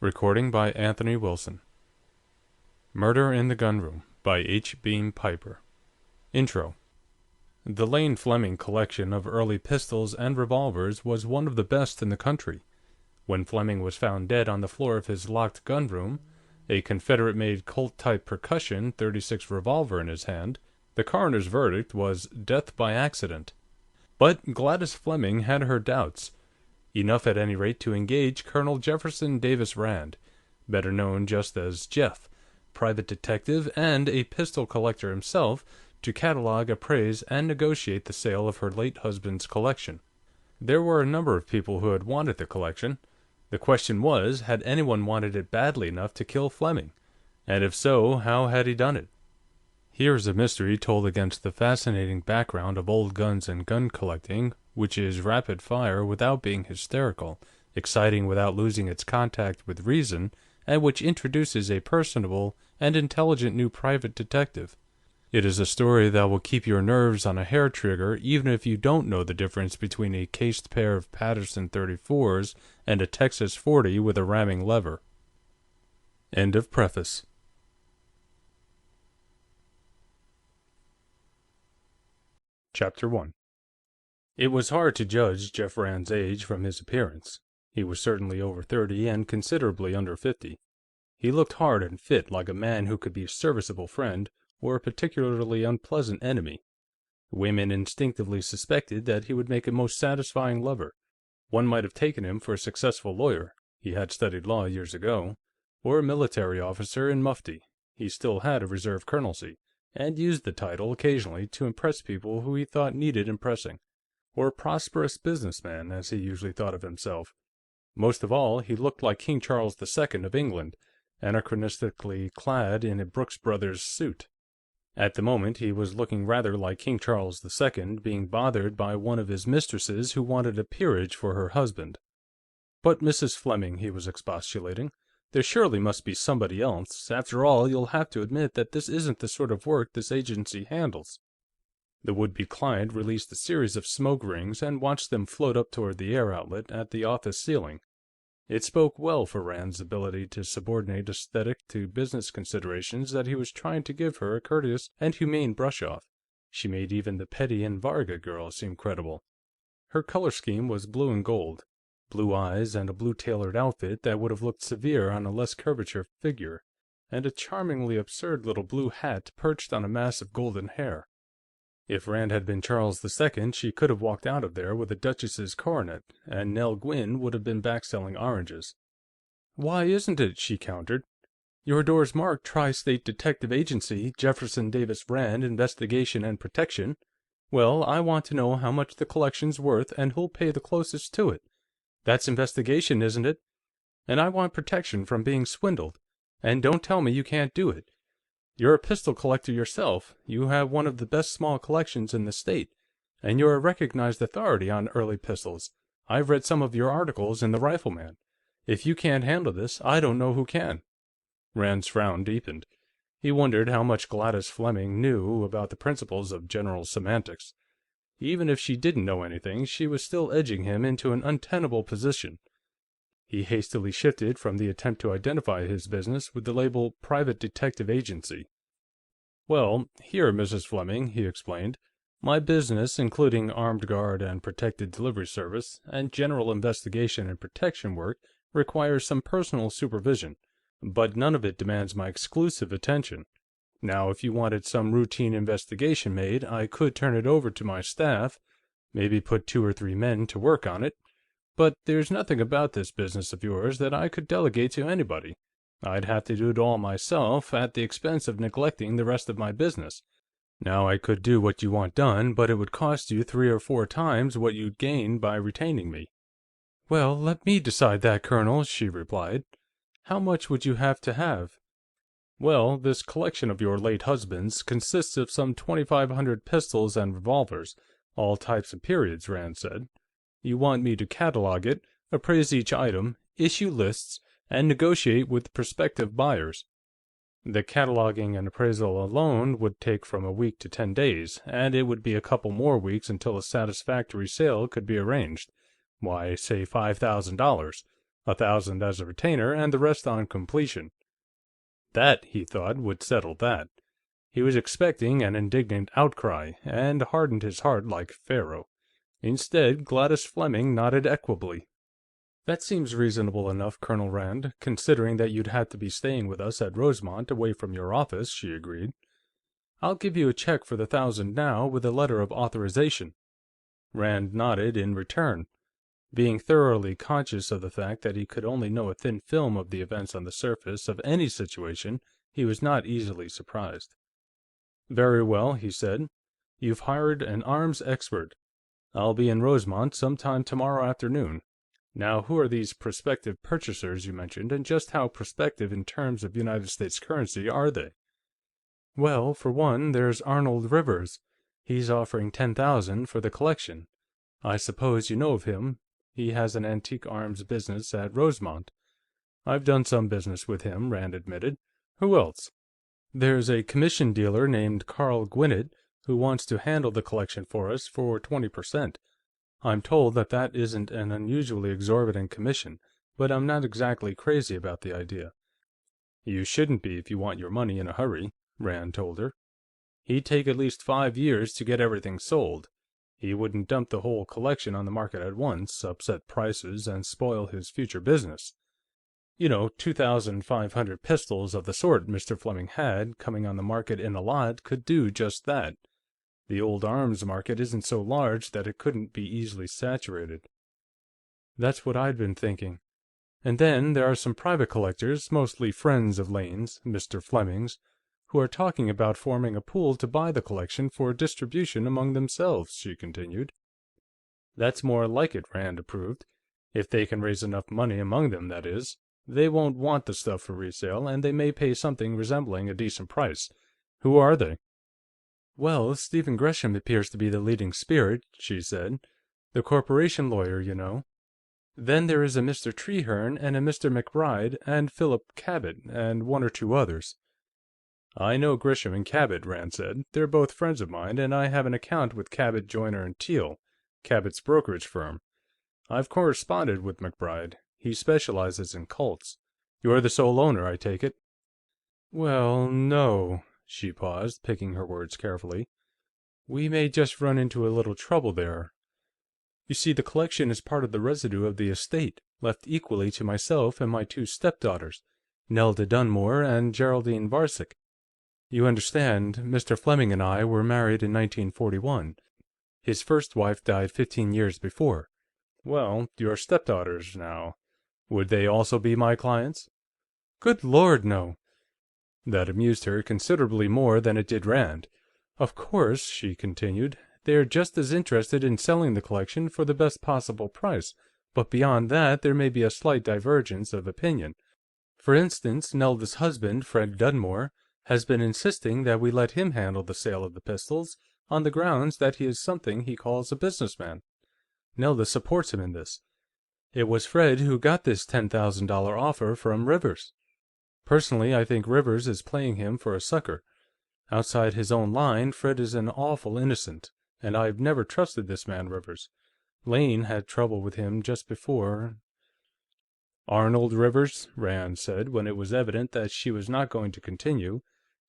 Recording by Anthony Wilson. Murder in the Gunroom by H. Beam Piper. Intro. The Lane Fleming collection of early pistols and revolvers was one of the best in the country. When Fleming was found dead on the floor of his locked gunroom, a Confederate-made Colt-type percussion .36 revolver in his hand, the coroner's verdict was death by accident. But Gladys Fleming had her doubts. Enough at any rate to engage Colonel Jefferson Davis Rand, better known just as Jeff, private detective and a pistol collector himself, to catalogue, appraise, and negotiate the sale of her late husband's collection. There were a number of people who had wanted the collection. The question was, had anyone wanted it badly enough to kill Fleming? And if so, how had he done it? Here is a mystery told against the fascinating background of old guns and gun collecting, which is rapid fire without being hysterical, exciting without losing its contact with reason, and which introduces a personable and intelligent new private detective. It is a story that will keep your nerves on a hair trigger even if you don't know the difference between a cased pair of Paterson .34s and a Texas .40 with a ramming lever. End of preface. Chapter 1. It was hard to judge Jeff Rand's age from his appearance. He was certainly over 30 and considerably under 50. He looked hard and fit, like a man who could be a serviceable friend or a particularly unpleasant enemy. Women instinctively suspected that he would make a most satisfying lover. One might have taken him for a successful lawyer, he had studied law years ago, or a military officer in mufti, he still had a reserve colonelcy, and used the title occasionally to impress people who he thought needed impressing, or a prosperous businessman, as he usually thought of himself. Most of all, he looked like King Charles II of England, anachronistically clad in a Brooks Brothers suit. At the moment, he was looking rather like King Charles II being bothered by one of his mistresses who wanted a peerage for her husband. "But, Mrs. Fleming," he was expostulating, "there surely must be somebody else. After all, you'll have to admit that this isn't the sort of work this agency handles." The would-be client released a series of smoke rings and watched them float up toward the air outlet at the office ceiling. It spoke well for Rand's ability to subordinate aesthetic to business considerations that he was trying to give her a courteous and humane brush-off. She made even the Petty and Varga girl seem credible. Her color scheme was blue and gold, blue eyes and a blue-tailored outfit that would have looked severe on a less curvature figure, and a charmingly absurd little blue hat perched on a mass of golden hair. If Rand had been Charles II, she could have walked out of there with a duchess's coronet, and Nell Gwynn would have been back selling oranges. "Why isn't it?" she countered. "Your door's marked Tri-State Detective Agency, Jefferson Davis Rand, Investigation and Protection. Well, I want to know how much the collection's worth and who'll pay the closest to it. That's investigation, isn't it? And I want protection from being swindled. And don't tell me you can't do it. You're a pistol collector yourself, you have one of the best small collections in the state, and you're a recognized authority on early pistols. I've read some of your articles in the Rifleman. If you can't handle this, I don't know who can." Rand's frown deepened. He wondered how much Gladys Fleming knew about the principles of general semantics. Even if she didn't know anything, she was still edging him into an untenable position. He hastily shifted from the attempt to identify his business with the label Private Detective Agency. "Well, here, Mrs. Fleming," he explained, "my business, including armed guard and protected delivery service, and general investigation and protection work, requires some personal supervision, but none of it demands my exclusive attention. Now, if you wanted some routine investigation made, I could turn it over to my staff, maybe put 2 or 3 men to work on it. But there's nothing about this business of yours that I could delegate to anybody. I'd have to do it all myself, at the expense of neglecting the rest of my business. Now, I could do what you want done, but it would cost you 3 or 4 times what you'd gain by retaining me." "Well, let me decide that, Colonel," she replied. "How much would you have to have?" "Well, this collection of your late husband's consists of some 2,500 pistols and revolvers, all types and periods," Rand said. "You want me to catalogue it, appraise each item, issue lists, and negotiate with prospective buyers. The cataloging and appraisal alone would take from a week to 10 days, and it would be a couple more weeks until a satisfactory sale could be arranged. Why, say $5,000. $1,000 as a retainer, and the rest on completion. That, he thought, would settle that. He was expecting an indignant outcry, and hardened his heart like Pharaoh. Instead, Gladys Fleming nodded equably. "That seems reasonable enough, Colonel Rand, considering that you'd have to be staying with us at Rosemont, away from your office," she agreed. "I'll give you a check for the $1,000 now, with a letter of authorization." Rand nodded in return. Being thoroughly conscious of the fact that he could only know a thin film of the events on the surface of any situation, he was not easily surprised. "Very well," he said. "You've hired an arms expert. I'll be in Rosemont sometime tomorrow afternoon. Now, who are these prospective purchasers you mentioned, and just how prospective in terms of United States currency are they?" "Well, for one, there's Arnold Rivers. He's offering $10,000 for the collection. I suppose you know of him. He has an antique arms business at Rosemont." "I've done some business with him," Rand admitted. "Who else?" "There's a commission dealer named Carl Gwinnett who wants to handle the collection for us for 20%. I'm told that isn't an unusually exorbitant commission, but I'm not exactly crazy about the idea." "You shouldn't be if you want your money in a hurry," Rand told her. "He'd take at least 5 years to get everything sold. He wouldn't dump the whole collection on the market at once, upset prices, and spoil his future business. 2,500 pistols of the sort Mr. Fleming had, coming on the market in a lot, could do just that. The old arms market isn't so large that it couldn't be easily saturated." "That's what I'd been thinking. And then there are some private collectors, mostly friends of Lane's, Mr. Fleming's, who are talking about forming a pool to buy the collection for distribution among themselves," she continued. "That's more like it," Rand approved. "If they can raise enough money among them, that is. They won't want the stuff for resale, and they may pay something resembling a decent price. Who are they?" "Well, Stephen Gresham appears to be the leading spirit," she said. "The corporation lawyer, you know. Then there is a Mr. Trehearne, and a Mr. MacBride, and Philip Cabot, and one or two others." "I know Gresham and Cabot," Rand said. "They're both friends of mine, and I have an account with Cabot, Joyner & Teal, Cabot's brokerage firm. I've corresponded with MacBride. He specializes in Colts. You're the sole owner, I take it?" "Well, no." She paused, picking her words carefully. "We may just run into a little trouble there. You see, the collection is part of the residue of the estate, left equally to myself and my 2 stepdaughters, Nelda Dunmore and Geraldine Varsic. You understand, Mr. Fleming and I were married in 1941. His first wife died 15 years before." "Well, your stepdaughters, now, would they also be my clients?" "Good Lord, no!" That amused her considerably more than it did Rand. "Of course," she continued, "they're just as interested in selling the collection for the best possible price, but beyond that, there may be a slight divergence of opinion. For instance, Nelda's husband, Fred Dunmore, has been insisting that we let him handle the sale of the pistols, on the grounds that he is something he calls a businessman. Nelda supports him in this. It was Fred who got this $10,000 offer from Rivers. Personally, I think Rivers is playing him for a sucker. Outside his own line, Fred is an awful innocent, and I've never trusted this man Rivers. Lane had trouble with him just before." "Arnold Rivers," Rand said, when it was evident that she was not going to continue,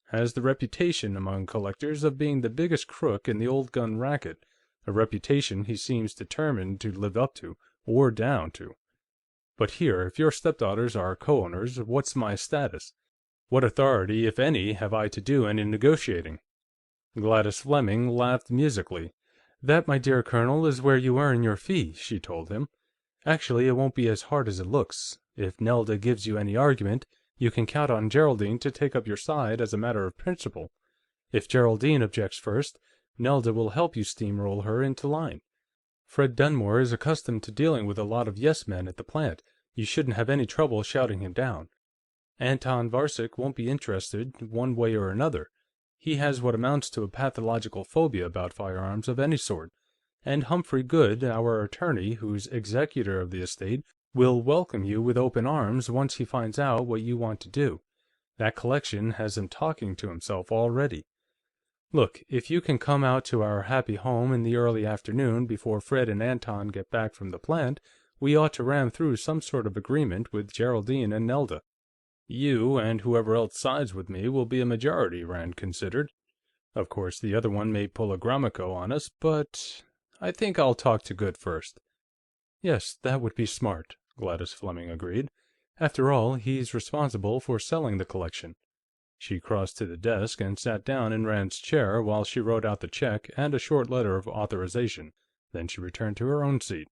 "has the reputation among collectors of being the biggest crook in the old gun racket, a reputation he seems determined to live up to, or down to. But here, if your stepdaughters are co-owners, what's my status? What authority, if any, have I to do any negotiating?" Gladys Fleming laughed musically. "That, my dear Colonel, is where you earn your fee," she told him. "Actually, it won't be as hard as it looks. If Nelda gives you any argument, you can count on Geraldine to take up your side as a matter of principle. If Geraldine objects first, Nelda will help you steamroll her into line. Fred Dunmore is accustomed to dealing with a lot of yes-men at the plant. You shouldn't have any trouble shouting him down. Anton Varsic won't be interested, one way or another. He has what amounts to a pathological phobia about firearms of any sort. And Humphrey Goode, our attorney, who's executor of the estate, will welcome you with open arms once he finds out what you want to do. That collection has him talking to himself already. Look, if you can come out to our happy home in the early afternoon before Fred and Anton get back from the plant, We ought to ram through some sort of agreement with Geraldine and Nelda. You, and whoever else sides with me, will be a majority," Rand considered. "Of course, the other one may pull a Gromyko on us, but I think I'll talk to Goode first." "Yes, that would be smart," Gladys Fleming agreed. "After all, he's responsible for selling the collection." She crossed to the desk and sat down in Rand's chair while she wrote out the check and a short letter of authorization. Then she returned to her own seat.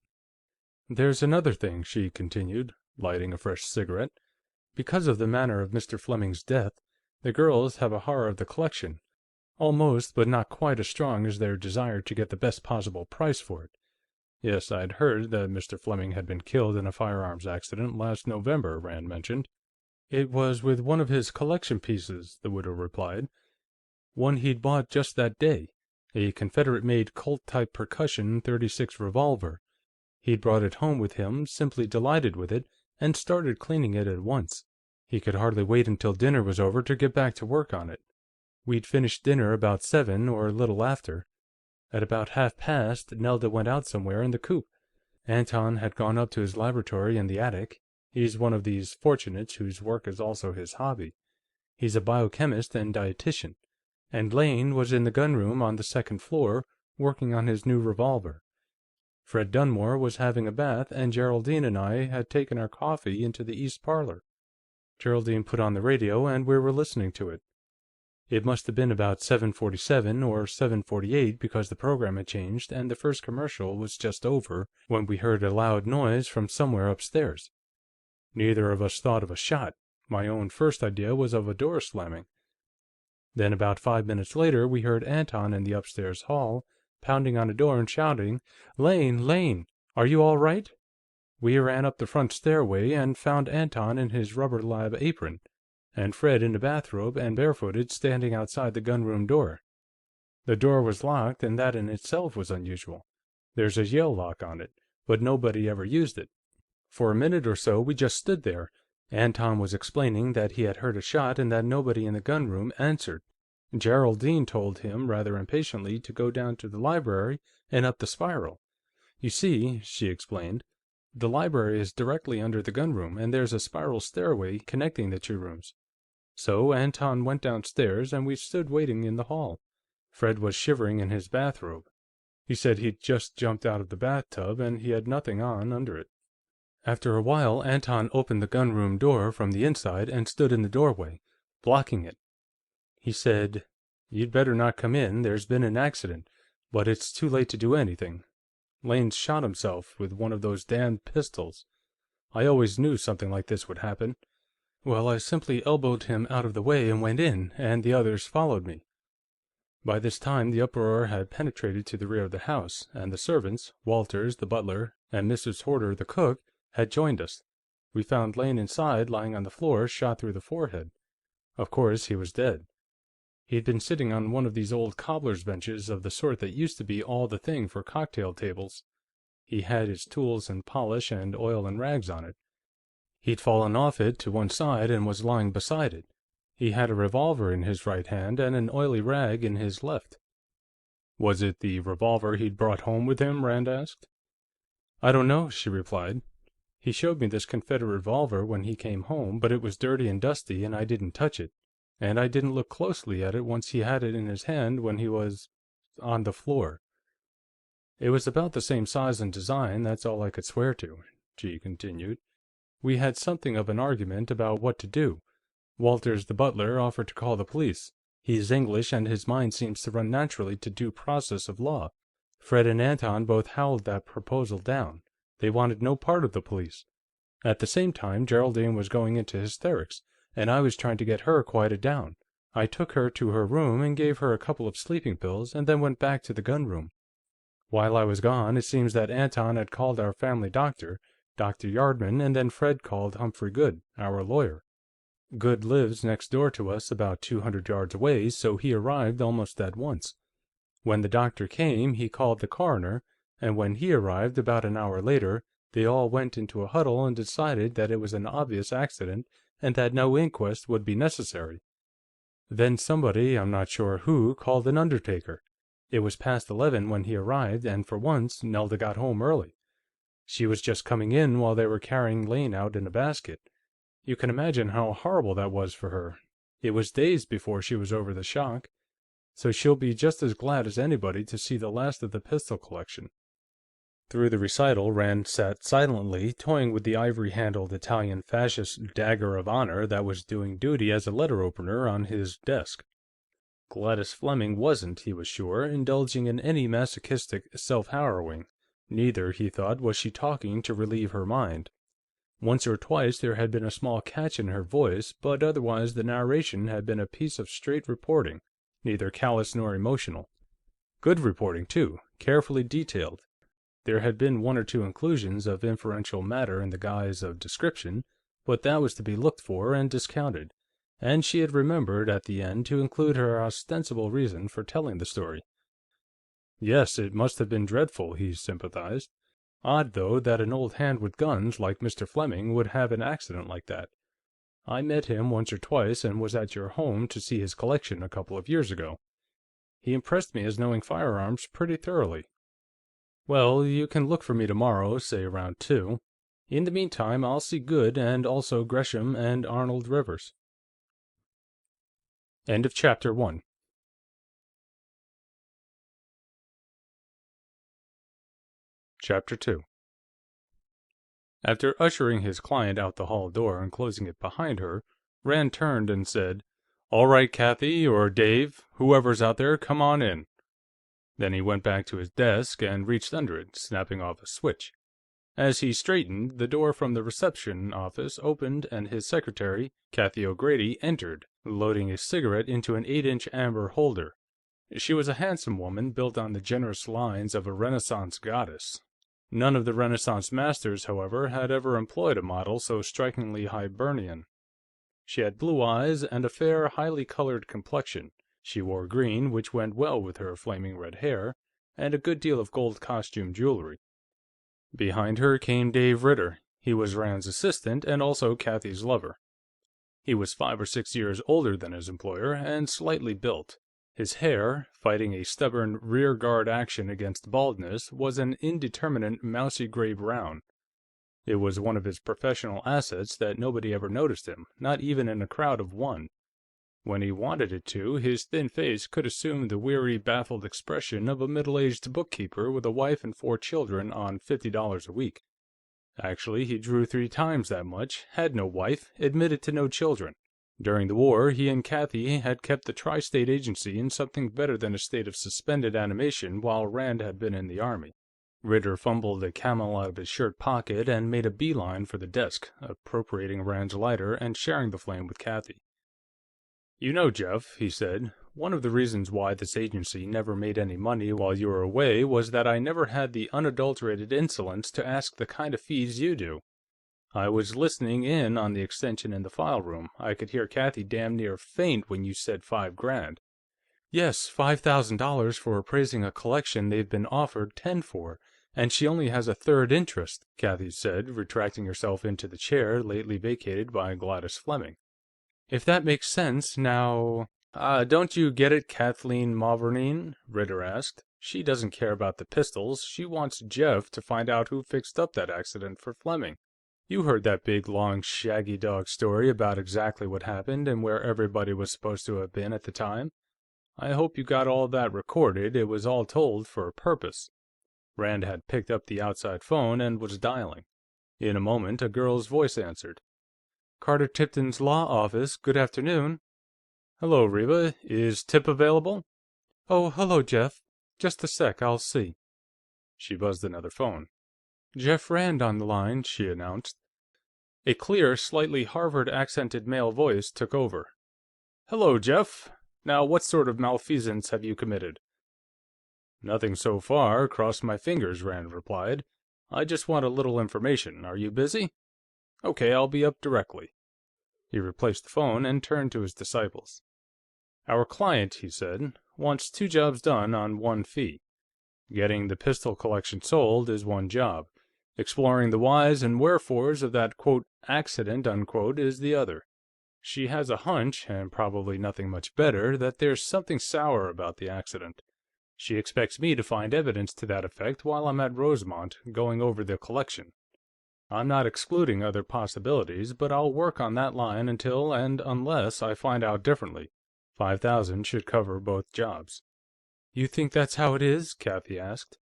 "There's another thing," she continued, lighting a fresh cigarette. "Because of the manner of Mr. Fleming's death, the girls have a horror of the collection, almost but not quite as strong as their desire to get the best possible price for it." "Yes, I'd heard that Mr. Fleming had been killed in a firearms accident last November," Rand mentioned. "It was with one of his collection pieces," the widow replied. "One he'd bought just that day, a Confederate-made Colt-type percussion .36 revolver. He'd brought it home with him, simply delighted with it, and started cleaning it at once. He could hardly wait until dinner was over to get back to work on it. We'd finished dinner about 7, or a little after. At about 1:30, Nelda went out somewhere in the coupe. Anton had gone up to his laboratory in the attic. He's one of these fortunates whose work is also his hobby. He's a biochemist and dietitian. And Lane was in the gunroom on the second floor, working on his new revolver. Fred Dunmore was having a bath, and Geraldine and I had taken our coffee into the east parlor. Geraldine put on the radio, and we were listening to it. It must have been about 7:47 or 7:48, because the program had changed, and the first commercial was just over when we heard a loud noise from somewhere upstairs. Neither of us thought of a shot. My own first idea was of a door slamming. Then about 5 minutes later, we heard Anton in the upstairs hall, pounding on a door and shouting, 'Lane, Lane, are you all right?' We ran up the front stairway and found Anton in his rubber lab apron, and Fred in a bathrobe and barefooted standing outside the gunroom door. The door was locked, and that in itself was unusual. There's a Yale lock on it, but nobody ever used it. For a minute or so, we just stood there. Anton was explaining that he had heard a shot and that nobody in the gunroom answered. Geraldine told him, rather impatiently, to go down to the library and up the spiral. You see, she explained, the library is directly under the gunroom, and there's a spiral stairway connecting the two rooms. So Anton went downstairs, and we stood waiting in the hall. Fred was shivering in his bathrobe. He said he'd just jumped out of the bathtub, and he had nothing on under it. After a while, Anton opened the gunroom door from the inside and stood in the doorway, blocking it. He said, 'You'd better not come in, there's been an accident, but it's too late to do anything. Lane's shot himself with one of those damned pistols. I always knew something like this would happen.' Well, I simply elbowed him out of the way and went in, and the others followed me. By this time, the uproar had penetrated to the rear of the house, and the servants, Walters, the butler, and Mrs. Horder, the cook, had joined us. We found Lane inside, lying on the floor, shot through the forehead. Of course, he was dead. He'd been sitting on one of these old cobbler's benches of the sort that used to be all the thing for cocktail tables. He had his tools and polish and oil and rags on it. He'd fallen off it to one side and was lying beside it. He had a revolver in his right hand and an oily rag in his left." "Was it the revolver he'd brought home with him?" Rand asked. "I don't know," she replied. "He showed me this Confederate revolver when he came home, but it was dirty and dusty, and I didn't touch it. And I didn't look closely at it once he had it in his hand when he was on the floor. It was about the same size and design, that's all I could swear to," she continued. "We had something of an argument about what to do. Walters, the butler, offered to call the police. He's English, and his mind seems to run naturally to due process of law. Fred and Anton both howled that proposal down. They wanted no part of the police. At the same time, Geraldine was going into hysterics, and I was trying to get her quieted down. I took her to her room and gave her a couple of sleeping pills, and then went back to the gunroom. While I was gone, it seems that Anton had called our family doctor, Dr. Yardman, and then Fred called Humphrey Goode, our lawyer. Goode lives next door to us, about 200 yards away, so he arrived almost at once. When the doctor came, he called the coroner, and when he arrived about an hour later, they all went into a huddle and decided that it was an obvious accident and that no inquest would be necessary. Then somebody, I'm not sure who, called an undertaker. It was past 11 when he arrived, and for once, Nelda got home early. She was just coming in while they were carrying Lane out in a basket. You can imagine how horrible that was for her. It was days before she was over the shock, so she'll be just as glad as anybody to see the last of the pistol collection." Through the recital, Rand sat silently, toying with the ivory-handled Italian fascist dagger of honor that was doing duty as a letter opener on his desk. Gladys Fleming wasn't, he was sure, indulging in any masochistic self-harrowing. Neither, he thought, was she talking to relieve her mind. Once or twice there had been a small catch in her voice, but otherwise the narration had been a piece of straight reporting, neither callous nor emotional. Good reporting, too, carefully detailed. There had been one or two inclusions of inferential matter in the guise of description, but that was to be looked for and discounted, and she had remembered at the end to include her ostensible reason for telling the story. Yes, it must have been dreadful, he sympathized. Odd, though, that an old hand with guns like Mr. Fleming would have an accident like that. I met him once or twice and was at your home to see his collection a couple of years ago. He impressed me as knowing firearms pretty thoroughly. Well, you can look for me tomorrow, say around 2. In the meantime, I'll see Good and also Gresham and Arnold Rivers. End of Chapter 1. Chapter 2. After ushering his client out the hall door and closing it behind her, Rand turned and said, "All right, Kathy, or Dave, whoever's out there, come on in." Then he went back to his desk and reached under it, snapping off a switch. As he straightened, the door from the reception office opened and his secretary, Kathy O'Grady, entered, loading a cigarette into an 8-inch amber holder. She was a handsome woman, built on the generous lines of a Renaissance goddess. None of the Renaissance masters, however, had ever employed a model so strikingly Hibernian. She had blue eyes and a fair, highly colored complexion. She wore green, which went well with her flaming red hair, and a good deal of gold costume jewelry. Behind her came Dave Ritter. He was Rand's assistant and also Kathy's lover. He was 5 or 6 years older than his employer and slightly built. His hair, fighting a stubborn rear-guard action against baldness, was an indeterminate mousy gray brown. It was one of his professional assets that nobody ever noticed him, not even in a crowd of one. When he wanted it to, his thin face could assume the weary, baffled expression of a middle-aged bookkeeper with a wife and 4 children on $50 a week. Actually, he drew 3 times that much, had no wife, admitted to no children. During the war, he and Kathy had kept the Tri-State Agency in something better than a state of suspended animation while Rand had been in the Army. Ritter fumbled a Camel out of his shirt pocket and made a beeline for the desk, appropriating Rand's lighter and sharing the flame with Kathy. "You know, Jeff," he said, "one of the reasons why this agency never made any money while you were away was that I never had the unadulterated insolence to ask the kind of fees you do. I was listening in on the extension in the file room. I could hear Kathy damn near faint when you said $5,000. "Yes, $5,000 for appraising a collection they've been offered 10 for, and she only has a third interest," Kathy said, retracting herself into the chair lately vacated by Gladys Fleming. "If that makes sense, now—" "Don't you get it, Kathleen Mavourneen?" Ritter asked. "She doesn't care about the pistols. She wants Jeff to find out who fixed up that accident for Fleming. You heard that big, long, shaggy dog story about exactly what happened and where everybody was supposed to have been at the time. I hope you got all that recorded. It was all told for a purpose." Rand had picked up the outside phone and was dialing. In a moment, a girl's voice answered. "Carter Tipton's law office. Good afternoon." "Hello, Reba. Is Tip available?" "Oh, hello, Jeff. Just a sec, I'll see." She buzzed another phone. "Jeff Rand on the line," she announced. A clear, slightly Harvard-accented male voice took over. "Hello, Jeff. Now, what sort of malfeasance have you committed?" "Nothing so far, cross my fingers," Rand replied. "I just want a little information. Are you busy?" "Okay, I'll be up directly." He replaced the phone and turned to his disciples. "Our client," he said, "wants 2 jobs done on 1 fee. Getting the pistol collection sold is one job. Exploring the whys and wherefores of that, quote, accident, unquote, is the other. She has a hunch, and probably nothing much better, that there's something sour about the accident. She expects me to find evidence to that effect while I'm at Rosemont going over the collection. I'm not excluding other possibilities, but I'll work on that line until and unless I find out differently. 5,000 should cover both jobs." "You think that's how it is?" Kathy asked.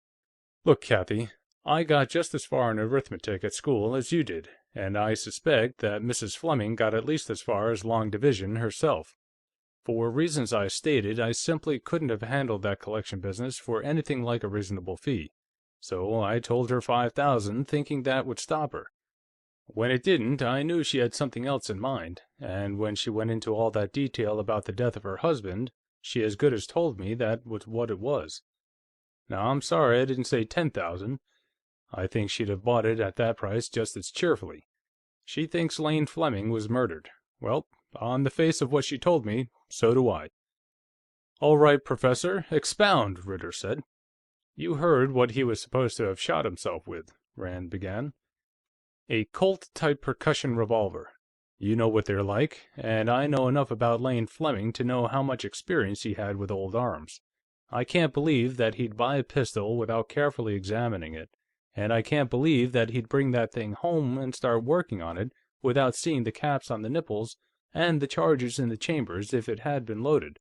"Look, Kathy, I got just as far in arithmetic at school as you did, and I suspect that Mrs. Fleming got at least as far as long division herself. For reasons I stated, I simply couldn't have handled that collection business for anything like a reasonable fee. So I told her 5,000, thinking that would stop her. When it didn't, I knew she had something else in mind, and when she went into all that detail about the death of her husband, she as good as told me that was what it was. Now, I'm sorry I didn't say 10,000. I think she'd have bought it at that price just as cheerfully. She thinks Lane Fleming was murdered. Well, on the face of what she told me, so do I." "All right, Professor, expound," Ritter said. "You heard what he was supposed to have shot himself with," Rand began. "A Colt-type percussion revolver. You know what they're like, and I know enough about Lane Fleming to know how much experience he had with old arms. I can't believe that he'd buy a pistol without carefully examining it, and I can't believe that he'd bring that thing home and start working on it without seeing the caps on the nipples and the charges in the chambers if it had been loaded.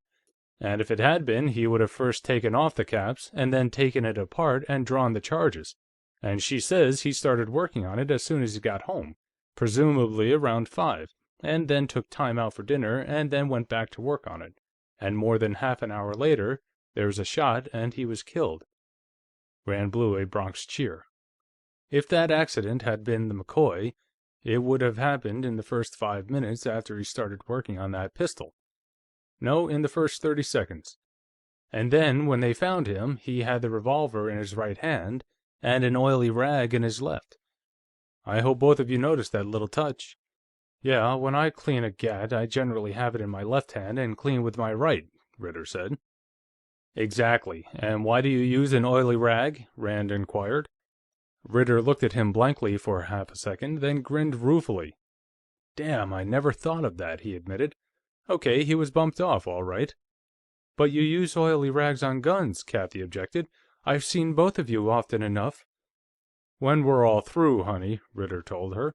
And if it had been, he would have first taken off the caps, and then taken it apart and drawn the charges. And she says he started working on it as soon as he got home, presumably around 5, and then took time out for dinner, and then went back to work on it. And more than half an hour later, there was a shot, and he was killed." Rand blew a Bronx cheer. "If that accident had been the McCoy, it would have happened in the first 5 minutes after he started working on that pistol. No, in the first 30 seconds. And then, when they found him, he had the revolver in his right hand and an oily rag in his left. I hope both of you noticed that little touch." "Yeah, when I clean a gat, I generally have it in my left hand and clean with my right," Ritter said. "Exactly. And why do you use an oily rag?" Rand inquired. Ritter looked at him blankly for half a second, then grinned ruefully. "Damn, I never thought of that," he admitted. "Okay, he was bumped off, all right." "But you use oily rags on guns," Kathy objected. "I've seen both of you often enough." "When we're all through, honey," Ritter told her.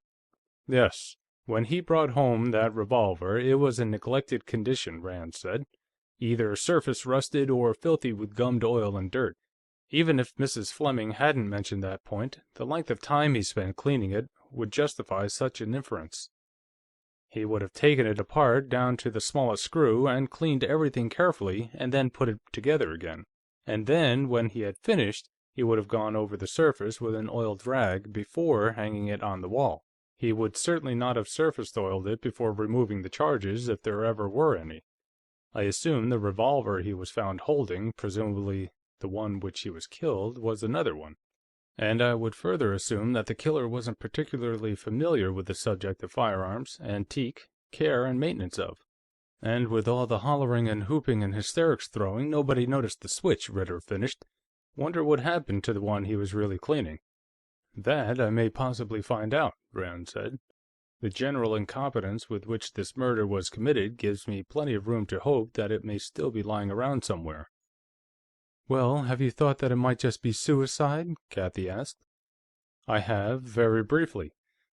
"Yes. When he brought home that revolver, it was in neglected condition," Rand said. "Either surface rusted or filthy with gummed oil and dirt. Even if Mrs. Fleming hadn't mentioned that point, the length of time he spent cleaning it would justify such an inference. He would have taken it apart down to the smallest screw and cleaned everything carefully and then put it together again. And then, when he had finished, he would have gone over the surface with an oiled rag before hanging it on the wall. He would certainly not have surface oiled it before removing the charges, if there ever were any. I assume the revolver he was found holding, presumably the one which he was killed, was another one. And I would further assume that the killer wasn't particularly familiar with the subject of firearms, antique, care and maintenance of. And with all the hollering and whooping and hysterics throwing, nobody noticed the switch," Ritter finished. "Wonder what happened to the one he was really cleaning." "That I may possibly find out," Rand said. "The general incompetence with which this murder was committed gives me plenty of room to hope that it may still be lying around somewhere." "Well, have you thought that it might just be suicide?" Kathy asked. "I have, very briefly.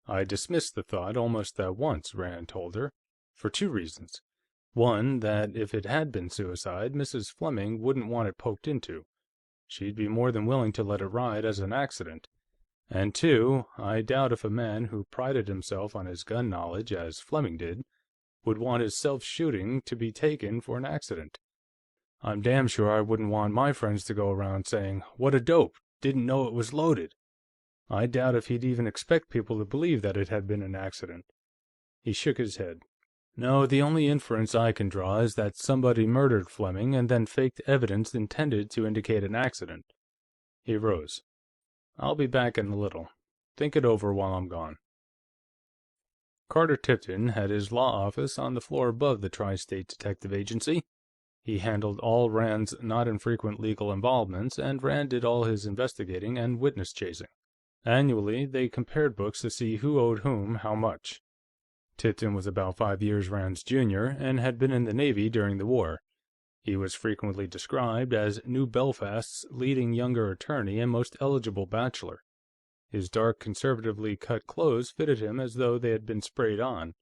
I dismissed the thought almost at once," Rand told her, "for 2 reasons. One, that if it had been suicide, Mrs. Fleming wouldn't want it poked into. She'd be more than willing to let it ride as an accident. And 2, I doubt if a man who prided himself on his gun knowledge, as Fleming did, would want his self-shooting to be taken for an accident. I'm damn sure I wouldn't want my friends to go around saying, 'What a dope, didn't know it was loaded.' I doubt if he'd even expect people to believe that it had been an accident." He shook his head. "No, the only inference I can draw is that somebody murdered Fleming and then faked evidence intended to indicate an accident." He rose. "I'll be back in a little. Think it over while I'm gone." Carter Tipton had his law office on the floor above the Tri-State Detective Agency. He handled all Rand's not infrequent legal involvements, and Rand did all his investigating and witness chasing. Annually, they compared books to see who owed whom how much. Tipton was about 5 years Rand's junior, and had been in the Navy during the war. He was frequently described as New Belfast's leading younger attorney and most eligible bachelor. His dark, conservatively cut clothes fitted him as though they had been sprayed on.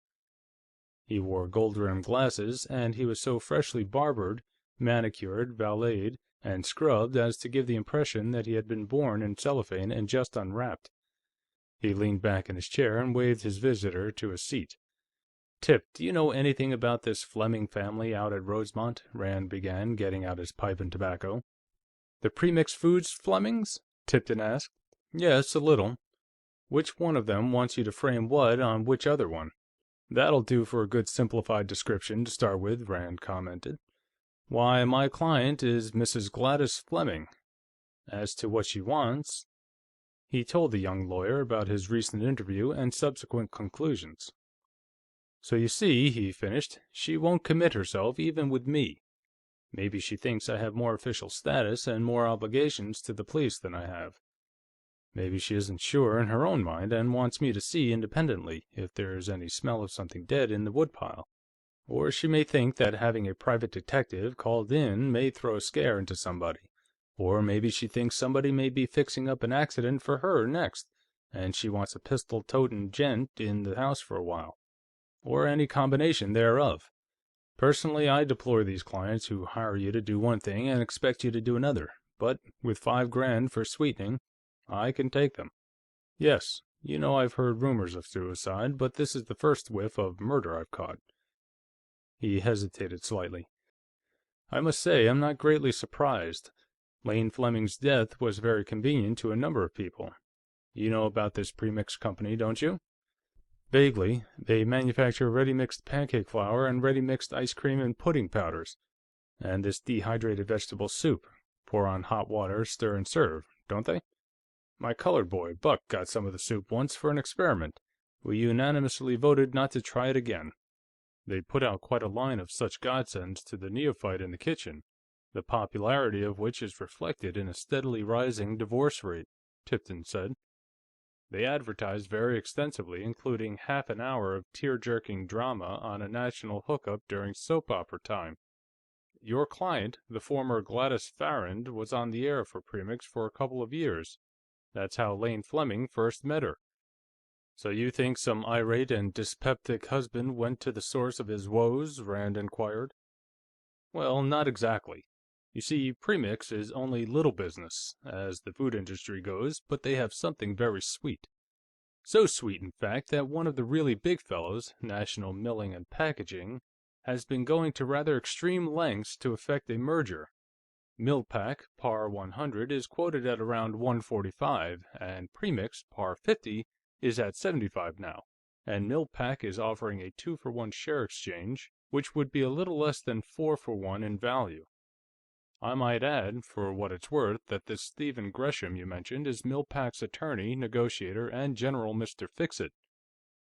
He wore gold-rimmed glasses, and he was so freshly barbered, manicured, valeted, and scrubbed as to give the impression that he had been born in cellophane and just unwrapped. He leaned back in his chair and waved his visitor to a seat. "Tip, do you know anything about this Fleming family out at Rosemont?" Rand began, getting out his pipe and tobacco. "The Premix Foods Flemings?" Tipton asked. "Yes, a little. Which one of them wants you to frame what on which other one?" "That'll do for a good simplified description to start with," Rand commented. "Why, my client is Mrs. Gladys Fleming. As to what she wants..." He told the young lawyer about his recent interview and subsequent conclusions. "So you see," he finished, "she won't commit herself, even with me. Maybe she thinks I have more official status and more obligations to the police than I have. Maybe she isn't sure in her own mind and wants me to see independently if there's any smell of something dead in the woodpile. Or she may think that having a private detective called in may throw a scare into somebody. Or maybe she thinks somebody may be fixing up an accident for her next, and she wants a pistol-toting gent in the house for a while. Or any combination thereof. Personally, I deplore these clients who hire you to do one thing and expect you to do another, but with $5,000 for sweetening, I can take them. Yes, you know I've heard rumors of suicide, but this is the first whiff of murder I've caught." He hesitated slightly. "I must say, I'm not greatly surprised. Lane Fleming's death was very convenient to a number of people. You know about this premix company, don't you?" "Vaguely. They manufacture ready-mixed pancake flour and ready-mixed ice cream and pudding powders. And this dehydrated vegetable soup. Pour on hot water, stir and serve, don't they? My colored boy, Buck, got some of the soup once for an experiment. We unanimously voted not to try it again. They put out quite a line of such godsends to the neophyte in the kitchen, the popularity of which is reflected in a steadily rising divorce rate," Tipton said. "They advertised very extensively, including half an hour of tear-jerking drama on a national hookup during soap opera time. Your client, the former Gladys Farrand, was on the air for Premix for a couple of years. That's how Lane Fleming first met her." "So you think some irate and dyspeptic husband went to the source of his woes?" Rand inquired. "Well, not exactly. You see, Premix is only little business, as the food industry goes, but they have something very sweet. So sweet, in fact, that one of the really big fellows, National Milling and Packaging, has been going to rather extreme lengths to effect a merger. Millpack, par 100, is quoted at around 145, and Premix, par 50, is at 75 now, and Millpack is offering a 2-for-1 share exchange, which would be a little less than 4-for-1 in value. I might add, for what it's worth, that this Stephen Gresham you mentioned is Millpack's attorney, negotiator, and general Mr. Fix-It.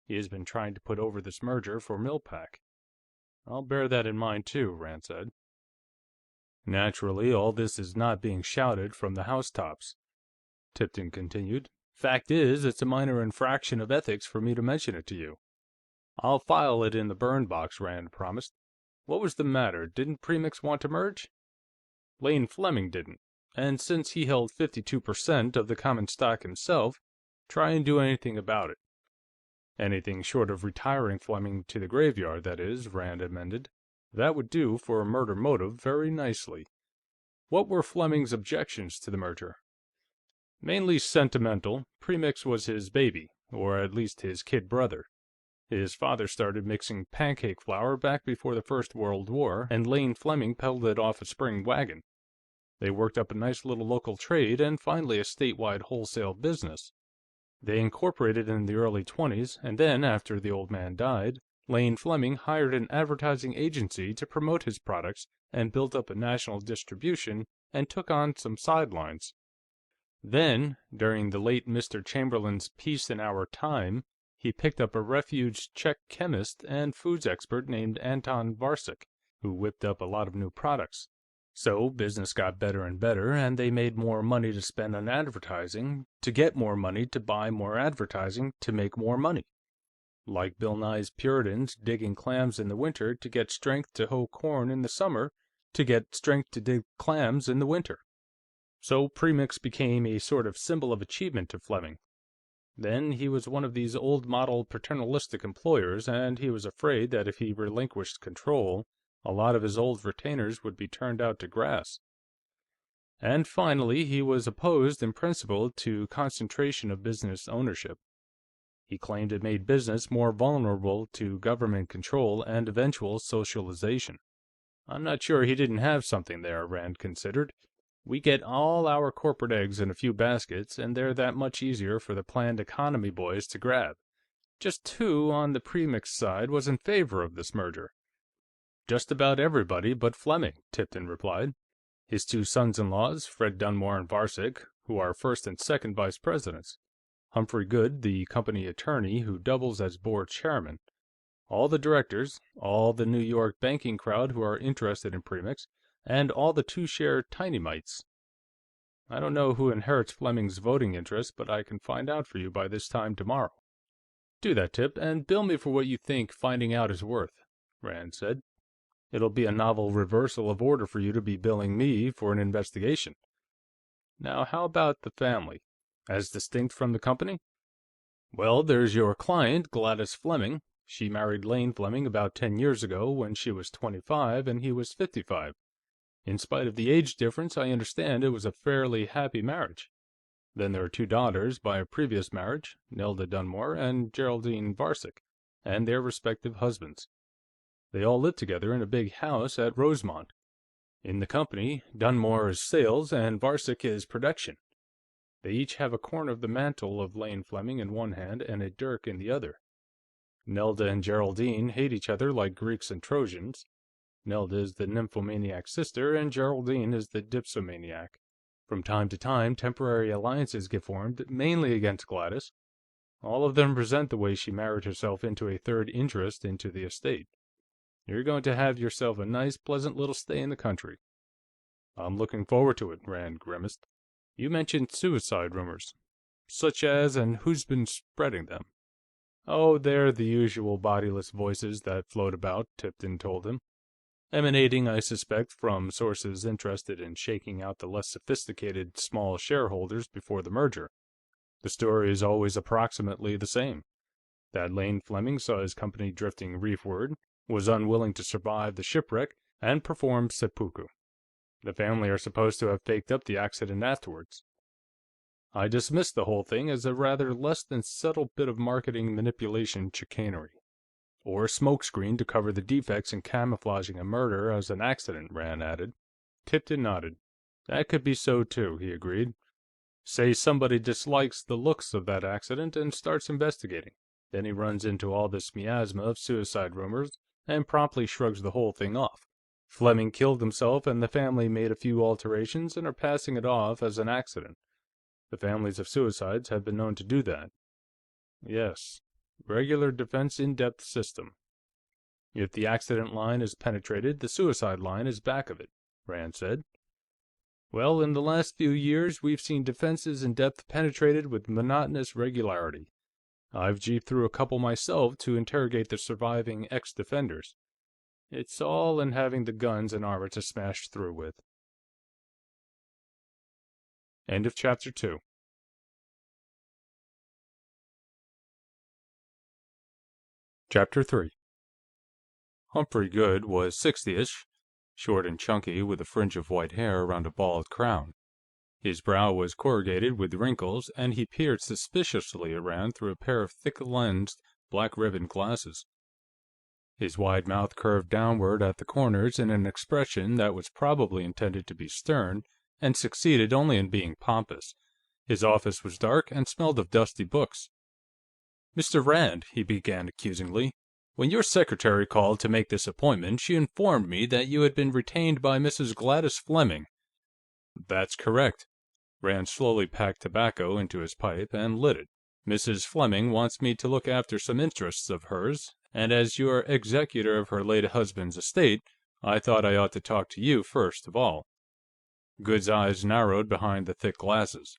He has been trying to put over this merger for Millpack." "I'll bear that in mind, too," Rand said. "Naturally, all this is not being shouted from the housetops," Tipton continued. "Fact is, it's a minor infraction of ethics for me to mention it to you." "I'll file it in the burn box," Rand promised. "What was the matter? Didn't Premix want to merge?" "Lane Fleming didn't. And since he held 52% of the common stock himself, try and do anything about it." "Anything short of retiring Fleming to the graveyard, that is," Rand amended. "That would do for a murder motive very nicely." "What were Fleming's objections to the merger?" "Mainly sentimental. Premix was his baby, or at least his kid brother. His father started mixing pancake flour back before the First World War, and Lane Fleming peddled it off a spring wagon. They worked up a nice little local trade and finally a statewide wholesale business. They incorporated in the early 20s, and then, after the old man died, Lane Fleming hired an advertising agency to promote his products and built up a national distribution and took on some sidelines. Then, during the late Mr. Chamberlain's Peace in Our Time, he picked up a refuge Czech chemist and foods expert named Anton Varcek, who whipped up a lot of new products. So business got better and better, and they made more money to spend on advertising, to get more money to buy more advertising, to make more money. Like Bill Nye's Puritans digging clams in the winter to get strength to hoe corn in the summer, to get strength to dig clams in the winter. So premix became a sort of symbol of achievement to Fleming. Then he was one of these old-model paternalistic employers, and he was afraid that if he relinquished control, a lot of his old retainers would be turned out to grass. And finally, he was opposed in principle to concentration of business ownership. He claimed it made business more vulnerable to government control and eventual socialization. I'm not sure he didn't have something there, Rand considered. We get all our corporate eggs in a few baskets, and they're that much easier for the planned economy boys to grab. Just who on the premix side was in favor of this merger? Just about everybody but Fleming, Tipton replied. His two sons-in-laws, Fred Dunmore and Varsic, who are first and second vice presidents. Humphrey Goode, the company attorney who doubles as board chairman. All the directors, all the New York banking crowd who are interested in premix, and all the two-share tiny mites. I don't know who inherits Fleming's voting interest, but I can find out for you by this time tomorrow. Do that, Tip, and bill me for what you think finding out is worth, Rand said. It'll be a novel reversal of order for you to be billing me for an investigation. Now, how about the family? As distinct from the company? Well, there's your client, Gladys Fleming. She married Lane Fleming about 10 years ago, when she was 25 and he was 55. In spite of the age difference, I understand it was a fairly happy marriage. Then there are two daughters by a previous marriage, Nelda Dunmore and Geraldine Varsic, and their respective husbands. They all live together in a big house at Rosemont. In the company, Dunmore is sales and Varsic is production. They each have a corner of the mantle of Lane Fleming in one hand and a dirk in the other. Nelda and Geraldine hate each other like Greeks and Trojans. Nelda is the nymphomaniac sister, and Geraldine is the dipsomaniac. From time to time, temporary alliances get formed, mainly against Gladys. All of them resent the way she married herself into a third interest into the estate. You're going to have yourself a nice, pleasant little stay in the country. I'm looking forward to it, Rand grimaced. You mentioned suicide rumors. Such as, and who's been spreading them? Oh, they're the usual bodiless voices that float about, Tipton told him. Emanating, I suspect, from sources interested in shaking out the less sophisticated small shareholders before the merger. The story is always approximately the same. That Lane Fleming saw his company drifting reefward, was unwilling to survive the shipwreck, and performed seppuku. The family are supposed to have faked up the accident afterwards. I dismiss the whole thing as a rather less than subtle bit of marketing manipulation chicanery. Or a smokescreen to cover the defects in camouflaging a murder as an accident, Rand added. Tipton nodded. That could be so, too, he agreed. Say somebody dislikes the looks of that accident and starts investigating. Then he runs into all this miasma of suicide rumors and promptly shrugs the whole thing off. Fleming killed himself and the family made a few alterations and are passing it off as an accident. The families of suicides have been known to do that. Yes. Regular defense in-depth system. If the accident line is penetrated, the suicide line is back of it, Rand said. Well, in the last few years, we've seen defenses in-depth penetrated with monotonous regularity. I've jeeped through a couple myself to interrogate the surviving ex-defenders. It's all in having the guns and armor to smash through with. End of Chapter 2. Chapter 3. Humphrey Goode was 60ish, short and chunky with a fringe of white hair around a bald crown. His brow was corrugated with wrinkles, and he peered suspiciously around through a pair of thick-lensed, black-ribboned glasses. His wide mouth curved downward at the corners in an expression that was probably intended to be stern, and succeeded only in being pompous. His office was dark and smelled of dusty books. "Mr. Rand," he began accusingly, "when your secretary called to make this appointment, she informed me that you had been retained by Mrs. Gladys Fleming." "That's correct." Rand slowly packed tobacco into his pipe and lit it. "Mrs. Fleming wants me to look after some interests of hers, and as you're executor of her late husband's estate, I thought I ought to talk to you first of all." Goode's eyes narrowed behind the thick glasses.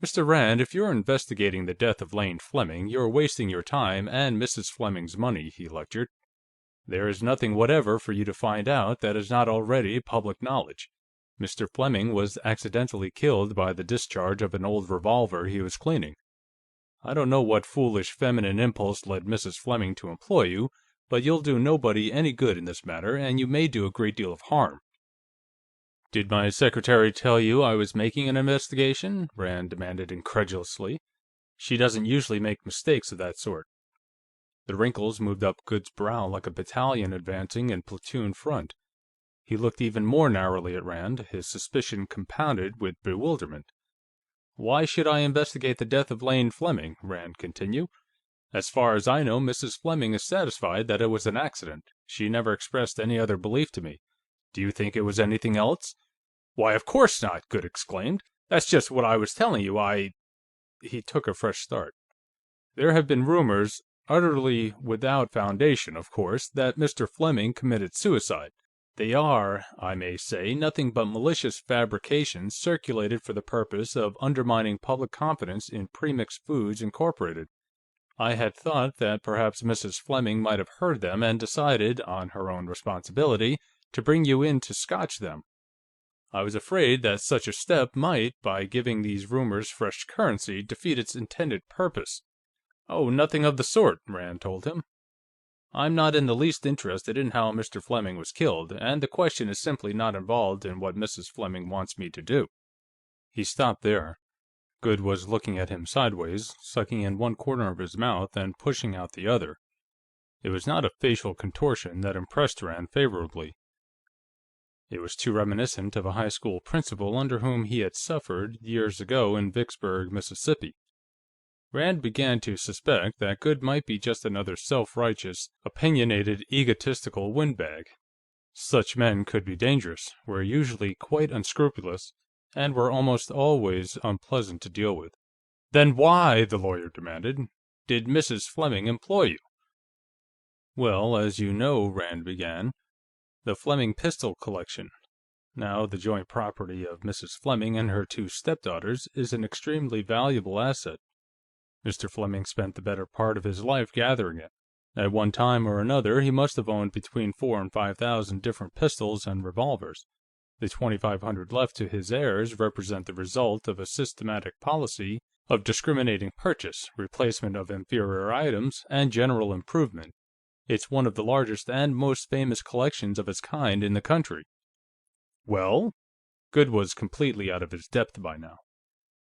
"Mr. Rand, if you're investigating the death of Lane Fleming, you're wasting your time and Mrs. Fleming's money," he lectured. There is nothing whatever for you to find out that is not already public knowledge. Mr. Fleming was accidentally killed by the discharge of an old revolver he was cleaning. I don't know what foolish feminine impulse led Mrs. Fleming to employ you, but you'll do nobody any good in this matter, and you may do a great deal of harm." "Did my secretary tell you I was making an investigation?" Rand demanded incredulously. "She doesn't usually make mistakes of that sort." The wrinkles moved up Goode's brow like a battalion advancing in platoon front. He looked even more narrowly at Rand, his suspicion compounded with bewilderment. "Why should I investigate the death of Lane Fleming?" Rand continued. "As far as I know, Mrs. Fleming is satisfied that it was an accident. She never expressed any other belief to me. Do you think it was anything else?" "Why, of course not!" Goode exclaimed. "That's just what I was telling you. He took a fresh start. "There have been rumors, utterly without foundation, of course, that Mr. Fleming committed suicide. They are, I may say, nothing but malicious fabrications circulated for the purpose of undermining public confidence in Premix Foods, Incorporated. I had thought that perhaps Mrs. Fleming might have heard them and decided, on her own responsibility, to bring you in to scotch them. I was afraid that such a step might, by giving these rumors fresh currency, defeat its intended purpose." "Oh, nothing of the sort," Rand told him. "I'm not in the least interested in how Mr. Fleming was killed, and the question is simply not involved in what Mrs. Fleming wants me to do." He stopped there. Goode was looking at him sideways, sucking in one corner of his mouth and pushing out the other. It was not a facial contortion that impressed Rand favorably. It was too reminiscent of a high school principal under whom he had suffered years ago in Vicksburg, Mississippi. Rand began to suspect that Goode might be just another self-righteous, opinionated, egotistical windbag. Such men could be dangerous, were usually quite unscrupulous, and were almost always unpleasant to deal with. "Then why," the lawyer demanded, "did Mrs. Fleming employ you?" "Well, as you know," Rand began, "the Fleming pistol collection, now the joint property of Mrs. Fleming and her two stepdaughters, is an extremely valuable asset. Mr. Fleming spent the better part of his life gathering it. At one time or another, he must have owned between 4,000 and 5,000 different pistols and revolvers. The 2,500 left to his heirs represent the result of a systematic policy of discriminating purchase, replacement of inferior items, and general improvement. It's one of the largest and most famous collections of its kind in the country." "Well?" Goode was completely out of his depth by now.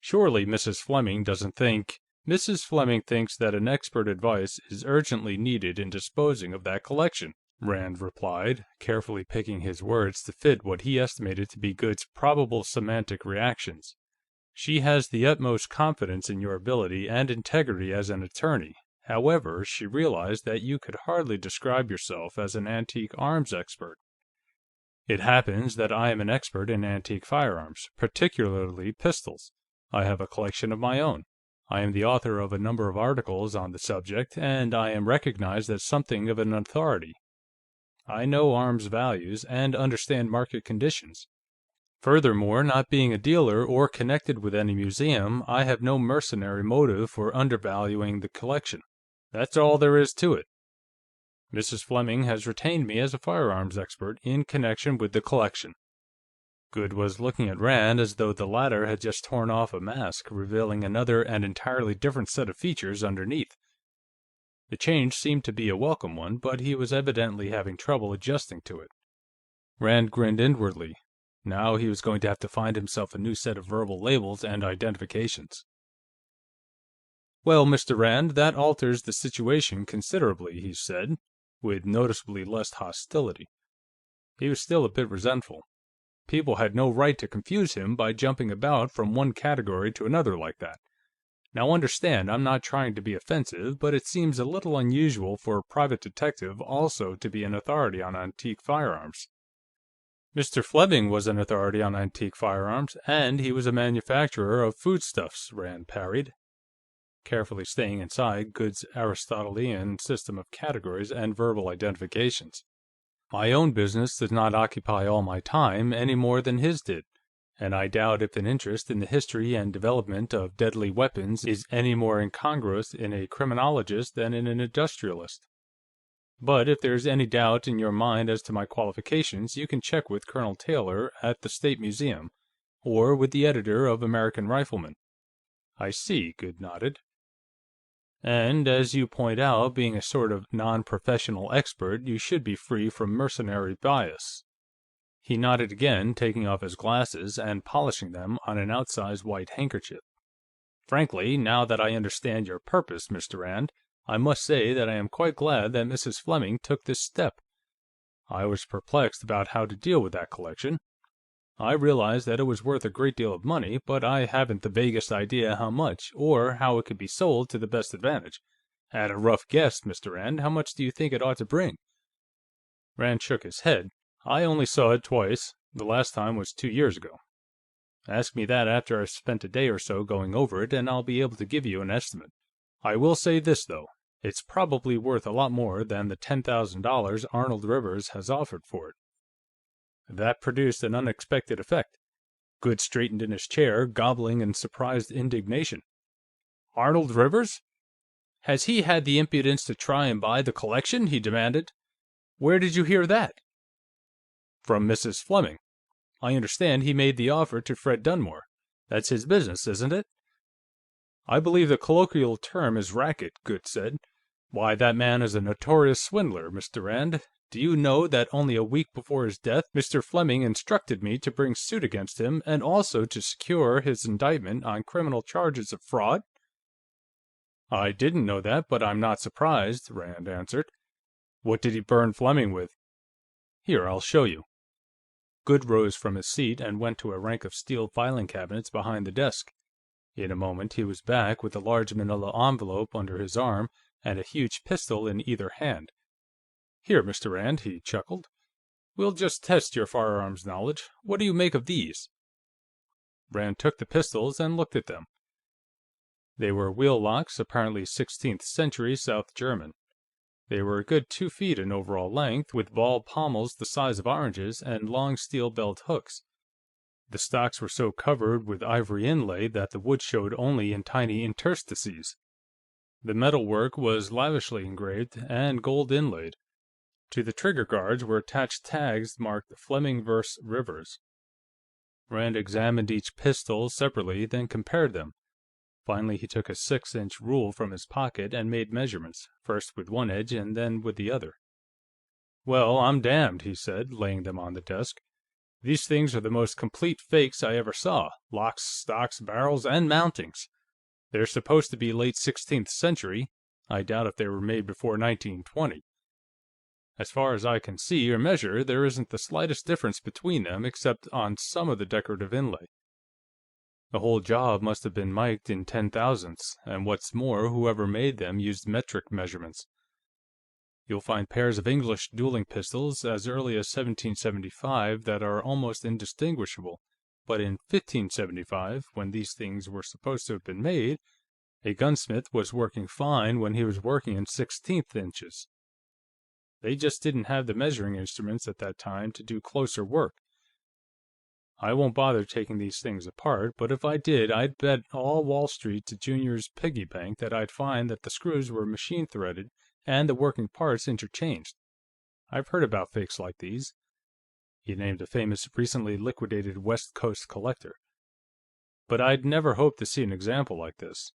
"Surely Mrs. Fleming doesn't think—" "Mrs. Fleming thinks that an expert advice is urgently needed in disposing of that collection," Rand replied, carefully picking his words to fit what he estimated to be Goode's probable semantic reactions. "She has the utmost confidence in your ability and integrity as an attorney. However, she realized that you could hardly describe yourself as an antique arms expert. It happens that I am an expert in antique firearms, particularly pistols. I have a collection of my own. I am the author of a number of articles on the subject, and I am recognized as something of an authority. I know arms values and understand market conditions. Furthermore, not being a dealer or connected with any museum, I have no mercenary motive for undervaluing the collection. That's all there is to it. Mrs. Fleming has retained me as a firearms expert in connection with the collection." Goode was looking at Rand as though the latter had just torn off a mask, revealing another and entirely different set of features underneath. The change seemed to be a welcome one, but he was evidently having trouble adjusting to it. Rand grinned inwardly. Now he was going to have to find himself a new set of verbal labels and identifications. "Well, Mr. Rand, that alters the situation considerably," he said, with noticeably less hostility. He was still a bit resentful. People had no right to confuse him by jumping about from one category to another like that. Now understand, I'm not trying to be offensive, but it seems a little unusual for a private detective also to be an authority on antique firearms." "Mr. Fleming was an authority on antique firearms, and he was a manufacturer of foodstuffs," Rand parried, carefully staying inside Goode's Aristotelian system of categories and verbal identifications. "My own business does not occupy all my time, any more than his did, and I doubt if an interest in the history and development of deadly weapons is any more incongruous in a criminologist than in an industrialist." But if there's any doubt in your mind as to my qualifications, you can check with Colonel Taylor at the State Museum, or with the editor of American Rifleman." "I see," Goode nodded. "And, as you point out, being a sort of non-professional expert, you should be free from mercenary bias." He nodded again, taking off his glasses and polishing them on an outsized white handkerchief. "Frankly, now that I understand your purpose, Mr. Rand, I must say that I am quite glad that Mrs. Fleming took this step. I was perplexed about how to deal with that collection. I realized that it was worth a great deal of money, but I haven't the vaguest idea how much, or how it could be sold to the best advantage. At a rough guess, Mr. Rand, how much do you think it ought to bring?" Rand shook his head. "I only saw it twice. The last time was 2 years ago. Ask me that after I've spent a day or so going over it, and I'll be able to give you an estimate. I will say this, though. It's probably worth a lot more than the $10,000 Arnold Rivers has offered for it." That produced an unexpected effect. Goode straightened in his chair, gobbling in surprised indignation. "Arnold Rivers? Has he had the impudence to try and buy the collection?" he demanded. "Where did you hear that?" "From Mrs. Fleming. I understand he made the offer to Fred Dunmore. That's his business, isn't it?" "I believe the colloquial term is racket," Goode said. "Why, that man is a notorious swindler, Mr. Rand. Do you know that only a week before his death, Mr. Fleming instructed me to bring suit against him, and also to secure his indictment on criminal charges of fraud?" "I didn't know that, but I'm not surprised," Rand answered. "What did he burn Fleming with?" "Here, I'll show you." Goode rose from his seat and went to a rank of steel filing cabinets behind the desk. In a moment, he was back with a large manila envelope under his arm and a huge pistol in either hand. "Here, Mr. Rand," he chuckled. "We'll just test your firearms knowledge. What do you make of these?" Rand took the pistols and looked at them. They were wheel locks, apparently 16th century South German. They were a good 2 feet in overall length, with ball pommels the size of oranges and long steel belt hooks. The stocks were so covered with ivory inlay that the wood showed only in tiny interstices. The metalwork was lavishly engraved and gold inlaid. To the trigger guards were attached tags marked Fleming vs. Rivers. Rand examined each pistol separately, then compared them. Finally, he took a 6-inch rule from his pocket and made measurements, first with one edge and then with the other. "Well, I'm damned," he said, laying them on the desk. "These things are the most complete fakes I ever saw. Locks, stocks, barrels, and mountings. They're supposed to be late 16th century. I doubt if they were made before 1920. As far as I can see or measure, there isn't the slightest difference between them, except on some of the decorative inlay. The whole job must have been mic'd in 10,000ths, and what's more, whoever made them used metric measurements. You'll find pairs of English dueling pistols as early as 1775 that are almost indistinguishable, but in 1575, when these things were supposed to have been made, a gunsmith was working fine when he was working in 16th inches. They just didn't have the measuring instruments at that time to do closer work. I won't bother taking these things apart, but if I did, I'd bet all Wall Street to Junior's piggy bank that I'd find that the screws were machine-threaded and the working parts interchanged. I've heard about fakes like these." He named a famous, recently liquidated West Coast collector. "But I'd never hoped to see an example like this."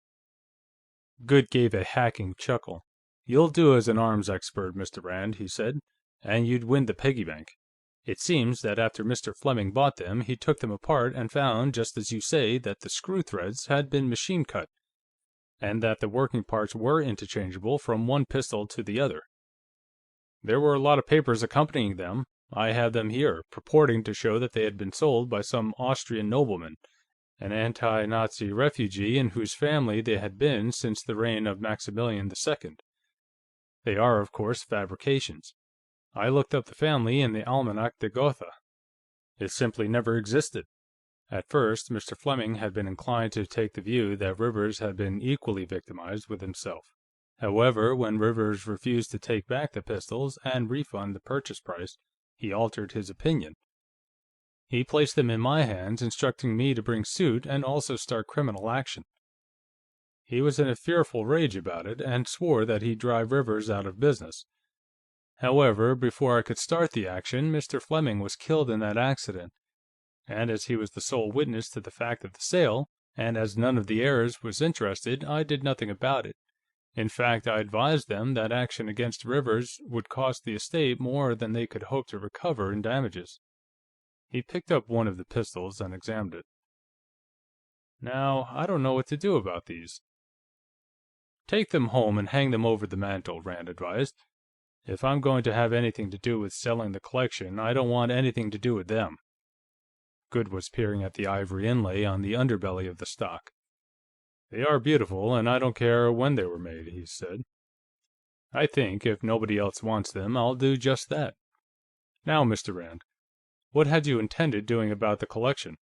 Goode gave a hacking chuckle. "You'll do as an arms expert, Mr. Rand," he said, "and you'd win the piggy bank. It seems that after Mr. Fleming bought them, he took them apart and found, just as you say, that the screw threads had been machine-cut, and that the working parts were interchangeable from one pistol to the other. There were a lot of papers accompanying them. I have them here, purporting to show that they had been sold by some Austrian nobleman, an anti-Nazi refugee in whose family they had been since the reign of Maximilian II. They are, of course, fabrications. I looked up the family in the Almanach de Gotha. It simply never existed." At first, Mr. Fleming had been inclined to take the view that Rivers had been equally victimized with himself. However, when Rivers refused to take back the pistols and refund the purchase price, he altered his opinion. He placed them in my hands, instructing me to bring suit and also start criminal action. He was in a fearful rage about it, and swore that he'd drive Rivers out of business. However, before I could start the action, Mr. Fleming was killed in that accident, and as he was the sole witness to the fact of the sale, and as none of the heirs was interested, I did nothing about it. In fact, I advised them that action against Rivers would cost the estate more than they could hope to recover in damages." He picked up one of the pistols and examined it. "Now, I don't know what to do about these." "Take them home and hang them over the mantel," Rand advised. "If I'm going to have anything to do with selling the collection, I don't want anything to do with them." Goode was peering at the ivory inlay on the underbelly of the stock. "They are beautiful, and I don't care when they were made," he said. "I think, if nobody else wants them, I'll do just that. Now, Mr. Rand, what had you intended doing about the collection?"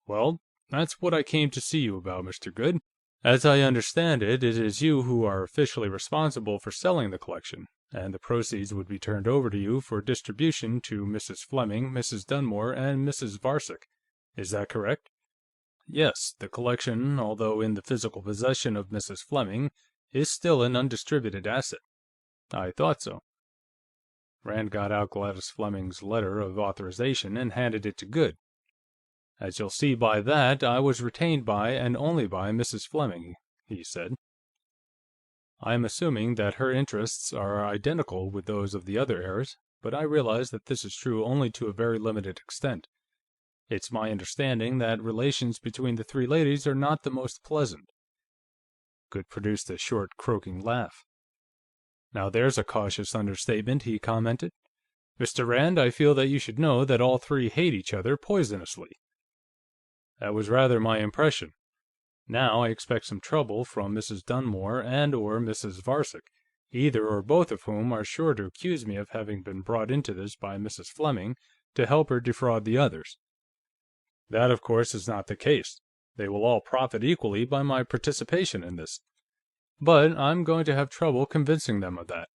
"Well, that's what I came to see you about, Mr. Goode. As I understand it, it is you who are officially responsible for selling the collection, and the proceeds would be turned over to you for distribution to Mrs. Fleming, Mrs. Dunmore, and Mrs. Varcek. Is that correct?" "Yes. The collection, although in the physical possession of Mrs. Fleming, is still an undistributed asset." "I thought so." Rand got out Gladys Fleming's letter of authorization and handed it to Goode. "As you'll see by that, I was retained by, and only by, Mrs. Fleming," he said. "I am assuming that her interests are identical with those of the other heirs, but I realize that this is true only to a very limited extent. It's my understanding that relations between the three ladies are not the most pleasant." Goode produced a short, croaking laugh. "Now there's a cautious understatement," he commented. "Mr. Rand, I feel that you should know that all three hate each other poisonously." "That was rather my impression. Now I expect some trouble from Mrs. Dunmore and/or Mrs. Varcek, either or both of whom are sure to accuse me of having been brought into this by Mrs. Fleming to help her defraud the others. That, of course, is not the case. They will all profit equally by my participation in this. But I'm going to have trouble convincing them of that."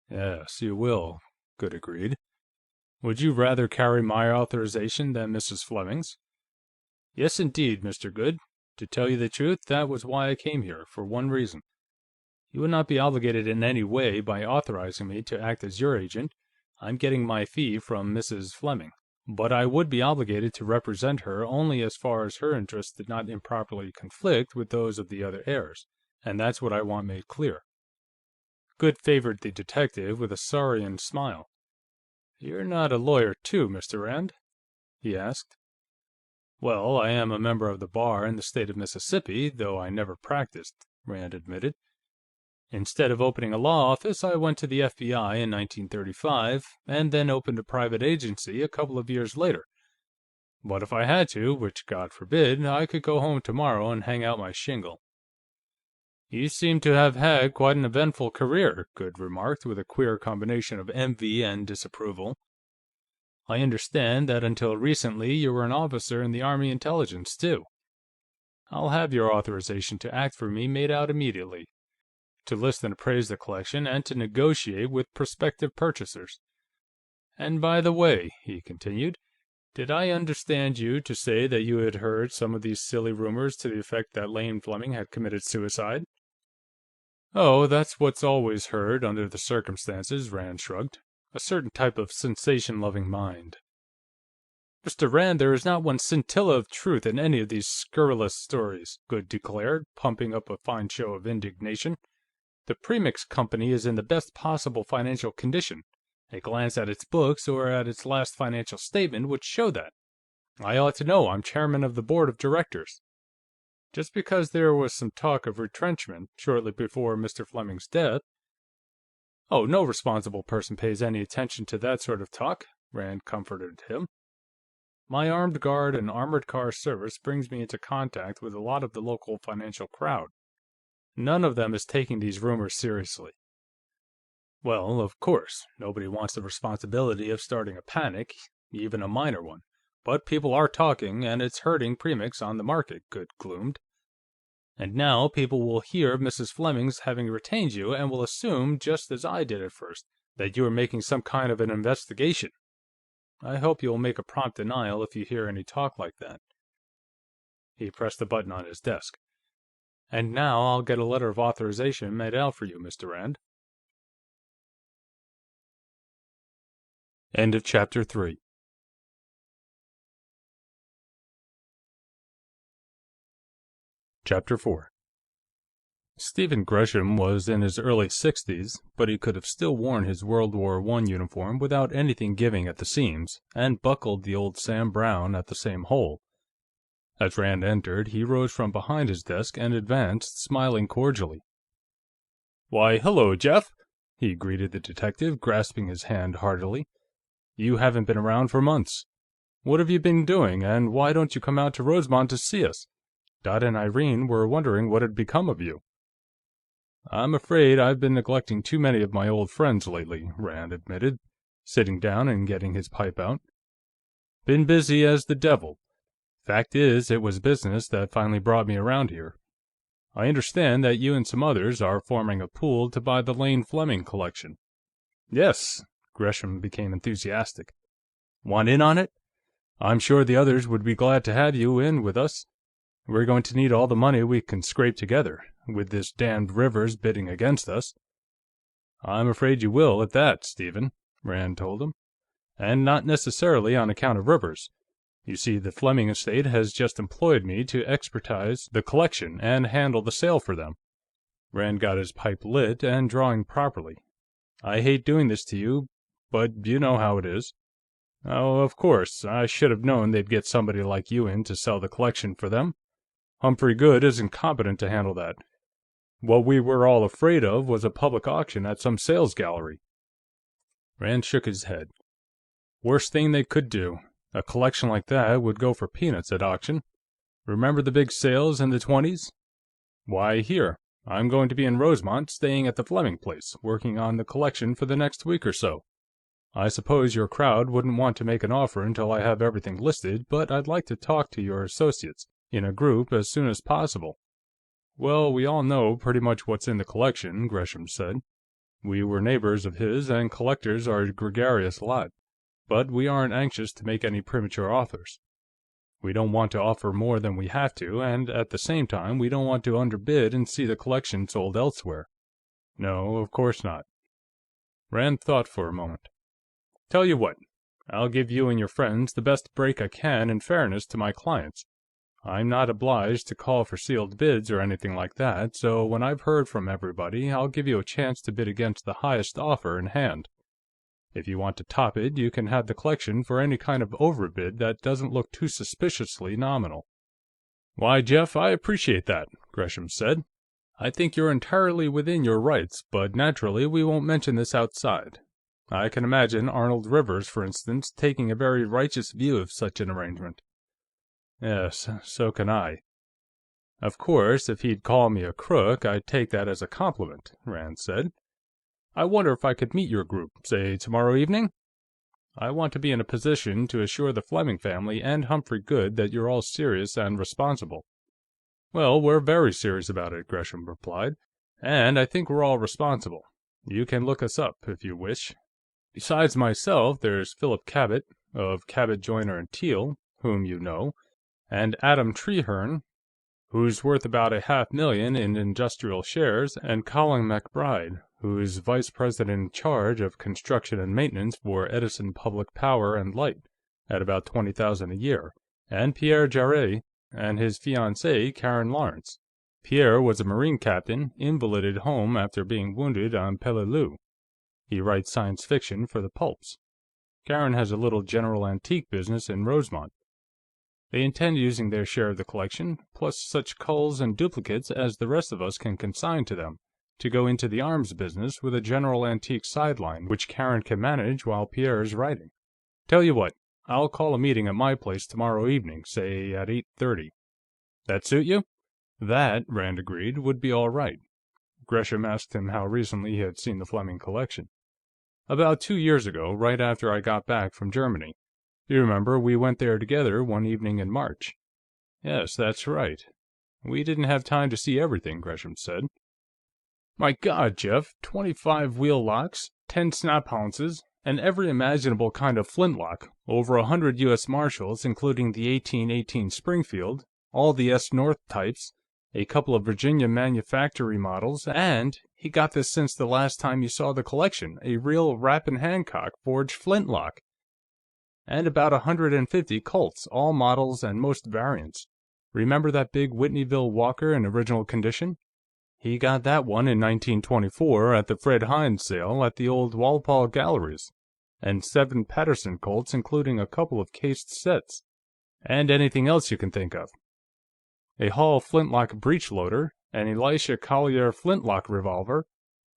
"Yes, you will," Goode agreed. "Would you rather carry my authorization than Mrs. Fleming's?" "Yes, indeed, Mr. Goode. To tell you the truth, that was why I came here, for one reason. You would not be obligated in any way by authorizing me to act as your agent. I'm getting my fee from Mrs. Fleming. But I would be obligated to represent her only as far as her interests did not improperly conflict with those of the other heirs, and that's what I want made clear." Goode favored the detective with a saurian smile. "You're not a lawyer, too, Mr. Rand?" he asked. "Well, I am a member of the bar in the state of Mississippi, though I never practiced," Rand admitted. "Instead of opening a law office, I went to the FBI in 1935, and then opened a private agency a couple of years later. But if I had to, which God forbid, I could go home tomorrow and hang out my shingle." "You seem to have had quite an eventful career," Goode remarked, with a queer combination of envy and disapproval. "I understand that until recently you were an officer in the Army Intelligence, too. I'll have your authorization to act for me made out immediately, to list and appraise the collection, and to negotiate with prospective purchasers. And by the way," he continued, "did I understand you to say that you had heard some of these silly rumors to the effect that Lane Fleming had committed suicide?" "Oh, that's what's always heard, under the circumstances," Rand shrugged. "A certain type of sensation-loving mind." "Mr. Rand, there is not one scintilla of truth in any of these scurrilous stories," Goode declared, pumping up a fine show of indignation. "The Premix Company is in the best possible financial condition. A glance at its books, or at its last financial statement, would show that. I ought to know, I'm chairman of the board of directors. Just because there was some talk of retrenchment shortly before Mr. Fleming's death—" "Oh, no responsible person pays any attention to that sort of talk," Rand comforted him. "My armed guard and armored car service brings me into contact with a lot of the local financial crowd. None of them is taking these rumors seriously. Well, of course, nobody wants the responsibility of starting a panic, even a minor one, but people are talking, and it's hurting Premix on the market," Goode gloomed. "And now people will hear of Mrs. Fleming's having retained you, and will assume, just as I did at first, that you are making some kind of an investigation. I hope you'll make a prompt denial if you hear any talk like that." He pressed a button on his desk. "And now I'll get a letter of authorization made out for you, Mr. Rand." End of Chapter 3. Chapter 4. Stephen Gresham was in his early 60s, but he could have still worn his World War I uniform without anything giving at the seams, and buckled the old Sam Browne at the same hole. As Rand entered, he rose from behind his desk and advanced, smiling cordially. "Why, hello, Jeff," he greeted the detective, grasping his hand heartily. "You haven't been around for months. What have you been doing, and why don't you come out to Rosemont to see us? Dot and Irene were wondering what had become of you." "I'm afraid I've been neglecting too many of my old friends lately," Rand admitted, sitting down and getting his pipe out. "Been busy as the devil. Fact is, it was business that finally brought me around here. I understand that you and some others are forming a pool to buy the Lane Fleming collection." "Yes." Gresham became enthusiastic. "Want in on it? I'm sure the others would be glad to have you in with us. We're going to need all the money we can scrape together, with this damned Rivers bidding against us." "I'm afraid you will, at that, Stephen," Rand told him. "And not necessarily on account of Rivers. You see, the Fleming estate has just employed me to expertise the collection and handle the sale for them." Rand got his pipe lit and drawing properly. "I hate doing this to you, but you know how it is." "Oh, of course. I should have known they'd get somebody like you in to sell the collection for them. Humphrey Goode isn't competent to handle that. What we were all afraid of was a public auction at some sales gallery." Rand shook his head. "Worst thing they could do. A collection like that would go for peanuts at auction. Remember the big sales in the '20s? Why, here, I'm going to be in Rosemont, staying at the Fleming place, working on the collection for the next week or so. I suppose your crowd wouldn't want to make an offer until I have everything listed, but I'd like to talk to your associates in a group as soon as possible." "Well, we all know pretty much what's in the collection," Gresham said. "We were neighbors of his, and collectors are a gregarious lot. But we aren't anxious to make any premature offers. We don't want to offer more than we have to, and at the same time, we don't want to underbid and see the collection sold elsewhere." "No, of course not." Rand thought for a moment. "Tell you what, I'll give you and your friends the best break I can in fairness to my clients. I'm not obliged to call for sealed bids or anything like that, so when I've heard from everybody, I'll give you a chance to bid against the highest offer in hand. If you want to top it, you can have the collection for any kind of overbid that doesn't look too suspiciously nominal." "Why, Jeff, I appreciate that," Gresham said. "I think you're entirely within your rights, but naturally we won't mention this outside. I can imagine Arnold Rivers, for instance, taking a very righteous view of such an arrangement." "Yes, so can I. Of course, if he'd call me a crook, I'd take that as a compliment," Rand said. "I wonder if I could meet your group, say tomorrow evening? I want to be in a position to assure the Fleming family and Humphrey Goode that you're all serious and responsible." "Well, we're very serious about it," Gresham replied. "And I think we're all responsible. You can look us up, if you wish. Besides myself, there's Philip Cabot, of Cabot, Joyner & Teal, whom you know, and Adam Trehearne, who's worth about $500,000 in industrial shares, and Colin MacBride, who's vice president in charge of construction and maintenance for Edison Public Power and Light, at about $20,000 a year, and Pierre Jarrett and his fiancée, Karen Lawrence. Pierre was a Marine captain, invalided home after being wounded on Peleliu. He writes science fiction for the pulps. Karen has a little general antique business in Rosemont. They intend using their share of the collection, plus such culls and duplicates as the rest of us can consign to them, to go into the arms business with a general antique sideline, which Karen can manage while Pierre's writing. Tell you what, I'll call a meeting at my place tomorrow evening, say at 8:30. That suit you?" That, Rand agreed, would be all right. Gresham asked him how recently he had seen the Fleming collection. "About 2 years ago, right after I got back from Germany. You remember, we went there together one evening in March." "Yes, that's right. We didn't have time to see everything," Gresham said. "My God, Jeff, 25 wheel locks, 10 snap-haunces, and every imaginable kind of flintlock, over 100 U.S. Marshals, including the 1818 Springfield, all the S. North types, a couple of Virginia manufactory models, and he got this since the last time you saw the collection, a real Rapin Hancock forged flintlock. And about 150 Colts, all models and most variants. Remember that big Whitneyville Walker in original condition? He got that one in 1924 at the Fred Hines sale at the old Walpole Galleries. And 7 Paterson Colts, including a couple of cased sets. And anything else you can think of. A Hall flintlock breech loader, an Elisha Collier flintlock revolver,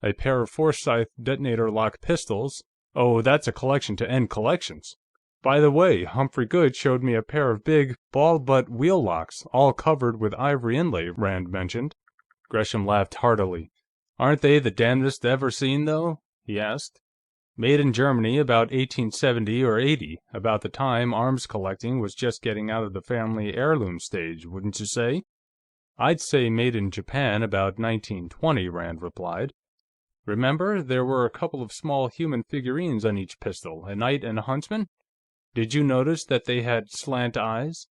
a pair of Forsyth detonator lock pistols. Oh, that's a collection to end collections. By the way, Humphrey Good showed me a pair of big, ball-butt wheel locks, all covered with ivory inlay, Rand mentioned. Gresham laughed heartily. "Aren't they the damnedest ever seen, though?" he asked. "Made in Germany about 1870 or 80, about the time arms collecting was just getting out of the family heirloom stage, wouldn't you say?" "I'd say made in Japan about 1920, Rand replied. "Remember, there were a couple of small human figurines on each pistol, a knight and a huntsman? Did you notice that they had slant eyes?"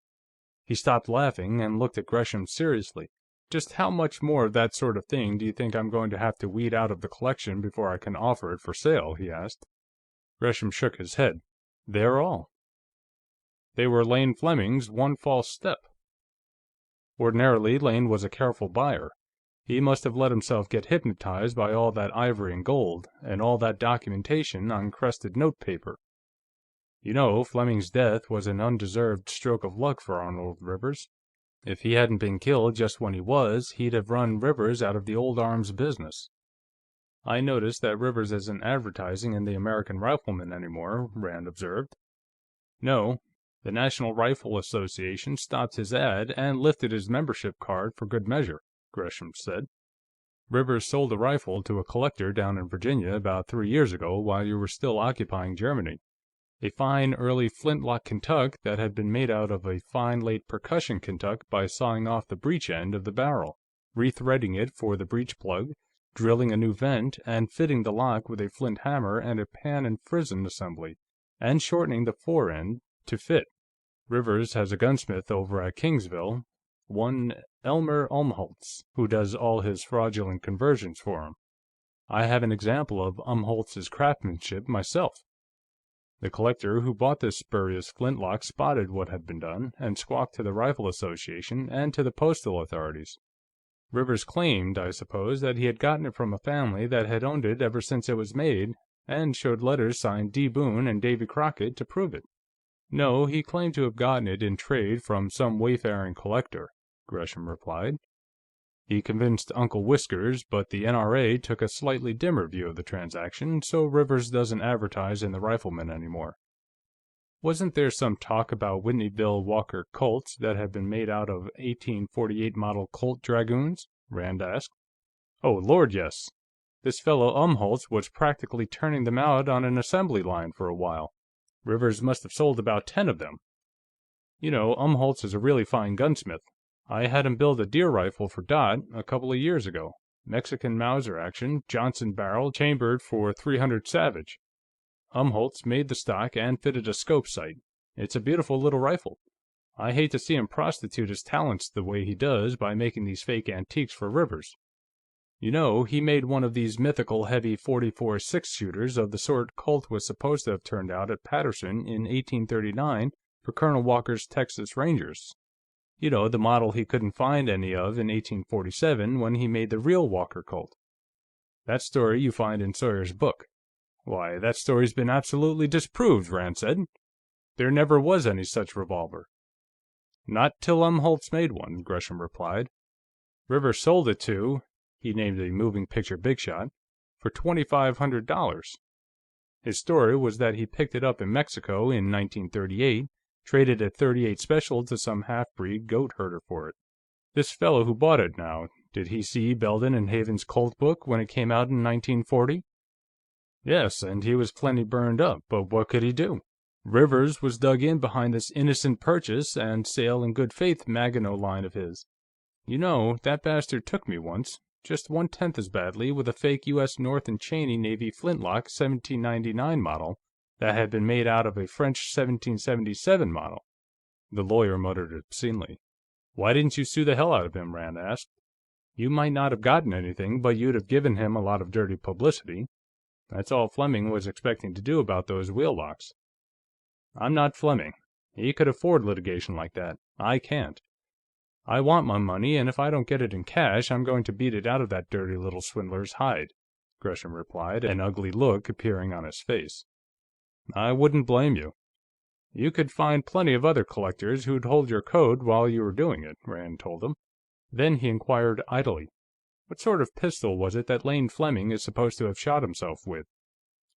He stopped laughing and looked at Gresham seriously. "Just how much more of that sort of thing do you think I'm going to have to weed out of the collection before I can offer it for sale?" he asked. Gresham shook his head. "They're all." They were Lane Fleming's one false step. Ordinarily, Lane was a careful buyer. He must have let himself get hypnotized by all that ivory and gold, and all that documentation on crested notepaper. You know, Fleming's death was an undeserved stroke of luck for Arnold Rivers. If he hadn't been killed just when he was, he'd have run Rivers out of the old arms business. "I notice that Rivers isn't advertising in the American Rifleman anymore," Rand observed. "No. The National Rifle Association stopped his ad and lifted his membership card for good measure," Gresham said. "Rivers sold a rifle to a collector down in Virginia about 3 years ago while you were still occupying Germany. A fine early flintlock Kentuck that had been made out of a fine late percussion Kentuck by sawing off the breech end of the barrel, rethreading it for the breech plug, drilling a new vent, and fitting the lock with a flint hammer and a pan and frizzen assembly, and shortening the fore end to fit. Rivers has a gunsmith over at Kingsville, one Elmer Umholtz, who does all his fraudulent conversions for him. I have an example of Umholtz's craftsmanship myself." The collector who bought this spurious flintlock spotted what had been done, and squawked to the Rifle Association and to the postal authorities. Rivers claimed, I suppose, that he had gotten it from a family that had owned it ever since it was made, and showed letters signed D. Boone and Davy Crockett to prove it. "No, he claimed to have gotten it in trade from some wayfaring collector," Gresham replied. "He convinced Uncle Whiskers, but the NRA took a slightly dimmer view of the transaction, so Rivers doesn't advertise in the Rifleman anymore." "Wasn't there some talk about Whitneyville Walker Colts that had been made out of 1848 model Colt dragoons?" Rand asked. "Oh, Lord, yes. This fellow Umholtz was practically turning them out on an assembly line for a while. Rivers must have sold about 10 of them. You know, Umholtz is a really fine gunsmith. I had him build a deer rifle for Dot a couple of years ago. Mexican Mauser action, Johnson barrel, chambered for .300 Savage. Umholtz made the stock and fitted a scope sight. It's a beautiful little rifle. I hate to see him prostitute his talents the way he does by making these fake antiques for Rivers. You know, he made one of these mythical heavy .44 six-shooters of the sort Colt was supposed to have turned out at Paterson in 1839 for Colonel Walker's Texas Rangers. You know, the model he couldn't find any of in 1847 when he made the real Walker Colt. That story you find in Sawyer's book." "Why, that story's been absolutely disproved," Rand said. "There never was any such revolver." "Not till Umholtz made one," Gresham replied. "Rivers sold it to," he named a moving picture big shot, "for $2,500. His story was that he picked it up in Mexico in 1938, traded at 38 special to some half-breed goat herder for it. This fellow who bought it, now, did he see Belden and Haven's Colt book when it came out in 1940? "Yes, and he was plenty burned up, but what could he do? Rivers was dug in behind this innocent purchase and sale in good faith Maginot line of his. You know, that bastard took me once, just 1/10 as badly, with a fake U.S. North and Cheney Navy flintlock 1799 model that had been made out of a French 1777 model." The lawyer muttered obscenely. "Why didn't you sue the hell out of him?" Rand asked. "You might not have gotten anything, but you'd have given him a lot of dirty publicity. That's all Fleming was expecting to do about those wheel locks." "I'm not Fleming. He could afford litigation like that. I can't. I want my money, and if I don't get it in cash, I'm going to beat it out of that dirty little swindler's hide," Gresham replied, an ugly look appearing on his face. "I wouldn't blame you. You could find plenty of other collectors who'd hold your coat while you were doing it," Rand told him. Then he inquired idly, "What sort of pistol was it that Lane Fleming is supposed to have shot himself with?"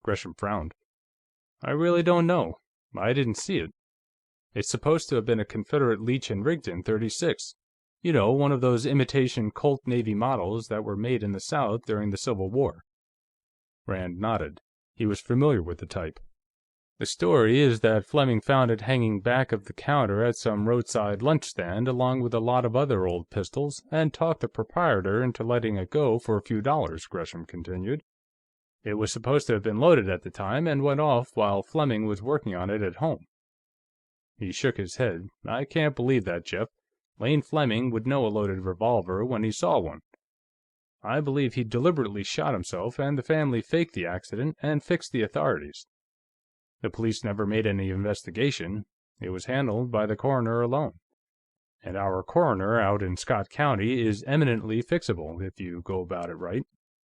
Gresham frowned. "I really don't know. I didn't see it. It's supposed to have been a Confederate Leech & Rigdon .36. You know, one of those imitation Colt Navy models that were made in the South during the Civil War." Rand nodded. He was familiar with the type. "The story is that Fleming found it hanging back of the counter at some roadside lunch stand, along with a lot of other old pistols, and talked the proprietor into letting it go for a few dollars," Gresham continued. "It was supposed to have been loaded at the time, and went off while Fleming was working on it at home." He shook his head. "I can't believe that, Jeff. Lane Fleming would know a loaded revolver when he saw one. I believe he deliberately shot himself, and the family faked the accident and fixed the authorities. The police never made any investigation. It was handled by the coroner alone. And our coroner out in Scott County is eminently fixable, if you go about it right.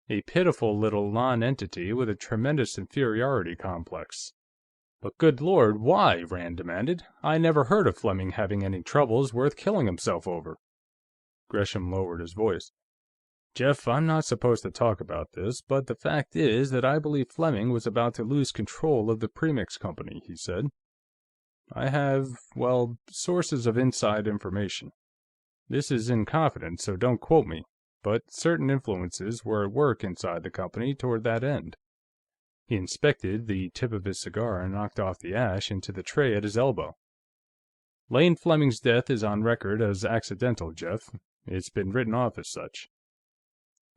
A pitiful little non-entity with a tremendous inferiority complex." "But good Lord, why?" Rand demanded. "I never heard of Fleming having any troubles worth killing himself over." Gresham lowered his voice. "Jeff, I'm not supposed to talk about this, but the fact is that I believe Fleming was about to lose control of the Premix Company," he said. "I have, well, sources of inside information. This is in confidence, so don't quote me, but certain influences were at work inside the company toward that end." He inspected the tip of his cigar and knocked off the ash into the tray at his elbow. "Lane Fleming's death is on record as accidental, Jeff. It's been written off as such.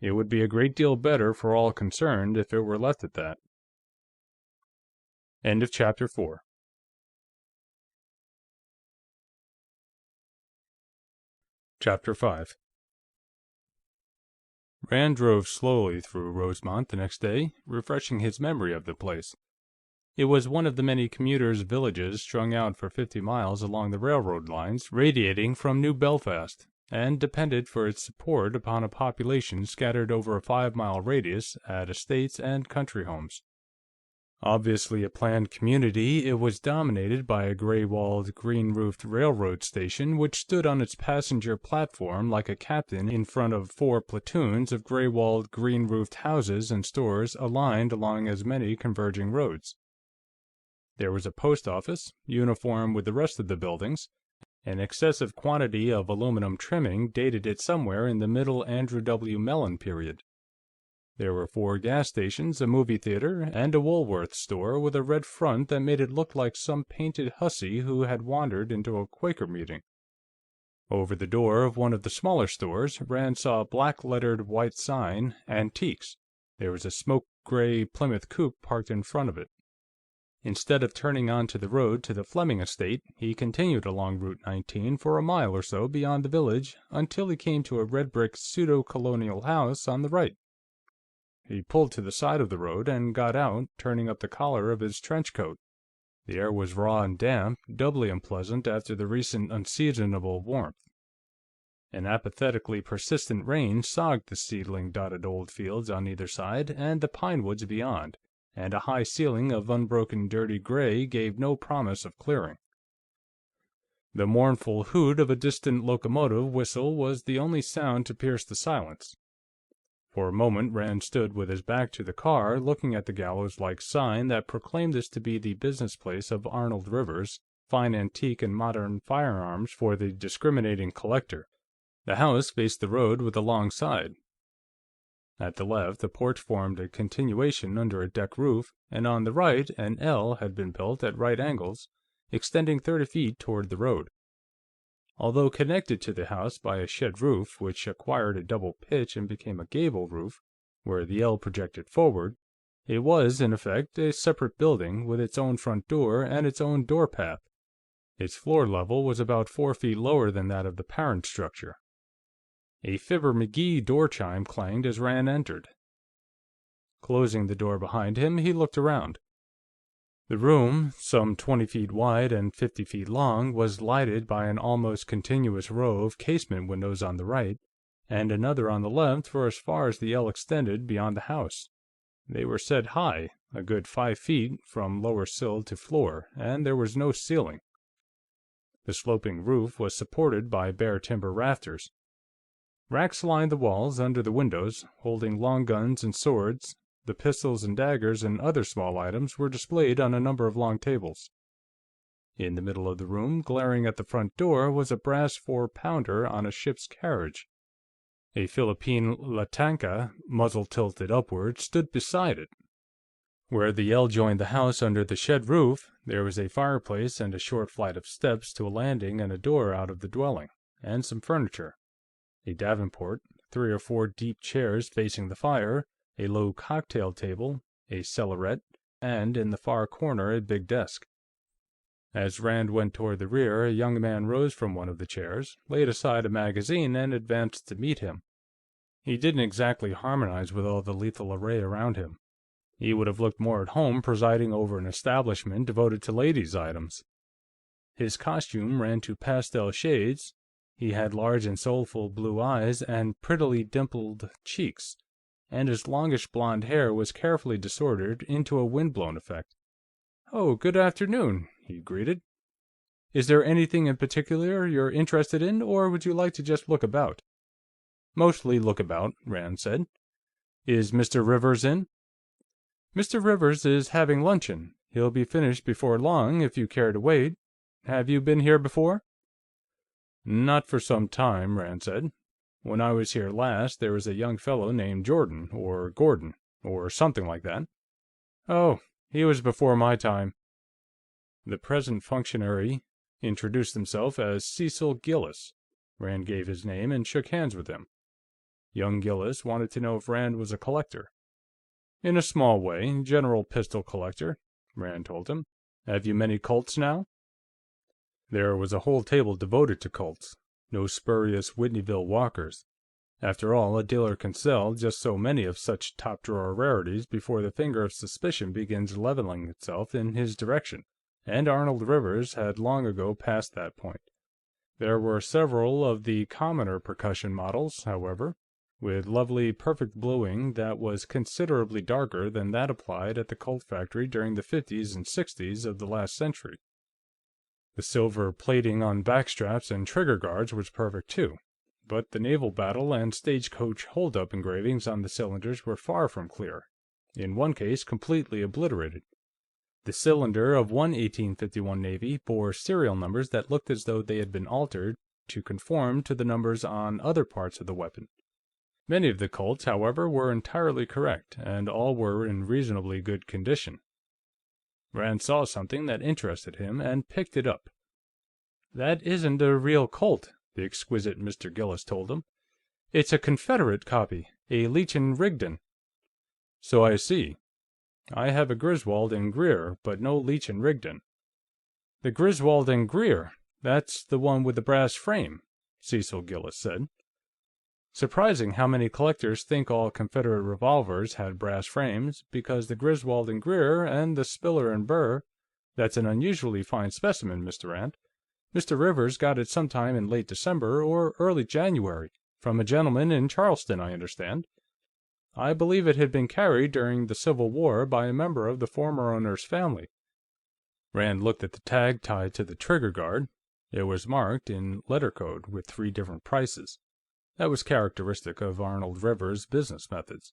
It would be a great deal better for all concerned if it were left at that." End of Chapter 4. Chapter 5. Rand drove slowly through Rosemont the next day, refreshing his memory of the place. It was one of the many commuters' villages strung out for 50 miles along the railroad lines radiating from New Belfast, and depended for its support upon a population scattered over a 5-mile radius at estates and country homes. Obviously a planned community, it was dominated by a gray-walled, green-roofed railroad station which stood on its passenger platform like a captain in front of 4 platoons of gray-walled, green-roofed houses and stores aligned along as many converging roads. There was a post office, uniform with the rest of the buildings. An excessive quantity of aluminum trimming dated it somewhere in the middle Andrew W. Mellon period. There were 4 gas stations, a movie theater, and a Woolworth store with a red front that made it look like some painted hussy who had wandered into a Quaker meeting. Over the door of one of the smaller stores, Rand saw a black-lettered white sign, Antiques. There was a smoke-gray Plymouth coupe parked in front of it. Instead of turning onto the road to the Fleming estate, he continued along Route 19 for a mile or so beyond the village until he came to a red-brick pseudo-colonial house on the right. He pulled to the side of the road and got out, turning up the collar of his trench coat. The air was raw and damp, doubly unpleasant after the recent unseasonable warmth. An apathetically persistent rain sogged the seedling-dotted old fields on either side and the pine woods beyond, and a high ceiling of unbroken dirty gray gave no promise of clearing. The mournful hoot of a distant locomotive whistle was the only sound to pierce the silence. For a moment Rand stood with his back to the car, looking at the gallows-like sign that proclaimed this to be the business place of Arnold Rivers, fine antique and modern firearms for the discriminating collector. The house faced the road with a long side. At the left, the porch formed a continuation under a deck roof, and on the right, an L had been built at right angles, extending 30 feet toward the road. Although connected to the house by a shed roof, which acquired a double pitch and became a gable roof, where the L projected forward, it was, in effect, a separate building with its own front door and its own door path. Its floor level was about 4 feet lower than that of the parent structure. A Fibber-McGee door chime clanged as Rand entered. Closing the door behind him, he looked around. The room, some 20 feet wide and 50 feet long, was lighted by an almost continuous row of casement windows on the right, and another on the left for as far as the L extended beyond the house. They were set high, a good 5 feet from lower sill to floor, and there was no ceiling. The sloping roof was supported by bare timber rafters. Racks lined the walls under the windows, holding long guns and swords. The pistols and daggers and other small items were displayed on a number of long tables. In the middle of the room, glaring at the front door, was a brass 4-pounder on a ship's carriage. A Philippine latanka, muzzle tilted upward, stood beside it. Where the L joined the house under the shed roof, there was a fireplace and a short flight of steps to a landing and a door out of the dwelling, and some furniture. A davenport, 3 or 4 deep chairs facing the fire, a low cocktail table, a cellarette, and in the far corner a big desk. As Rand went toward the rear, a young man rose from one of the chairs, laid aside a magazine, and advanced to meet him. He didn't exactly harmonize with all the lethal array around him. He would have looked more at home presiding over an establishment devoted to ladies' items. His costume ran to pastel shades, he had large and soulful blue eyes and prettily dimpled cheeks, and his longish blonde hair was carefully disordered into a windblown effect. "Oh, good afternoon," he greeted. "Is there anything in particular you're interested in, or would you like to just look about?" "Mostly look about," Rand said. "Is Mr. Rivers in?" "Mr. Rivers is having luncheon. He'll be finished before long, if you care to wait. Have you been here before?" "Not for some time," Rand said. "When I was here last, there was a young fellow named Jordan, or Gordon, or something like that." "Oh, he was before my time." The present functionary introduced himself as Cecil Gillis. Rand gave his name and shook hands with him. Young Gillis wanted to know if Rand was a collector. "In a small way, general pistol collector," Rand told him. "Have you many Colts now?" There was a whole table devoted to Colts. No spurious Whitneyville Walkers. After all, a dealer can sell just so many of such top-drawer rarities before the finger of suspicion begins leveling itself in his direction, and Arnold Rivers had long ago passed that point. There were several of the commoner percussion models, however, with lovely, perfect bluing that was considerably darker than that applied at the Colt factory during the 50s and 60s of the last century. The silver plating on backstraps and trigger guards was perfect, too, but the naval battle and stagecoach hold-up engravings on the cylinders were far from clear, in one case completely obliterated. The cylinder of one 1851 Navy bore serial numbers that looked as though they had been altered to conform to the numbers on other parts of the weapon. Many of the Colts, however, were entirely correct, and all were in reasonably good condition. Rand saw something that interested him and picked it up. "That isn't a real Colt," the exquisite Mr. Gillis told him. "It's a Confederate copy, a Leech & Rigdon." "So I see. I have a Griswold & Grier, but no Leech & Rigdon." "The Griswold & Grier, that's the one with the brass frame," Cecil Gillis said. "Surprising how many collectors think all Confederate revolvers had brass frames, because the Griswold & Grier and the Spiller & Burr, that's an unusually fine specimen, Mr. Rand. Mr. Rivers got it sometime in late December or early January, from a gentleman in Charleston, I understand. I believe it had been carried during the Civil War by a member of the former owner's family." Rand looked at the tag tied to the trigger guard. It was marked, in letter code, with 3 different prices. That was characteristic of Arnold Rivers' business methods.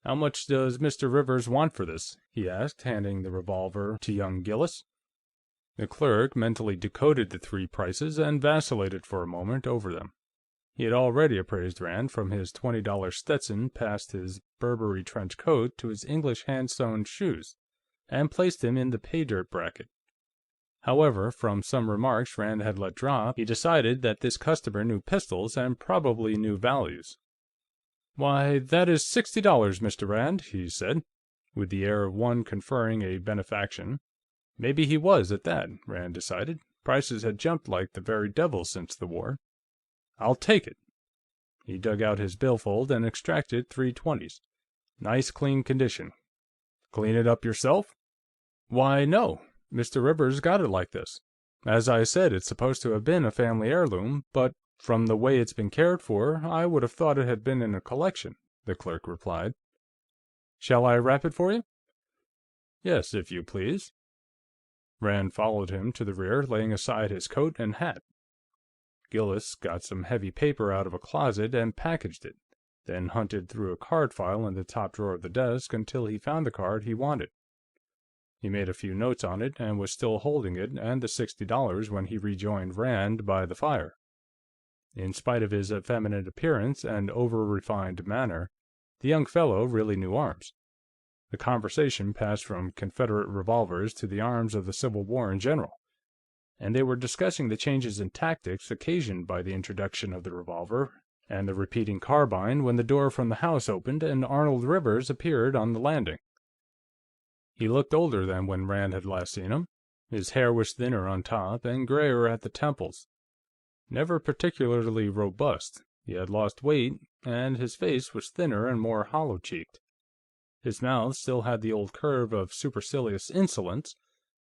"How much does Mr. Rivers want for this?" he asked, handing the revolver to young Gillis. The clerk mentally decoded the 3 prices and vacillated for a moment over them. He had already appraised Rand, from his $20 Stetson past his Burberry trench coat to his English hand-sewn shoes, and placed him in the pay-dirt bracket. However, from some remarks Rand had let drop, he decided that this customer knew pistols and probably knew values. "Why, that is $60, Mr. Rand," he said, with the air of one conferring a benefaction. Maybe he was, at that, Rand decided. Prices had jumped like the very devil since the war. "I'll take it." He dug out his billfold and extracted 320s. Nice, clean condition. "Clean it up yourself?" "Why, no. Mr. Rivers got it like this. As I said, it's supposed to have been a family heirloom, but from the way it's been cared for, I would have thought it had been in a collection," the clerk replied. "Shall I wrap it for you?" "Yes, if you please." Rand followed him to the rear, laying aside his coat and hat. Gillis got some heavy paper out of a closet and packaged it, then hunted through a card file in the top drawer of the desk until he found the card he wanted. He made a few notes on it, and was still holding it and the $60 when he rejoined Rand by the fire. In spite of his effeminate appearance and over-refined manner, the young fellow really knew arms. The conversation passed from Confederate revolvers to the arms of the Civil War in general, and they were discussing the changes in tactics occasioned by the introduction of the revolver and the repeating carbine when the door from the house opened and Arnold Rivers appeared on the landing. He looked older than when Rand had last seen him. His hair was thinner on top and grayer at the temples. Never particularly robust, he had lost weight, and his face was thinner and more hollow-cheeked. His mouth still had the old curve of supercilious insolence,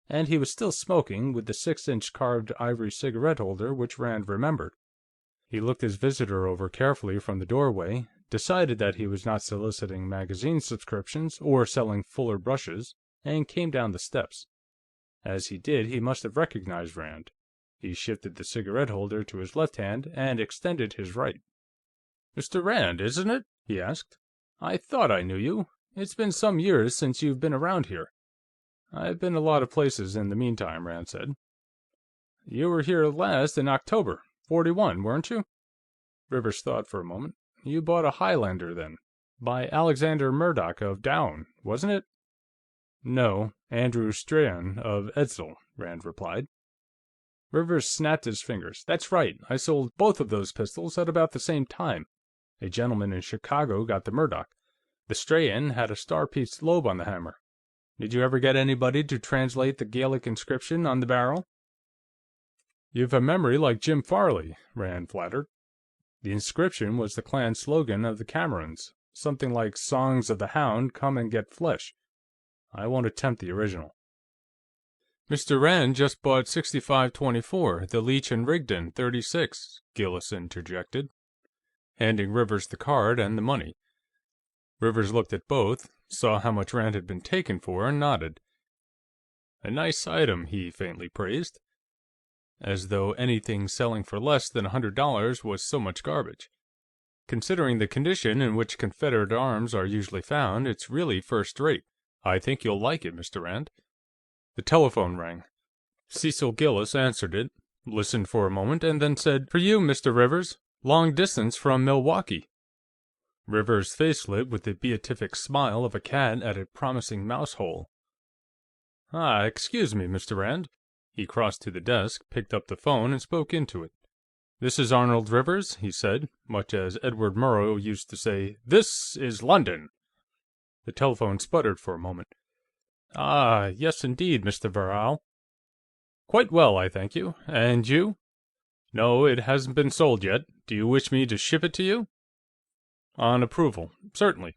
and he was still smoking with the 6-inch carved ivory cigarette holder which Rand remembered. He looked his visitor over carefully from the doorway, decided that he was not soliciting magazine subscriptions or selling Fuller brushes, and came down the steps. As he did, he must have recognized Rand. He shifted the cigarette holder to his left hand and extended his right. "Mr. Rand, isn't it?" he asked. "I thought I knew you. It's been some years since you've been around here." "I've been a lot of places in the meantime," Rand said. "You were here last in October, '41, weren't you?" Rivers thought for a moment. "You bought a Highlander, then. By Alexander Murdoch of Down, wasn't it?" "No, Andrew Strahan of Edsall," Rand replied. Rivers snapped his fingers. "That's right. I sold both of those pistols at about the same time. A gentleman in Chicago got the Murdoch. The Strahan had a star-pieced lobe on the hammer. Did you ever get anybody to translate the Gaelic inscription on the barrel?" "You've a memory like Jim Farley," Rand flattered. "The inscription was the clan slogan of the Camerons, something like 'Songs of the Hound, come and get flesh.' I won't attempt the original." "Mr. Rand just bought 6524, the Leech & Rigdon, .36, Gillis interjected, handing Rivers the card and the money. Rivers looked at both, saw how much Rand had been taken for, and nodded. "A nice item," he faintly praised. As though anything selling for less than $100 was so much garbage. "Considering the condition in which Confederate arms are usually found, it's really first-rate. I think you'll like it, Mr. Rand." The telephone rang. Cecil Gillis answered it, listened for a moment, and then said, "For you, Mr. Rivers. Long distance from Milwaukee." Rivers' face lit with the beatific smile of a cat at a promising mouse hole. Excuse me, Mr. Rand." He crossed to the desk, picked up the phone, and spoke into it. "This is Arnold Rivers," he said, much as Edward Murrow used to say, "This is London." The telephone sputtered for a moment. Yes indeed, Mr. Verral." "Quite well, I thank you. And you?" "No, it hasn't been sold yet. Do you wish me to ship it to you?" "On approval, certainly.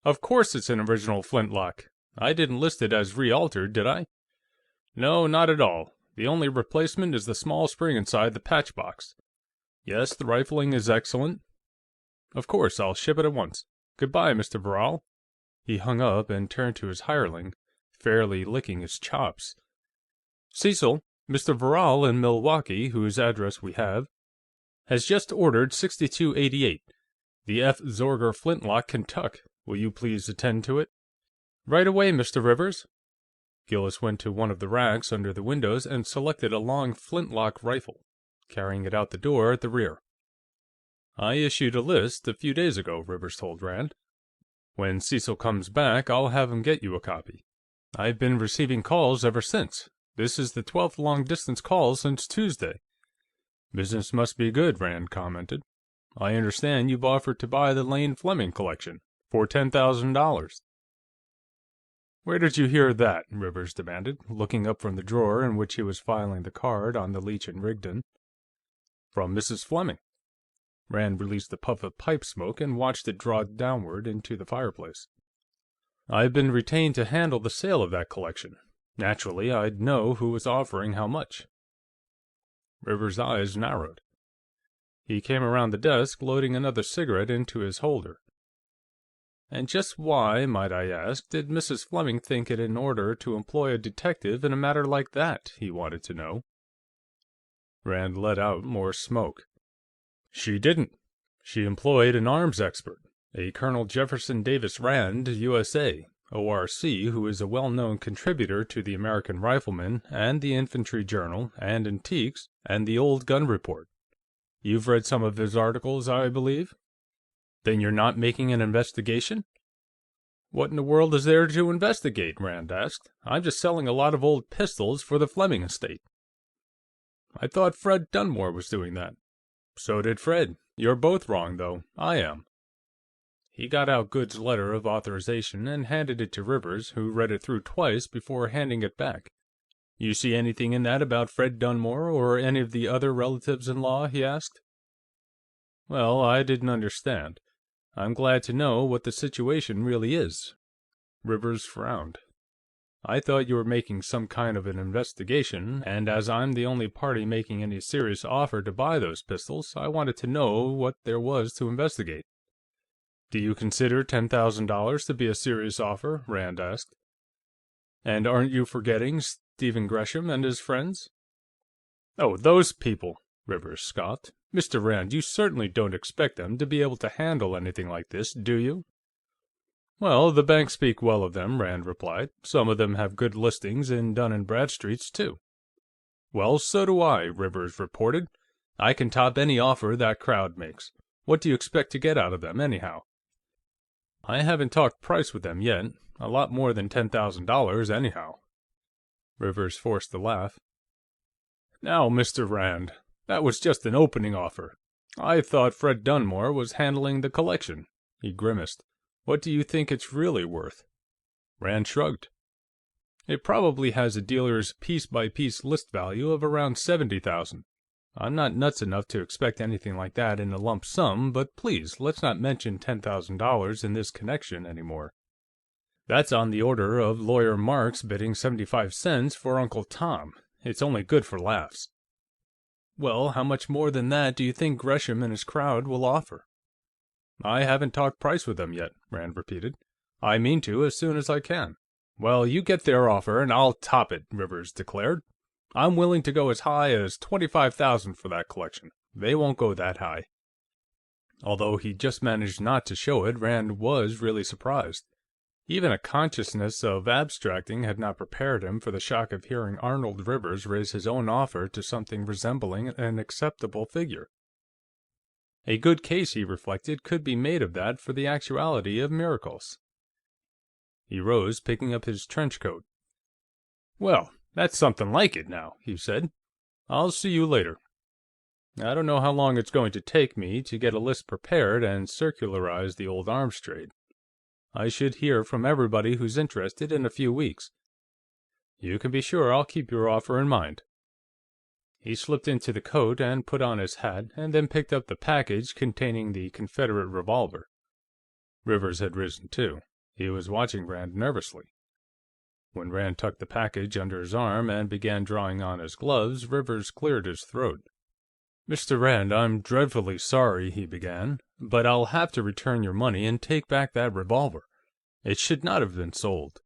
Of course it's an original flintlock. I didn't list it as re-altered, did I?" "No, not at all. The only replacement is the small spring inside the patch box. Yes, the rifling is excellent. Of course, I'll ship it at once. Goodbye, Mr. Verral." He hung up and turned to his hireling, fairly licking his chops. "Cecil, Mr. Verral in Milwaukee, whose address we have, has just ordered 6288, the F. Zorger flintlock Kentuck. Will you please attend to it?" "Right away, Mr. Rivers." Gillis went to one of the racks under the windows and selected a long flintlock rifle, carrying it out the door at the rear. "I issued a list a few days ago," Rivers told Rand. "When Cecil comes back, I'll have him get you a copy. I've been receiving calls ever since. This is the 12th long-distance call since Tuesday." "Business must be good," Rand commented. "I understand you've offered to buy the Lane Fleming collection, for $10,000. "Where did you hear that?" Rivers demanded, looking up from the drawer in which he was filing the card on the Leech & Rigdon. "From Mrs. Fleming." Rand released a puff of pipe smoke and watched it draw downward into the fireplace. "I've been retained to handle the sale of that collection. Naturally, I'd know who was offering how much." Rivers' eyes narrowed. He came around the desk, loading another cigarette into his holder. "And just why, might I ask, did Mrs. Fleming think it in order to employ a detective in a matter like that?" he wanted to know. Rand let out more smoke. "She didn't. She employed an arms expert, a Colonel Jefferson Davis Rand, USA, ORC, who is a well-known contributor to the American Rifleman and the Infantry Journal and Antiques and the Old Gun Report. You've read some of his articles, I believe? Then you're not making an investigation?" "What in the world is there to investigate?" Rand asked. "I'm just selling a lot of old pistols for the Fleming estate." "I thought Fred Dunmore was doing that." "So did Fred. You're both wrong, though. I am." He got out Goode's letter of authorization and handed it to Rivers, who read it through twice before handing it back. "You see anything in that about Fred Dunmore, or any of the other relatives-in-law?" he asked. "Well, I didn't understand. I'm glad to know what the situation really is." Rivers frowned. "I thought you were making some kind of an investigation, and as I'm the only party making any serious offer to buy those pistols, I wanted to know what there was to investigate." "Do you consider $10,000 to be a serious offer?" Rand asked. "And aren't you forgetting Stephen Gresham and his friends?" "Oh, those people!" Rivers scoffed. "Mr. Rand, you certainly don't expect them to be able to handle anything like this, do you?" "Well, the banks speak well of them," Rand replied. "Some of them have good listings in Dun & Bradstreet's, too." "Well, so do I," Rivers reported. "I can top any offer that crowd makes. What do you expect to get out of them, anyhow?" "I haven't talked price with them yet. A lot more than $10,000, anyhow." Rivers forced a laugh. "Now, Mr. Rand, that was just an opening offer. I thought Fred Dunmore was handling the collection." He grimaced. "What do you think it's really worth?" Rand shrugged. "It probably has a dealer's piece-by-piece list value of around $70,000. I'm not nuts enough to expect anything like that in a lump sum, but please, let's not mention $10,000 in this connection anymore. That's on the order of Lawyer Marks bidding 75 cents for Uncle Tom. It's only good for laughs." "Well, how much more than that do you think Gresham and his crowd will offer?" "I haven't talked price with them yet," Rand repeated. "I mean to as soon as I can." "Well, you get their offer and I'll top it," Rivers declared. "I'm willing to go as high as $25,000 for that collection. They won't go that high." Although he just managed not to show it, Rand was really surprised. Even a consciousness of abstracting had not prepared him for the shock of hearing Arnold Rivers raise his own offer to something resembling an acceptable figure. A good case, he reflected, could be made of that for the actuality of miracles. He rose, picking up his trench coat. "Well, that's something like it, now," he said. "I'll see you later. I don't know how long it's going to take me to get a list prepared and circularize the old arms trade. I should hear from everybody who's interested in a few weeks. You can be sure I'll keep your offer in mind." He slipped into the coat and put on his hat, and then picked up the package containing the Confederate revolver. Rivers had risen, too. He was watching Rand nervously. When Rand tucked the package under his arm and began drawing on his gloves, Rivers cleared his throat. "Mr. Rand, I'm dreadfully sorry," he began, "but I'll have to return your money and take back that revolver. It should not have been sold."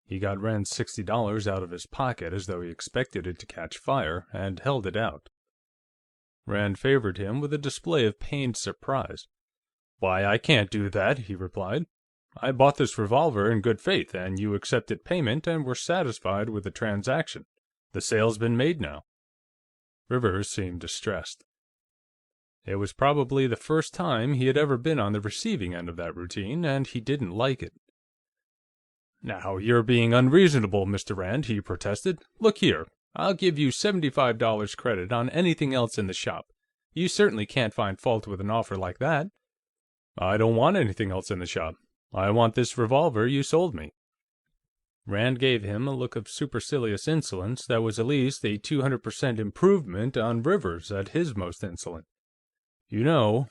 He got Rand's $60 out of his pocket as though he expected it to catch fire, and held it out. Rand favored him with a display of pained surprise. "Why, I can't do that," he replied. "I bought this revolver in good faith, and you accepted payment and were satisfied with the transaction. The sale's been made now." Rivers seemed distressed. It was probably the first time he had ever been on the receiving end of that routine, and he didn't like it. "Now, you're being unreasonable, Mr. Rand," he protested. "Look here, I'll give you $75 credit on anything else in the shop. You certainly can't find fault with an offer like that." "I don't want anything else in the shop. I want this revolver you sold me." Rand gave him a look of supercilious insolence that was at least a 200% improvement on Rivers at his most insolent. "You know,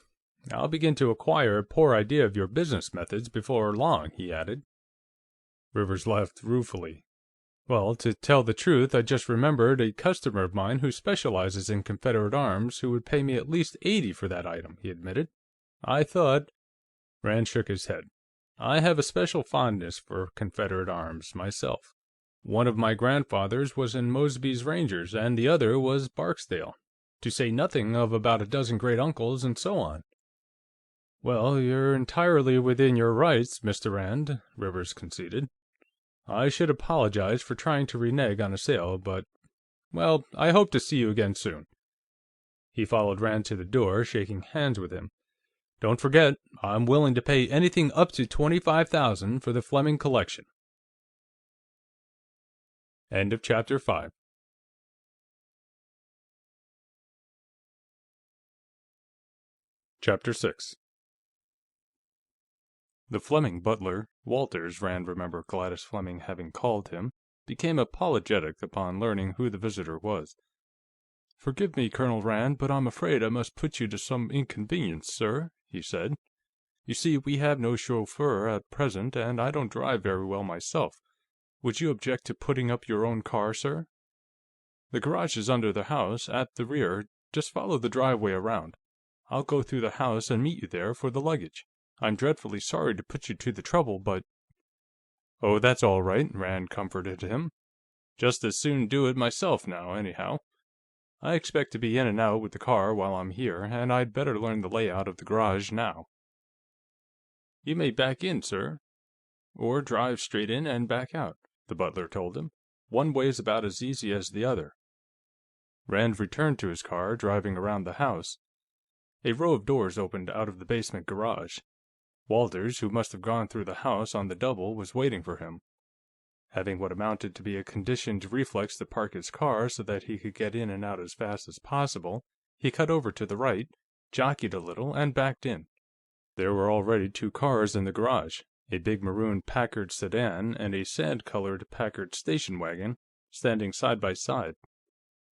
I'll begin to acquire a poor idea of your business methods before long," he added. Rivers laughed ruefully. "Well, to tell the truth, I just remembered a customer of mine who specializes in Confederate arms who would pay me at least $80 for that item," he admitted. "I thought—" Rand shook his head. "I have a special fondness for Confederate arms, myself. One of my grandfathers was in Mosby's Rangers, and the other was Barksdale, to say nothing of about a dozen great-uncles and so on." "Well, you're entirely within your rights, Mr. Rand," Rivers conceded. "I should apologize for trying to renege on a sale, but, well, I hope to see you again soon." He followed Rand to the door, shaking hands with him. "Don't forget, I'm willing to pay anything up to $25,000 for the Fleming collection." End of Chapter 5. Chapter 6. The Fleming butler, Walters, Rand remembered Gladys Fleming having called him, became apologetic upon learning who the visitor was. "Forgive me, Colonel Rand, but I'm afraid I must put you to some inconvenience, sir," he said. "You see, we have no chauffeur at present, and I don't drive very well myself. Would you object to putting up your own car, sir? The garage is under the house, at the rear. Just follow the driveway around. I'll go through the house and meet you there for the luggage. I'm dreadfully sorry to put you to the trouble, but—" "Oh, that's all right," Rand comforted him. "Just as soon do it myself, now, anyhow. I expect to be in and out with the car while I'm here, and I'd better learn the layout of the garage now." "You may back in, sir, or drive straight in and back out," the butler told him. "One way's about as easy as the other." Rand returned to his car, driving around the house. A row of doors opened out of the basement garage. Walters, who must have gone through the house on the double, was waiting for him. Having what amounted to be a conditioned reflex to park his car so that he could get in and out as fast as possible, he cut over to the right, jockeyed a little, and backed in. There were already two cars in the garage, a big maroon Packard sedan and a sand-colored Packard station wagon, standing side by side.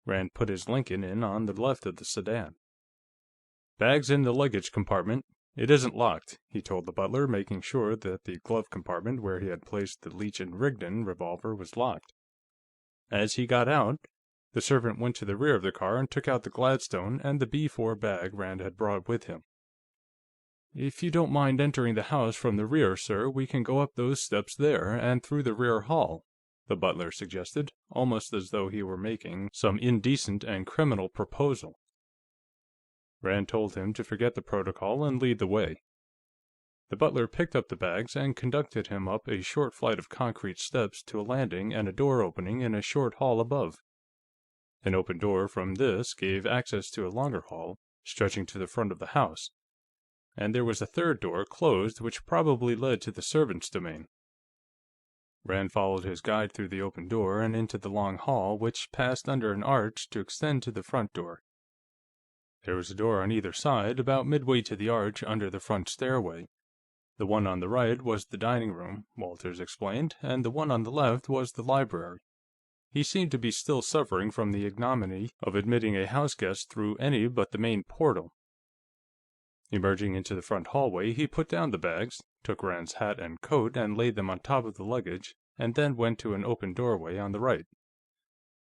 Rand put his Lincoln in on the left of the sedan. "Bags in the luggage compartment. It isn't locked," he told the butler, making sure that the glove compartment where he had placed the Leech & Rigdon revolver was locked. As he got out, the servant went to the rear of the car and took out the Gladstone and the B-4 bag Rand had brought with him. "If you don't mind entering the house from the rear, sir, we can go up those steps there, and through the rear hall," the butler suggested, almost as though he were making some indecent and criminal proposal. Rand told him to forget the protocol and lead the way. The butler picked up the bags and conducted him up a short flight of concrete steps to a landing and a door opening in a short hall above. An open door from this gave access to a longer hall, stretching to the front of the house, and there was a third door, closed, which probably led to the servants' domain. Rand followed his guide through the open door and into the long hall, which passed under an arch to extend to the front door. There was a door on either side, about midway to the arch under the front stairway. The one on the right was the dining room, Walters explained, and the one on the left was the library. He seemed to be still suffering from the ignominy of admitting a house guest through any but the main portal. Emerging into the front hallway, he put down the bags, took Rand's hat and coat and laid them on top of the luggage, and then went to an open doorway on the right,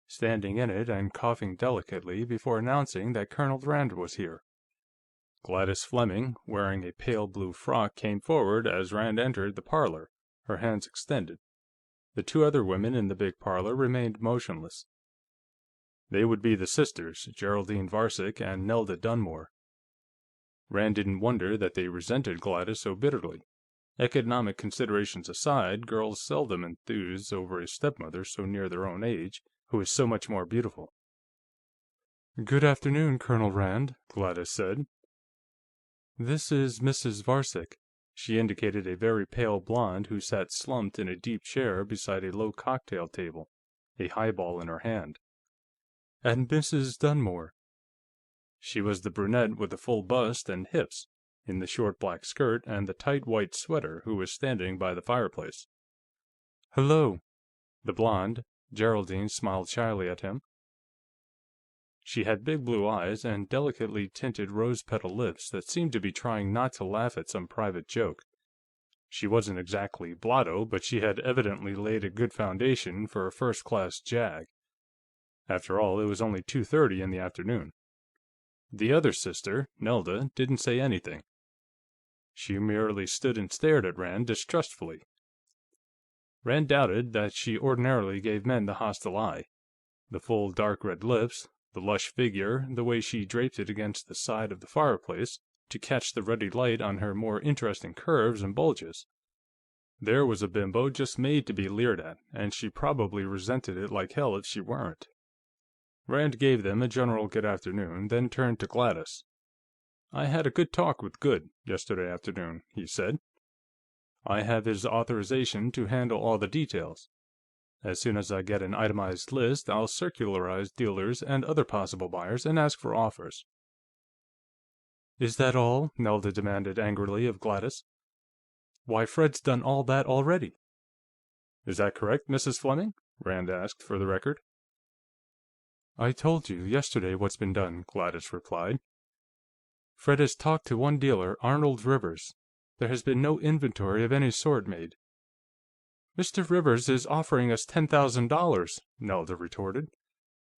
standing in it and coughing delicately before announcing that Colonel Rand was here. Gladys Fleming, wearing a pale blue frock, came forward as Rand entered the parlor, her hands extended. The two other women in the big parlor remained motionless. They would be the sisters, Geraldine Varsic and Nelda Dunmore. Rand didn't wonder that they resented Gladys so bitterly. Economic considerations aside, girls seldom enthuse over a stepmother so near their own age, who is so much more beautiful. "Good afternoon, Colonel Rand," Gladys said. "This is Mrs. Varsic." She indicated a very pale blonde who sat slumped in a deep chair beside a low cocktail table, a highball in her hand. "And Mrs. Dunmore." She was the brunette with the full bust and hips, in the short black skirt and the tight white sweater, who was standing by the fireplace. "Hello. The blonde, Geraldine, smiled shyly at him. She had big blue eyes and delicately tinted rose-petal lips that seemed to be trying not to laugh at some private joke. She wasn't exactly blotto, but she had evidently laid a good foundation for a first-class jag. After all, it was only 2:30 in the afternoon. The other sister, Nelda, didn't say anything. She merely stood and stared at Rand distrustfully. Rand doubted that she ordinarily gave men the hostile eye. The full dark red lips, the lush figure, the way she draped it against the side of the fireplace to catch the ruddy light on her more interesting curves and bulges. There was a bimbo just made to be leered at, and she probably resented it like hell if she weren't. Rand gave them a general good afternoon, then turned to Gladys. "I had a good talk with Good yesterday afternoon," he said. "I have his authorization to handle all the details. As soon as I get an itemized list, I'll circularize dealers and other possible buyers and ask for offers." "Is that all?" Nelda demanded angrily of Gladys. "Why, Fred's done all that already." "Is that correct, Mrs. Fleming?" Rand asked for the record. "I told you yesterday what's been done," Gladys replied. "Fred has talked to one dealer, Arnold Rivers. There has been no inventory of any sort made." "Mr. Rivers is offering us $10,000, Nelda retorted.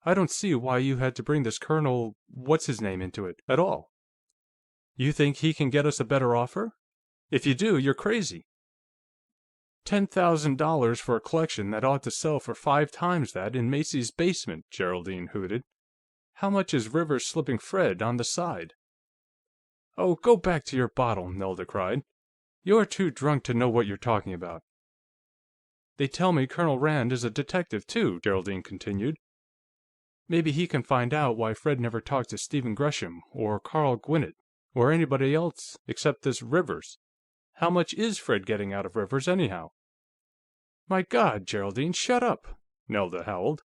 "I don't see why you had to bring this Colonel What's-his-name into it, at all. You think he can get us a better offer? If you do, you're crazy." $10,000 for a collection that ought to sell for 5 times that in Macy's basement, Geraldine hooted. "How much is Rivers slipping Fred on the side?" "Oh, go back to your bottle," Nelda cried. "You're too drunk to know what you're talking about." "They tell me Colonel Rand is a detective, too," Geraldine continued. "Maybe he can find out why Fred never talked to Stephen Gresham, or Carl Gwinnett, or anybody else except this Rivers. How much is Fred getting out of Rivers, anyhow?" "My God, Geraldine, shut up!" Nelda howled.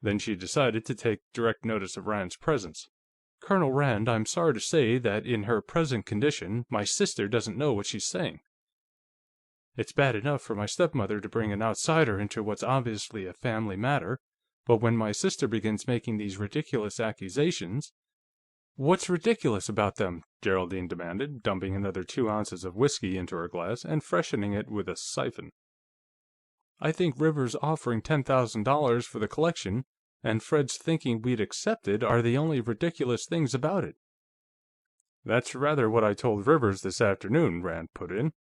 Then she decided to take direct notice of Rand's presence. "Colonel Rand, I'm sorry to say that in her present condition, my sister doesn't know what she's saying. It's bad enough for my stepmother to bring an outsider into what's obviously a family matter, but when my sister begins making these ridiculous accusations—" "What's ridiculous about them?" Geraldine demanded, dumping another 2 ounces of whiskey into her glass and freshening it with a siphon. "I think Rivers offering $10,000 for the collection, and Fred's thinking we'd accept it, are the only ridiculous things about it." "That's rather what I told Rivers this afternoon," Rand put in.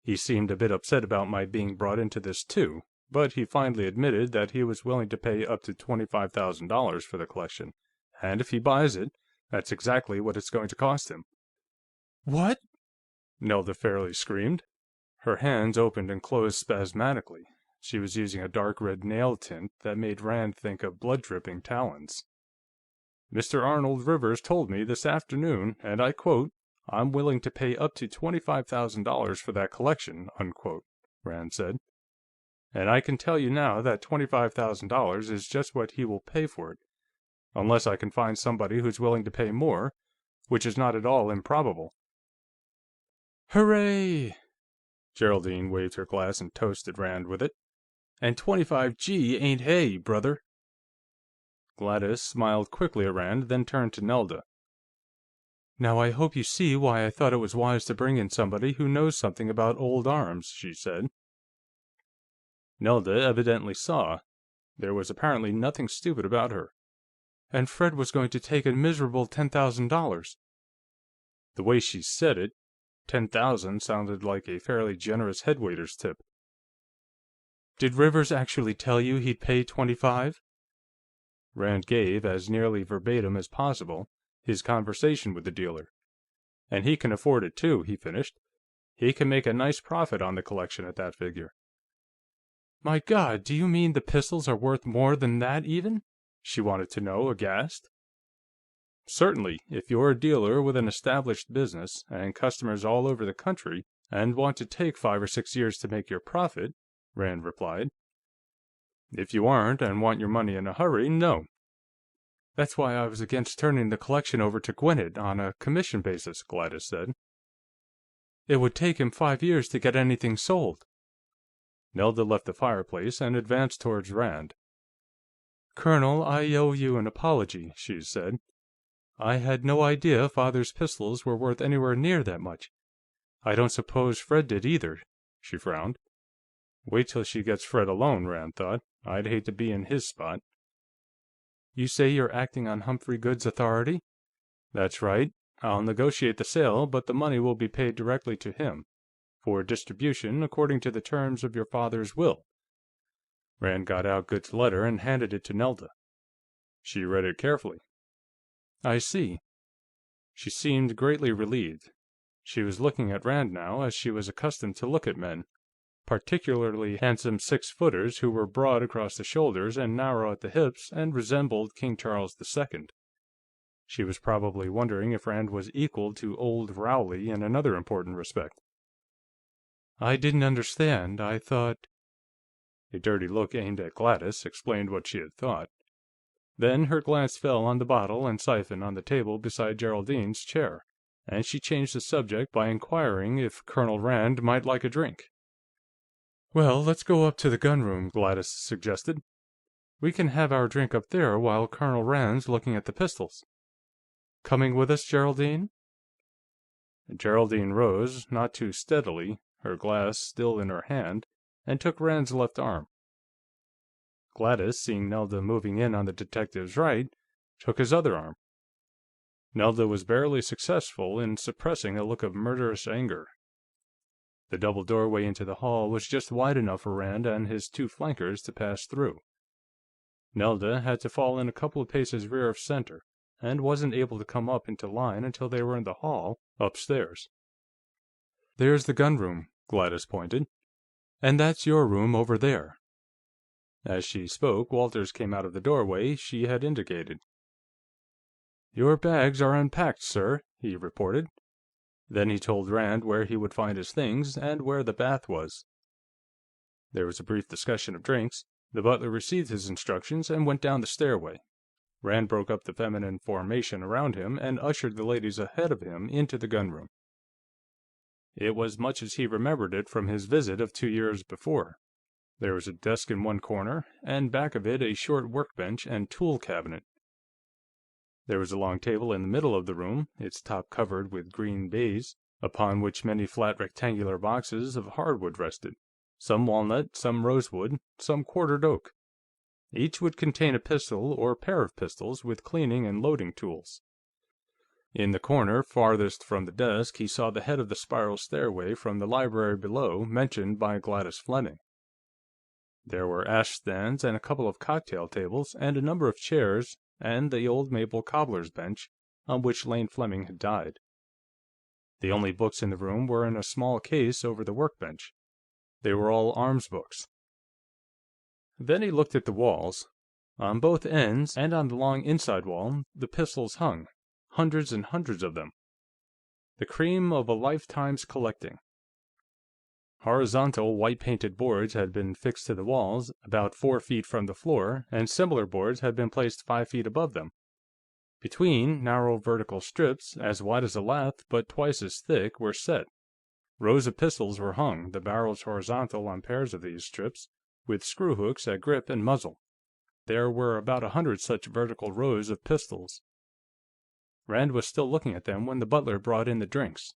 "He seemed a bit upset about my being brought into this, too, but he finally admitted that he was willing to pay up to $25,000 for the collection, and if he buys it, that's exactly what it's going to cost him." "What?" Nelda fairly screamed. Her hands opened and closed spasmodically. She was using a dark red nail tint that made Rand think of blood-dripping talons. "Mr. Arnold Rivers told me this afternoon, and I quote, 'I'm willing to pay up to $25,000 for that collection,' unquote," Rand said. "And I can tell you now that $25,000 is just what he will pay for it, unless I can find somebody who's willing to pay more, which is not at all improbable." "Hooray!" Geraldine waved her glass and toasted Rand with it. "And 25G ain't hay, brother." Gladys smiled quickly at Rand, then turned to Nelda. "Now I hope you see why I thought it was wise to bring in somebody who knows something about old arms," she said. Nelda evidently saw. There was apparently nothing stupid about her. "And Fred was going to take a miserable $10,000. The way she said it, 10,000 sounded like a fairly generous headwaiter's tip. "Did Rivers actually tell you he'd pay 25? Rand gave, as nearly verbatim as possible, his conversation with the dealer. "And he can afford it, too," he finished. "He can make a nice profit on the collection at that figure." "My God, do you mean the pistols are worth more than that, even?" she wanted to know, aghast. "Certainly, if you're a dealer with an established business, and customers all over the country, and want to take 5 or 6 years to make your profit," Rand replied. "If you aren't, and want your money in a hurry, no." "That's why I was against turning the collection over to Gwinnett on a commission basis," Gladys said. "It would take him 5 years to get anything sold." Nelda left the fireplace and advanced towards Rand. "Colonel, I owe you an apology," she said. "I had no idea Father's pistols were worth anywhere near that much. I don't suppose Fred did, either." She frowned. Wait till she gets Fred alone, Rand thought. I'd hate to be in his spot. "You say you're acting on Humphrey Goode's authority?" That's right. I'll negotiate the sale, but the money will be paid directly to him, for distribution according to the terms of your father's will. Rand got out Goode's letter and handed it to Nelda. She read it carefully. "I see." She seemed greatly relieved. She was looking at Rand now as she was accustomed to look at men, particularly handsome six-footers who were broad across the shoulders and narrow at the hips and resembled King Charles II. She was probably wondering if Rand was equal to Old Rowley in another important respect. "I didn't understand. I thought—" A dirty look aimed at Gladys explained what she had thought. Then her glance fell on the bottle and siphon on the table beside Geraldine's chair, and she changed the subject by inquiring if Colonel Rand might like a drink. "Well, let's go up to the gunroom," Gladys suggested. "We can have our drink up there while Colonel Rand's looking at the pistols. Coming with us, Geraldine?" Geraldine rose, not too steadily, her glass still in her hand, and took Rand's left arm. Gladys, seeing Nelda moving in on the detective's right, took his other arm. Nelda was barely successful in suppressing a look of murderous anger. The double doorway into the hall was just wide enough for Rand and his two flankers to pass through. Nelda had to fall in a couple of paces rear of center, and wasn't able to come up into line until they were in the hall, upstairs. "There's the gunroom," Gladys pointed. "And that's your room over there." As she spoke, Walters came out of the doorway she had indicated. "Your bags are unpacked, sir," he reported. Then he told Rand where he would find his things, and where the bath was. There was a brief discussion of drinks. The butler received his instructions and went down the stairway. Rand broke up the feminine formation around him and ushered the ladies ahead of him into the gunroom. It was much as he remembered it from his visit of 2 years before. There was a desk in one corner, and back of it a short workbench and tool cabinet. There was a long table in the middle of the room, its top covered with green baize, upon which many flat rectangular boxes of hardwood rested, some walnut, some rosewood, some quartered oak. Each would contain a pistol or pair of pistols with cleaning and loading tools. In the corner farthest from the desk he saw the head of the spiral stairway from the library below mentioned by Gladys Fleming. There were ashstands and a couple of cocktail tables and a number of chairs and the old maple cobbler's bench on which Lane Fleming had died. The only books in the room were in a small case over the workbench. They were all arms books. Then he looked at the walls. On both ends, and on the long inside wall, the pistols hung, hundreds and hundreds of them. The cream of a lifetime's collecting. Horizontal white-painted boards had been fixed to the walls, about 4 feet from the floor, and similar boards had been placed 5 feet above them. Between, narrow vertical strips, as wide as a lath but twice as thick, were set. Rows of pistols were hung, the barrels horizontal on pairs of these strips, with screw hooks at grip and muzzle. There were about 100 such vertical rows of pistols. Rand was still looking at them when the butler brought in the drinks.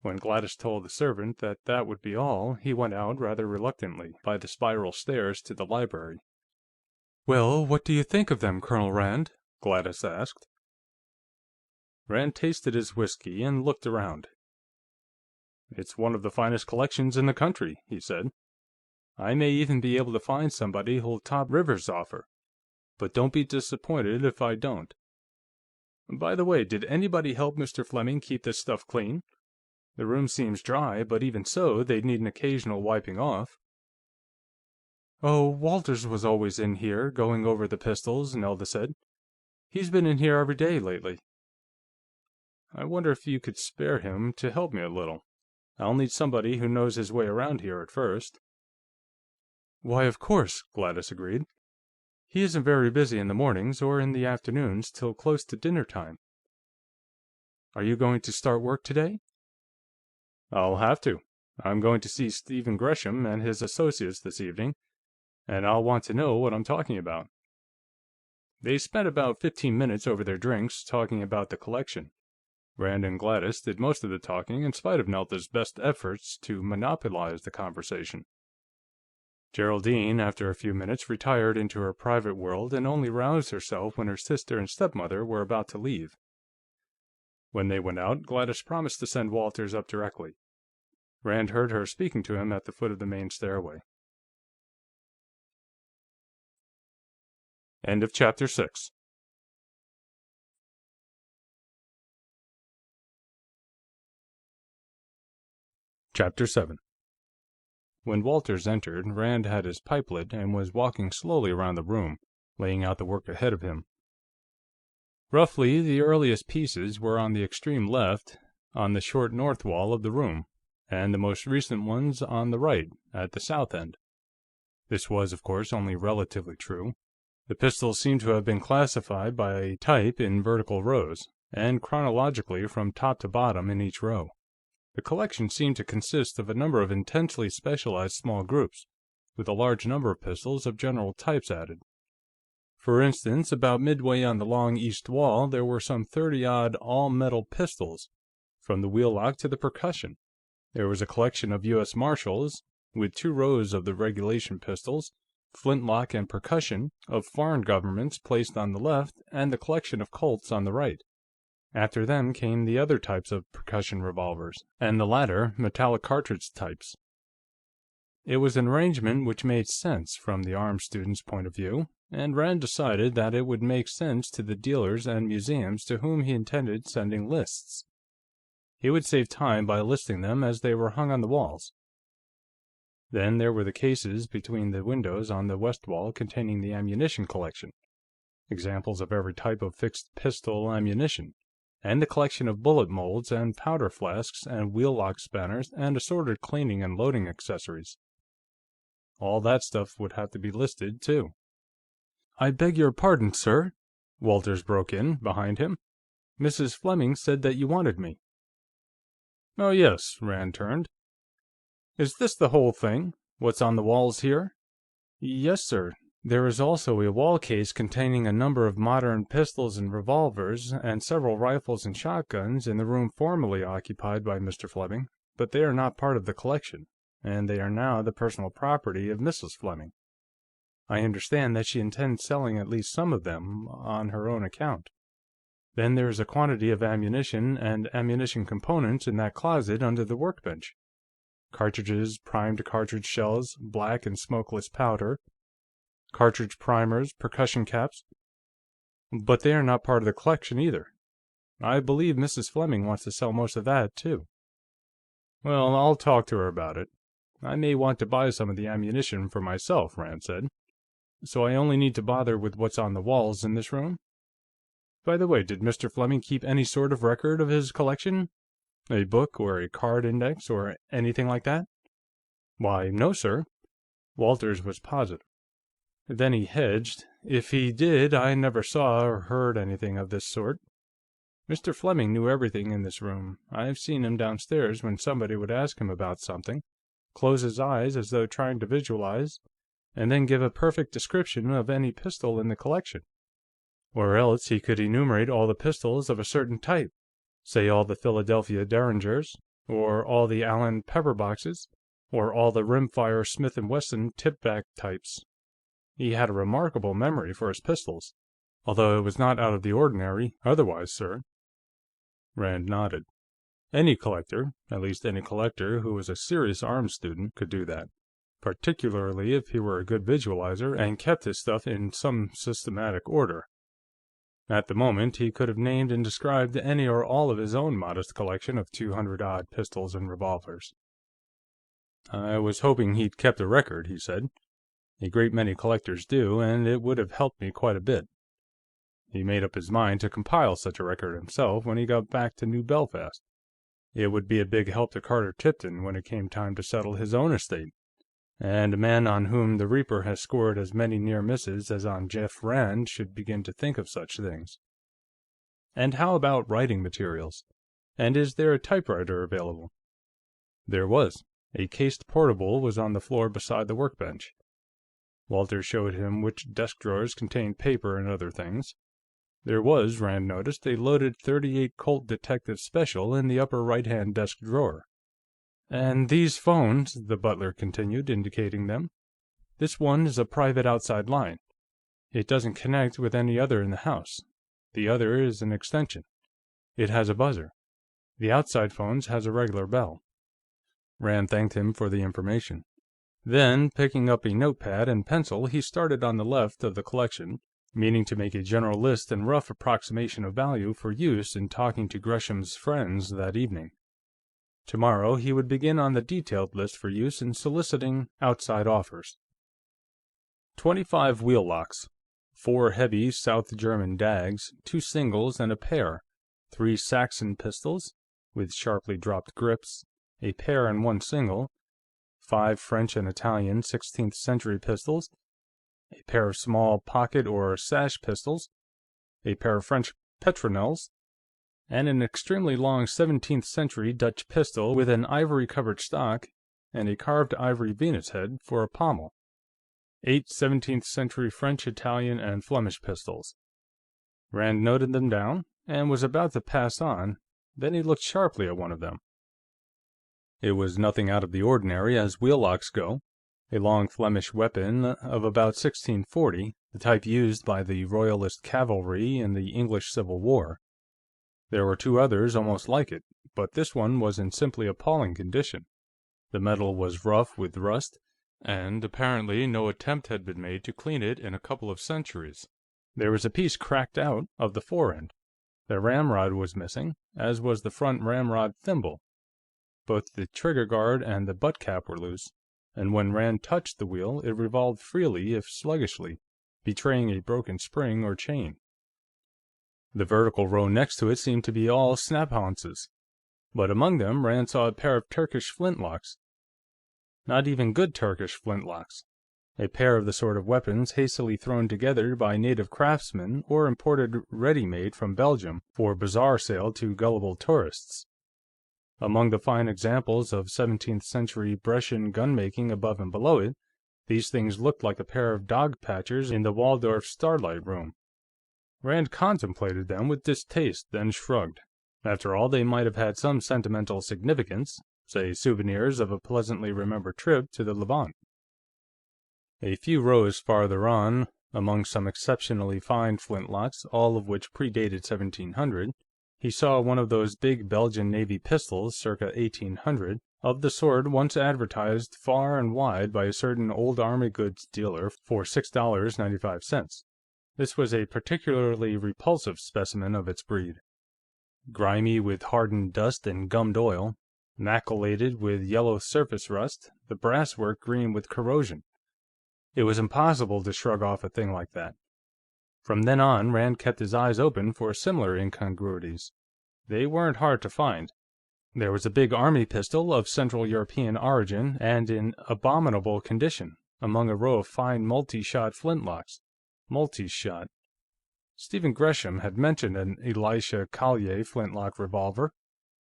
When Gladys told the servant that that would be all, he went out rather reluctantly, by the spiral stairs to the library. "Well, what do you think of them, Colonel Rand?" Gladys asked. Rand tasted his whiskey and looked around. "It's one of the finest collections in the country," he said. "I may even be able to find somebody who'll top Rivers's offer, but don't be disappointed if I don't. By the way, did anybody help Mr. Fleming keep this stuff clean? The room seems dry, but even so, they'd need an occasional wiping off." "Oh, Walters was always in here, going over the pistols," Nelda said. "He's been in here every day lately." "I wonder if you could spare him to help me a little. I'll need somebody who knows his way around here at first." "Why, of course," Gladys agreed. "He isn't very busy in the mornings, or in the afternoons till close to dinner time. Are you going to start work today?" "I'll have to. I'm going to see Stephen Gresham and his associates this evening, and I'll want to know what I'm talking about." They spent about 15 minutes over their drinks, talking about the collection. Rand and Gladys did most of the talking, in spite of Nelda's best efforts to monopolize the conversation. Geraldine, after a few minutes, retired into her private world and only roused herself when her sister and stepmother were about to leave. When they went out, Gladys promised to send Walters up directly. Rand heard her speaking to him at the foot of the main stairway. End of Chapter 6. Chapter 7. When Walters entered, Rand had his pipe lit and was walking slowly around the room, laying out the work ahead of him. Roughly, the earliest pieces were on the extreme left, on the short north wall of the room, and the most recent ones on the right, at the south end. This was, of course, only relatively true. The pistols seemed to have been classified by type in vertical rows, and chronologically from top to bottom in each row. The collection seemed to consist of a number of intensely specialized small groups, with a large number of pistols of general types added. For instance, about midway on the long east wall, there were some 30-odd all-metal pistols, from the wheel-lock to the percussion. There was a collection of U.S. Marshals, with 2 rows of the regulation pistols, flintlock and percussion, of foreign governments placed on the left, and the collection of Colts on the right. After them came the other types of percussion revolvers, and the latter metallic cartridge types. It was an arrangement which made sense from the arms student's point of view, and Rand decided that it would make sense to the dealers and museums to whom he intended sending lists. He would save time by listing them as they were hung on the walls. Then there were the cases between the windows on the west wall containing the ammunition collection, examples of every type of fixed pistol ammunition, and the collection of bullet molds and powder flasks and wheel-lock spanners and assorted cleaning and loading accessories. All that stuff would have to be listed, too. "I beg your pardon, sir," Walters broke in, behind him. "Mrs. Fleming said that you wanted me." "Oh, yes," Rand turned. "Is this the whole thing? What's on the walls here?" "Yes, sir. There is also a wall case containing a number of modern pistols and revolvers, and several rifles and shotguns in the room formerly occupied by Mr. Fleming, but they are not part of the collection, and they are now the personal property of Mrs. Fleming. I understand that she intends selling at least some of them on her own account. Then there is a quantity of ammunition and ammunition components in that closet under the workbench. Cartridges, primed cartridge shells, black and smokeless powder, cartridge primers, percussion caps. But they are not part of the collection, either. I believe Mrs. Fleming wants to sell most of that, too." "Well, I'll talk to her about it. I may want to buy some of the ammunition for myself," Rand said. "So I only need to bother with what's on the walls in this room? By the way, did Mr. Fleming keep any sort of record of his collection? A book, or a card index, or anything like that?" "Why, no, sir." Walters was positive. Then he hedged. "If he did, I never saw or heard anything of this sort. Mr. Fleming knew everything in this room. I've seen him downstairs when somebody would ask him about something, close his eyes as though trying to visualize, and then give a perfect description of any pistol in the collection. Or else he could enumerate all the pistols of a certain type, say all the Philadelphia Derringers, or all the Allen pepperboxes, or all the rimfire Smith & Wesson tip-back types. He had a remarkable memory for his pistols, although it was not out of the ordinary otherwise, sir." Rand nodded. Any collector, at least any collector who was a serious arms student, could do that, particularly if he were a good visualizer and kept his stuff in some systematic order. At the moment, he could have named and described any or all of his own modest collection of 200-odd pistols and revolvers. "I was hoping he'd kept a record," he said. "A great many collectors do, and it would have helped me quite a bit." He made up his mind to compile such a record himself when he got back to New Belfast. It would be a big help to Carter Tipton when it came time to settle his own estate, and a man on whom the Reaper has scored as many near misses as on Jeff Rand should begin to think of such things. "And how about writing materials? And is there a typewriter available?" There was. A cased portable was on the floor beside the workbench. Walter showed him which desk drawers contained paper and other things. There was, Rand noticed, a loaded .38 Colt Detective Special in the upper right-hand desk drawer. "And these phones," the butler continued, indicating them. "This one is a private outside line. It doesn't connect with any other in the house. The other is an extension. It has a buzzer. The outside phones has a regular bell." Rand thanked him for the information. Then, picking up a notepad and pencil, he started on the left of the collection, meaning to make a general list and rough approximation of value for use in talking to Gresham's friends that evening. Tomorrow, he would begin on the detailed list for use in soliciting outside offers. 25 wheel locks, 4 heavy South German dags, 2 singles and a pair, 3 Saxon pistols, with sharply dropped grips, a pair and 1 single, 5 French and Italian 16th century pistols, a pair of small pocket or sash pistols, a pair of French petronels, and an extremely long 17th century Dutch pistol with an ivory-covered stock and a carved ivory Venus head for a pommel, 8 17th century French, Italian, and Flemish pistols. Rand noted them down, and was about to pass on, then he looked sharply at one of them. It was nothing out of the ordinary as wheel locks go, a long Flemish weapon of about 1640, the type used by the Royalist cavalry in the English Civil War. There were 2 others almost like it, but this one was in simply appalling condition. The metal was rough with rust, and apparently no attempt had been made to clean it in a couple of centuries. There was a piece cracked out of the fore-end. The ramrod was missing, as was the front ramrod thimble. Both the trigger guard and the butt cap were loose, and when Rand touched the wheel, it revolved freely if sluggishly, betraying a broken spring or chain. The vertical row next to it seemed to be all snap-haunces, but among them Rand saw a pair of Turkish flintlocks. Not even good Turkish flintlocks. A pair of the sort of weapons hastily thrown together by native craftsmen or imported ready-made from Belgium for bazaar sale to gullible tourists. Among the fine examples of 17th century Brescian gunmaking above and below it, these things looked like a pair of dog patchers in the Waldorf Starlight Room. Rand contemplated them with distaste, then shrugged. After all, they might have had some sentimental significance, say souvenirs of a pleasantly remembered trip to the Levant. A few rows farther on, among some exceptionally fine flintlocks, all of which predated 1700, he saw one of those big Belgian Navy pistols, circa 1800, of the sort once advertised far and wide by a certain old army goods dealer for $6.95. This was a particularly repulsive specimen of its breed. Grimy with hardened dust and gummed oil, maculated with yellow surface rust, the brasswork green with corrosion. It was impossible to shrug off a thing like that. From then on, Rand kept his eyes open for similar incongruities. They weren't hard to find. There was a big army pistol of Central European origin and in abominable condition, among a row of fine multi-shot flintlocks. Multi-shot. Stephen Gresham had mentioned an Elisha Collier flintlock revolver.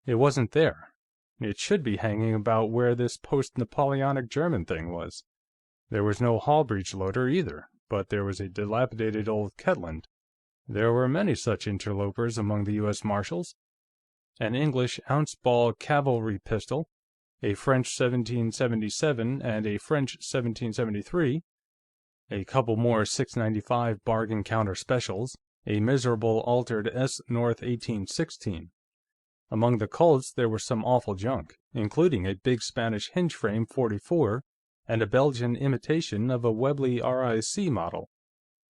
It wasn't there. It should be hanging about where this post-Napoleonic German thing was. There was no Hall breech loader, either, but there was a dilapidated old Ketland. There were many such interlopers among the U.S. Marshals. An English ounce-ball cavalry pistol, a French 1777 and a French 1773, a couple more .695 bargain counter specials, a miserable altered S. North 1816. Among the Colts there was some awful junk, including a big Spanish hinge-frame .44 and a Belgian imitation of a Webley RIC model.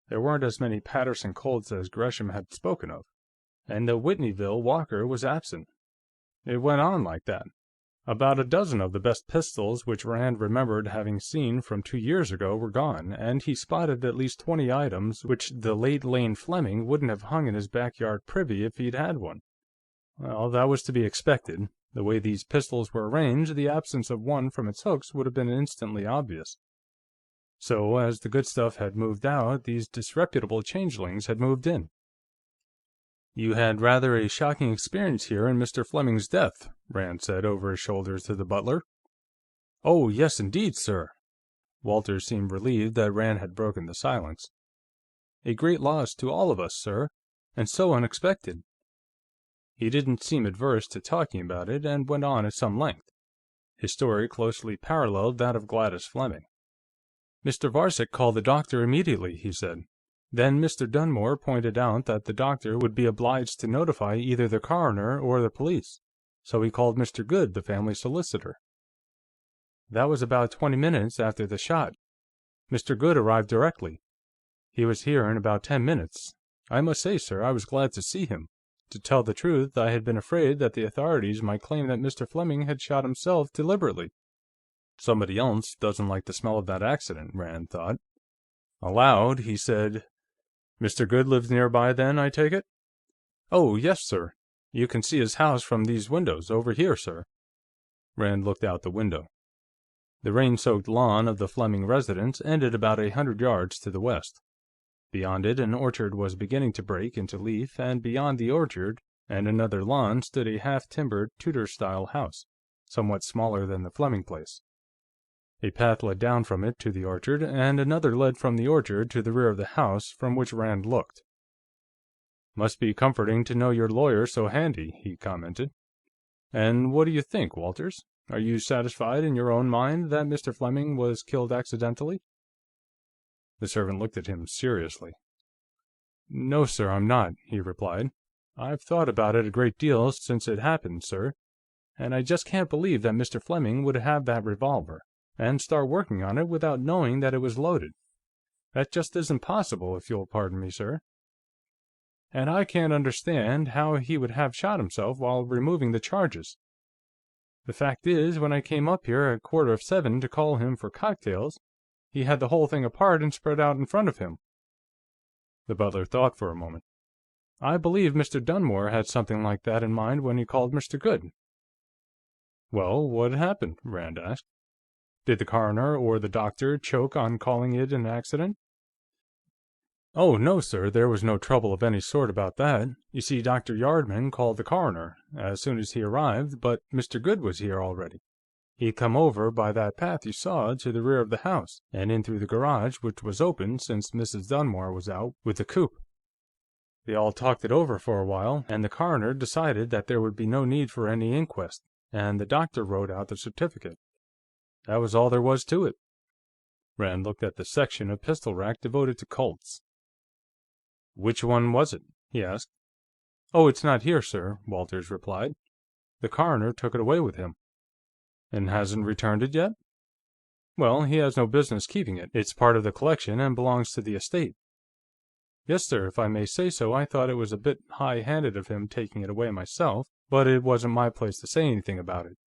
There weren't as many Paterson Colts as Gresham had spoken of, and the Whitneyville Walker was absent. It went on like that. About a dozen of the best pistols which Rand remembered having seen from 2 years ago were gone, and he spotted at least 20 items which the late Lane Fleming wouldn't have hung in his backyard privy if he'd had one. Well, that was to be expected. The way these pistols were arranged, the absence of one from its hooks would have been instantly obvious. So, as the good stuff had moved out, these disreputable changelings had moved in. "You had rather a shocking experience here in Mr. Fleming's death," Rand said over his shoulder to the butler. "Oh, yes, indeed, sir." Walters seemed relieved that Rand had broken the silence. "A great loss to all of us, sir, and so unexpected." He didn't seem averse to talking about it, and went on at some length. His story closely paralleled that of Gladys Fleming. "Mr. Varcek called the doctor immediately," he said. "Then Mr. Dunmore pointed out that the doctor would be obliged to notify either the coroner or the police, so he called Mr. Goode, the family solicitor. That was about 20 minutes after the shot. Mr. Goode arrived directly. He was here in about 10 minutes. I must say, sir, I was glad to see him. To tell the truth, I had been afraid that the authorities might claim that Mr. Fleming had shot himself deliberately." Somebody else doesn't like the smell of that accident, Rand thought. Aloud, he said, "Mr. Goode lives nearby, then, I take it?" "Oh, yes, sir. You can see his house from these windows, over here, sir." Rand looked out the window. The rain-soaked lawn of the Fleming residence ended about 100 yards to the west. Beyond it, an orchard was beginning to break into leaf, and beyond the orchard and another lawn stood a half-timbered, Tudor-style house, somewhat smaller than the Fleming place. A path led down from it to the orchard, and another led from the orchard to the rear of the house from which Rand looked. "Must be comforting to know your lawyer so handy," he commented. "And what do you think, Walters? Are you satisfied in your own mind that Mr. Fleming was killed accidentally?" The servant looked at him seriously. "No, sir, I'm not," he replied. "I've thought about it a great deal since it happened, sir, and I just can't believe that Mr. Fleming would have that revolver and start working on it without knowing that it was loaded. That just isn't possible, if you'll pardon me, sir. And I can't understand how he would have shot himself while removing the charges. The fact is, when I came up here at 7:15 to call him for cocktails, he had the whole thing apart and spread out in front of him." The butler thought for a moment. "I believe Mr. Dunmore had something like that in mind when he called Mr. Goode." "Well, what happened?" Rand asked. "Did the coroner or the doctor choke on calling it an accident?" "Oh, no, sir, there was no trouble of any sort about that. You see, Dr. Yardman called the coroner as soon as he arrived, but Mr. Goode was here already. He'd come over by that path you saw to the rear of the house, and in through the garage, which was open since Mrs. Dunmore was out with the coupe. They all talked it over for a while, and the coroner decided that there would be no need for any inquest, and the doctor wrote out the certificate. That was all there was to it." Rand looked at the section of pistol rack devoted to Colts. "Which one was it?" he asked. "Oh, it's not here, sir," Walters replied. "The coroner took it away with him." "And hasn't returned it yet?" "Well, he has no business keeping it. It's part of the collection and belongs to the estate." "Yes, sir, if I may say so, I thought it was a bit high-handed of him taking it away myself, but it wasn't my place to say anything about it."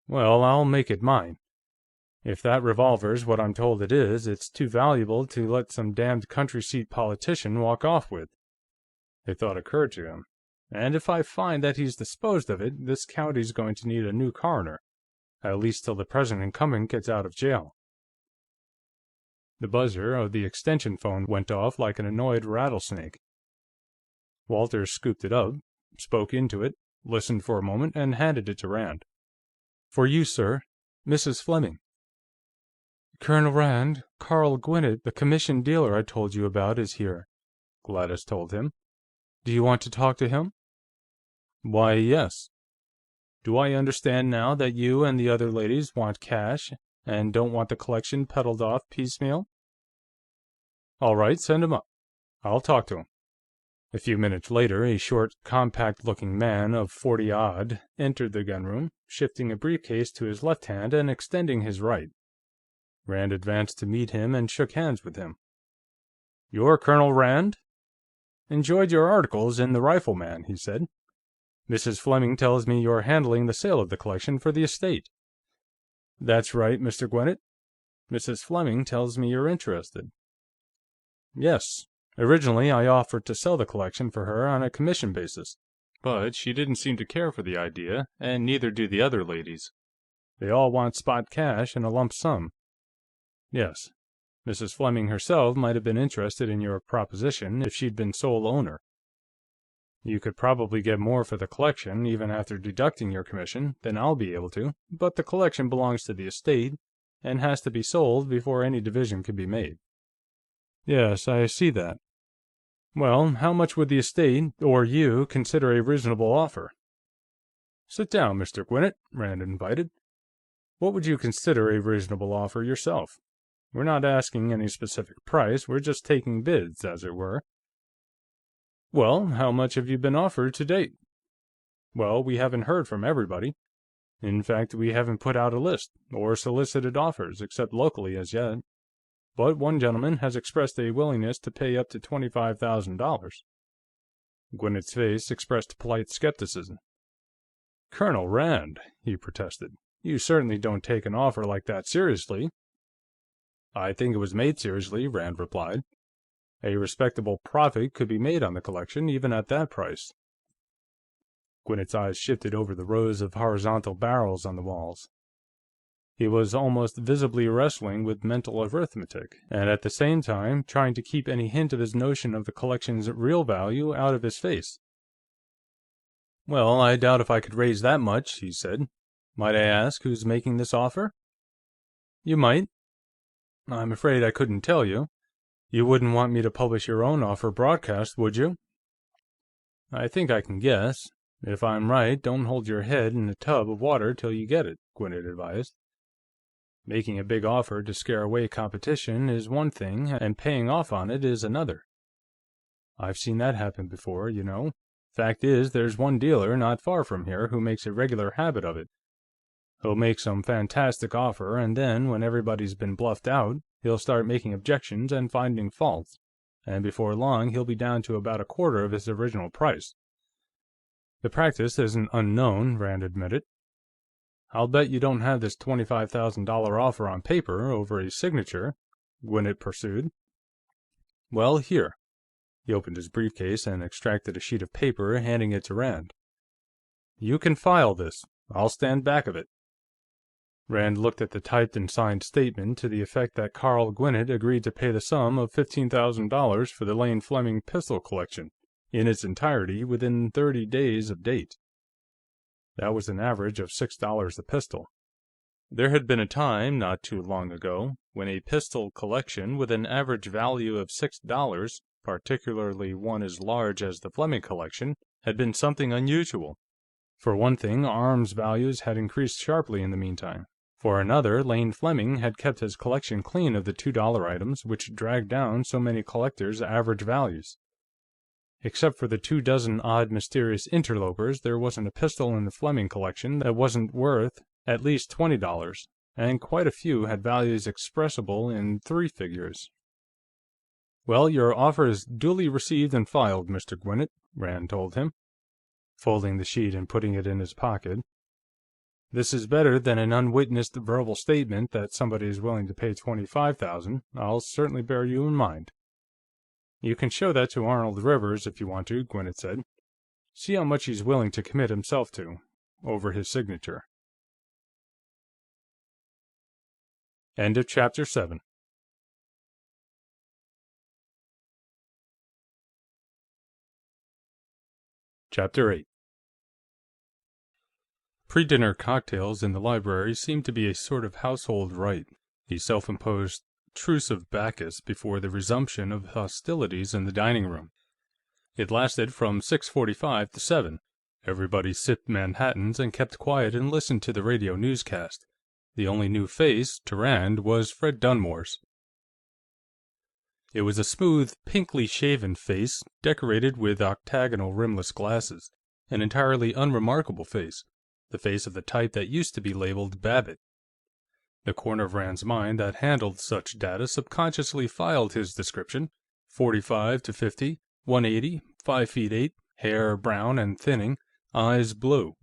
"Well, I'll make it mine. If that revolver's what I'm told it is, it's too valuable to let some damned country-seat politician walk off with." A thought occurred to him. "And if I find that he's disposed of it, this county's going to need a new coroner, at least till the present incumbent gets out of jail." The buzzer of the extension phone went off like an annoyed rattlesnake. Walters scooped it up, spoke into it, listened for a moment, and handed it to Rand. "For you, sir. Mrs. Fleming." "Colonel Rand, Carl Gwinnett, the commissioned dealer I told you about, is here," Gladys told him. "Do you want to talk to him?" "Why, yes. Do I understand now that you and the other ladies want cash, and don't want the collection peddled off piecemeal?" "All right, send him up. I'll talk to him." A few minutes later, a short, compact-looking man of 40-odd entered the gunroom, shifting a briefcase to his left hand and extending his right. Rand advanced to meet him and shook hands with him. "You're Colonel Rand? Enjoyed your articles in the Rifleman," he said. "Mrs. Fleming tells me you're handling the sale of the collection for the estate." "That's right, Mr. Gwinnett. Mrs. Fleming tells me you're interested." "Yes. Originally, I offered to sell the collection for her on a commission basis, but she didn't seem to care for the idea, and neither do the other ladies. They all want spot cash and a lump sum. Yes, Mrs. Fleming herself might have been interested in your proposition if she'd been sole owner." You could probably get more for the collection, even after deducting your commission, than I'll be able to, but the collection belongs to the estate and has to be sold before any division can be made." "Yes, I see that. Well, how much would the estate, or you, consider a reasonable offer?" "Sit down, Mr. Gwinnett," Rand invited. "What would you consider a reasonable offer yourself? We're not asking any specific price, we're just taking bids, as it were." "Well, how much have you been offered to date?" "Well, we haven't heard from everybody. In fact, we haven't put out a list, or solicited offers, except locally as yet. But one gentleman has expressed a willingness to pay up to $25,000. Gwinnett's face expressed polite skepticism. "Colonel Rand," he protested, "you certainly don't take an offer like that seriously." "I think it was made seriously," Rand replied. "A respectable profit could be made on the collection, even at that price." Gwinnett's eyes shifted over the rows of horizontal barrels on the walls. He was almost visibly wrestling with mental arithmetic, and at the same time trying to keep any hint of his notion of the collection's real value out of his face. "Well, I doubt if I could raise that much," he said. "Might I ask who's making this offer?" "You might. I'm afraid I couldn't tell you. You wouldn't want me to publish your own offer broadcast, would you?" "I think I can guess. If I'm right, don't hold your head in a tub of water till you get it," Gwinnett advised. "Making a big offer to scare away competition is one thing, and paying off on it is another. I've seen that happen before, you know. Fact is, there's one dealer not far from here who makes a regular habit of it. He'll make some fantastic offer, and then, when everybody's been bluffed out, he'll start making objections and finding faults, and before long he'll be down to about a quarter of his original price." "The practice isn't unknown," Rand admitted. "I'll bet you don't have this $25,000 offer on paper, over a signature," Gwinnett pursued. "Well, here." He opened his briefcase and extracted a sheet of paper, handing it to Rand. "You can file this. I'll stand back of it." Rand looked at the typed and signed statement to the effect that Carl Gwinnett agreed to pay the sum of $15,000 for the Lane Fleming pistol collection, in its entirety, within 30 days of date. That was an average of $6 a pistol. There had been a time, not too long ago, when a pistol collection with an average value of $6, particularly one as large as the Fleming collection, had been something unusual. For one thing, arms values had increased sharply in the meantime. For another, Lane Fleming had kept his collection clean of the $2 items, which dragged down so many collectors' average values. Except for the 24 odd mysterious interlopers, there wasn't a pistol in the Fleming collection that wasn't worth at least $20, and quite a few had values expressible in 3 figures. "Well, your offer is duly received and filed, Mr. Gwinnett," Rand told him, folding the sheet and putting it in his pocket. "This is better than an unwitnessed verbal statement that somebody is willing to pay $25,000. I'll certainly bear you in mind." "You can show that to Arnold Rivers, if you want to," Gwinnett said. "See how much he's willing to commit himself to, over his signature." End of Chapter 7. Chapter 8. Pre-dinner cocktails in the library seemed to be a sort of household rite, a self-imposed truce of Bacchus before the resumption of hostilities in the dining room. It lasted from 6:45 to 7. Everybody sipped Manhattans and kept quiet and listened to the radio newscast. The only new face, to Rand, was Fred Dunmore's. It was a smooth, pinkly shaven face, decorated with octagonal rimless glasses, an entirely unremarkable face, the face of the type that used to be labeled Babbitt. The corner of Rand's mind that handled such data subconsciously filed his description: 45 to 50, 180, 5 feet 8, hair brown and thinning, eyes blue.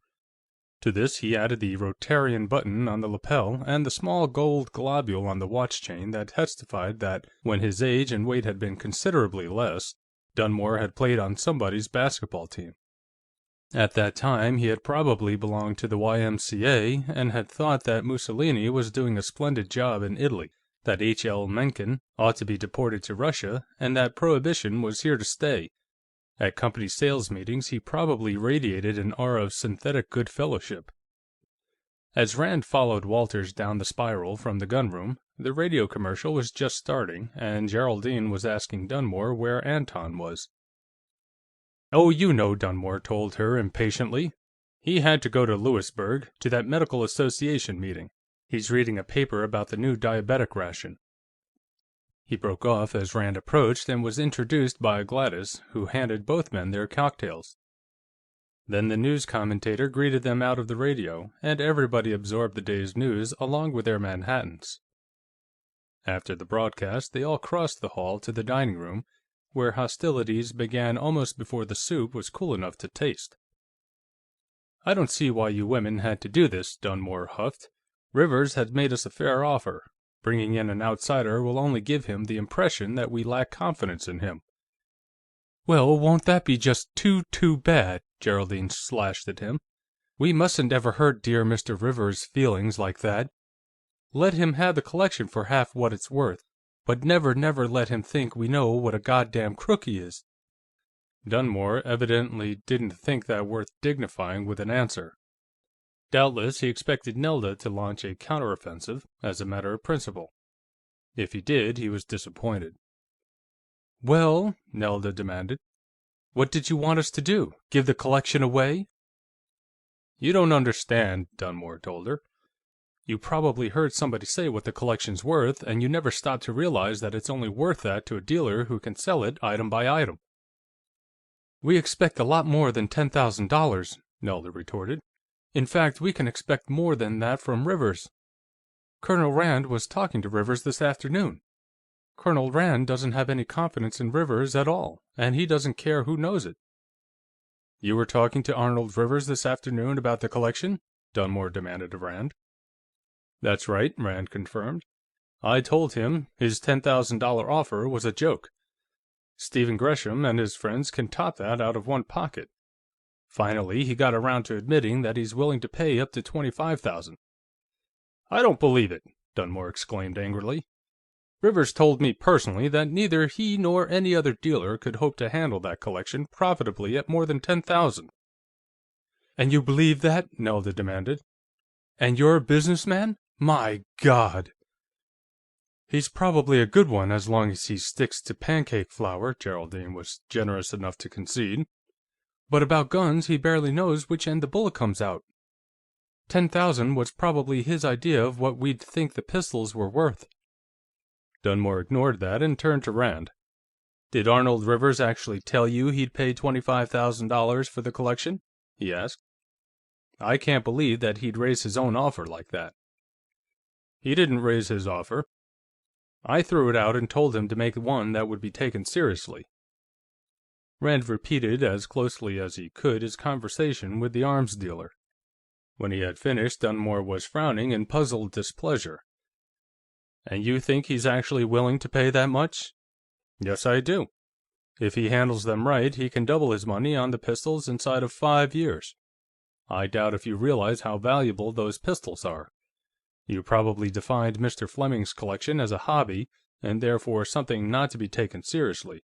To this he added the Rotarian button on the lapel and the small gold globule on the watch chain that testified that, when his age and weight had been considerably less, Dunmore had played on somebody's basketball team. At that time, he had probably belonged to the YMCA and had thought that Mussolini was doing a splendid job in Italy, that H.L. Mencken ought to be deported to Russia, and that Prohibition was here to stay. At company sales meetings, he probably radiated an aura of synthetic good fellowship. As Rand followed Walters down the spiral from the gunroom, the radio commercial was just starting, and Geraldine was asking Dunmore where Anton was. "Oh, you know," Dunmore told her impatiently. "He had to go to Lewisburg, to that medical association meeting. He's reading a paper about the new diabetic ration." He broke off as Rand approached and was introduced by Gladys, who handed both men their cocktails. Then the news commentator greeted them out of the radio, and everybody absorbed the day's news along with their Manhattans. After the broadcast, they all crossed the hall to the dining room, where hostilities began almost before the soup was cool enough to taste. "I don't see why you women had to do this," Dunmore huffed. "Rivers had made us a fair offer. Bringing in an outsider will only give him the impression that we lack confidence in him." "Well, won't that be just too bad?" Geraldine slashed at him. "We mustn't ever hurt dear Mr. Rivers' feelings like that. Let him have the collection for half what it's worth, but never let him think we know what a goddamn crook he is." Dunmore evidently didn't think that worth dignifying with an answer. Doubtless he expected Nelda to launch a counteroffensive, as a matter of principle. If he did, he was disappointed. "Well," Nelda demanded, "what did you want us to do? Give the collection away?" "You don't understand," Dunmore told her. "You probably heard somebody say what the collection's worth, and you never stop to realize that it's only worth that to a dealer who can sell it item by item." "We expect a lot more than $10,000, Nelda retorted. "In fact, we can expect more than that from Rivers. Colonel Rand was talking to Rivers this afternoon. Colonel Rand doesn't have any confidence in Rivers at all, and he doesn't care who knows it." "You were talking to Arnold Rivers this afternoon about the collection?" Dunmore demanded of Rand. "That's right," Rand confirmed. "I told him his $10,000 offer was a joke. Stephen Gresham and his friends can top that out of one pocket. Finally, he got around to admitting that he's willing to pay up to $25,000. "I don't believe it!" Dunmore exclaimed angrily. "Rivers told me personally that neither he nor any other dealer could hope to handle that collection profitably at more than $10,000. "And you believe that?" Nelda demanded. "And you're a businessman? My God!" "He's probably a good one, as long as he sticks to pancake flour," Geraldine was generous enough to concede. "But about guns, he barely knows which end the bullet comes out. 10,000 was probably his idea of what we'd think the pistols were worth." Dunmore ignored that and turned to Rand. "Did Arnold Rivers actually tell you he'd pay $25,000 for the collection?" he asked. "I can't believe that he'd raise his own offer like that." "He didn't raise his offer. I threw it out and told him to make one that would be taken seriously." Rand repeated as closely as he could his conversation with the arms dealer. When he had finished, Dunmore was frowning in puzzled displeasure. "And you think he's actually willing to pay that much?" "Yes, I do. If he handles them right, he can double his money on the pistols inside of 5 years. I doubt if you realize how valuable those pistols are. You probably defined Mr. Fleming's collection as a hobby, and therefore something not to be taken seriously.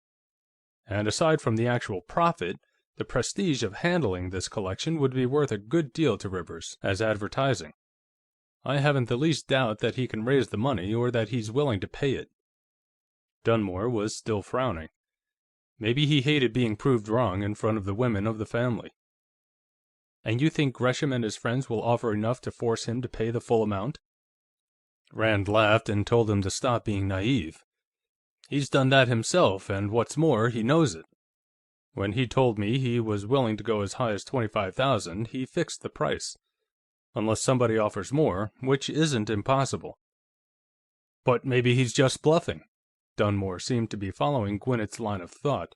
And aside from the actual profit, the prestige of handling this collection would be worth a good deal to Rivers, as advertising. I haven't the least doubt that he can raise the money, or that he's willing to pay it." Dunmore was still frowning. Maybe he hated being proved wrong in front of the women of the family. "And you think Gresham and his friends will offer enough to force him to pay the full amount?" Rand laughed and told him to stop being naive. "He's done that himself, and what's more, he knows it. When he told me he was willing to go as high as $25,000, he fixed the price. Unless somebody offers more, which isn't impossible." "But maybe he's just bluffing." Dunmore seemed to be following Gwinnett's line of thought.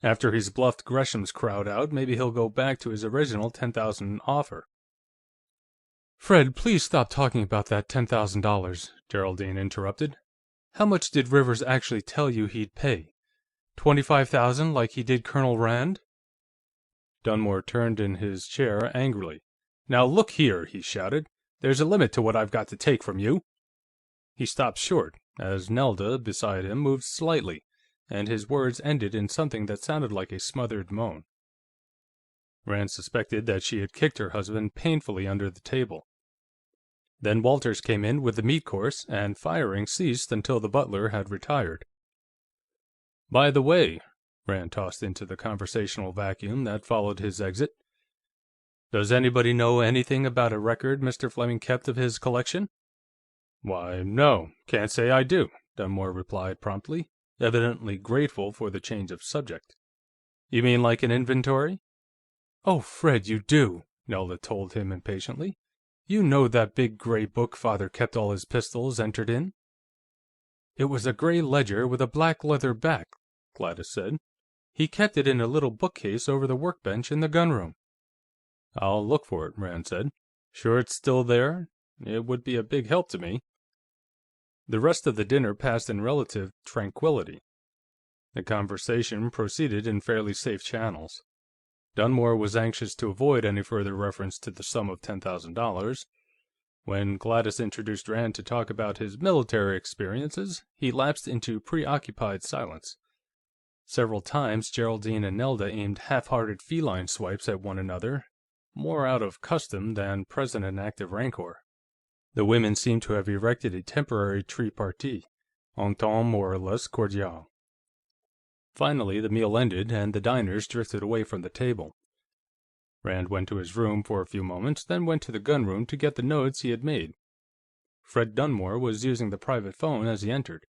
"After he's bluffed Gresham's crowd out, maybe he'll go back to his original $10,000 offer." "Fred, please stop talking about that $10,000, Geraldine interrupted. "How much did Rivers actually tell you he'd pay? 25,000, like he did Colonel Rand?" Dunmore turned in his chair angrily. "Now look here," he shouted. "There's a limit to what I've got to take from you." He stopped short, as Nelda, beside him, moved slightly, and his words ended in something that sounded like a smothered moan. Rand suspected that she had kicked her husband painfully under the table. Then Walters came in with the meat course, and firing ceased until the butler had retired. "By the way," Rand tossed into the conversational vacuum that followed his exit, "does anybody know anything about a record Mr. Fleming kept of his collection?" "Why, no, can't say I do," Dunmore replied promptly, evidently grateful for the change of subject. "You mean like an inventory?" "Oh, Fred, you do," Nelda told him impatiently. "You know that big gray book Father kept all his pistols entered in." "It was a gray ledger with a black leather back," Gladys said. "He kept it in a little bookcase over the workbench in the gunroom." "I'll look for it," Rand said. "Sure it's still there? It would be a big help to me." The rest of the dinner passed in relative tranquility. The conversation proceeded in fairly safe channels. Dunmore was anxious to avoid any further reference to the sum of $10,000. When Gladys introduced Rand to talk about his military experiences, he lapsed into preoccupied silence. Several times Geraldine and Nelda aimed half-hearted feline swipes at one another, more out of custom than present and active rancor. The women seemed to have erected a temporary tripartite, en ton more or less cordial. Finally, the meal ended, and the diners drifted away from the table. Rand went to his room for a few moments, then went to the gunroom to get the notes he had made. Fred Dunmore was using the private phone as he entered.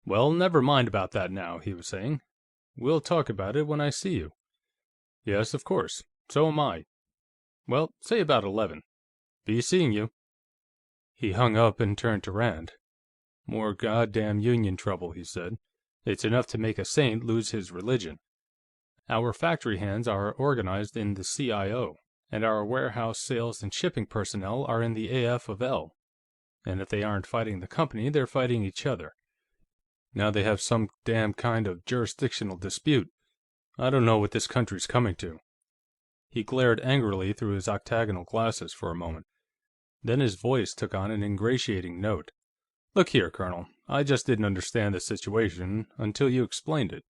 "Well, never mind about that now," he was saying. "We'll talk about it when I see you." "Yes, of course. So am I. Well, say about 11. Be seeing you." He hung up and turned to Rand. "More goddamn union trouble," he said. "It's enough to make a saint lose his religion. Our factory hands are organized in the CIO, and our warehouse, sales, and shipping personnel are in the AF of L. And if they aren't fighting the company, they're fighting each other. Now they have some damn kind of jurisdictional dispute. I don't know what this country's coming to." He glared angrily through his octagonal glasses for a moment. Then his voice took on an ingratiating note. "Look here, Colonel, I just didn't understand the situation until you explained it.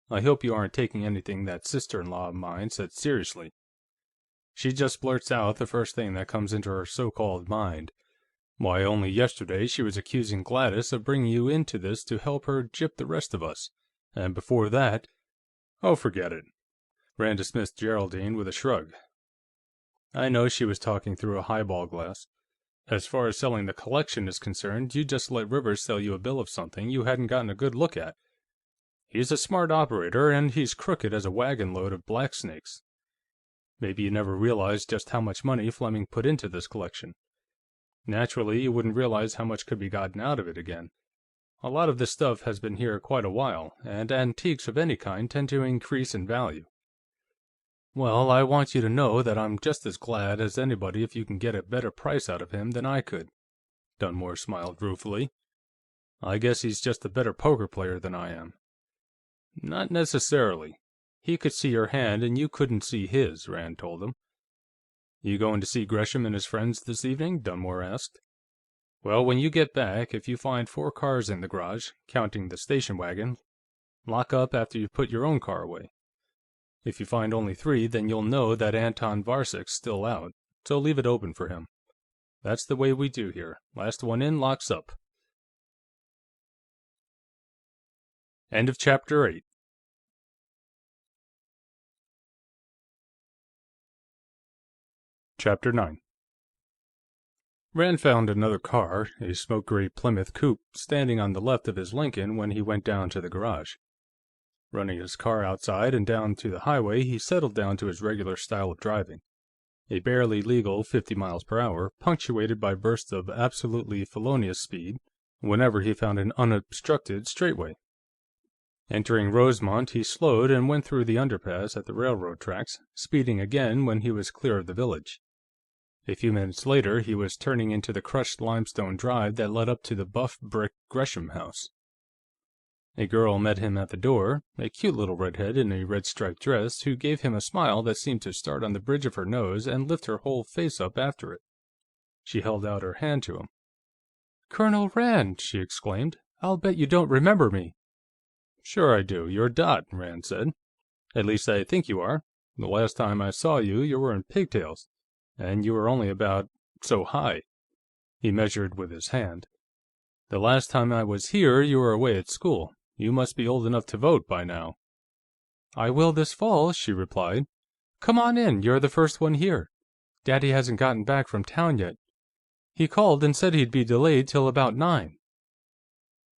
I hope you aren't taking anything that sister-in-law of mine said seriously. She just blurts out the first thing that comes into her so-called mind. Why, only yesterday she was accusing Gladys of bringing you into this to help her gyp the rest of us, and before that—" "Oh, forget it." Rand dismissed Geraldine with a shrug. "I know she was talking through a highball glass. As far as selling the collection is concerned, you just let Rivers sell you a bill of something you hadn't gotten a good look at. He's a smart operator, and he's crooked as a wagon load of blacksnakes. Maybe you never realized just how much money Fleming put into this collection. Naturally, you wouldn't realize how much could be gotten out of it again. A lot of this stuff has been here quite a while, and antiques of any kind tend to increase in value." "Well, I want you to know that I'm just as glad as anybody if you can get a better price out of him than I could." Dunmore smiled ruefully. "I guess he's just a better poker player than I am." "Not necessarily. He could see your hand and you couldn't see his," Rand told him. "You going to see Gresham and his friends this evening?" Dunmore asked. "Well, when you get back, if you find 4 cars in the garage, counting the station wagon, lock up after you've put your own car away. If you find only 3, then you'll know that Anton Varsik's still out, so leave it open for him. That's the way we do here. Last one in locks up." End of Chapter 8. Chapter 9. Rand found another car, a smoke-gray Plymouth coupe, standing on the left of his Lincoln when he went down to the garage. Running his car outside and down to the highway, he settled down to his regular style of driving. A barely legal 50 miles per hour, punctuated by bursts of absolutely felonious speed whenever he found an unobstructed straightway. Entering Rosemont, he slowed and went through the underpass at the railroad tracks, speeding again when he was clear of the village. A few minutes later, he was turning into the crushed limestone drive that led up to the buff brick Gresham house. A girl met him at the door, a cute little redhead in a red-striped dress, who gave him a smile that seemed to start on the bridge of her nose and lift her whole face up after it. She held out her hand to him. "Colonel Rand!" she exclaimed. "I'll bet you don't remember me." "Sure I do. You're Dot," Rand said. "At least I think you are. The last time I saw you, you were in pigtails, and you were only about so high." He measured with his hand. "The last time I was here, you were away at school. You must be old enough to vote by now." "I will this fall," she replied. "Come on in, you're the first one here. Daddy hasn't gotten back from town yet. He called and said he'd be delayed till about 9.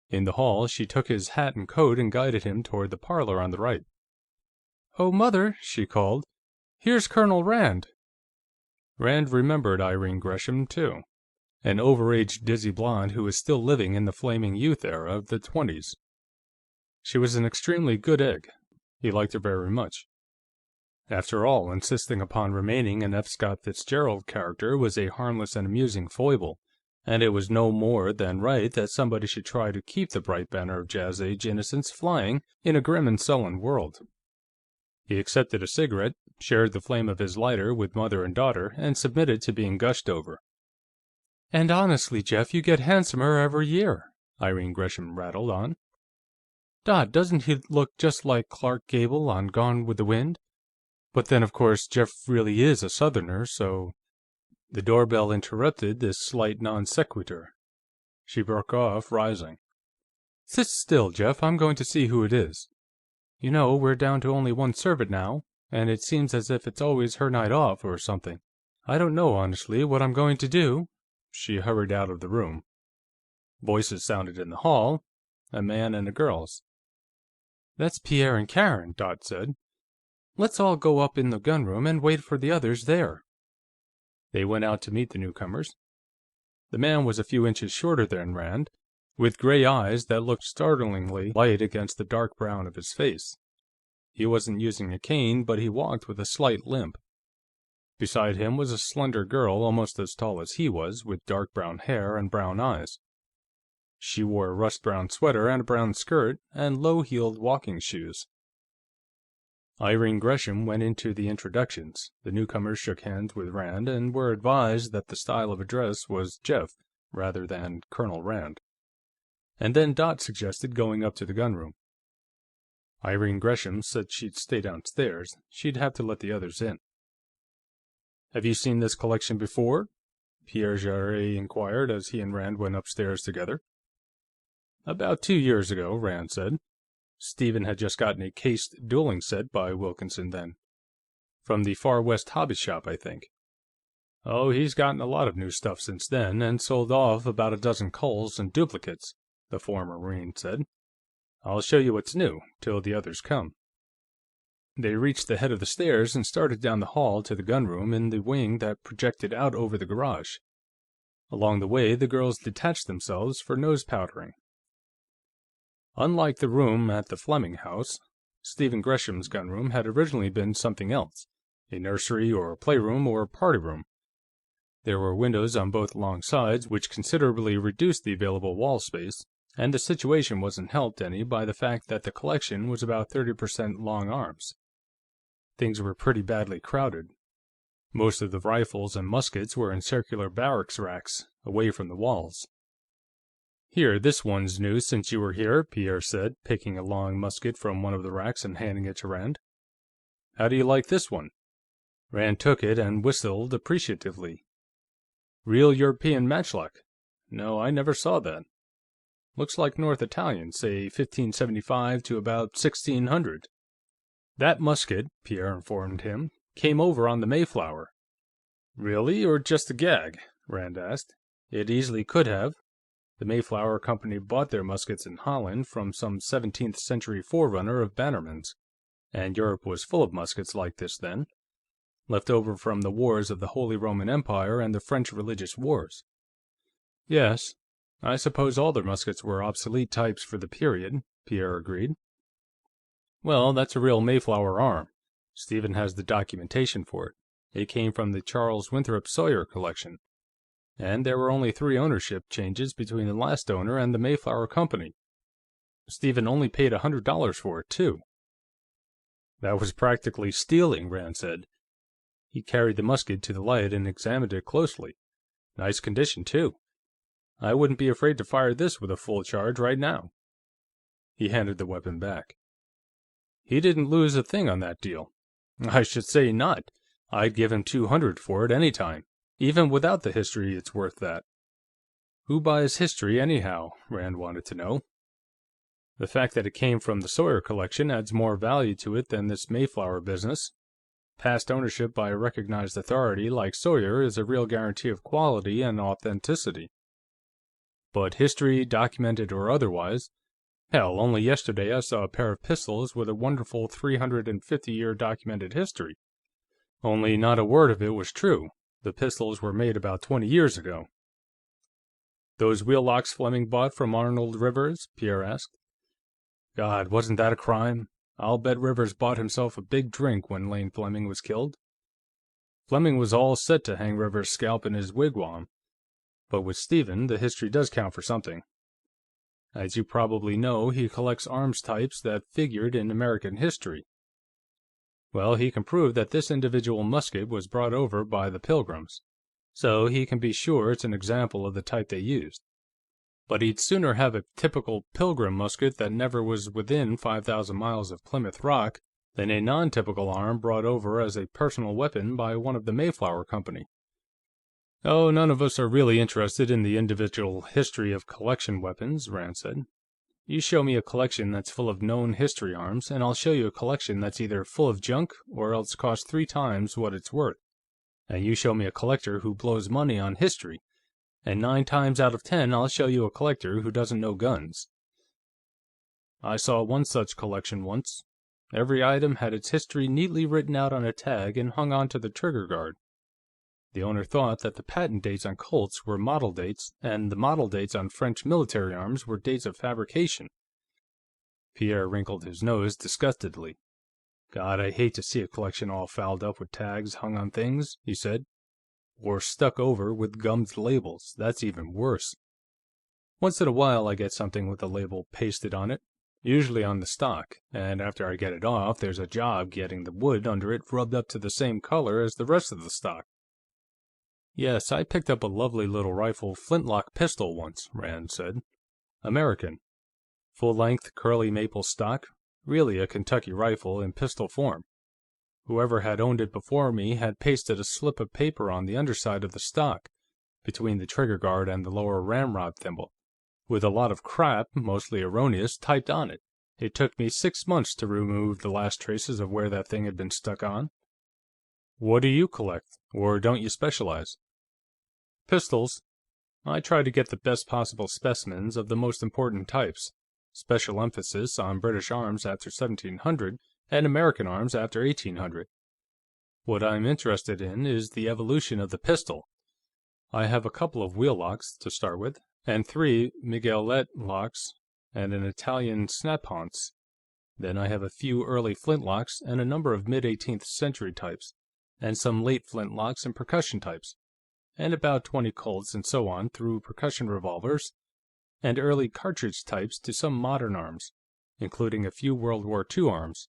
In the hall, she took his hat and coat and guided him toward the parlor on the right. "Oh, Mother," she called, "here's Colonel Rand." Rand remembered Irene Gresham, too, an overaged dizzy blonde who was still living in the flaming youth era of the 20s. She was an extremely good egg. He liked her very much. After all, insisting upon remaining an F. Scott Fitzgerald character was a harmless and amusing foible, and it was no more than right that somebody should try to keep the bright banner of Jazz-Age innocence flying in a grim and sullen world. He accepted a cigarette, shared the flame of his lighter with mother and daughter, and submitted to being gushed over. "And honestly, Jeff, you get handsomer every year," Irene Gresham rattled on. "Dot, doesn't he look just like Clark Gable on Gone with the Wind? But then, of course, Jeff really is a Southerner, so—" The doorbell interrupted this slight non sequitur. She broke off, rising. "Sit still, Jeff. I'm going to see who it is. You know, we're down to only one servant now, and it seems as if it's always her night off, or something. I don't know, honestly, what I'm going to do." She hurried out of the room. Voices sounded in the hall, a man and a girl's. "That's Pierre and Karen," Dot said. "Let's all go up in the gunroom and wait for the others there." They went out to meet the newcomers. The man was a few inches shorter than Rand, with gray eyes that looked startlingly light against the dark brown of his face. He wasn't using a cane, but he walked with a slight limp. Beside him was a slender girl almost as tall as he was, with dark brown hair and brown eyes. She wore a rust-brown sweater and a brown skirt, and low-heeled walking shoes. Irene Gresham went into the introductions. The newcomers shook hands with Rand and were advised that the style of address was Jeff, rather than Colonel Rand. And then Dot suggested going up to the gunroom. Irene Gresham said she'd stay downstairs. She'd have to let the others in. "Have you seen this collection before?" Pierre Jarret inquired as he and Rand went upstairs together. "About 2 years ago," Rand said. Stephen had just gotten a cased dueling set by Wilkinson then. From the Far West Hobby Shop, I think. "Oh, he's gotten a lot of new stuff since then, and sold off about a dozen culls and duplicates," the former Marine said. "I'll show you what's new, till the others come." They reached the head of the stairs and started down the hall to the gunroom in the wing that projected out over the garage. Along the way, the girls detached themselves for nose powdering. Unlike the room at the Fleming house, Stephen Gresham's gunroom had originally been something else, a nursery or playroom or party room. There were windows on both long sides, which considerably reduced the available wall space, and the situation wasn't helped any by the fact that the collection was about 30% long arms. Things were pretty badly crowded. Most of the rifles and muskets were in circular barracks racks, away from the walls. "Here, this one's new since you were here," Pierre said, picking a long musket from one of the racks and handing it to Rand. "How do you like this one?" Rand took it and whistled appreciatively. "Real European matchlock. No, I never saw that. Looks like North Italian, say 1575 to about 1600. "That musket," Pierre informed him, "came over on the Mayflower." "Really, or just a gag?" Rand asked. "It easily could have. The Mayflower Company bought their muskets in Holland from some 17th century forerunner of Bannerman's, and Europe was full of muskets like this then, left over from the wars of the Holy Roman Empire and the French religious wars." "Yes, I suppose all their muskets were obsolete types for the period," Pierre agreed. "Well, that's a real Mayflower arm. Stephen has the documentation for it. It came from the Charles Winthrop Sawyer collection. And there were only 3 ownership changes between the last owner and the Mayflower Company. Stephen only paid $100 for it, too." "That was practically stealing," Rand said. He carried the musket to the light and examined it closely. "Nice condition, too. I wouldn't be afraid to fire this with a full charge right now." He handed the weapon back. "He didn't lose a thing on that deal." "I should say not. I'd give him $200 for it any time. Even without the history, it's worth that." "Who buys history, anyhow?" Rand wanted to know. "The fact that it came from the Sawyer collection adds more value to it than this Mayflower business. Past ownership by a recognized authority like Sawyer is a real guarantee of quality and authenticity. But history, documented or otherwise... Hell, only yesterday I saw a pair of pistols with a wonderful 350-year documented history. Only not a word of it was true. The pistols were made about 20 years ago." "Those wheel locks Fleming bought from Arnold Rivers?" Pierre asked. "God, wasn't that a crime? I'll bet Rivers bought himself a big drink when Lane Fleming was killed. Fleming was all set to hang Rivers' scalp in his wigwam. But with Stephen, the history does count for something. As you probably know, he collects arms types that figured in American history. Well, he can prove that this individual musket was brought over by the Pilgrims, so he can be sure it's an example of the type they used. But he'd sooner have a typical Pilgrim musket that never was within 5,000 miles of Plymouth Rock than a non-typical arm brought over as a personal weapon by one of the Mayflower Company." "Oh, none of us are really interested in the individual history of collection weapons," Rand said. "You show me a collection that's full of known history arms, and I'll show you a collection that's either full of junk or else costs 3 times what it's worth. And you show me a collector who blows money on history, and 9 times out of 10 I'll show you a collector who doesn't know guns. I saw one such collection once. Every item had its history neatly written out on a tag and hung onto the trigger guard. The owner thought that the patent dates on Colts were model dates, and the model dates on French military arms were dates of fabrication." Pierre wrinkled his nose disgustedly. "God, I hate to see a collection all fouled up with tags hung on things," he said. "Or stuck over with gummed labels. That's even worse. Once in a while I get something with a label pasted on it, usually on the stock, and after I get it off, there's a job getting the wood under it rubbed up to the same color as the rest of the stock." "Yes, I picked up a lovely little rifle flintlock pistol once," Rand said. "American. Full-length, curly maple stock, really a Kentucky rifle in pistol form. Whoever had owned it before me had pasted a slip of paper on the underside of the stock, between the trigger guard and the lower ramrod thimble, with a lot of crap, mostly erroneous, typed on it. It took me 6 months to remove the last traces of where that thing had been stuck on." "What do you collect, or don't you specialize?" "Pistols. I try to get the best possible specimens of the most important types. Special emphasis on British arms after 1700, and American arms after 1800. What I'm interested in is the evolution of the pistol. I have a couple of wheel locks, to start with, and 3 Miguelet locks, and an Italian snap-haunce. Then I have a few early flintlocks and a number of mid-18th century types, and some late flintlocks and percussion types, and about 20 Colts and so on through percussion revolvers, and early cartridge types to some modern arms, including a few World War II arms."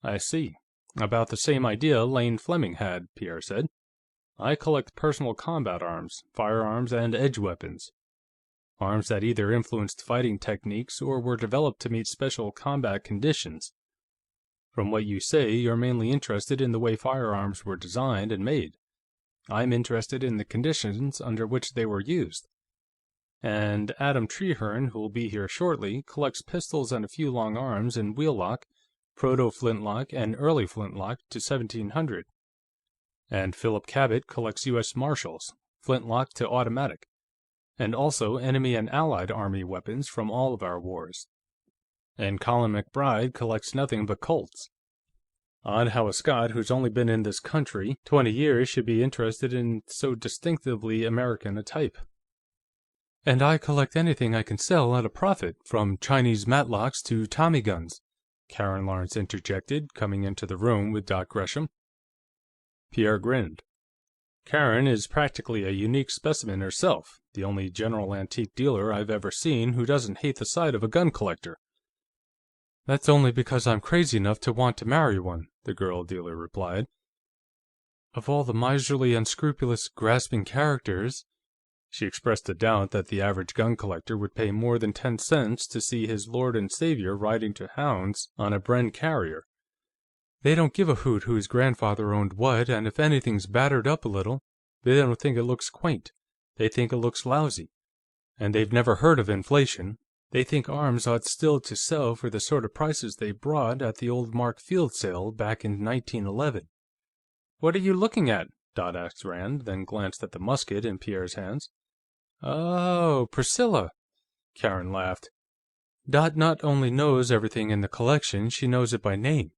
"I see. About the same idea Lane Fleming had," Pierre said. "I collect personal combat arms, firearms, and edge weapons. Arms that either influenced fighting techniques or were developed to meet special combat conditions. From what you say, you're mainly interested in the way firearms were designed and made. I'm interested in the conditions under which they were used. And Adam Trehearne, who'll be here shortly, collects pistols and a few long arms in wheel-lock, proto-flintlock, and early flintlock to 1700. And Philip Cabot collects U.S. Marshals, flintlock to automatic, and also enemy and allied army weapons from all of our wars. And Colin MacBride collects nothing but Colts. Odd how a Scot who's only been in this country 20 years should be interested in so distinctively American a type." "And I collect anything I can sell at a profit, from Chinese matlocks to Tommy guns," Karen Lawrence interjected, coming into the room with Doc Gresham. Pierre grinned. "Karen is practically a unique specimen herself, the only general antique dealer I've ever seen who doesn't hate the sight of a gun collector." "That's only because I'm crazy enough to want to marry one," the girl dealer replied. "Of all the miserly, unscrupulous, grasping characters, She expressed a doubt that the average gun collector would pay more than 10 cents to see his lord and savior riding to hounds on a Bren carrier. "They don't give a hoot whose grandfather owned what, and if anything's battered up a little, they don't think it looks quaint. They think it looks lousy. And they've never heard of inflation. They think arms ought still to sell for the sort of prices they brought at the old Mark Field sale back in 1911. "What are you looking at?" Dot asked Rand, then glanced at the musket in Pierre's hands. "Oh, Priscilla," Karen laughed. "Dot not only knows everything in the collection, she knows it by name.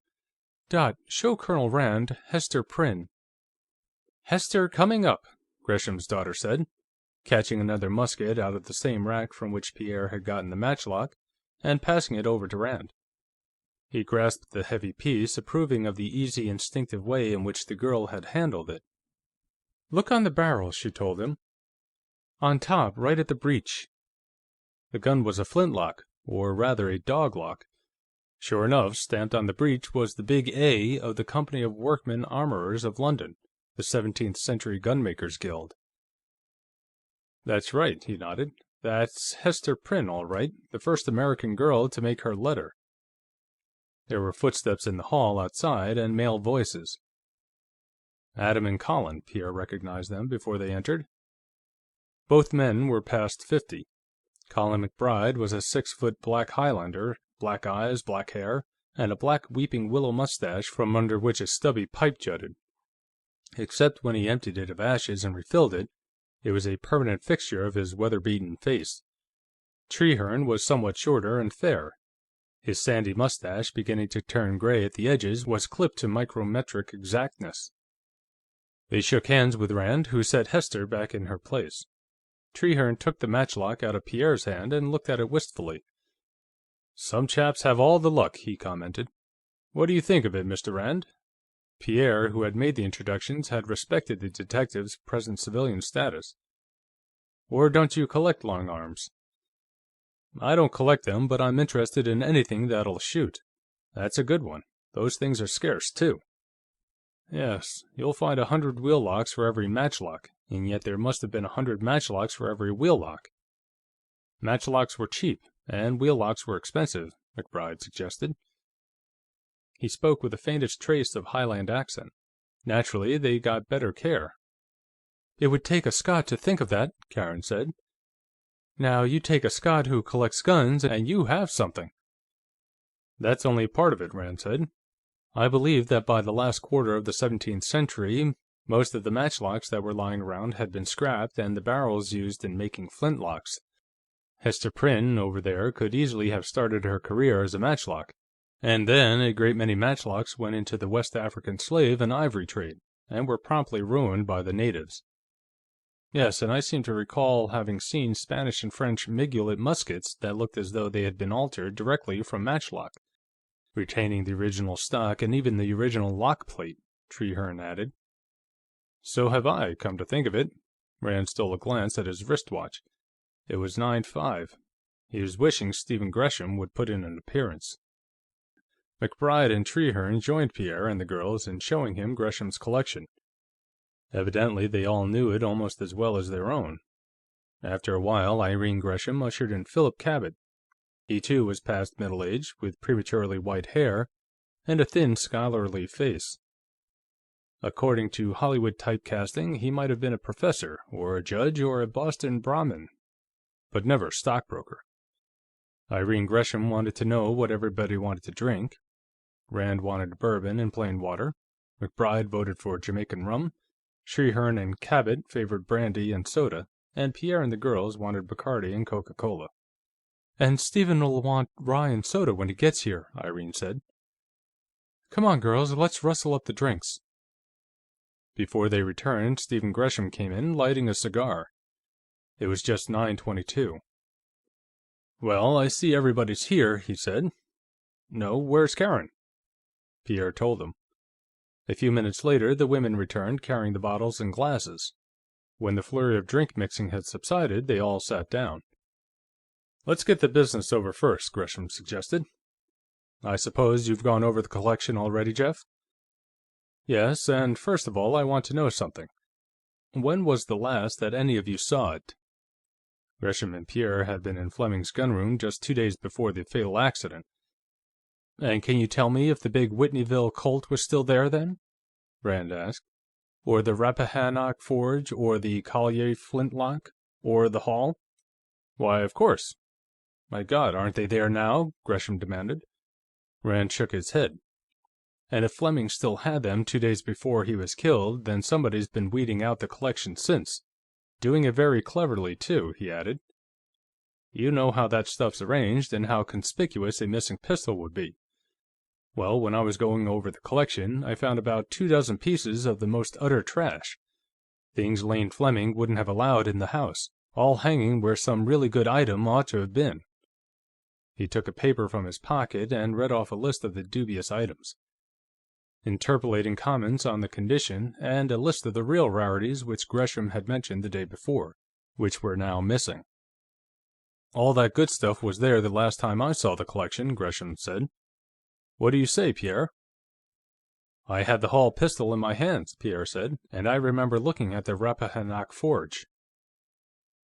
Dot, show Colonel Rand Hester Prynne." "Hester coming up," Gresham's daughter said, catching another musket out of the same rack from which Pierre had gotten the matchlock, and passing it over to Rand. He grasped the heavy piece, approving of the easy, instinctive way in which the girl had handled it. "Look on the barrel," she told him. "On top, right at the breech." The gun was a flintlock, or rather a doglock. Sure enough, stamped on the breech was the big A of the Company of Workmen Armorers of London, the 17th-century gunmakers' guild. "That's right," he nodded. "That's Hester Prynne, all right, the first American girl to make her letter." There were footsteps in the hall outside, and male voices. Adam and Colin, Pierre recognized them before they entered. Both men were past 50. Colin MacBride was a 6-foot black Highlander, black eyes, black hair, and a black weeping willow mustache from under which a stubby pipe jutted. Except when he emptied it of ashes and refilled it, it was a permanent fixture of his weather-beaten face. Trehearne was somewhat shorter and fair. His sandy mustache, beginning to turn gray at the edges, was clipped to micrometric exactness. They shook hands with Rand, who set Hester back in her place. Trehearne took the matchlock out of Pierre's hand and looked at it wistfully. "Some chaps have all the luck," he commented. "What do you think of it, Mr. Rand?" Pierre, who had made the introductions, had respected the detective's present civilian status. "Or don't you collect long arms?" "I don't collect them, but I'm interested in anything that'll shoot. That's a good one. Those things are scarce, too." "Yes, you'll find 100 wheel locks for every matchlock, and yet there must have been 100 matchlocks for every wheel lock." "Matchlocks were cheap, and wheel locks were expensive," MacBride suggested. He spoke with the faintest trace of Highland accent. "Naturally, they got better care." "It would take a Scot to think of that," Karen said. "Now, you take a Scot who collects guns, and you have something." "That's only part of it," Rand said. "I believe that by the last quarter of the 17th century, most of the matchlocks that were lying around had been scrapped and the barrels used in making flintlocks. Hester Prynne, over there, could easily have started her career as a matchlock. And then a great many matchlocks went into the West African slave and ivory trade, and were promptly ruined by the natives. Yes, and I seem to recall having seen Spanish and French miguelet muskets that looked as though they had been altered directly from matchlock, retaining the original stock and even the original lock plate," Trehearne added. "So have I, come to think of it." Rand stole a glance at his wristwatch. It was 9:05. He was wishing Stephen Gresham would put in an appearance. MacBride and Trehearne joined Pierre and the girls in showing him Gresham's collection. Evidently, they all knew it almost as well as their own. After a while, Irene Gresham ushered in Philip Cabot. He, too, was past middle age, with prematurely white hair and a thin, scholarly face. According to Hollywood typecasting, he might have been a professor, or a judge, or a Boston Brahmin, but never a stockbroker. Irene Gresham wanted to know what everybody wanted to drink. Rand wanted bourbon and plain water. MacBride voted for Jamaican rum. Trehearne and Cabot favored brandy and soda, and Pierre and the girls wanted Bacardi and Coca-Cola. "And Stephen'll want rye and soda when he gets here," Irene said. "Come on, girls, let's rustle up the drinks." Before they returned, Stephen Gresham came in, lighting a cigar. It was just 9:22. "Well, I see everybody's here," he said. "No, where's Karen?" Pierre told him. A few minutes later, the women returned, carrying the bottles and glasses. When the flurry of drink-mixing had subsided, they all sat down. "Let's get the business over first," Gresham suggested. "I suppose you've gone over the collection already, Jeff?" "Yes, and first of all, I want to know something. When was the last that any of you saw it? Gresham and Pierre had been in Fleming's gunroom just 2 days before the fatal accident. "And can you tell me if the big Whitneyville Colt was still there, then?" Rand asked. "Or the Rappahannock Forge, or the Collier flintlock, or the Hall?" "Why, of course." "My God, aren't they there now?" Gresham demanded. Rand shook his head. "And if Fleming still had them 2 days before he was killed, then somebody's been weeding out the collection since. Doing it very cleverly, too," he added. "You know how that stuff's arranged, and how conspicuous a missing pistol would be. Well, when I was going over the collection, I found about 24 pieces of the most utter trash. Things Lane Fleming wouldn't have allowed in the house, all hanging where some really good item ought to have been." He took a paper from his pocket and read off a list of the dubious items, interpolating comments on the condition, and a list of the real rarities which Gresham had mentioned the day before, which were now missing. "All that good stuff was there the last time I saw the collection," Gresham said. "What do you say, Pierre?" "I had the Hall pistol in my hands," Pierre said, "and I remember looking at the Rappahannock Forge."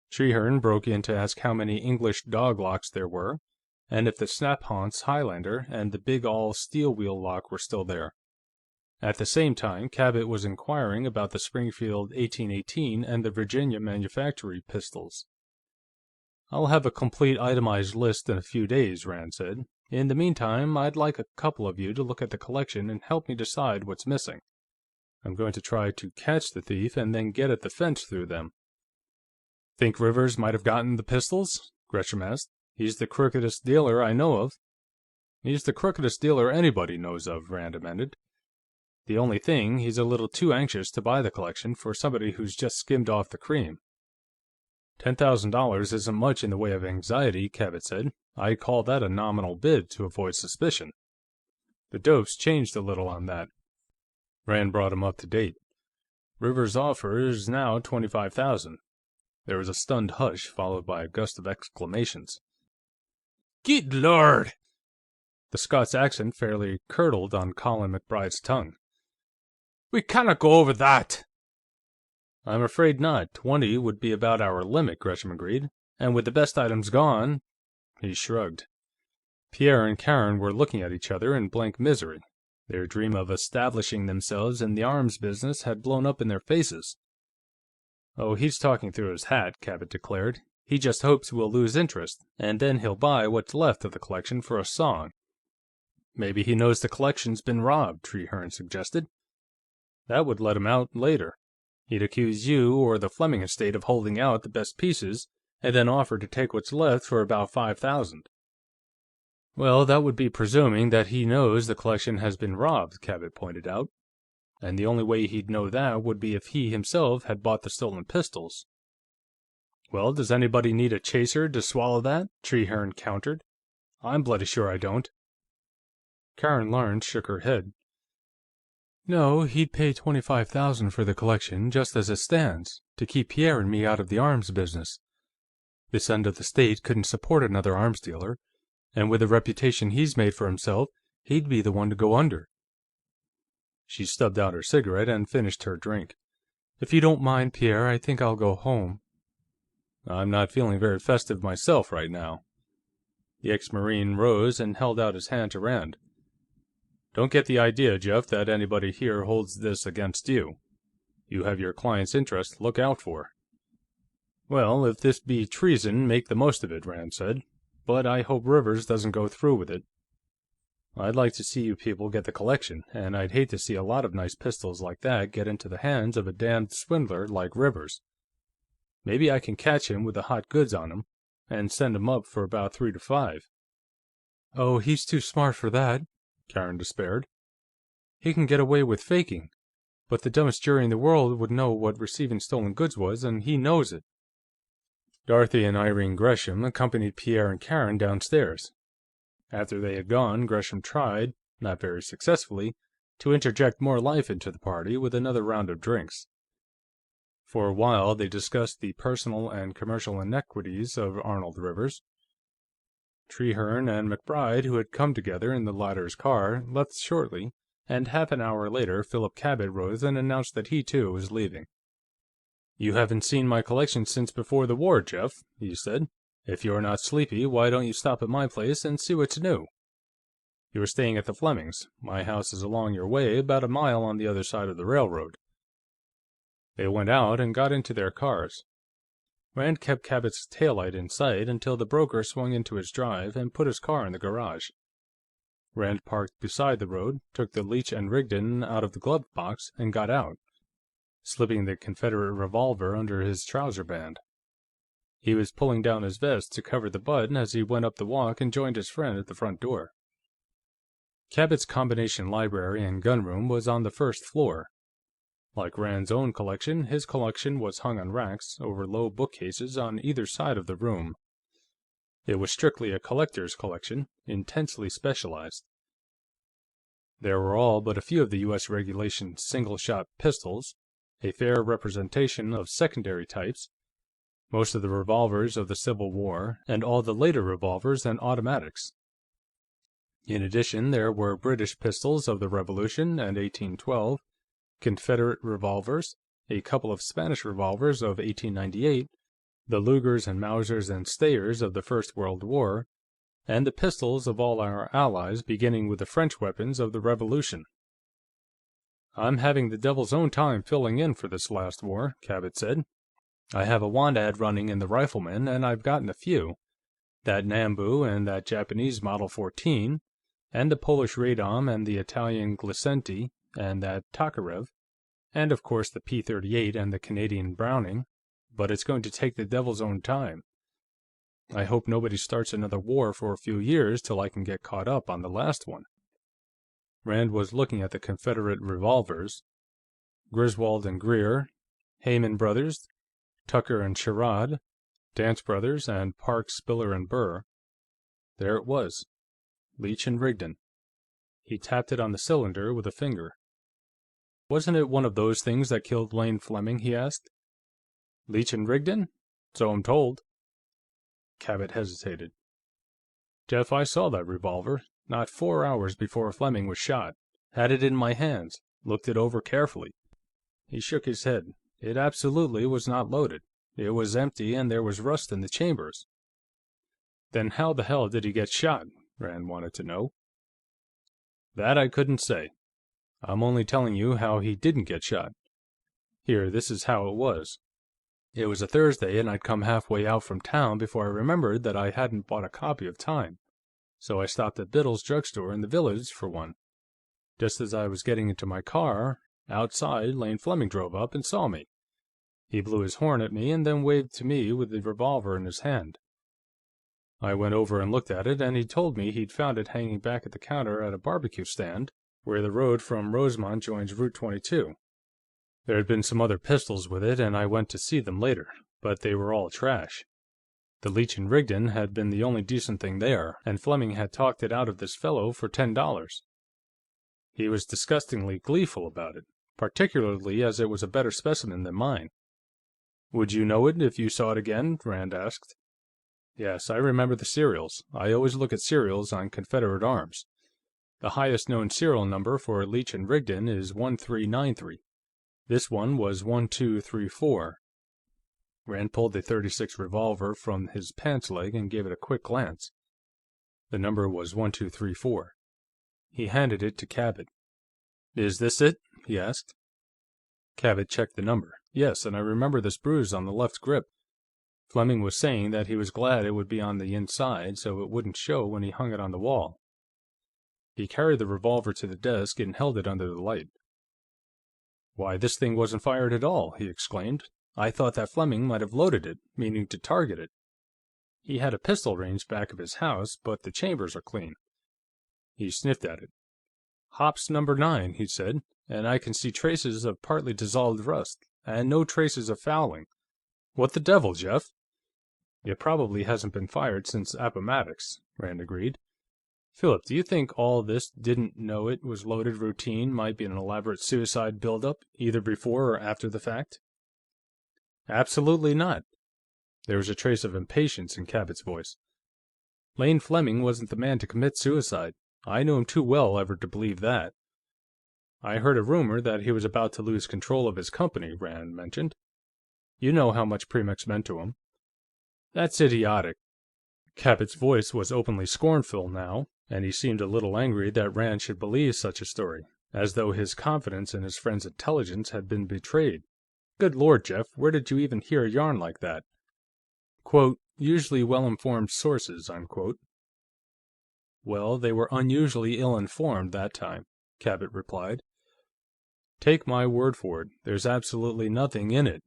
Trehearne broke in to ask how many English dog locks there were, and if the Snap-Haunce Highlander and the big all-steel wheel lock were still there. At the same time, Cabot was inquiring about the Springfield 1818 and the Virginia manufactory pistols. "I'll have a complete itemized list in a few days," Rand said. "In the meantime, I'd like a couple of you to look at the collection and help me decide what's missing. I'm going to try to catch the thief and then get at the fence through them." "Think Rivers might have gotten the pistols?" Gresham asked. "He's the crookedest dealer I know of." "He's the crookedest dealer anybody knows of," Rand amended. "The only thing, he's a little too anxious to buy the collection for somebody who's just skimmed off the cream." $10,000 isn't much in the way of anxiety," Cabot said. "I'd call that a nominal bid to avoid suspicion. The dope's changed a little on that." Rand brought him up to date. "Rivers' offer is now $25,000. There was a stunned hush, followed by a gust of exclamations. "Good Lord!" The Scots accent fairly curdled on Colin MacBride's tongue. "We can't go over that!" "I'm afraid not. 20 would be about our limit," Gresham agreed. "And with the best items gone—" He shrugged. Pierre and Karen were looking at each other in blank misery. Their dream of establishing themselves in the arms business had blown up in their faces. "Oh, he's talking through his hat," Cabot declared. "He just hopes we'll lose interest, and then he'll buy what's left of the collection for a song." "Maybe he knows the collection's been robbed," Trehearne suggested. "That would let him out later. He'd accuse you or the Fleming estate of holding out the best pieces, and then offer to take what's left for about $5,000. "Well, that would be presuming that he knows the collection has been robbed," Cabot pointed out. "And the only way he'd know that would be if he himself had bought the stolen pistols." "Well, does anybody need a chaser to swallow that?" Trehearne countered. "I'm bloody sure I don't." Karen Lawrence shook her head. "No, he'd pay $25,000 for the collection, just as it stands, to keep Pierre and me out of the arms business. This end of the state couldn't support another arms dealer, and with the reputation he's made for himself, he'd be the one to go under." She stubbed out her cigarette and finished her drink. "If you don't mind, Pierre, I think I'll go home." "I'm not feeling very festive myself, right now." The ex-Marine rose and held out his hand to Rand. "Don't get the idea, Jeff, that anybody here holds this against you. You have your client's interest to look out for." "Well, if this be treason, make the most of it," Rand said. "But I hope Rivers doesn't go through with it. I'd like to see you people get the collection, and I'd hate to see a lot of nice pistols like that get into the hands of a damned swindler like Rivers. Maybe I can catch him with the hot goods on him, and send him up for about 3 to 5. "Oh, he's too smart for that," Karen despaired. "He can get away with faking, but the dumbest jury in the world would know what receiving stolen goods was, and he knows it." Dorothy and Irene Gresham accompanied Pierre and Karen downstairs. After they had gone, Gresham tried, not very successfully, to interject more life into the party with another round of drinks. For a while, they discussed the personal and commercial iniquities of Arnold Rivers. Trehearne and MacBride, who had come together in the latter's car, left shortly, and half an hour later Philip Cabot rose and announced that he, too, was leaving. "You haven't seen my collection since before the war, Jeff," he said. "If you're not sleepy, why don't you stop at my place and see what's new? You're staying at the Flemings'. My house is along your way, about a mile on the other side of the railroad." They went out and got into their cars. Rand kept Cabot's taillight in sight until the broker swung into his drive and put his car in the garage. Rand parked beside the road, took the Leech & Rigdon out of the glove box, and got out, slipping the Confederate revolver under his trouser band. He was pulling down his vest to cover the butt as he went up the walk and joined his friend at the front door. Cabot's combination library and gunroom was on the first floor. Like Rand's own collection, his collection was hung on racks over low bookcases on either side of the room. It was strictly a collector's collection, intensely specialized. There were all but a few of the U.S. regulation single-shot pistols, a fair representation of secondary types, most of the revolvers of the Civil War, and all the later revolvers and automatics. In addition, there were British pistols of the Revolution and 1812, Confederate revolvers, a couple of Spanish revolvers of 1898, the Lugers and Mausers and Steyers of the First World War, and the pistols of all our allies, beginning with the French weapons of the Revolution. "I'm having the devil's own time filling in for this last war," Cabot said. "I have a want ad running in the Rifleman, and I've gotten a few. That Nambu and that Japanese Model 14, and the Polish Radom and the Italian Glisenti and that Tokarev, and of course the P-38 and the Canadian Browning, but it's going to take the devil's own time. I hope nobody starts another war for a few years till I can get caught up on the last one." Rand was looking at the Confederate revolvers. Griswold and Greer, Heyman Brothers, Tucker and Sherrod, Dance Brothers, and Park, Spiller and Burr. There it was. Leech & Rigdon. He tapped it on the cylinder with a finger. "Wasn't it one of those things that killed Lane Fleming?" he asked. "Leech & Rigdon? So I'm told." Cabot hesitated. "Jeff, I saw that revolver, not 4 hours before Fleming was shot. Had it in my hands, looked it over carefully." He shook his head. "It absolutely was not loaded. It was empty, and there was rust in the chambers." "Then how the hell did he get shot?" Rand wanted to know. "That I couldn't say. I'm only telling you how he didn't get shot. Here, this is how it was. It was a Thursday, and I'd come halfway out from town before I remembered that I hadn't bought a copy of Time, so I stopped at Biddle's drugstore in the Village for one. Just as I was getting into my car, outside, Lane Fleming drove up and saw me. He blew his horn at me and then waved to me with the revolver in his hand. I went over and looked at it, and he told me he'd found it hanging back at the counter at a barbecue stand where the road from Rosemont joins Route 22. There had been some other pistols with it, and I went to see them later, but they were all trash. The Leech & Rigdon had been the only decent thing there, and Fleming had talked it out of this fellow for $10. He was disgustingly gleeful about it, particularly as it was a better specimen than mine." "Would you know it if you saw it again?" Rand asked. "Yes, I remember the serials. I always look at serials on Confederate arms. The highest known serial number for Leech & Rigdon is 1393. This one was 1234. Rand pulled the .36 revolver from his pants leg and gave it a quick glance. The number was 1234. He handed it to Cabot. "Is this it?" he asked. Cabot checked the number. "Yes, and I remember this bruise on the left grip. Fleming was saying that he was glad it would be on the inside, so it wouldn't show when he hung it on the wall." He carried the revolver to the desk and held it under the light. "Why, this thing wasn't fired at all!" he exclaimed. "I thought that Fleming might have loaded it, meaning to target it. He had a pistol range back of his house, but the chambers are clean." He sniffed at it. "Hops number 9, he said, "and I can see traces of partly dissolved rust, and no traces of fouling. What the devil, Jeff?" "It probably hasn't been fired since Appomattox," Rand agreed. "Philip, do you think all this didn't know it was loaded routine might be an elaborate suicide buildup, either before or after the fact?" "Absolutely not." There was a trace of impatience in Cabot's voice. "Lane Fleming wasn't the man to commit suicide. I knew him too well ever to believe that. I heard a rumor that he was about to lose control of his company," Rand mentioned. You know how much Premix meant to him." "That's idiotic." Cabot's voice was openly scornful now, and he seemed a little angry that Rand should believe such a story, as though his confidence in his friend's intelligence had been betrayed. "Good Lord, Jeff, where did you even hear a yarn like that?" Quote, "usually well-informed sources," unquote. "Well, they were unusually ill-informed that time," Cabot replied. "Take my word for it, there's absolutely nothing in it."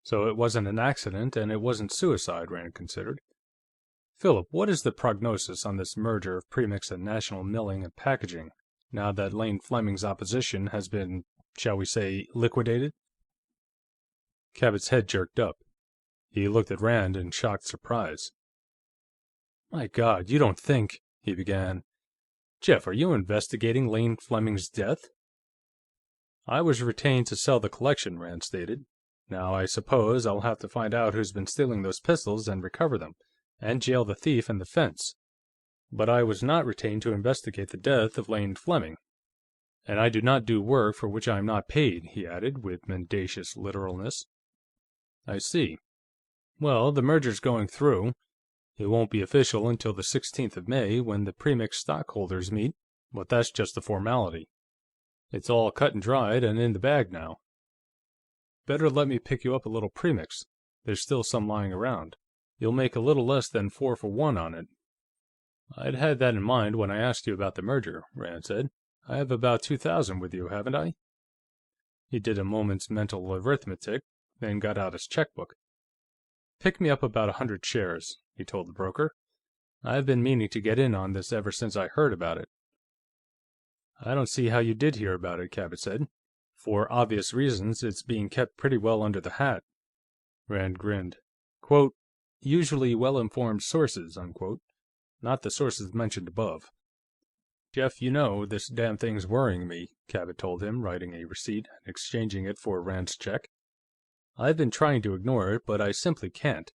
"So it wasn't an accident, and it wasn't suicide," Rand considered. "Philip, what is the prognosis on this merger of Premix and National Milling and Packaging, now that Lane Fleming's opposition has been, shall we say, liquidated?" Cabot's head jerked up. He looked at Rand in shocked surprise. "My God, you don't think—" he began. "Jeff, are you investigating Lane Fleming's death?" "I was retained to sell the collection," Rand stated. "Now, I suppose I'll have to find out who's been stealing those pistols and recover them, and jail the thief and the fence. But I was not retained to investigate the death of Lane Fleming. And I do not do work for which I am not paid," he added, with mendacious literalness. "I see. Well, the merger's going through. It won't be official until the 16th of May, when the Premix stockholders meet, but that's just a formality. It's all cut and dried and in the bag now. Better let me pick you up a little Premix. There's still some lying around. You'll make a little less than 4 for 1 on it." "I'd had that in mind when I asked you about the merger," Rand said. "I have about 2,000 with you, haven't I?" He did a moment's mental arithmetic, then got out his checkbook. "Pick me up about 100 shares," he told the broker. "I've been meaning to get in on this ever since I heard about it." "I don't see how you did hear about it," Cabot said. "For obvious reasons, it's being kept pretty well under the hat." Rand grinned. Quote, "usually well-informed sources," unquote. "Not the sources mentioned above." "Jeff, you know, this damn thing's worrying me," Cabot told him, writing a receipt and exchanging it for Rand's check. "I've been trying to ignore it, but I simply can't.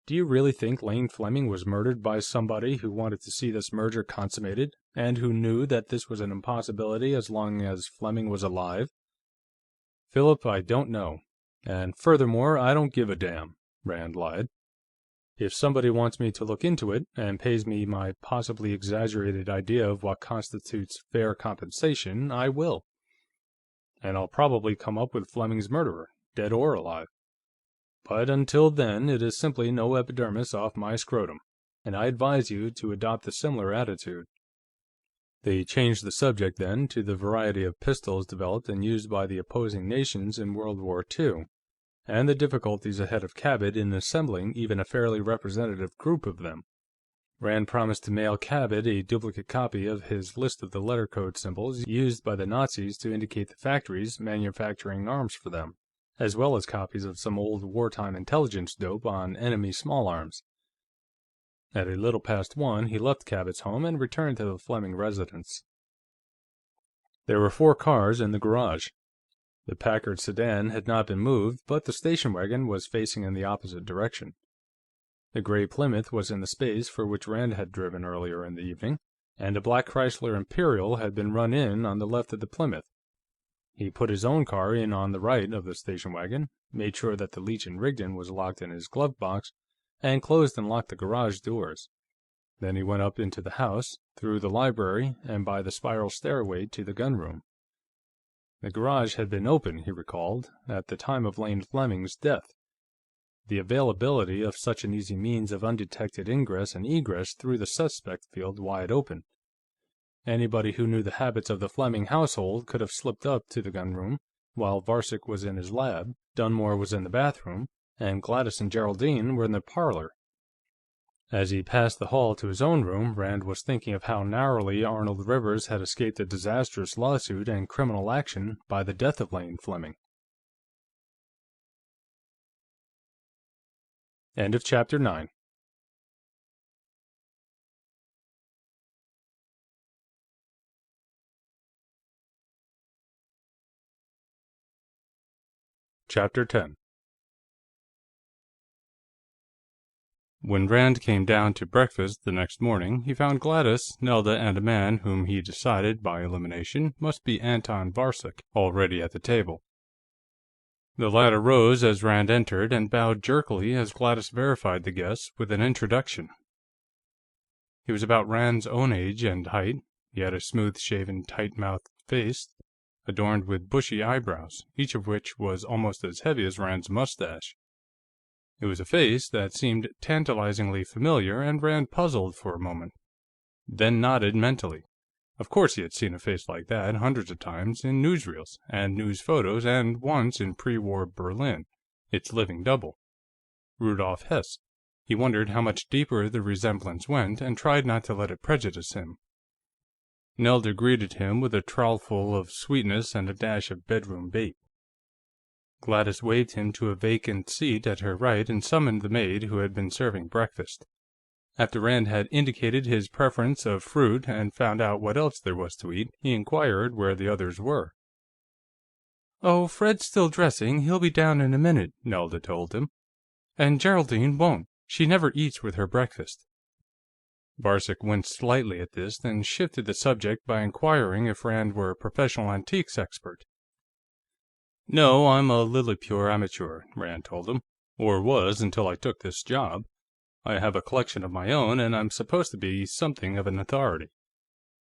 Do you really think Lane Fleming was murdered by somebody who wanted to see this merger consummated, and who knew that this was an impossibility as long as Fleming was alive?" "Philip, I don't know. And furthermore, I don't give a damn," Rand lied. "If somebody wants me to look into it, and pays me my possibly exaggerated idea of what constitutes fair compensation, I will. And I'll probably come up with Fleming's murderer, dead or alive. But until then, it is simply no epidermis off my scrotum, and I advise you to adopt a similar attitude." They changed the subject, then, to the variety of pistols developed and used by the opposing nations in World War II, and the difficulties ahead of Cabot in assembling even a fairly representative group of them. Rand promised to mail Cabot a duplicate copy of his list of the letter code symbols used by the Nazis to indicate the factories manufacturing arms for them, as well as copies of some old wartime intelligence dope on enemy small arms. At a little past 1, he left Cabot's home and returned to the Fleming residence. There were 4 cars in the garage. The Packard sedan had not been moved, but the station wagon was facing in the opposite direction. The gray Plymouth was in the space for which Rand had driven earlier in the evening, and a black Chrysler Imperial had been run in on the left of the Plymouth. He put his own car in on the right of the station wagon, made sure that the Leech & Rigdon was locked in his glove box, and closed and locked the garage doors. Then he went up into the house, through the library, and by the spiral stairway to the gunroom. The garage had been open, he recalled, at the time of Lane Fleming's death. The availability of such an easy means of undetected ingress and egress threw the suspect field wide open. Anybody who knew the habits of the Fleming household could have slipped up to the gunroom, while Varsic was in his lab, Dunmore was in the bathroom, and Gladys and Geraldine were in the parlor. As he passed the hall to his own room, Rand was thinking of how narrowly Arnold Rivers had escaped a disastrous lawsuit and criminal action by the death of Lane Fleming. End of Chapter 9. Chapter 10. When Rand came down to breakfast the next morning, he found Gladys, Nelda, and a man whom he decided, by elimination, must be Anton Varsic, already at the table. The latter rose as Rand entered and bowed jerkily as Gladys verified the guess with an introduction. He was about Rand's own age and height. He had a smooth-shaven, tight-mouthed face, adorned with bushy eyebrows, each of which was almost as heavy as Rand's mustache. It was a face that seemed tantalizingly familiar, and Rand puzzled for a moment, then nodded mentally. Of course he had seen a face like that hundreds of times, in newsreels, and news photos, and once in pre-war Berlin, its living double, Rudolf Hess. He wondered how much deeper the resemblance went, and tried not to let it prejudice him. Nelda greeted him with a trowelful of sweetness and a dash of bedroom bait. Gladys waved him to a vacant seat at her right and summoned the maid who had been serving breakfast. After Rand had indicated his preference of fruit and found out what else there was to eat, he inquired where the others were. "Oh, Fred's still dressing. He'll be down in a minute," Nelda told him. "And Geraldine won't. She never eats with her breakfast." Varcek winced slightly at this, then shifted the subject by inquiring if Rand were a professional antiques expert. "No, I'm a Lillipure amateur," Rand told him. "Or was, until I took this job. I have a collection of my own, and I'm supposed to be something of an authority.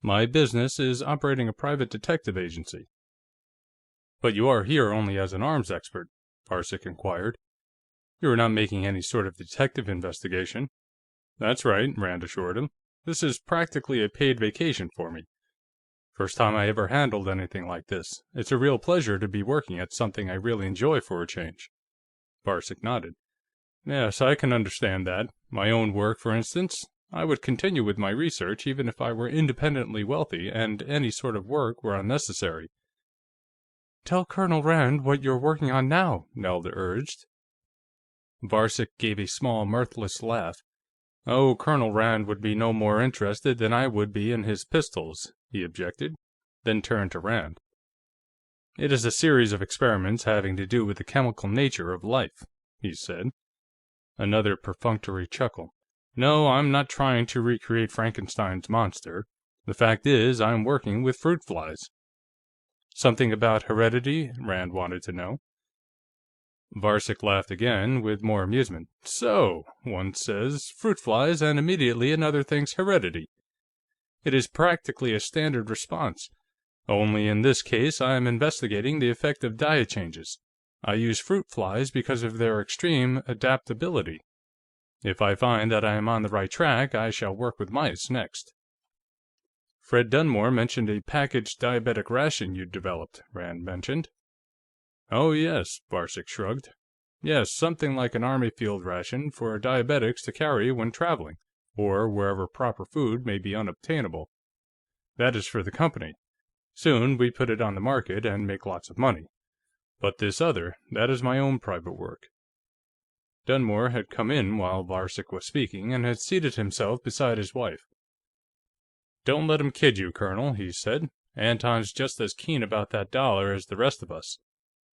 My business is operating a private detective agency." "But you are here only as an arms expert?" Varcek inquired. "You are not making any sort of detective investigation?" "That's right," Rand assured him. "This is practically a paid vacation for me. First time I ever handled anything like this. It's a real pleasure to be working at something I really enjoy for a change." Varcek nodded. "Yes, I can understand that. My own work, for instance. I would continue with my research even if I were independently wealthy and any sort of work were unnecessary." "Tell Colonel Rand what you're working on now," Nelda urged. Varcek gave a small, mirthless laugh. "Oh, Colonel Rand would be no more interested than I would be in his pistols," he objected, then turned to Rand. "It is a series of experiments having to do with the chemical nature of life," he said. Another perfunctory chuckle. "No, I'm not trying to recreate Frankenstein's monster. The fact is, I'm working with fruit flies." "Something about heredity?" Rand wanted to know. Varcek laughed again, with more amusement. "So, one says fruit flies, and immediately another thinks heredity. It is practically a standard response. Only in this case, I am investigating the effect of diet changes. I use fruit flies because of their extreme adaptability. If I find that I am on the right track, I shall work with mice next." "Fred Dunmore mentioned a packaged diabetic ration you'd developed," Rand mentioned. "Oh, yes," Varcek shrugged. "Yes, something like an Army field ration for diabetics to carry when traveling, or wherever proper food may be unobtainable. That is for the company. Soon we put it on the market and make lots of money. But this other, that is my own private work." Dunmore had come in while Varcek was speaking, and had seated himself beside his wife. "Don't let him kid you, Colonel," he said. "Anton's just as keen about that dollar as the rest of us.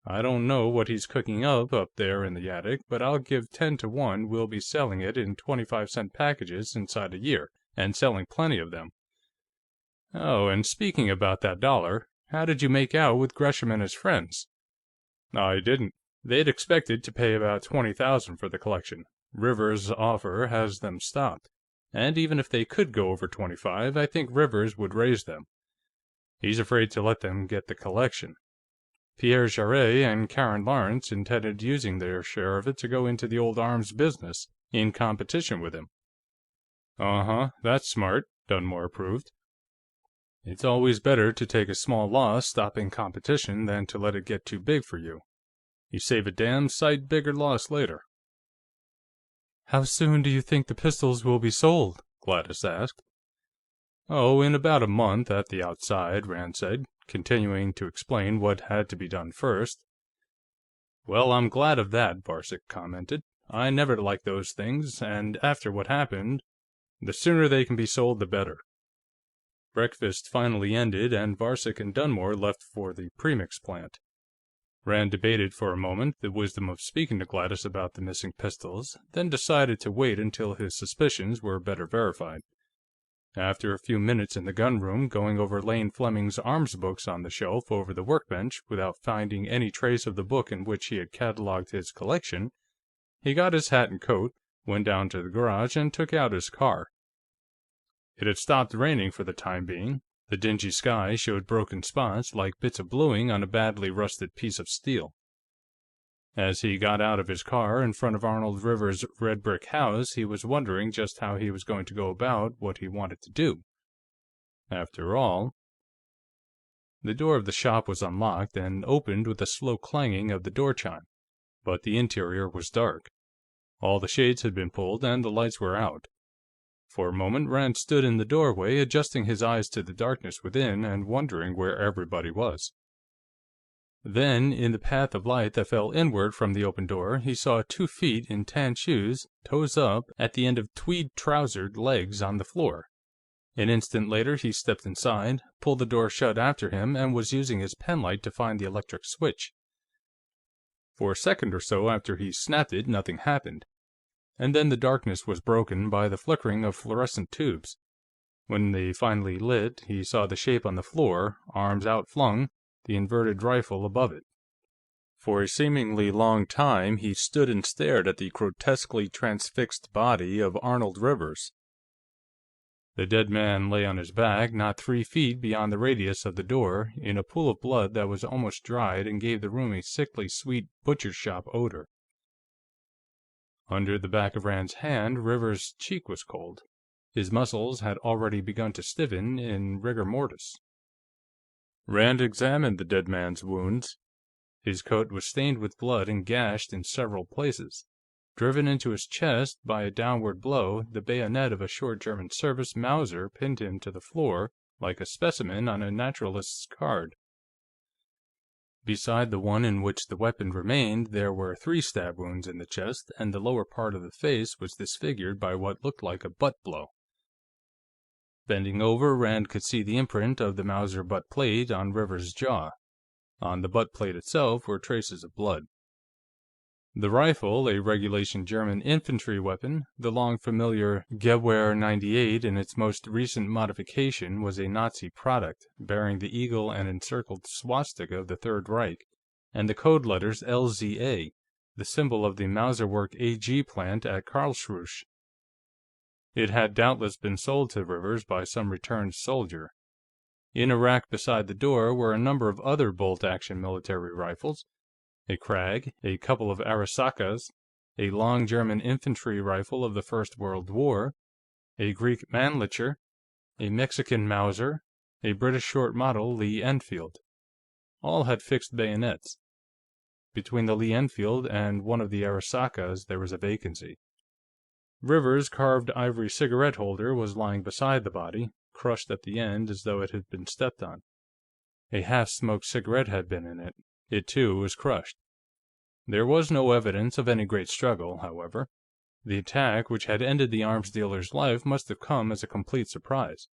I don't know what he's cooking up there in the attic, but I'll give 10 to 1 we'll be selling it in 25-cent packages inside a year, and selling plenty of them. Oh, and speaking about that dollar, how did you make out with Gresham and his friends?" "I didn't. They'd expected to pay about $20,000 for the collection. Rivers' offer has them stopped. And even if they could go over 25, I think Rivers would raise them. He's afraid to let them get the collection. Pierre Jarrett and Karen Lawrence intended using their share of it to go into the old arms business, in competition with him." "Uh-huh, that's smart," Dunmore approved. "It's always better to take a small loss stopping competition than to let it get too big for you. You save a damn sight bigger loss later." "How soon do you think the pistols will be sold?" Gladys asked. "Oh, in about a month, at the outside," Rand said, continuing to explain what had to be done first. "Well, I'm glad of that," Varcek commented. "I never liked those things, and after what happened, the sooner they can be sold, the better." Breakfast finally ended, and Varcek and Dunmore left for the premix plant. Rand debated for a moment the wisdom of speaking to Gladys about the missing pistols, then decided to wait until his suspicions were better verified. After a few minutes in the gunroom, going over Lane Fleming's arms books on the shelf over the workbench without finding any trace of the book in which he had catalogued his collection, he got his hat and coat, went down to the garage, and took out his car. It had stopped raining for the time being. The dingy sky showed broken spots, like bits of bluing on a badly rusted piece of steel. As he got out of his car in front of Arnold Rivers' red brick house, he was wondering just how he was going to go about what he wanted to do. After all, the door of the shop was unlocked and opened with a slow clanging of the door chime, but the interior was dark. All the shades had been pulled and the lights were out. For a moment, Rand stood in the doorway, adjusting his eyes to the darkness within and wondering where everybody was. Then, in the path of light that fell inward from the open door, he saw 2 feet in tan shoes, toes up, at the end of tweed-trousered legs on the floor. An instant later, he stepped inside, pulled the door shut after him, and was using his penlight to find the electric switch. For a second or so after he snapped it, nothing happened. And then the darkness was broken by the flickering of fluorescent tubes. When they finally lit, he saw the shape on the floor, arms outflung, the inverted rifle above it. For a seemingly long time, he stood and stared at the grotesquely transfixed body of Arnold Rivers. The dead man lay on his back, not 3 feet beyond the radius of the door, in a pool of blood that was almost dried and gave the room a sickly sweet butcher's shop odor. Under the back of Rand's hand, Rivers' cheek was cold. His muscles had already begun to stiffen in rigor mortis. Rand examined the dead man's wounds. His coat was stained with blood and gashed in several places. Driven into his chest by a downward blow, the bayonet of a short German service Mauser pinned him to the floor like a specimen on a naturalist's card. Beside the one in which the weapon remained, there were 3 stab wounds in the chest, and the lower part of the face was disfigured by what looked like a butt blow. Bending over, Rand could see the imprint of the Mauser butt plate on Rivers' jaw. On the butt plate itself were traces of blood. The rifle, a regulation German infantry weapon, the long familiar Gewehr 98 in its most recent modification, was a Nazi product, bearing the eagle and encircled swastika of the Third Reich, and the code letters LZA, the symbol of the Mauserwerk AG plant at Karlsruhe. It had doubtless been sold to Rivers by some returned soldier. In a rack beside the door were a number of other bolt-action military rifles, a Krag, a couple of Arisakas, a long German infantry rifle of the First World War, a Greek Mannlicher, a Mexican Mauser, a British short model Lee Enfield. All had fixed bayonets. Between the Lee Enfield and one of the Arisakas there was a vacancy. Rivers' carved ivory cigarette holder was lying beside the body, crushed at the end as though it had been stepped on. A half-smoked cigarette had been in it. It, too, was crushed. There was no evidence of any great struggle, however. The attack which had ended the arms dealer's life must have come as a complete surprise.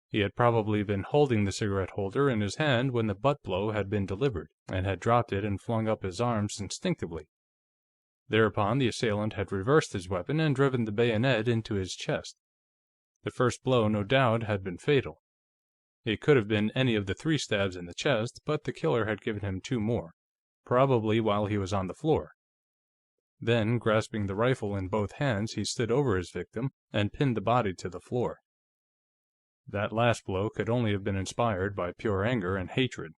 He had probably been holding the cigarette holder in his hand when the butt blow had been delivered, and had dropped it and flung up his arms instinctively. Thereupon, the assailant had reversed his weapon and driven the bayonet into his chest. The first blow, no doubt, had been fatal. It could have been any of the 3 stabs in the chest, but the killer had given him 2 more, probably while he was on the floor. Then, grasping the rifle in both hands, he stood over his victim and pinned the body to the floor. That last blow could only have been inspired by pure anger and hatred.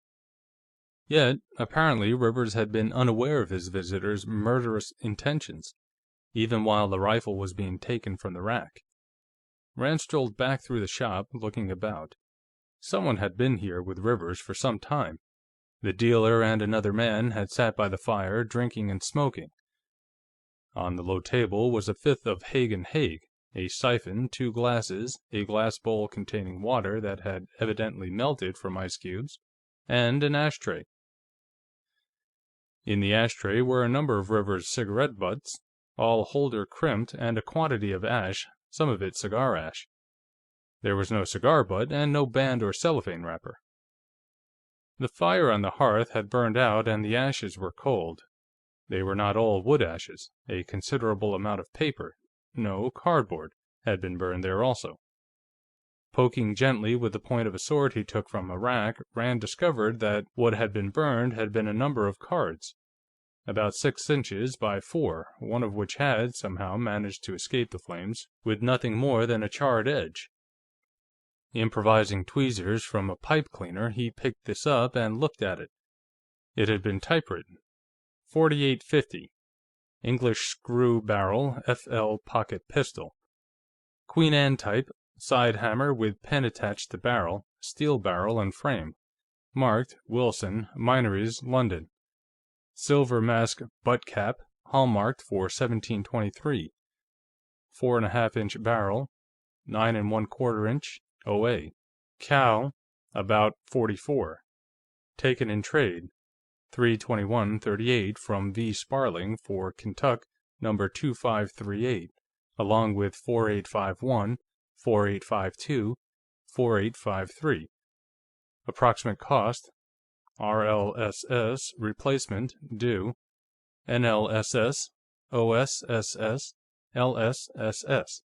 Yet, apparently, Rivers had been unaware of his visitor's murderous intentions, even while the rifle was being taken from the rack. Rand strolled back through the shop, looking about. Someone had been here with Rivers for some time. The dealer and another man had sat by the fire, drinking and smoking. On the low table was a fifth of Haig & Haig, a siphon, 2 glasses, a glass bowl containing water that had evidently melted from ice cubes, and an ashtray. In the ashtray were a number of Rivers' cigarette butts, all holder crimped, and a quantity of ash, some of it cigar ash. There was no cigar butt, and no band or cellophane wrapper. The fire on the hearth had burned out, and the ashes were cold. They were not all wood ashes. A considerable amount of paper, no, cardboard, had been burned there also. Poking gently with the point of a sword he took from a rack, Rand discovered that what had been burned had been a number of cards, about 6 inches by 4, one of which had, somehow, managed to escape the flames, with nothing more than a charred edge. Improvising tweezers from a pipe cleaner, he picked this up and looked at it. It had been typewritten. 4850. English screw barrel, FL pocket pistol. Queen Anne type, side hammer with pen attached to barrel, steel barrel and frame. Marked, Wilson, Minories, London. Silver mask butt cap, hallmarked for 1723. 4.5-inch barrel, 9 1/4 inch, OA. Cow, about 44. Taken in trade, 321.38 from V. Sparling for Kentuck, number 2538, along with 4851, 4852, 4853. Approximate cost, RLSS, replacement, due, NLSS, OSSS, LSSS.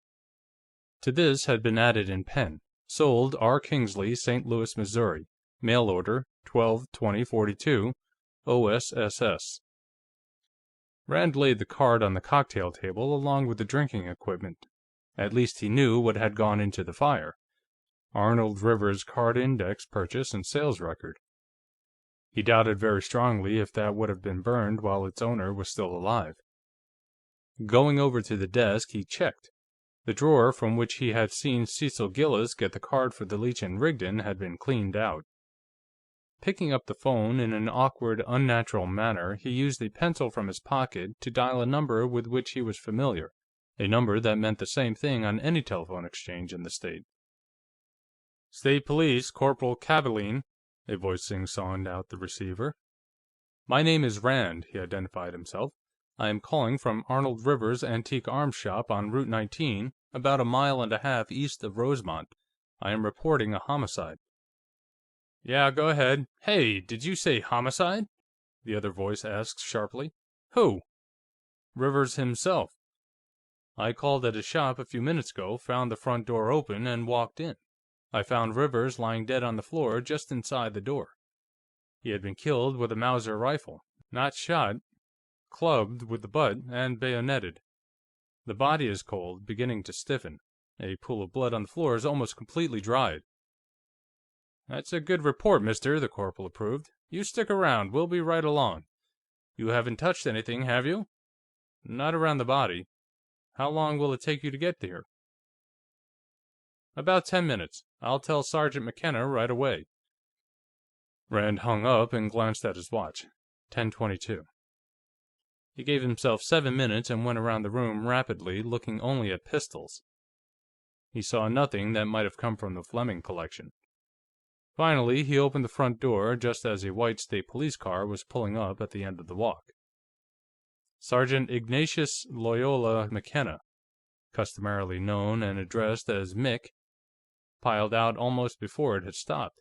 To this had been added in pen, sold R. Kingsley, St. Louis, Missouri, mail order, 12/20/42, OSSS. Rand laid the card on the cocktail table along with the drinking equipment. At least he knew what had gone into the fire. Arnold Rivers' card index purchase and sales record. He doubted very strongly if that would have been burned while its owner was still alive. Going over to the desk, he checked. The drawer from which he had seen Cecil Gillis get the card for the Leech & Rigdon had been cleaned out. Picking up the phone in an awkward, unnatural manner, he used a pencil from his pocket to dial a number with which he was familiar, a number that meant the same thing on any telephone exchange in the state. "State Police, Corporal Kavaleen," a voice sing-songed out the receiver. "My name is Rand," he identified himself. "I am calling from Arnold Rivers' Antique Arms Shop on Route 19, about 1.5 miles east of Rosemont. I am reporting a homicide." "Yeah, go ahead. Hey, did you say homicide?" the other voice asked sharply. "Who?" "Rivers himself. I called at his shop a few minutes ago, found the front door open, and walked in. I found Rivers lying dead on the floor just inside the door. He had been killed with a Mauser rifle. Not shot, clubbed with the butt and bayoneted. The body is cold, beginning to stiffen. A pool of blood on the floor is almost completely dried." "That's a good report, mister," the corporal approved. "You stick around, we'll be right along. You haven't touched anything, have you?" "Not around the body. How long will it take you to get there?" "About 10 minutes. I'll tell Sergeant McKenna right away." Rand hung up and glanced at his watch. 10:22. He gave himself 7 minutes and went around the room rapidly, looking only at pistols. He saw nothing that might have come from the Fleming collection. Finally, he opened the front door just as a white state police car was pulling up at the end of the walk. Sergeant Ignatius Loyola McKenna, customarily known and addressed as Mick, piled out almost before it had stopped.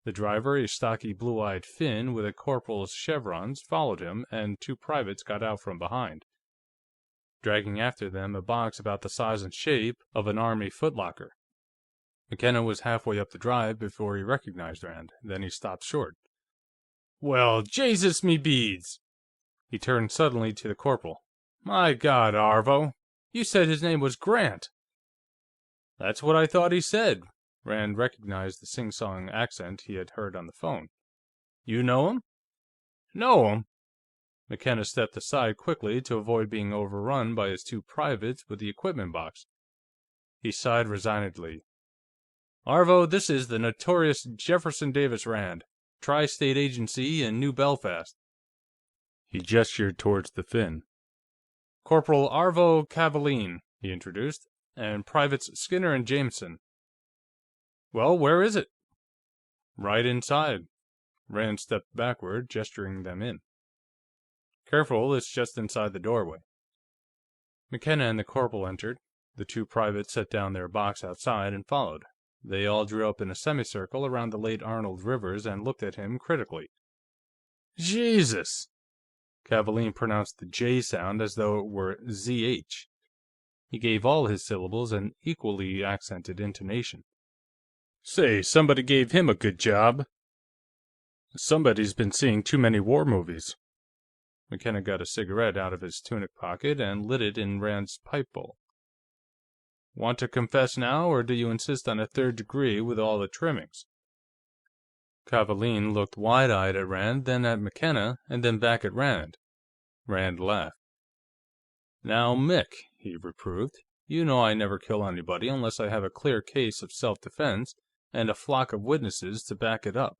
The driver, a stocky blue-eyed Finn with a corporal's chevrons, followed him, and 2 privates got out from behind, dragging after them a box about the size and shape of an army footlocker. McKenna was halfway up the drive before he recognized Rand, then he stopped short. "Well, Jesus me beads!" He turned suddenly to the corporal. "My God, Arvo! You said his name was Grant!" "That's what I thought he said." Rand recognized the sing-song accent he had heard on the phone. "You know him?" "Know him?" McKenna stepped aside quickly to avoid being overrun by his 2 privates with the equipment box. He sighed resignedly. "Arvo, this is the notorious Jefferson Davis Rand, Tri-State Agency in New Belfast." He gestured towards the Finn. "Corporal Arvo Kavaleen," he introduced, "and Privates Skinner and Jameson." "Well, where is it?" "Right inside." Rand stepped backward, gesturing them in. "Careful, it's just inside the doorway." McKenna and the corporal entered. The 2 privates set down their box outside and followed. They all drew up in a semicircle around the late Arnold Rivers and looked at him critically. "Jesus!" Kavaleen pronounced the J sound as though it were ZH. He gave all his syllables an equally accented intonation. "Say, somebody gave him a good job. Somebody's been seeing too many war movies." McKenna got a cigarette out of his tunic pocket and lit it in Rand's pipe bowl. "Want to confess now, or do you insist on a third degree with all the trimmings?" Kavaalen looked wide-eyed at Rand, then at McKenna, and then back at Rand. Rand laughed. "Now, Mick," he reproved, "you know I never kill anybody unless I have a clear case of self-defense and a flock of witnesses to back it up."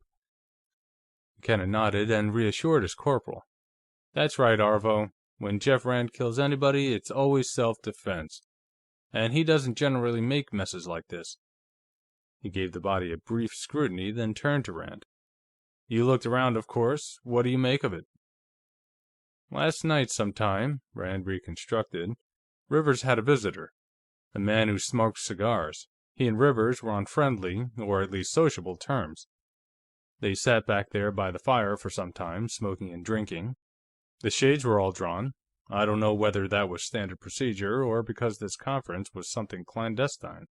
McKenna nodded and reassured his corporal. "That's right, Arvo. When Jeff Rand kills anybody, it's always self-defense. And he doesn't generally make messes like this." He gave the body a brief scrutiny, then turned to Rand. "You looked around, of course. What do you make of it?" "Last night sometime," Rand reconstructed, "Rivers had a visitor. A man who smoked cigars. He and Rivers were on friendly, or at least sociable, terms. They sat back there by the fire for some time, smoking and drinking. The shades were all drawn. I don't know whether that was standard procedure, or because this conference was something clandestine.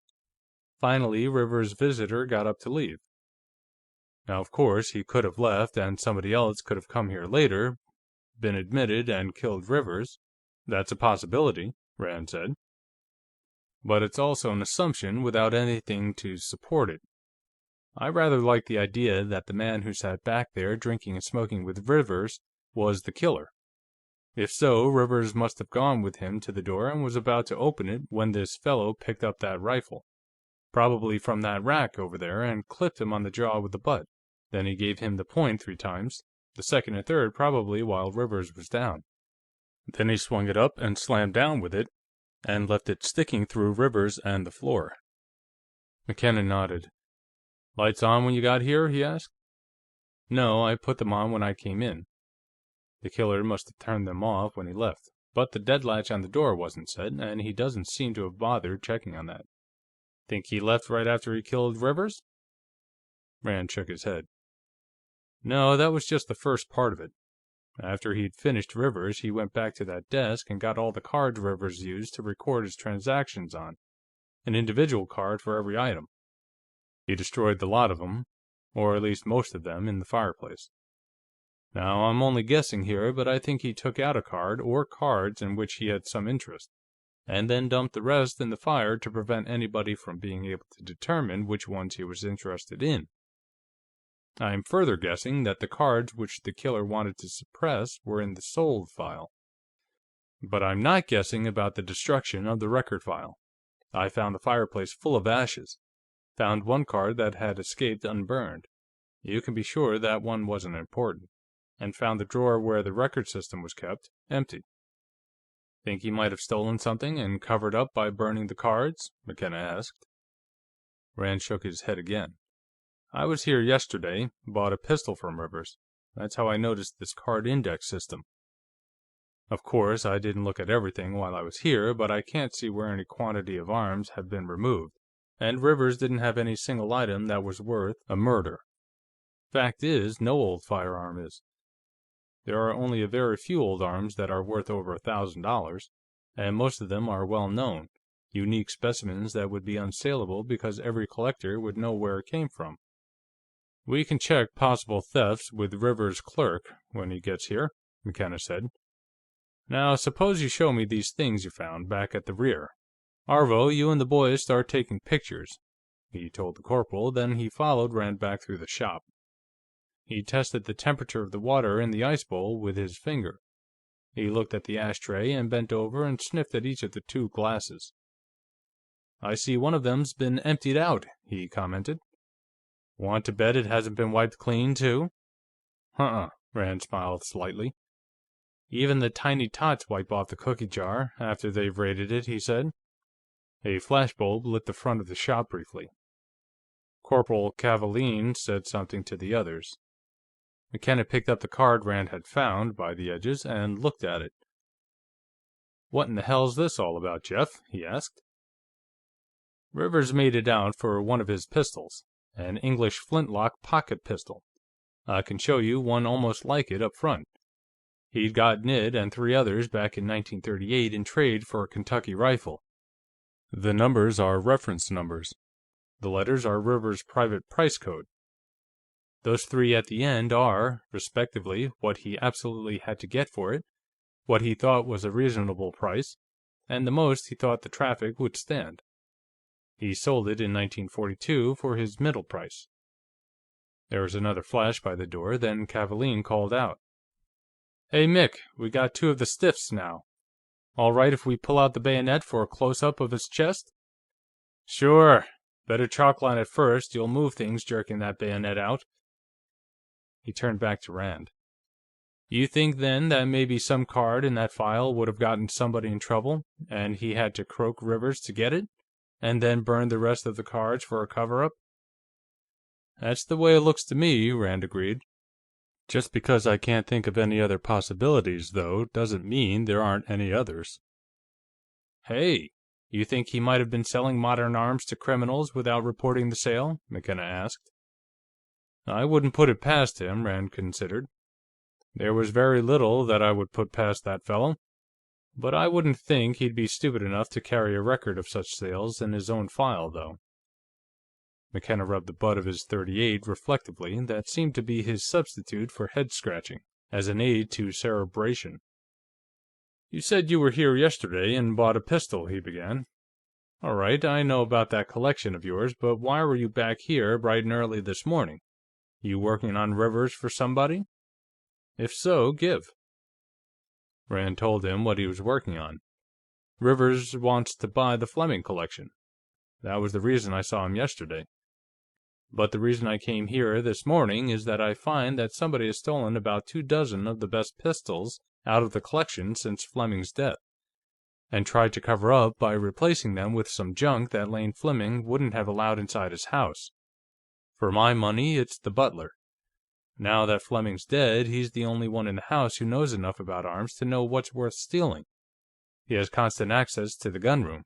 Finally, Rivers' visitor got up to leave. Now, of course, he could have left, and somebody else could have come here later, been admitted, and killed Rivers. That's a possibility," Rand said. "But it's also an assumption without anything to support it. I rather like the idea that the man who sat back there drinking and smoking with Rivers was the killer. If so, Rivers must have gone with him to the door and was about to open it when this fellow picked up that rifle, probably from that rack over there, and clipped him on the jaw with the butt. Then he gave him the point 3 times, the second and third probably while Rivers was down. Then he swung it up and slammed down with it, and left it sticking through Rivers and the floor." McKenna nodded. "Lights on when you got here?" he asked. "No, I put them on when I came in. The killer must have turned them off when he left, but the deadlatch on the door wasn't set, and he doesn't seem to have bothered checking on that." "Think he left right after he killed Rivers?" Rand shook his head. "No, that was just the first part of it. After he'd finished Rivers, he went back to that desk and got all the cards Rivers used to record his transactions on, an individual card for every item. He destroyed the lot of them, or at least most of them, in the fireplace. Now, I'm only guessing here, but I think he took out a card, or cards, in which he had some interest, and then dumped the rest in the fire to prevent anybody from being able to determine which ones he was interested in. I'm further guessing that the cards which the killer wanted to suppress were in the sold file. But I'm not guessing about the destruction of the record file. I found the fireplace full of ashes. Found one card that had escaped unburned. You can be sure that one wasn't important. And found the drawer where the record system was kept empty." "Think he might have stolen something and covered up by burning the cards?" McKenna asked. Rand shook his head again. "I was here yesterday, bought a pistol from Rivers. That's how I noticed this card index system. Of course, I didn't look at everything while I was here, but I can't see where any quantity of arms have been removed, and Rivers didn't have any single item that was worth a murder. Fact is, no old firearm is. There are only a very few old arms that are worth over $1,000, and most of them are well-known, unique specimens that would be unsaleable because every collector would know where it came from. We can check possible thefts with Rivers' clerk when he gets here," McKenna said. "Now, suppose you show me these things you found back at the rear. Arvo, you and the boys start taking pictures," he told the corporal, then he followed Rand back through the shop. He tested the temperature of the water in the ice bowl with his finger. He looked at the ashtray and bent over and sniffed at each of the 2 glasses. "I see one of them's been emptied out," he commented. "Want to bet it hasn't been wiped clean, too?" "Uh-uh," Rand smiled slightly. "Even the tiny tots wipe off the cookie jar after they've raided it," he said. A flashbulb lit the front of the shop briefly. Corporal Kavaalen said something to the others. McKenna picked up the card Rand had found by the edges and looked at it. "What in the hell's this all about, Jeff?" he asked. "Rivers made it out for one of his pistols, an English flintlock pocket pistol. I can show you one almost like it up front. He'd gotten it and 3 others back in 1938 in trade for a Kentucky rifle. The numbers are reference numbers. The letters are Rivers' private price code. Those three at the end are, respectively, what he absolutely had to get for it, what he thought was a reasonable price, and the most he thought the traffic would stand. He sold it in 1942 for his middle price." There was another flash by the door, then Kavaalen called out, "Hey, Mick, we got two of the stiffs now. All right if we pull out the bayonet for a close-up of his chest?" "Sure. Better chalkline it first, you'll move things jerking that bayonet out." He turned back to Rand. "You think, then, that maybe some card in that file would have gotten somebody in trouble, and he had to croak Rivers to get it, and then burn the rest of the cards for a cover-up?" "That's the way it looks to me," Rand agreed. "Just because I can't think of any other possibilities, though, doesn't mean there aren't any others." "Hey, you think he might have been selling modern arms to criminals without reporting the sale?" McKenna asked. "I wouldn't put it past him," Rand considered. "There was very little that I would put past that fellow. But I wouldn't think he'd be stupid enough to carry a record of such sales in his own file, though." McKenna rubbed the butt of his .38 reflectively. That seemed to be his substitute for head-scratching, as an aid to cerebration. "You said you were here yesterday and bought a pistol," he began. "All right, I know about that collection of yours, but why were you back here bright and early this morning? You working on Rivers for somebody? If so, give." Rand told him what he was working on. "Rivers wants to buy the Fleming collection. That was the reason I saw him yesterday. But the reason I came here this morning is that I find that somebody has stolen about 24 of the best pistols out of the collection since Fleming's death, and tried to cover up by replacing them with some junk that Lane Fleming wouldn't have allowed inside his house. For my money, it's the butler. Now that Fleming's dead, he's the only one in the house who knows enough about arms to know what's worth stealing. He has constant access to the gunroom.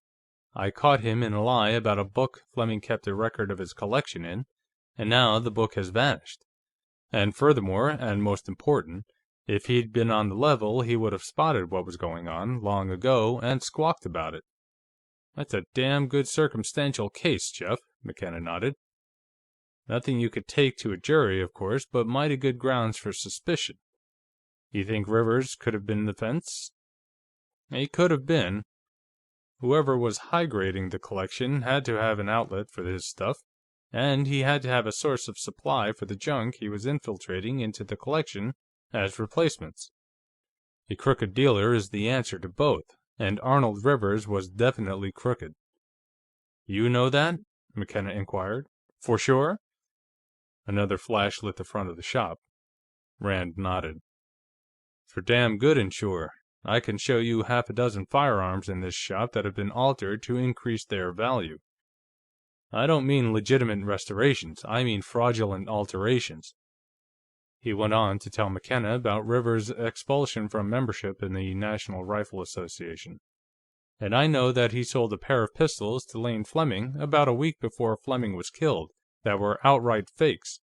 I caught him in a lie about a book Fleming kept a record of his collection in, and now the book has vanished. And furthermore, and most important, if he'd been on the level, he would have spotted what was going on long ago and squawked about it." "That's a damn good circumstantial case, Jeff," McKenna nodded. "Nothing you could take to a jury, of course, but mighty good grounds for suspicion. You think Rivers could have been the fence?" "He could have been. Whoever was high-grading the collection had to have an outlet for his stuff, and he had to have a source of supply for the junk he was infiltrating into the collection as replacements. A crooked dealer is the answer to both, and Arnold Rivers was definitely crooked." "You know that?" McKenna inquired. "For sure?" Another flash lit the front of the shop. Rand nodded. "For damn good and sure. I can show you half a dozen firearms in this shop that have been altered to increase their value. I don't mean legitimate restorations, I mean fraudulent alterations." He went on to tell McKenna about Rivers' expulsion from membership in the National Rifle Association. "And I know that he sold a pair of pistols to Lane Fleming about a week before Fleming was killed that were outright fakes.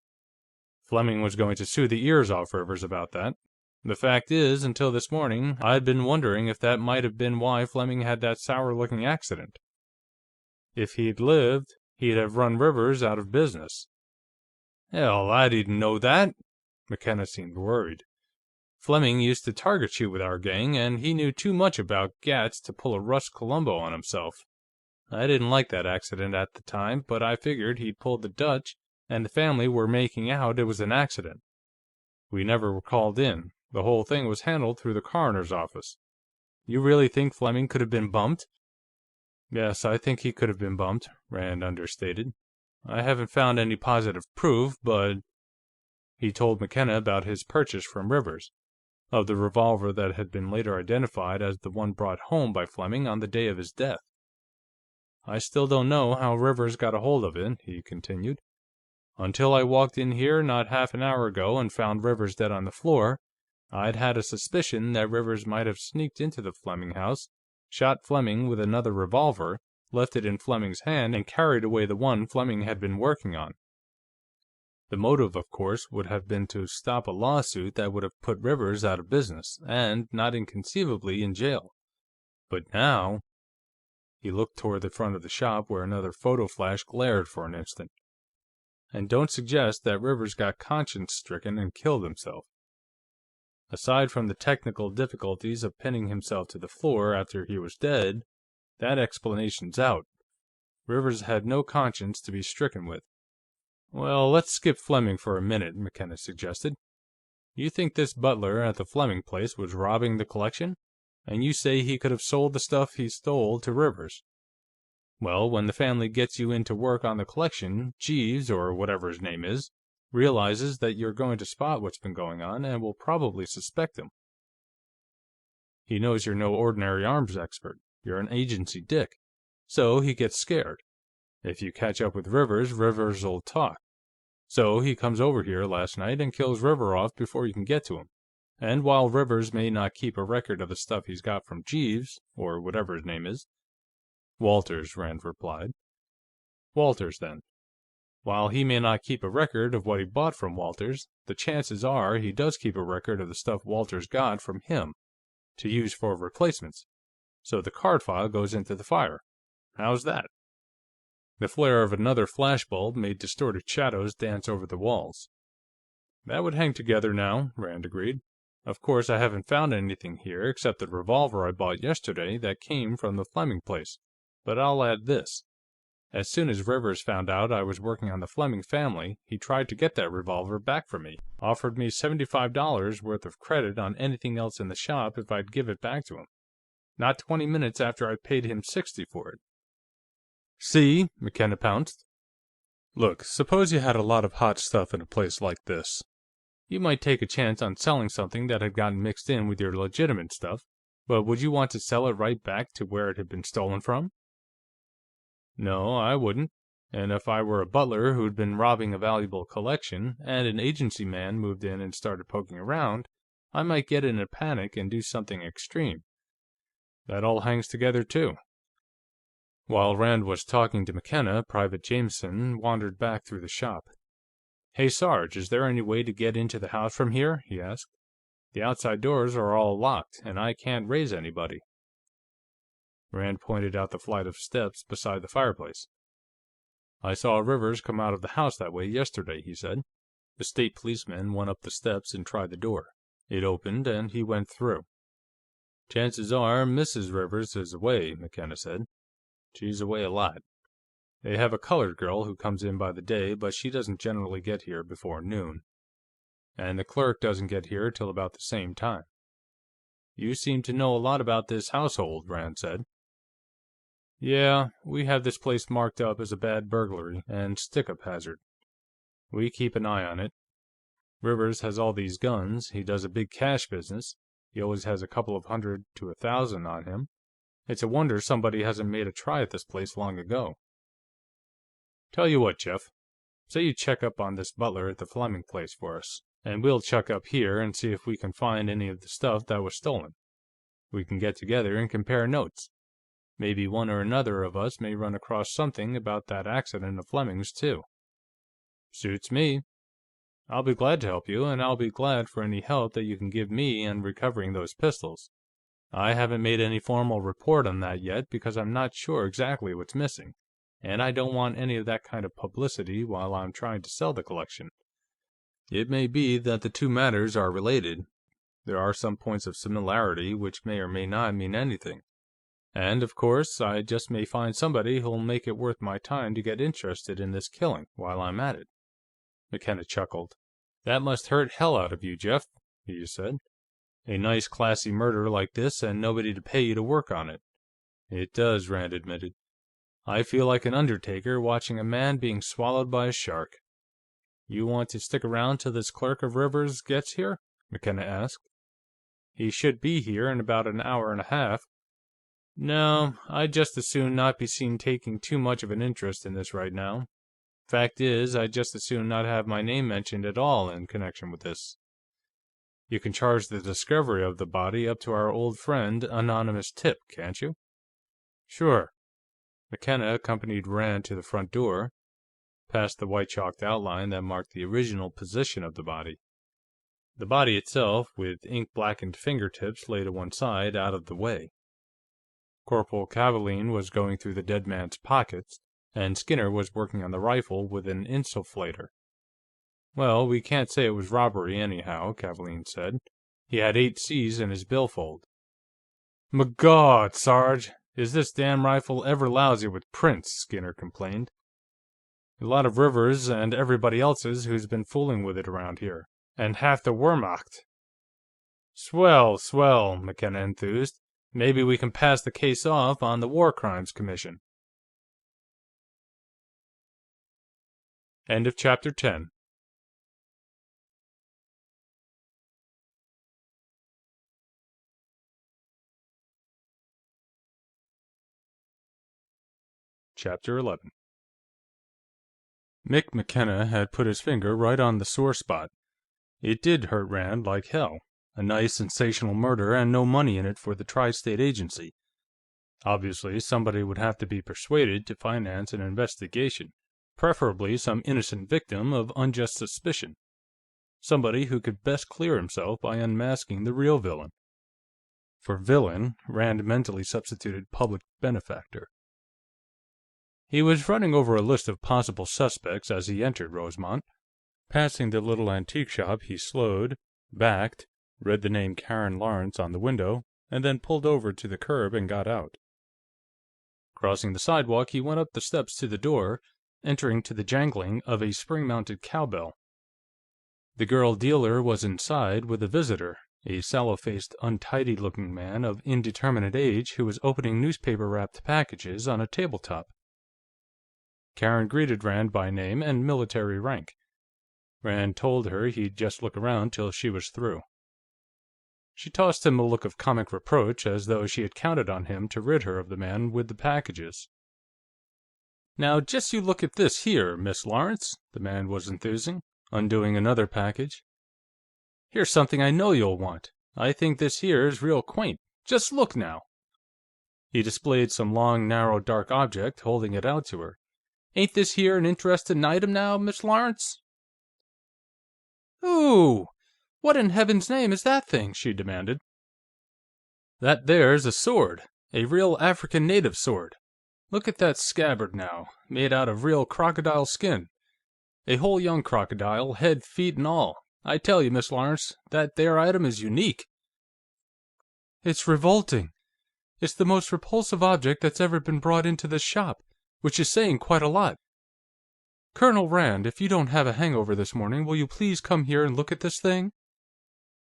Fleming was going to sue the ears off Rivers about that. The fact is, until this morning, I'd been wondering if that might have been why Fleming had that sour-looking accident. If he'd lived, he'd have run Rivers out of business." "Hell, I didn't know that!" McKenna seemed worried. "Fleming used to target shoot with our gang, and he knew too much about gats to pull a Russ Columbo on himself. I didn't like that accident at the time, but I figured he'd pulled the Dutch, and the family were making out it was an accident. We never were called in. The whole thing was handled through the coroner's office." "You really think Fleming could have been bumped?" "Yes, I think he could have been bumped," Rand understated. "I haven't found any positive proof, but—" He told McKenna about his purchase from Rivers, of the revolver that had been later identified as the one brought home by Fleming on the day of his death. "I still don't know how Rivers got a hold of it," he continued. "Until I walked in here not half an hour ago and found Rivers dead on the floor, I'd had a suspicion that Rivers might have sneaked into the Fleming house, shot Fleming with another revolver, left it in Fleming's hand, and carried away the one Fleming had been working on. The motive, of course, would have been to stop a lawsuit that would have put Rivers out of business, and, not inconceivably, in jail. But now—" He looked toward the front of the shop where another photo flash glared for an instant. "And don't suggest that Rivers got conscience-stricken and killed himself. Aside from the technical difficulties of pinning himself to the floor after he was dead, that explanation's out. Rivers had no conscience to be stricken with." "Well, let's skip Fleming for a minute," McKenna suggested. "You think this butler at the Fleming place was robbing the collection? And you say he could have sold the stuff he stole to Rivers. Well, when the family gets you in to work on the collection, Jeeves, or whatever his name is, realizes that you're going to spot what's been going on and will probably suspect him. He knows you're no ordinary arms expert. You're an agency dick. So he gets scared. If you catch up with Rivers, Rivers'll talk. So he comes over here last night and kills Rivers off before you can get to him. And while Rivers may not keep a record of the stuff he's got from Jeeves, or whatever his name is—" "Walters," Rand replied. "Walters, then. While he may not keep a record of what he bought from Walters, the chances are he does keep a record of the stuff Walters got from him, to use for replacements. So the card file goes into the fire. How's that?" The flare of another flashbulb made distorted shadows dance over the walls. "That would hang together now," Rand agreed. "Of course, I haven't found anything here except the revolver I bought yesterday that came from the Fleming place. But I'll add this. As soon as Rivers found out I was working on the Fleming family, he tried to get that revolver back from me, offered me $75 worth of credit on anything else in the shop if I'd give it back to him. Not 20 minutes after I'd paid him $60 for it." "See?" McKenna pounced. "Look, suppose you had a lot of hot stuff in a place like this. You might take a chance on selling something that had gotten mixed in with your legitimate stuff, but would you want to sell it right back to where it had been stolen from?" "No, I wouldn't. And if I were a butler who'd been robbing a valuable collection, and an agency man moved in and started poking around, I might get in a panic and do something extreme. That all hangs together, too." While Rand was talking to McKenna, Private Jameson wandered back through the shop. "Hey, Sarge, is there any way to get into the house from here?" he asked. "The outside doors are all locked, and I can't raise anybody." Rand pointed out the flight of steps beside the fireplace. "I saw Rivers come out of the house that way yesterday," he said. The state policeman went up the steps and tried the door. It opened, and he went through. "Chances are Mrs. Rivers is away," McKenna said. "She's away a lot. They have a colored girl who comes in by the day, but she doesn't generally get here before noon. And the clerk doesn't get here till about the same time." "You seem to know a lot about this household," Rand said. "Yeah, we have this place marked up as a bad burglary and stick-up hazard. We keep an eye on it. Rivers has all these guns, he does a big cash business, he always has a couple of $100 to $1,000 on him. It's a wonder somebody hasn't made a try at this place long ago. Tell you what, Jeff, say you check up on this butler at the Fleming place for us, and we'll check up here and see if we can find any of the stuff that was stolen. We can get together and compare notes. Maybe one or another of us may run across something about that accident of Fleming's, too." "Suits me. I'll be glad to help you, and I'll be glad for any help that you can give me in recovering those pistols. I haven't made any formal report on that yet because I'm not sure exactly what's missing, and I don't want any of that kind of publicity while I'm trying to sell the collection. It may be that the two matters are related. There are some points of similarity which may or may not mean anything. And, of course, I just may find somebody who'll make it worth my time to get interested in this killing while I'm at it." McKenna chuckled. "That must hurt hell out of you, Jeff," he said. "A nice, classy murder like this and nobody to pay you to work on it." "It does," Rand admitted. "I feel like an undertaker watching a man being swallowed by a shark." "You want to stick around till this clerk of Rivers gets here?" McKenna asked. "He should be here in about an hour and a half." "No, I'd just as soon not be seen taking too much of an interest in this right now. Fact is, I'd just as soon not have my name mentioned at all in connection with this. You can charge the discovery of the body up to our old friend, Anonymous Tip, can't you?" "Sure." McKenna accompanied Rand to the front door, past the white-chalked outline that marked the original position of the body. The body itself, with ink-blackened fingertips, lay to one side, out of the way. Corporal Cavaline was going through the dead man's pockets, and Skinner was working on the rifle with an insufflator. "Well, we can't say it was robbery, anyhow," Cavaline said. "He had 8 C's in his billfold." "M'Gawd, Sarge, is this damn rifle ever lousy with prints!" Skinner complained. "A lot of Rivers and everybody else's who's been fooling with it around here, and half the Wehrmacht." "Swell, swell," McKenna enthused. "Maybe we can pass the case off on the War Crimes Commission." End of Chapter 10. Chapter 11. Mick McKenna had put his finger right on the sore spot. It did hurt Rand like hell. A nice, sensational murder and no money in it for the Tri-State Agency. Obviously, somebody would have to be persuaded to finance an investigation, preferably some innocent victim of unjust suspicion. Somebody who could best clear himself by unmasking the real villain. For villain, Rand mentally substituted public benefactor. He was running over a list of possible suspects as he entered Rosemont. Passing the little antique shop, he slowed, backed, read the name Karen Lawrence on the window, and then pulled over to the curb and got out. Crossing the sidewalk, he went up the steps to the door, entering to the jangling of a spring-mounted cowbell. The girl dealer was inside with a visitor, a sallow-faced, untidy-looking man of indeterminate age who was opening newspaper-wrapped packages on a tabletop. Karen greeted Rand by name and military rank. Rand told her he'd just look around till she was through. She tossed him a look of comic reproach, as though she had counted on him to rid her of the man with the packages. "Now, just you look at this here, Miss Lawrence," the man was enthusing, undoing another package. "Here's something I know you'll want. I think this here is real quaint. Just look, now." He displayed some long, narrow, dark object, holding it out to her. "Ain't this here an interesting item, now, Miss Lawrence?" "Ooh! What in heaven's name is that thing?" she demanded. "That there's a sword. A real African native sword. Look at that scabbard, now, made out of real crocodile skin. A whole young crocodile, head, feet, and all. I tell you, Miss Lawrence, that there item is unique." "It's revolting. It's the most repulsive object that's ever been brought into this shop, which is saying quite a lot. Colonel Rand, if you don't have a hangover this morning, will you please come here and look at this thing?"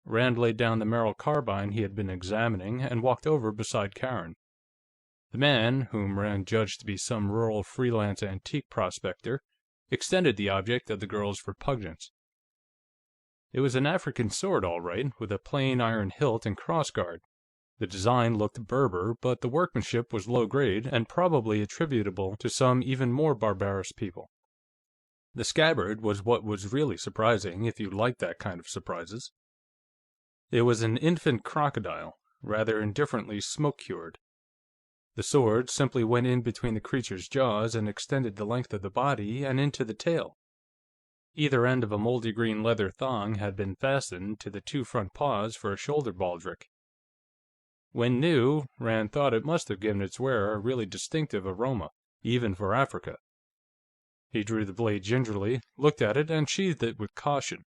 Rand laid down the Merrill carbine he had been examining and walked over beside Karen. The man, whom Rand judged to be some rural freelance antique prospector, extended the object of the girl's repugnance. It was an African sword, all right, with a plain iron hilt and crossguard. The design looked Berber, but the workmanship was low grade and probably attributable to some even more barbarous people. The scabbard was what was really surprising, if you liked that kind of surprises. It was an infant crocodile, rather indifferently smoke-cured. The sword simply went in between the creature's jaws and extended the length of the body and into the tail. Either end of a moldy green leather thong had been fastened to the 2 front paws for a shoulder baldric. When new, Rand thought it must have given its wearer a really distinctive aroma, even for Africa. He drew the blade gingerly, looked at it, and sheathed it with caution.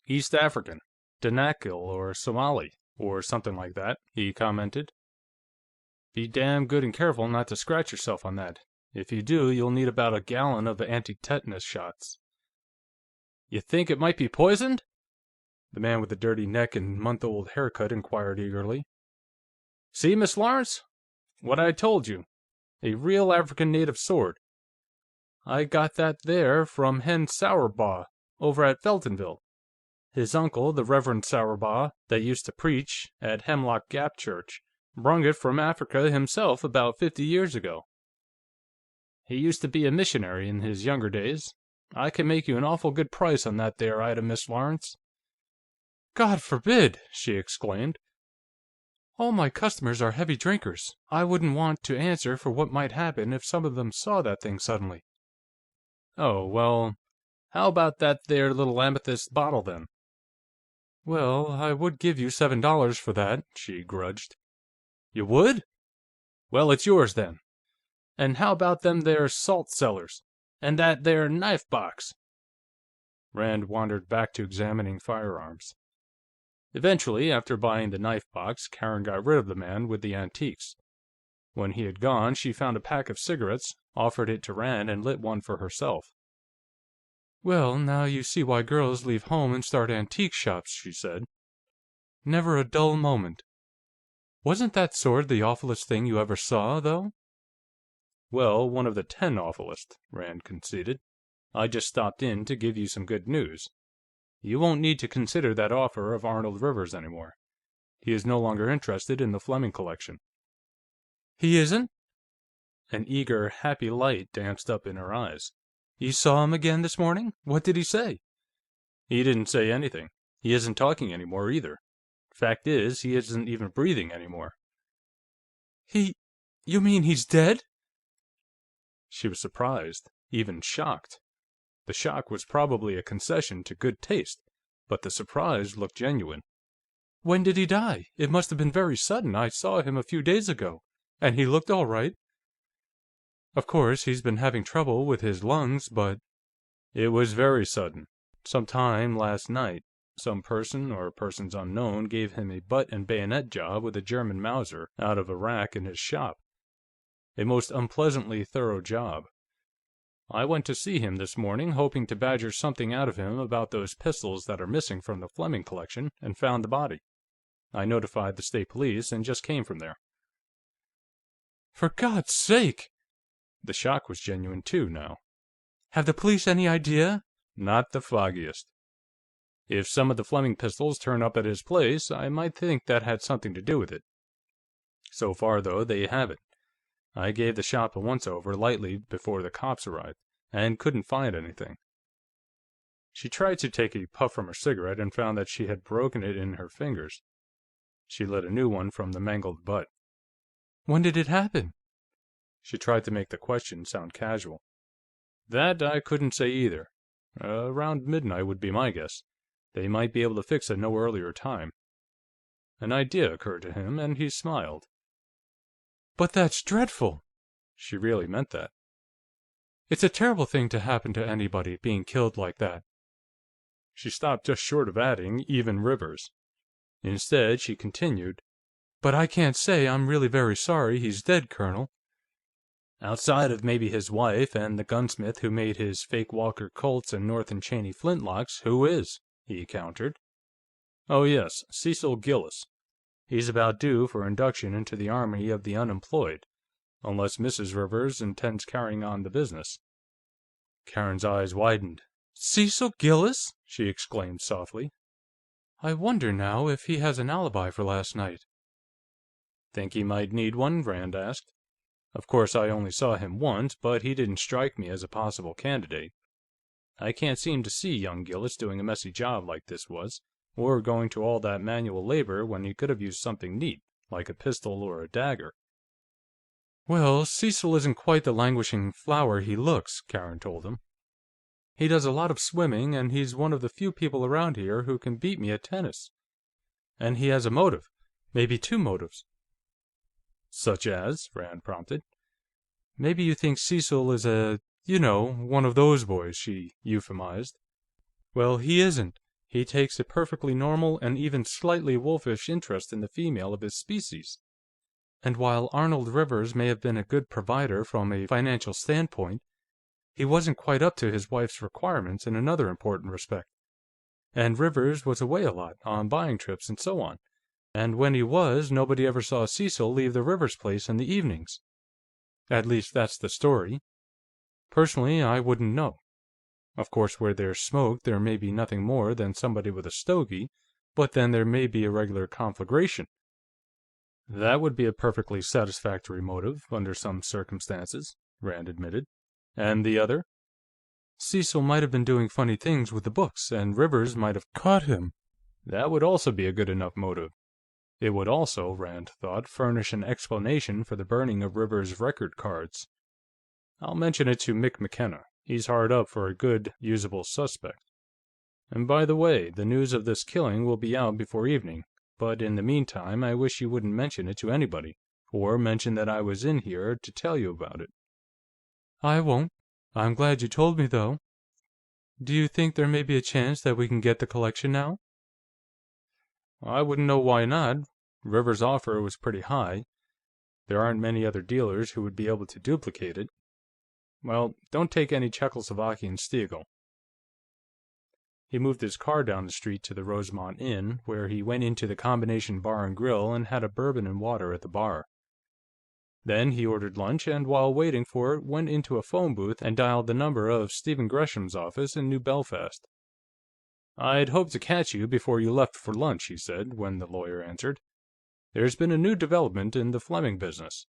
"East African, Danakil or Somali, or something like that," he commented. "Be damn good and careful not to scratch yourself on that. If you do, you'll need about a gallon of anti-tetanus shots." "You think it might be poisoned?" The man with the dirty neck and month-old haircut inquired eagerly. "See, Miss Lawrence? What I told you. A real African native sword. I got that there from Hen Sourbaugh, over at Feltonville. His uncle, the Reverend Sourbaugh, that used to preach at Hemlock Gap Church, brung it from Africa himself about 50 years ago. He used to be a missionary in his younger days. I can make you an awful good price on that there item, Miss Lawrence." "God forbid!" she exclaimed. "All my customers are heavy drinkers. I wouldn't want to answer for what might happen if some of them saw that thing suddenly." "Oh, well, how about that there little amethyst bottle, then?" "Well, I would give you $7 for that," she grudged. "You would?" Well, it's yours, then. And how about them there salt cellars? And that there knife box?" Rand wandered back to examining firearms. Eventually, after buying the knife box, Karen got rid of the man with the antiques. When he had gone, she found a pack of cigarettes, offered it to Rand, and lit one for herself. "Well, now you see why girls leave home and start antique shops," she said. "Never a dull moment. Wasn't that sword the awfulest thing you ever saw, though?" "Well, one of the 10 awfulest," Rand conceded. "I just stopped in to give you some good news. You won't need to consider that offer of Arnold Rivers anymore. He is no longer interested in the Fleming collection." "He isn't?" An eager, happy light danced up in her eyes. "You saw him again this morning? What did he say?" "He didn't say anything. He isn't talking anymore, either. Fact is, he isn't even breathing anymore." You mean he's dead?" She was surprised, even shocked. The shock was probably a concession to good taste, but the surprise looked genuine. "When did he die? It must have been very sudden. I saw him a few days ago, and he looked all right. Of course, he's been having trouble with his lungs, but—" "It was very sudden. Sometime last night, some person, or persons unknown, gave him a butt and bayonet job with a German Mauser out of a rack in his shop. A most unpleasantly thorough job. I went to see him this morning, hoping to badger something out of him about those pistols that are missing from the Fleming collection, and found the body. I notified the state police, and just came from there." "For God's sake!" The shock was genuine, too, now. "Have the police any idea?" "Not the foggiest. If some of the Fleming pistols turn up at his place, I might think that had something to do with it. So far, though, they haven't. I gave the shop a once-over lightly before the cops arrived, and couldn't find anything." She tried to take a puff from her cigarette and found that she had broken it in her fingers. She lit a new one from the mangled butt. "When did it happen?" She tried to make the question sound casual. "That I couldn't say, either. Around midnight would be my guess. They might be able to fix it no earlier time." An idea occurred to him, and he smiled. "But that's dreadful!" She really meant that. "It's a terrible thing to happen to anybody, being killed like that." She stopped just short of adding, "even Rivers." Instead, she continued, "But I can't say I'm really very sorry he's dead, Colonel." "Outside of maybe his wife and the gunsmith who made his fake Walker Colts and North & Cheney flintlocks, who is?" he countered. "Oh, yes, Cecil Gillis. He's about due for induction into the Army of the Unemployed, unless Mrs. Rivers intends carrying on the business." Karen's eyes widened. "Cecil Gillis?" she exclaimed softly. "I wonder, now, if he has an alibi for last night." "Think he might need one?" Rand asked. "Of course, I only saw him once, but he didn't strike me as a possible candidate. I can't seem to see young Gillis doing a messy job like this was, or going to all that manual labor when he could have used something neat, like a pistol or a dagger." "Well, Cecil isn't quite the languishing flower he looks," Karen told him. "He does a lot of swimming, and he's one of the few people around here who can beat me at tennis. And he has a motive. Maybe 2 motives." "Such as?" Rand prompted. "Maybe you think Cecil is one of those boys," she euphemized. "Well, he isn't. He takes a perfectly normal and even slightly wolfish interest in the female of his species. And while Arnold Rivers may have been a good provider from a financial standpoint, he wasn't quite up to his wife's requirements in another important respect. And Rivers was away a lot, on buying trips and so on. And when he was, nobody ever saw Cecil leave the Rivers place in the evenings. At least, that's the story. Personally, I wouldn't know. Of course, where there's smoke, there may be nothing more than somebody with a stogie, but then there may be a regular conflagration." "That would be a perfectly satisfactory motive, under some circumstances," Rand admitted. "And the other?" "Cecil might have been doing funny things with the books, and Rivers might have caught him." "That would also be a good enough motive. It would also, Rand thought, furnish an explanation for the burning of Rivers' record cards. I'll mention it to Mick McKenna. He's hard up for a good, usable suspect. And by the way, the news of this killing will be out before evening, but in the meantime, I wish you wouldn't mention it to anybody, or mention that I was in here to tell you about it." "I won't. I'm glad you told me, though. Do you think there may be a chance that we can get the collection now?" "I wouldn't know why not. Rivers's offer was pretty high. There aren't many other dealers who would be able to duplicate it. Well, don't take any Czechoslovakian Stiegel." He moved his car down the street to the Rosemont Inn, where he went into the combination bar and grill and had a bourbon and water at the bar. Then he ordered lunch, and while waiting for it, went into a phone booth and dialed the number of Stephen Gresham's office in New Belfast. "I'd hoped to catch you before you left for lunch," he said, when the lawyer answered. "There's been a new development in the Fleming business."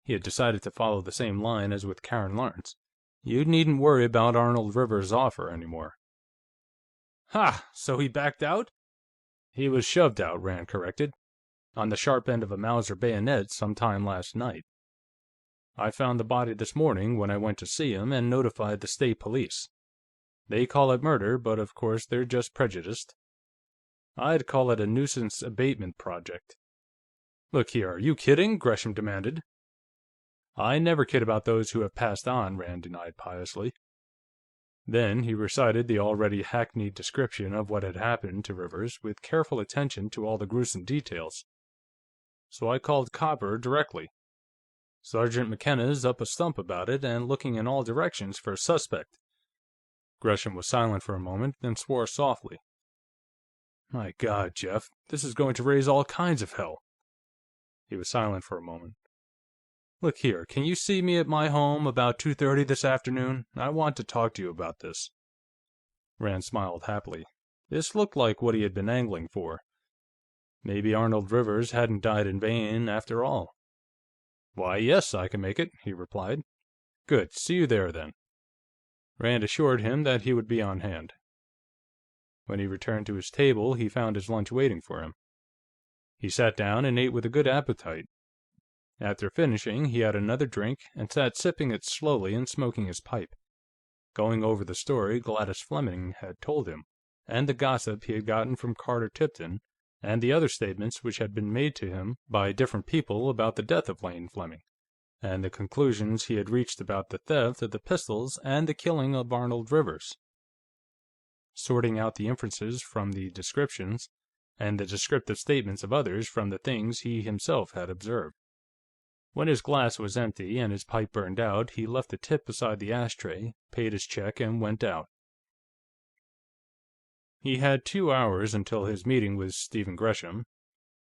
He had decided to follow the same line as with Karen Lawrence. "You needn't worry about Arnold Rivers's offer anymore." "Ha! So he backed out?" "He was shoved out," Rand corrected, "on the sharp end of a Mauser bayonet sometime last night. I found the body this morning when I went to see him and notified the state police. They call it murder, but of course they're just prejudiced. I'd call it a nuisance abatement project." "Look here, are you kidding?" Gresham demanded. "I never kid about those who have passed on," Rand denied piously. Then he recited the already hackneyed description of what had happened to Rivers, with careful attention to all the gruesome details. "So I called Copper directly. Sergeant McKenna's up a stump about it, and looking in all directions for a suspect." Gresham was silent for a moment, then swore softly. "My God, Jeff, this is going to raise all kinds of hell." He was silent for a moment. "Look here, can you see me at my home about 2:30 this afternoon? I want to talk to you about this." Rand smiled happily. This looked like what he had been angling for. Maybe Arnold Rivers hadn't died in vain, after all. "Why, yes, I can make it," he replied. "Good. See you there, then." Rand assured him that he would be on hand. When he returned to his table, he found his lunch waiting for him. He sat down and ate with a good appetite. After finishing, he had another drink and sat sipping it slowly and smoking his pipe, going over the story Gladys Fleming had told him, and the gossip he had gotten from Carter Tipton, and the other statements which had been made to him by different people about the death of Lane Fleming, and the conclusions he had reached about the theft of the pistols and the killing of Arnold Rivers. Sorting out the inferences from the descriptions, and the descriptive statements of others from the things he himself had observed. When his glass was empty and his pipe burned out, he left the tip beside the ashtray, paid his check, and went out. He had 2 hours until his meeting with Stephen Gresham.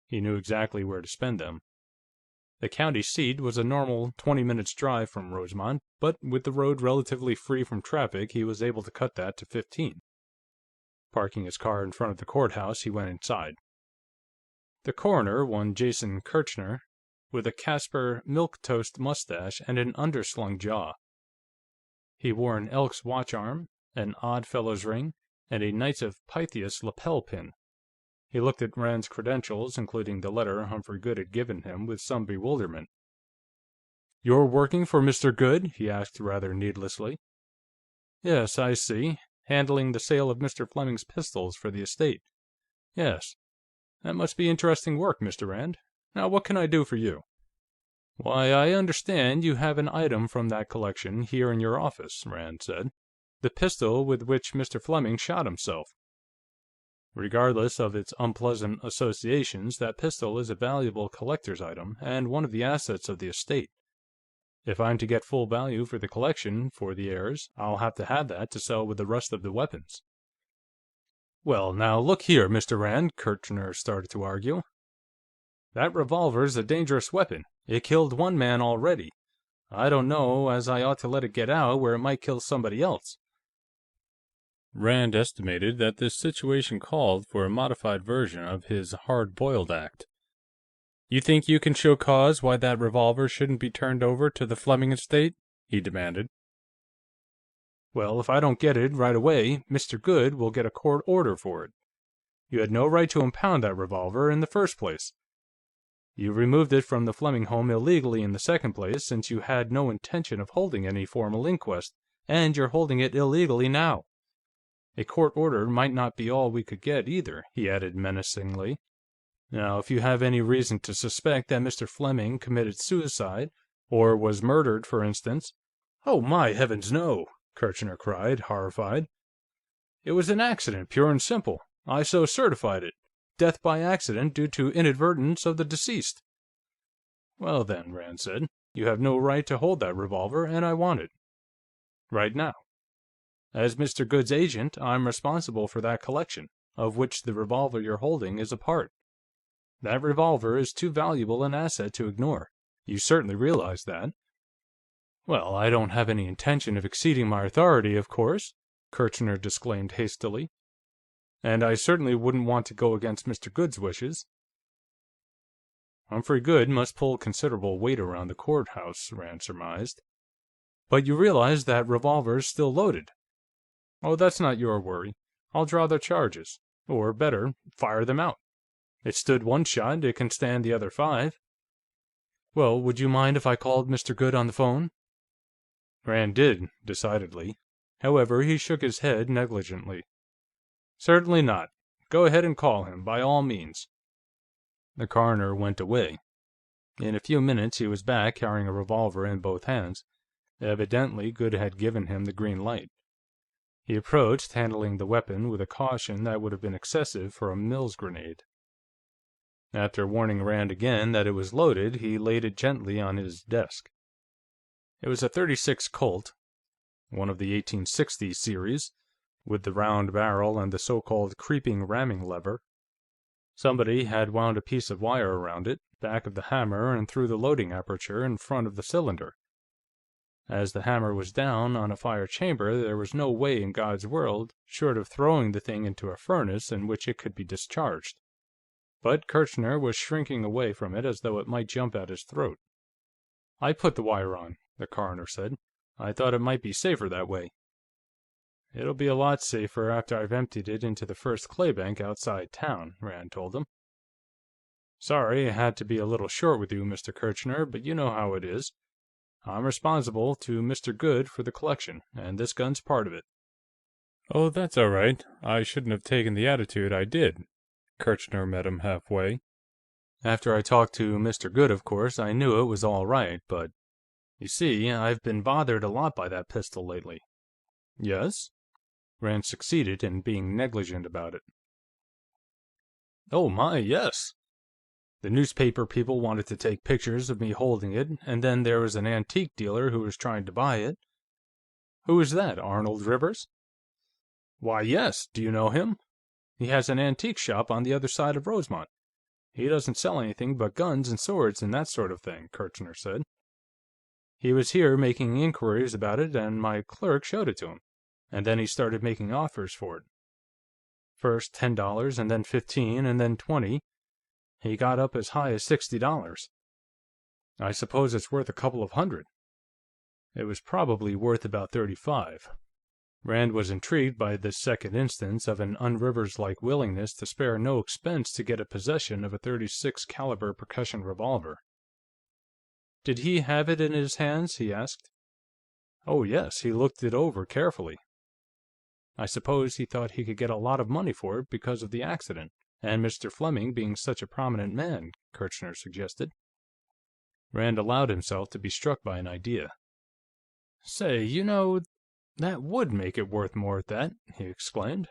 He knew exactly where to spend them. The county seat was a normal 20 minutes' drive from Rosemont, but with the road relatively free from traffic, he was able to cut that to 15. Parking his car in front of the courthouse, he went inside. The coroner, one Jason Kirchner, with a Casper milquetoast mustache and an underslung jaw. He wore an Elks watch arm, an Odd Fellows ring, and a Knights of Pythias lapel pin. He looked at Rand's credentials, including the letter Humphrey Goode had given him, with some bewilderment. "You're working for Mr. Goode?" he asked rather needlessly. "Yes, I see. Handling the sale of Mr. Fleming's pistols for the estate. Yes. That must be interesting work, Mr. Rand. Now, what can I do for you?" "Why, I understand you have an item from that collection here in your office," Rand said. "The pistol with which Mr. Fleming shot himself. Regardless of its unpleasant associations, that pistol is a valuable collector's item, and one of the assets of the estate. If I'm to get full value for the collection for the heirs, I'll have to have that to sell with the rest of the weapons." "Well, now, look here, Mr. Rand," Kirchner started to argue. "That revolver's a dangerous weapon. It killed one man already. I don't know as I ought to let it get out where it might kill somebody else." Rand estimated that this situation called for a modified version of his hard-boiled act. "You think you can show cause why that revolver shouldn't be turned over to the Fleming estate?" he demanded. "Well, if I don't get it right away, Mr. Goode will get a court order for it. You had no right to impound that revolver in the first place. You removed it from the Fleming home illegally in the second place, since you had no intention of holding any formal inquest, and you're holding it illegally now. A court order might not be all we could get, either," he added menacingly. Now, if you have any reason to suspect that Mr. Fleming committed suicide, or was murdered, for instance—" "Oh, my heavens, no!" Kirchner cried, horrified. "It was an accident, pure and simple. I so certified it. Death by accident due to inadvertence of the deceased." "Well, then," Rand said, "you have no right to hold that revolver, and I want it. Right now. As Mr. Goode's agent, I'm responsible for that collection, of which the revolver you're holding is a part. That revolver is too valuable an asset to ignore. You certainly realize that." "Well, I don't have any intention of exceeding my authority, of course," Kirchner disclaimed hastily. "And I certainly wouldn't want to go against Mr. Goode's wishes." Humphrey Goode must pull considerable weight around the courthouse, Rand surmised. "But you realize that revolver's still loaded." "Oh, that's not your worry. I'll draw the charges. Or, better, fire them out. It stood one shot, it can stand the other 5. "Well, would you mind if I called Mr. Goode on the phone?" Rand did, decidedly. However, he shook his head negligently. "Certainly not. Go ahead and call him, by all means." The coroner went away. In a few minutes he was back, carrying a revolver in both hands. Evidently, Goode had given him the green light. He approached, handling the weapon with a caution that would have been excessive for a Mills grenade. After warning Rand again that it was loaded, he laid it gently on his desk. It was a .36 Colt, one of the 1860 series, with the round barrel and the so-called creeping ramming lever. Somebody had wound a piece of wire around it, back of the hammer and through the loading aperture in front of the cylinder. As the hammer was down on a fire chamber, there was no way in God's world, short of throwing the thing into a furnace in which it could be discharged. But Kirchner was shrinking away from it as though it might jump at his throat. "I put the wire on," the coroner said. "I thought it might be safer that way." "It'll be a lot safer after I've emptied it into the first claybank outside town," Rand told him. "Sorry I had to be a little short with you, Mr. Kirchner, but you know how it is. I'm responsible to Mr. Goode for the collection, and this gun's part of it." "Oh, that's all right. I shouldn't have taken the attitude I did." Kirchner met him halfway. "After I talked to Mr. Goode, of course, I knew it was all right, but... You see, I've been bothered a lot by that pistol lately." "Yes?" Rand succeeded in being negligent about it. "Oh, my, yes. The newspaper people wanted to take pictures of me holding it, and then there was an antique dealer who was trying to buy it." "Who is that, Arnold Rivers?" "Why, yes. Do you know him? He has an antique shop on the other side of Rosemont. He doesn't sell anything but guns and swords and that sort of thing," Kirchner said. "He was here making inquiries about it, and my clerk showed it to him, and then he started making offers for it. First $10, and then $15, and then $20. He got up as high as $60. I suppose it's worth a couple of hundred." "It was probably worth about $35. Rand was intrigued by this second instance of an un-Rivers-like willingness to spare no expense to get a possession of a .36 caliber percussion revolver. "Did he have it in his hands?" he asked. "Oh, yes, he looked it over carefully. I suppose he thought he could get a lot of money for it because of the accident, and Mr. Fleming being such a prominent man," Kirchner suggested. Rand allowed himself to be struck by an idea. "Say, you know, that would make it worth more at that," he exclaimed.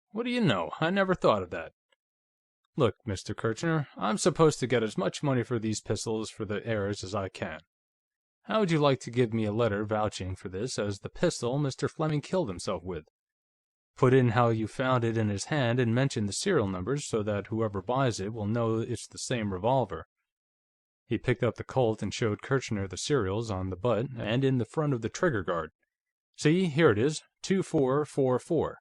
"What do you know, I never thought of that. Look, Mr. Kirchner, I'm supposed to get as much money for these pistols for the heirs as I can. How would you like to give me a letter vouching for this as the pistol Mr. Fleming killed himself with? Put in how you found it in his hand and mention the serial numbers so that whoever buys it will know it's the same revolver." He picked up the Colt and showed Kirchner the serials on the butt and in the front of the trigger guard. "See, here it is, 2444.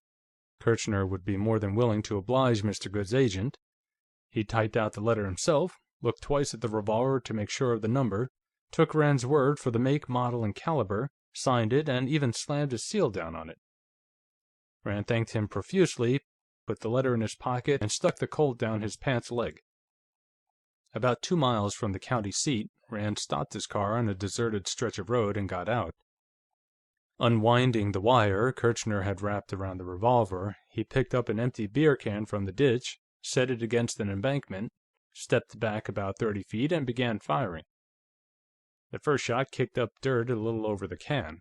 Kirchner would be more than willing to oblige Mr. Goode's agent. He typed out the letter himself, looked twice at the revolver to make sure of the number, took Rand's word for the make, model, and caliber, signed it, and even slammed his seal down on it. Rand thanked him profusely, put the letter in his pocket, and stuck the Colt down his pants leg. About 2 miles from the county seat, Rand stopped his car on a deserted stretch of road and got out. Unwinding the wire Kirchner had wrapped around the revolver, he picked up an empty beer can from the ditch, set it against an embankment, stepped back about 30 feet, and began firing. The first shot kicked up dirt a little over the can.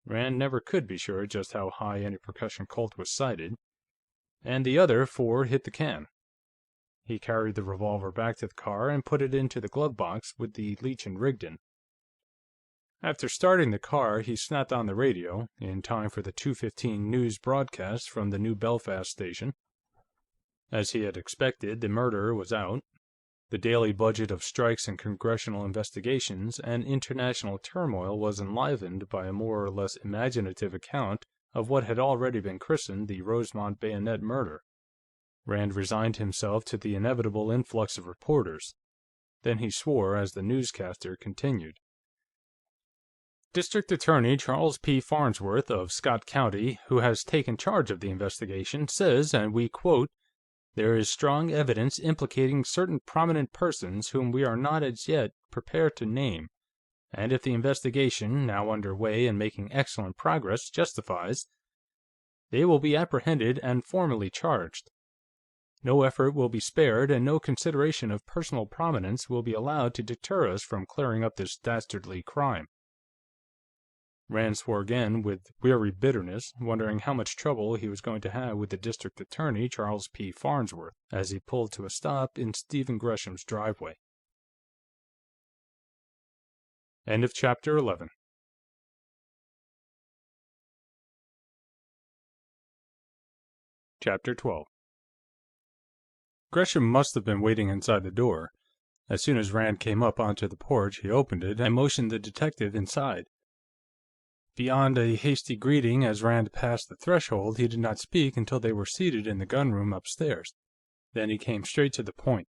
Rand never could be sure just how high any percussion Colt was sighted. And the other 4 hit the can. He carried the revolver back to the car and put it into the glove box with the Leechin rigged in. After starting the car, he snapped on the radio, in time for the 2:15 news broadcast from the New Belfast station. As he had expected, the murderer was out. The daily budget of strikes and congressional investigations and international turmoil was enlivened by a more or less imaginative account of what had already been christened the Rosemont bayonet murder. Rand resigned himself to the inevitable influx of reporters. Then he swore as the newscaster continued. District Attorney Charles P. Farnsworth of Scott County, who has taken charge of the investigation, says, and we quote, "There is strong evidence implicating certain prominent persons whom we are not as yet prepared to name, and if the investigation, now under way and making excellent progress, justifies, they will be apprehended and formally charged. No effort will be spared, and no consideration of personal prominence will be allowed to deter us from clearing up this dastardly crime." Rand swore again with weary bitterness, wondering how much trouble he was going to have with the District Attorney, Charles P. Farnsworth, as he pulled to a stop in Stephen Gresham's driveway. End of Chapter 11. Chapter 12. Gresham must have been waiting inside the door. As soon as Rand came up onto the porch, he opened it and motioned the detective inside. Beyond a hasty greeting as Rand passed the threshold, he did not speak until they were seated in the gunroom upstairs. Then he came straight to the point.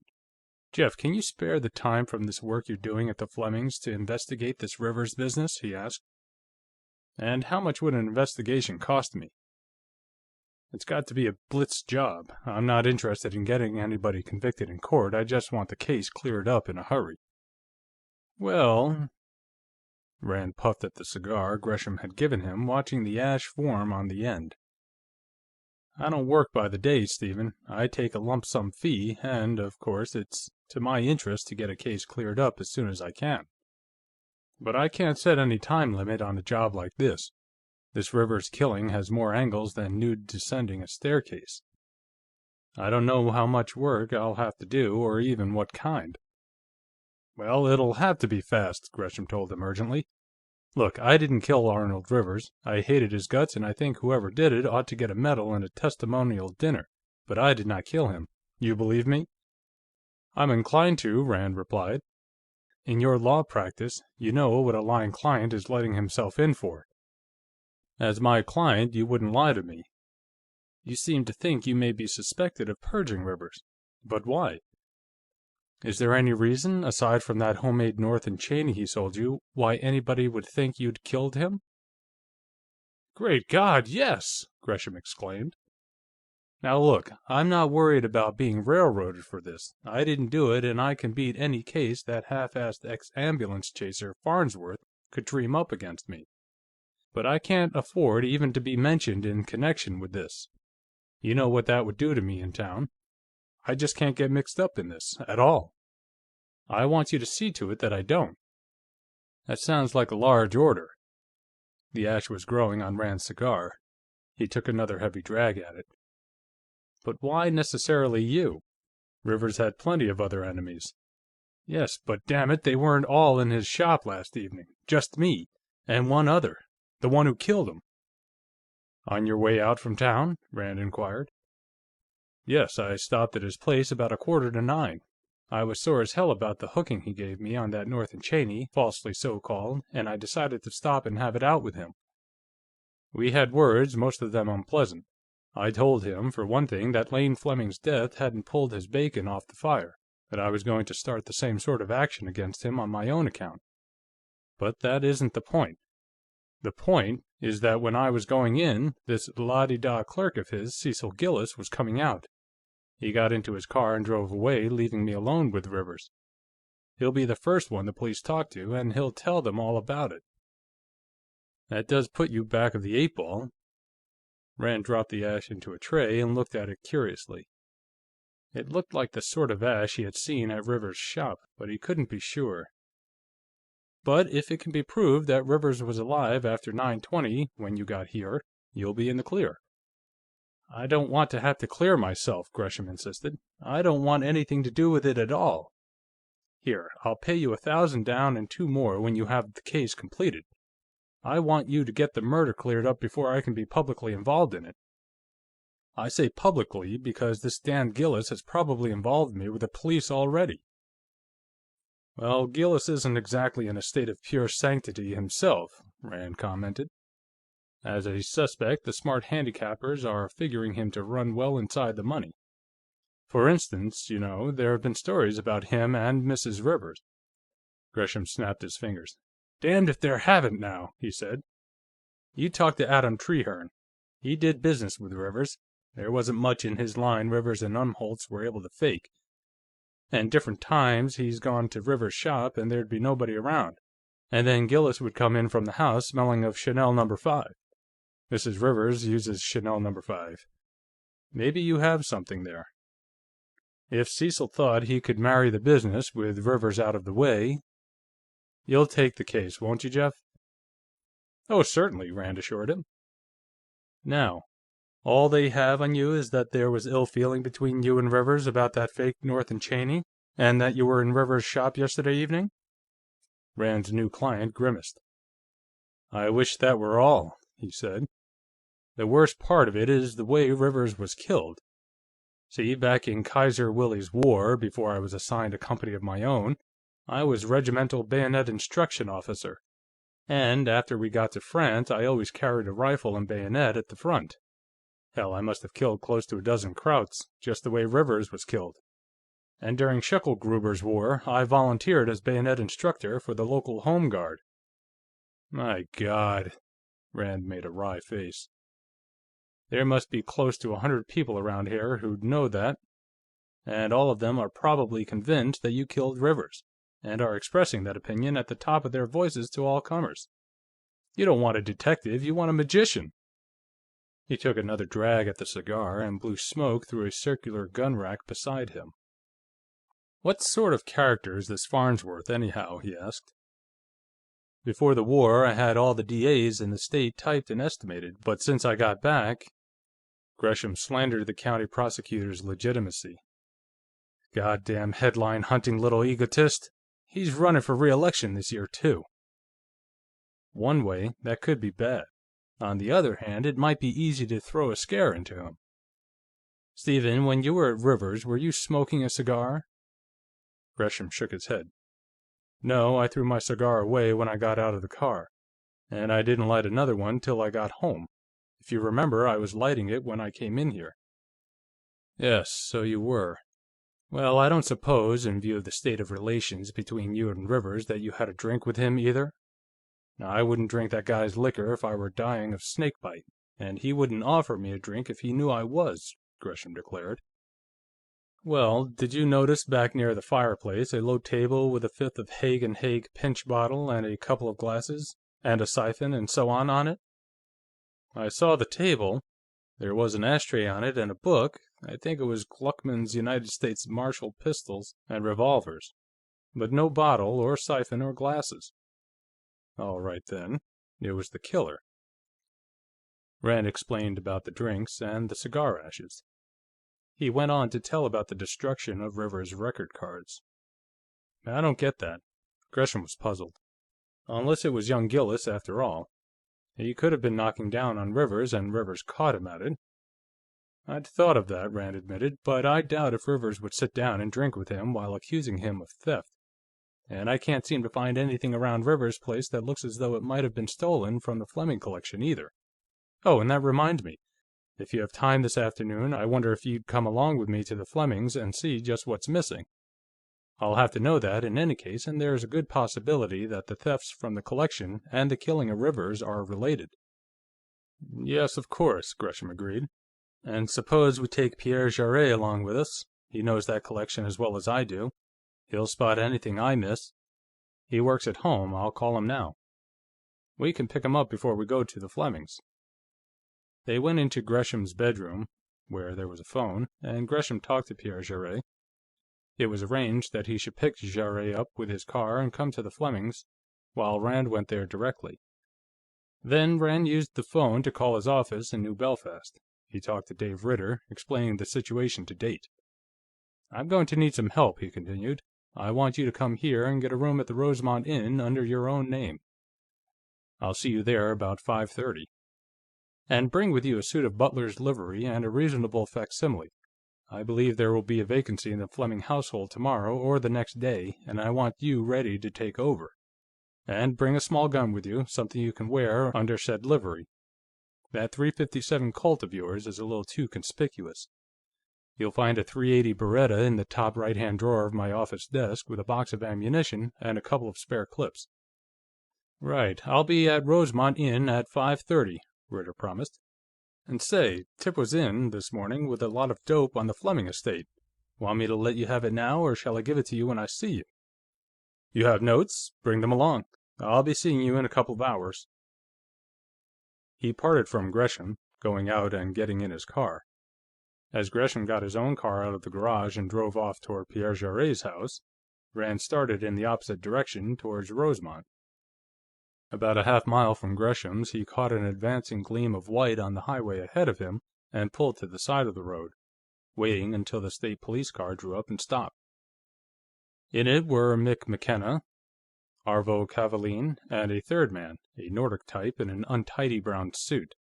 "Jeff, can you spare the time from this work you're doing at the Flemings to investigate this Rivers business?" he asked. "And how much would an investigation cost me?" "It's got to be a blitz job. I'm not interested in getting anybody convicted in court. I just want the case cleared up in a hurry." "Well..." Rand puffed at the cigar Gresham had given him, watching the ash form on the end. "I don't work by the day, Stephen. I take a lump sum fee, and, of course, it's to my interest to get a case cleared up as soon as I can. But I can't set any time limit on a job like this. This Rivers killing has more angles than nude descending a staircase. I don't know how much work I'll have to do, or even what kind." "Well, it'll have to be fast," Gresham told him urgently. "Look, I didn't kill Arnold Rivers. I hated his guts, and I think whoever did it ought to get a medal and a testimonial dinner. But I did not kill him. You believe me?" "I'm inclined to," Rand replied. "In your law practice, you know what a lying client is letting himself in for. As my client, you wouldn't lie to me. You seem to think you may be suspected of purging Rivers. But why? Is there any reason, aside from that homemade North & Cheney he sold you, why anybody would think you'd killed him?" "Great God, yes!" Gresham exclaimed. "Now look, I'm not worried about being railroaded for this. I didn't do it, and I can beat any case that half-assed ex-ambulance chaser Farnsworth could dream up against me. But I can't afford even to be mentioned in connection with this. You know what that would do to me in town. I just can't get mixed up in this, at all. I want you to see to it that I don't." "That sounds like a large order." The ash was growing on Rand's cigar. He took another heavy drag at it. "But why necessarily you? Rivers had plenty of other enemies." "Yes, but damn it, they weren't all in his shop last evening. Just me, and one other, the one who killed him." "On your way out from town?" Rand inquired. "Yes, I stopped at his place about 8:45. I was sore as hell about the hooking he gave me on that North & Cheney, falsely so-called, and I decided to stop and have it out with him. We had words, most of them unpleasant. I told him, for one thing, that Lane Fleming's death hadn't pulled his bacon off the fire, that I was going to start the same sort of action against him on my own account. But that isn't the point. The point is that when I was going in, this la-di-da clerk of his, Cecil Gillis, was coming out. He got into his car and drove away, leaving me alone with Rivers. He'll be the first one the police talk to, and he'll tell them all about it." "That does put you back of the 8 ball." Rand dropped the ash into a tray and looked at it curiously. It looked like the sort of ash he had seen at Rivers' shop, but he couldn't be sure. "But if it can be proved that Rivers was alive after 9/20, when you got here, you'll be in the clear." "I don't want to have to clear myself," Gresham insisted. "I don't want anything to do with it at all. Here, I'll pay you 1,000 down and 2 more when you have the case completed. I want you to get the murder cleared up before I can be publicly involved in it. I say publicly because this Dan Gillis has probably involved me with the police already." "Well, Gillis isn't exactly in a state of pure sanctity himself," Rand commented. "As a suspect, the smart handicappers are figuring him to run well inside the money. For instance, you know, there have been stories about him and Mrs. Rivers." Gresham snapped his fingers. "Damned if there haven't, now," he said. "You talk to Adam Trehearne. He did business with Rivers. There wasn't much in his line Rivers and Umholtz were able to fake. And different times, he's gone to Rivers' shop and there'd be nobody around. And then Gillis would come in from the house smelling of Chanel No. 5. Mrs. Rivers uses Chanel No. 5. Maybe you have something there. If Cecil thought he could marry the business with Rivers out of the way... You'll take the case, won't you, Jeff?" "Oh, certainly," Rand assured him. "Now, all they have on you is that there was ill feeling between you and Rivers about that fake North & Cheney, and that you were in Rivers' shop yesterday evening?" Rand's new client grimaced. "I wish that were all," he said. "The worst part of it is the way Rivers was killed. See, back in Kaiser Willie's War, before I was assigned a company of my own, I was regimental bayonet instruction officer. And after we got to France, I always carried a rifle and bayonet at the front. Hell, I must have killed close to a dozen Krauts, just the way Rivers was killed. And during Schicklgruber's war, I volunteered as bayonet instructor for the local Home Guard." "My God," Rand made a wry face. "There must be close to 100 people around here who'd know that, and all of them are probably convinced that you killed Rivers, and are expressing that opinion at the top of their voices to all comers. You don't want a detective, you want a magician." He took another drag at the cigar and blew smoke through a circular gun rack beside him. "What sort of character is this Farnsworth, anyhow?" he asked. "Before the war, I had all the DAs in the state typed and estimated, but since I got back..." Gresham slandered the county prosecutor's legitimacy. "Goddamn headline-hunting little egotist. He's running for re-election this year, too." "One way, that could be bad. On the other hand, it might be easy to throw a scare into him. Stephen, when you were at Rivers, were you smoking a cigar?" Gresham shook his head. "No, I threw my cigar away when I got out of the car, and I didn't light another one till I got home. If you remember, I was lighting it when I came in here." "Yes, so you were. Well, I don't suppose, in view of the state of relations between you and Rivers, that you had a drink with him, either? Now, I wouldn't drink that guy's liquor if I were dying of snakebite, and he wouldn't offer me a drink if he knew I was," Gresham declared. "Well, did you notice, back near the fireplace, a low table with a fifth of Haig & Haig pinch bottle and a couple of glasses, and a siphon and so on it?" "I saw the table. There was an ashtray on it and a book. I think it was Gluckman's United States Martial pistols and revolvers. But no bottle or siphon or glasses." "All right, then. It was the killer." Rand explained about the drinks and the cigar ashes. He went on to tell about the destruction of Rivers' record cards. "I don't get that." Gresham was puzzled. "Unless it was young Gillis, after all. He could have been knocking down on Rivers, and Rivers caught him at it." "I'd thought of that," Rand admitted, "but I doubt if Rivers would sit down and drink with him while accusing him of theft. And I can't seem to find anything around Rivers' place that looks as though it might have been stolen from the Fleming collection, either. Oh, and that reminds me. If you have time this afternoon, I wonder if you'd come along with me to the Flemings and see just what's missing. I'll have to know that, in any case, and there's a good possibility that the thefts from the collection and the killing of Rivers are related." "Yes, of course," Gresham agreed. "And suppose we take Pierre Jarrett along with us. He knows that collection as well as I do. He'll spot anything I miss. He works at home. I'll call him now. We can pick him up before we go to the Flemings." They went into Gresham's bedroom, where there was a phone, and Gresham talked to Pierre Jarrett. It was arranged that he should pick Jarrett up with his car and come to the Flemings, while Rand went there directly. Then Rand used the phone to call his office in New Belfast. He talked to Dave Ritter, explaining the situation to date. "I'm going to need some help," he continued. "I want you to come here and get a room at the Rosemont Inn under your own name. I'll see you there about 5:30. And bring with you a suit of butler's livery and a reasonable facsimile. I believe there will be a vacancy in the Fleming household tomorrow or the next day, and I want you ready to take over. And bring a small gun with you, something you can wear under said livery. That .357 Colt of yours is a little too conspicuous. You'll find a .380 Beretta in the top right-hand drawer of my office desk, with a box of ammunition and a couple of spare clips." "Right, I'll be at Rosemont Inn at 5:30, Ritter promised. "And say, Tip was in, this morning, with a lot of dope on the Fleming estate. Want me to let you have it now, or shall I give it to you when I see you?" "You have notes? Bring them along. I'll be seeing you in a couple of hours." He parted from Gresham, going out and getting in his car. As Gresham got his own car out of the garage and drove off toward Pierre Jarrett's house, Rand started in the opposite direction, towards Rosemont. About a half-mile from Gresham's, he caught an advancing gleam of white on the highway ahead of him and pulled to the side of the road, waiting until the state police car drew up and stopped. In it were Mick McKenna, Arvo Cavaline, and a third man, a Nordic type in an untidy brown suit.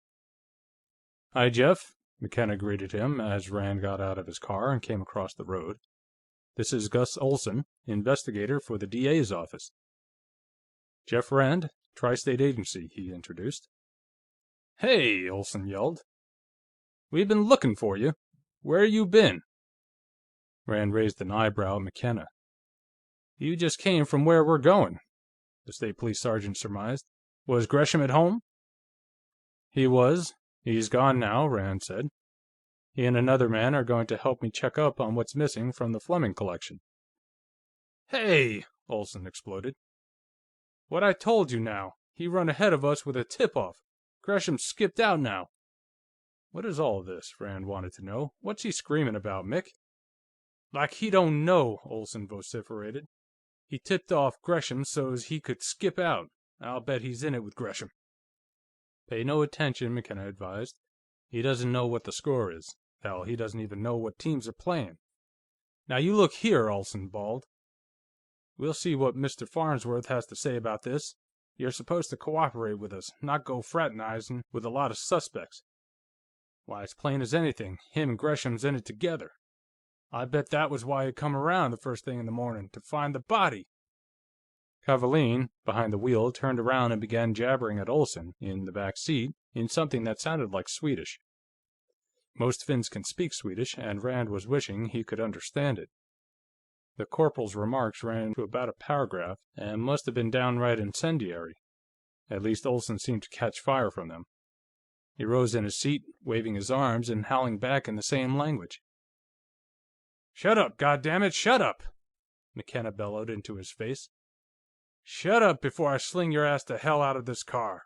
"Hi, Jeff," McKenna greeted him as Rand got out of his car and came across the road. "This is Gus Olsen, investigator for the DA's office." "Jeff Rand, Tri-State Agency," he introduced. "Hey!" Olsen yelled. "We've been looking for you. Where you been?" Rand raised an eyebrow at McKenna. "You just came from where we're going," the state police sergeant surmised. "Was Gresham at home?" "He was. He's gone now," Rand said. "He and another man are going to help me check up on what's missing from the Fleming collection." "Hey!" Olsen exploded. "What I told you, now. He run ahead of us with a tip-off. Gresham skipped out now." "What is all this?" Rand wanted to know. "What's he screaming about, Mick?" "Like he don't know," Olsen vociferated. "He tipped off Gresham so's he could skip out. I'll bet he's in it with Gresham." "Pay no attention," McKenna advised. "He doesn't know what the score is. Hell, he doesn't even know what teams are playing." "Now you look here," Olsen bawled. "We'll see what Mr. Farnsworth has to say about this. You're supposed to cooperate with us, not go fraternizing with a lot of suspects. Why, it's plain as anything, him and Gresham's in it together. I bet that was why he come around the first thing in the morning, to find the body." Cavaline, behind the wheel, turned around and began jabbering at Olsen, in the back seat, in something that sounded like Swedish. Most Finns can speak Swedish, and Rand was wishing he could understand it. The corporal's remarks ran to about a paragraph, and must have been downright incendiary. At least Olsen seemed to catch fire from them. He rose in his seat, waving his arms and howling back in the same language. "Shut up, goddammit, shut up!" McKenna bellowed into his face. "Shut up before I sling your ass to hell out of this car.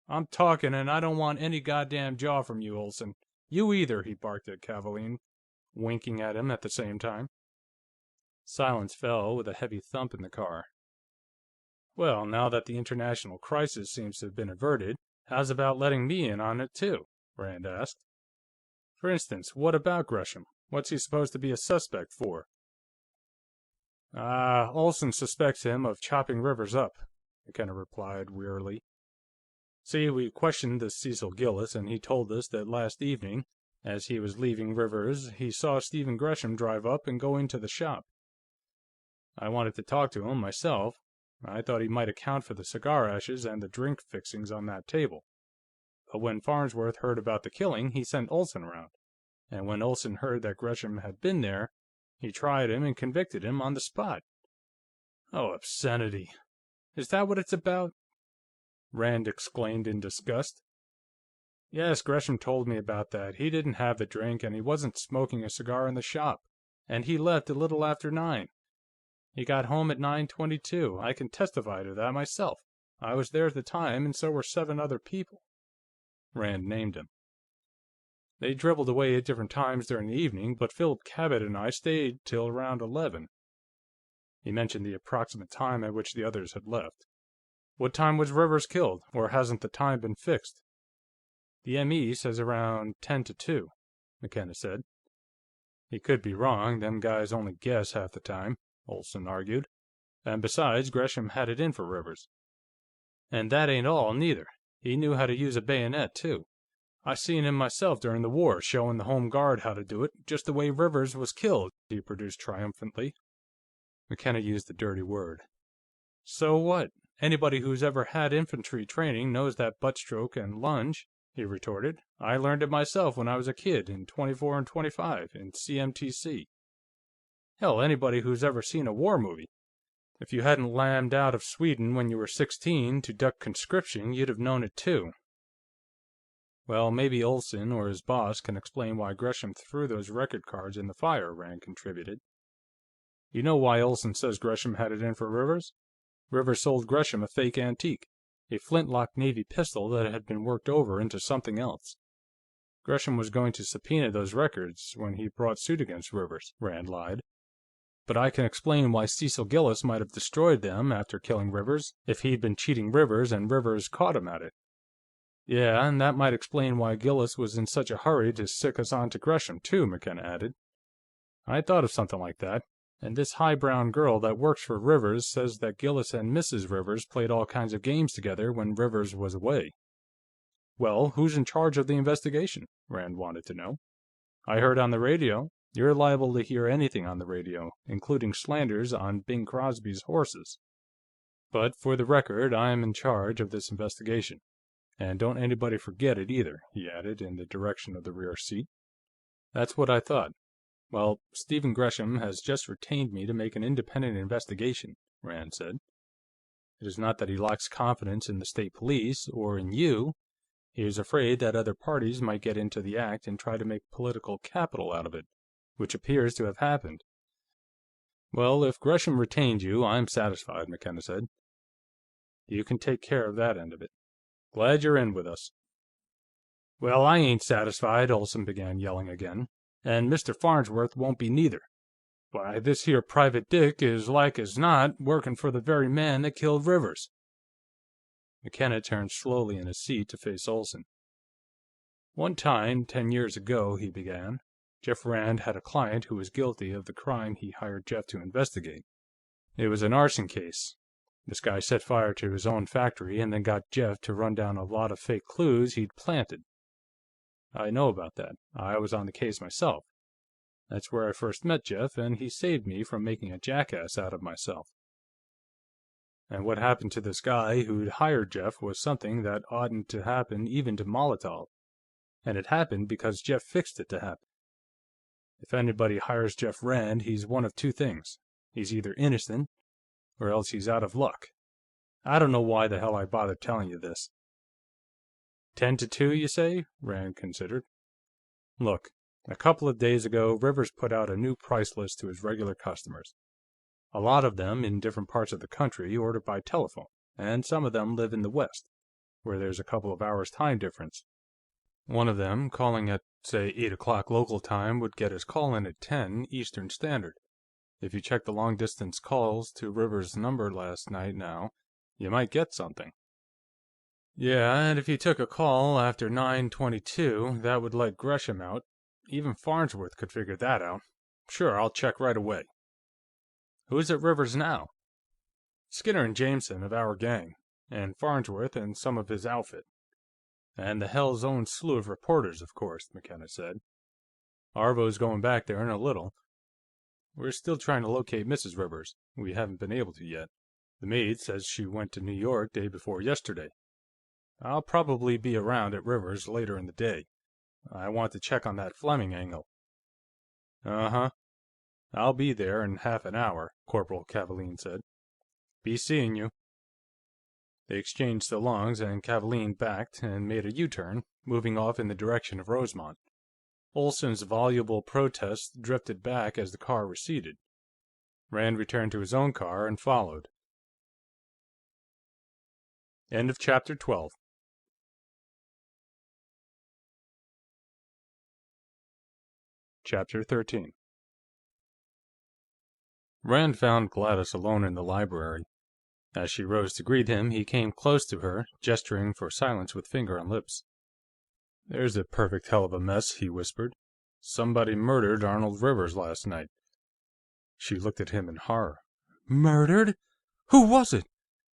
I'm talking, and I don't want any goddamn jaw from you, Olsen. You either," he barked at Cavaline, winking at him at the same time. Silence fell with a heavy thump in the car. "Well, now that the international crisis seems to have been averted, how's about letting me in on it, too?" Rand asked. "For instance, what about Gresham? What's he supposed to be a suspect for?" Olsen suspects him of chopping Rivers up," McKenna replied wearily. "See, we questioned this Cecil Gillis, and he told us that last evening, as he was leaving Rivers, he saw Stephen Gresham drive up and go into the shop. I wanted to talk to him, myself. I thought he might account for the cigar ashes and the drink fixings on that table. But when Farnsworth heard about the killing, he sent Olsen around. And when Olsen heard that Gresham had been there, he tried him and convicted him on the spot." "Oh, obscenity! Is that what it's about?" Rand exclaimed in disgust. "Yes, Gresham told me about that. He didn't have the drink, and he wasn't smoking a cigar in the shop. And he left a little after 9. He got home at 9:22. I can testify to that myself. I was there at the time, and so were 7 other people." Rand named him. They dribbled away at different times during the evening, but Philip Cabot and I stayed till around 11. He mentioned the approximate time at which the others had left. What time was Rivers killed, or hasn't the time been fixed? The M.E. says around 10 to 2, McKenna said. He could be wrong, them guys only guess half the time, Olsen argued. And besides, Gresham had it in for Rivers. And that ain't all, neither. He knew how to use a bayonet, too. I seen him myself during the war, showing the Home Guard how to do it, just the way Rivers was killed, he produced triumphantly. McKenna used the dirty word. So what? Anybody who's ever had infantry training knows that butt stroke and lunge, he retorted. I learned it myself when I was a kid, in 24 and 25, in CMTC. Hell, anybody who's ever seen a war movie. If you hadn't lammed out of Sweden when you were 16 to duck conscription, you'd have known it too. Well, maybe Olsen or his boss can explain why Gresham threw those record cards in the fire, Rand contributed. You know why Olsen says Gresham had it in for Rivers? Rivers sold Gresham a fake antique, a flintlock Navy pistol that had been worked over into something else. Gresham was going to subpoena those records when he brought suit against Rivers, Rand lied. But I can explain why Cecil Gillis might have destroyed them after killing Rivers, if he'd been cheating Rivers and Rivers caught him at it. Yeah, and that might explain why Gillis was in such a hurry to sic us on to Gresham, too, McKenna added. I thought of something like that, and this highbrow girl that works for Rivers says that Gillis and Mrs. Rivers played all kinds of games together when Rivers was away. Well, who's in charge of the investigation? Rand wanted to know. I heard on the radio. You're liable to hear anything on the radio, including slanders on Bing Crosby's horses. But for the record, I'm in charge of this investigation. And don't anybody forget it, either, he added, in the direction of the rear seat. That's what I thought. Well, Stephen Gresham has just retained me to make an independent investigation, Rand said. It is not that he lacks confidence in the state police, or in you. He is afraid that other parties might get into the act and try to make political capital out of it, which appears to have happened. Well, if Gresham retained you, I'm satisfied, McKenna said. You can take care of that end of it. Glad you're in with us. Well, I ain't satisfied, Olsen began yelling again. And Mr. Farnsworth won't be neither. Why, this here Private Dick is like as not working for the very man that killed Rivers. McKenna turned slowly in his seat to face Olsen. One time, 10 years ago, he began, Jeff Rand had a client who was guilty of the crime he hired Jeff to investigate. It was an arson case. This guy set fire to his own factory and then got Jeff to run down a lot of fake clues he'd planted. I know about that. I was on the case myself. That's where I first met Jeff, and he saved me from making a jackass out of myself. And what happened to this guy who'd hired Jeff was something that oughtn't to happen even to Molotov. And it happened because Jeff fixed it to happen. If anybody hires Jeff Rand, he's one of two things. He's either innocent, or else he's out of luck. I don't know why the hell I bothered telling you this. 10 to 2, you say? Rand considered. Look, a couple of days ago, Rivers put out a new price list to his regular customers. A lot of them, in different parts of the country, order by telephone, and some of them live in the West, where there's a couple of hours time difference. One of them, calling at, say, 8 o'clock local time, would get his call in at 10 Eastern Standard. If you check the long-distance calls to Rivers' number last night now, you might get something. Yeah, and if you took a call after 9:22, that would let Gresham out. Even Farnsworth could figure that out. Sure, I'll check right away. Who's at Rivers now? Skinner and Jameson of our gang, and Farnsworth and some of his outfit. And the hell's own slew of reporters, of course, McKenna said. Arvo's going back there in a little. We're still trying to locate Mrs. Rivers. We haven't been able to yet. The maid says she went to New York day before yesterday. I'll probably be around at Rivers later in the day. I want to check on that Fleming angle. Uh-huh. I'll be there in half an hour, Corporal Cavaline said. Be seeing you. They exchanged so longs, and Cavaline backed and made a U-turn, moving off in the direction of Rosemont. Olsen's voluble protests drifted back as the car receded. Rand returned to his own car and followed. End of Chapter 12. Chapter 13. Rand found Gladys alone in the library. As she rose to greet him, he came close to her, gesturing for silence with finger on lips. "There's a perfect hell of a mess," he whispered. "Somebody murdered Arnold Rivers last night." She looked at him in horror. Murdered? Who was it?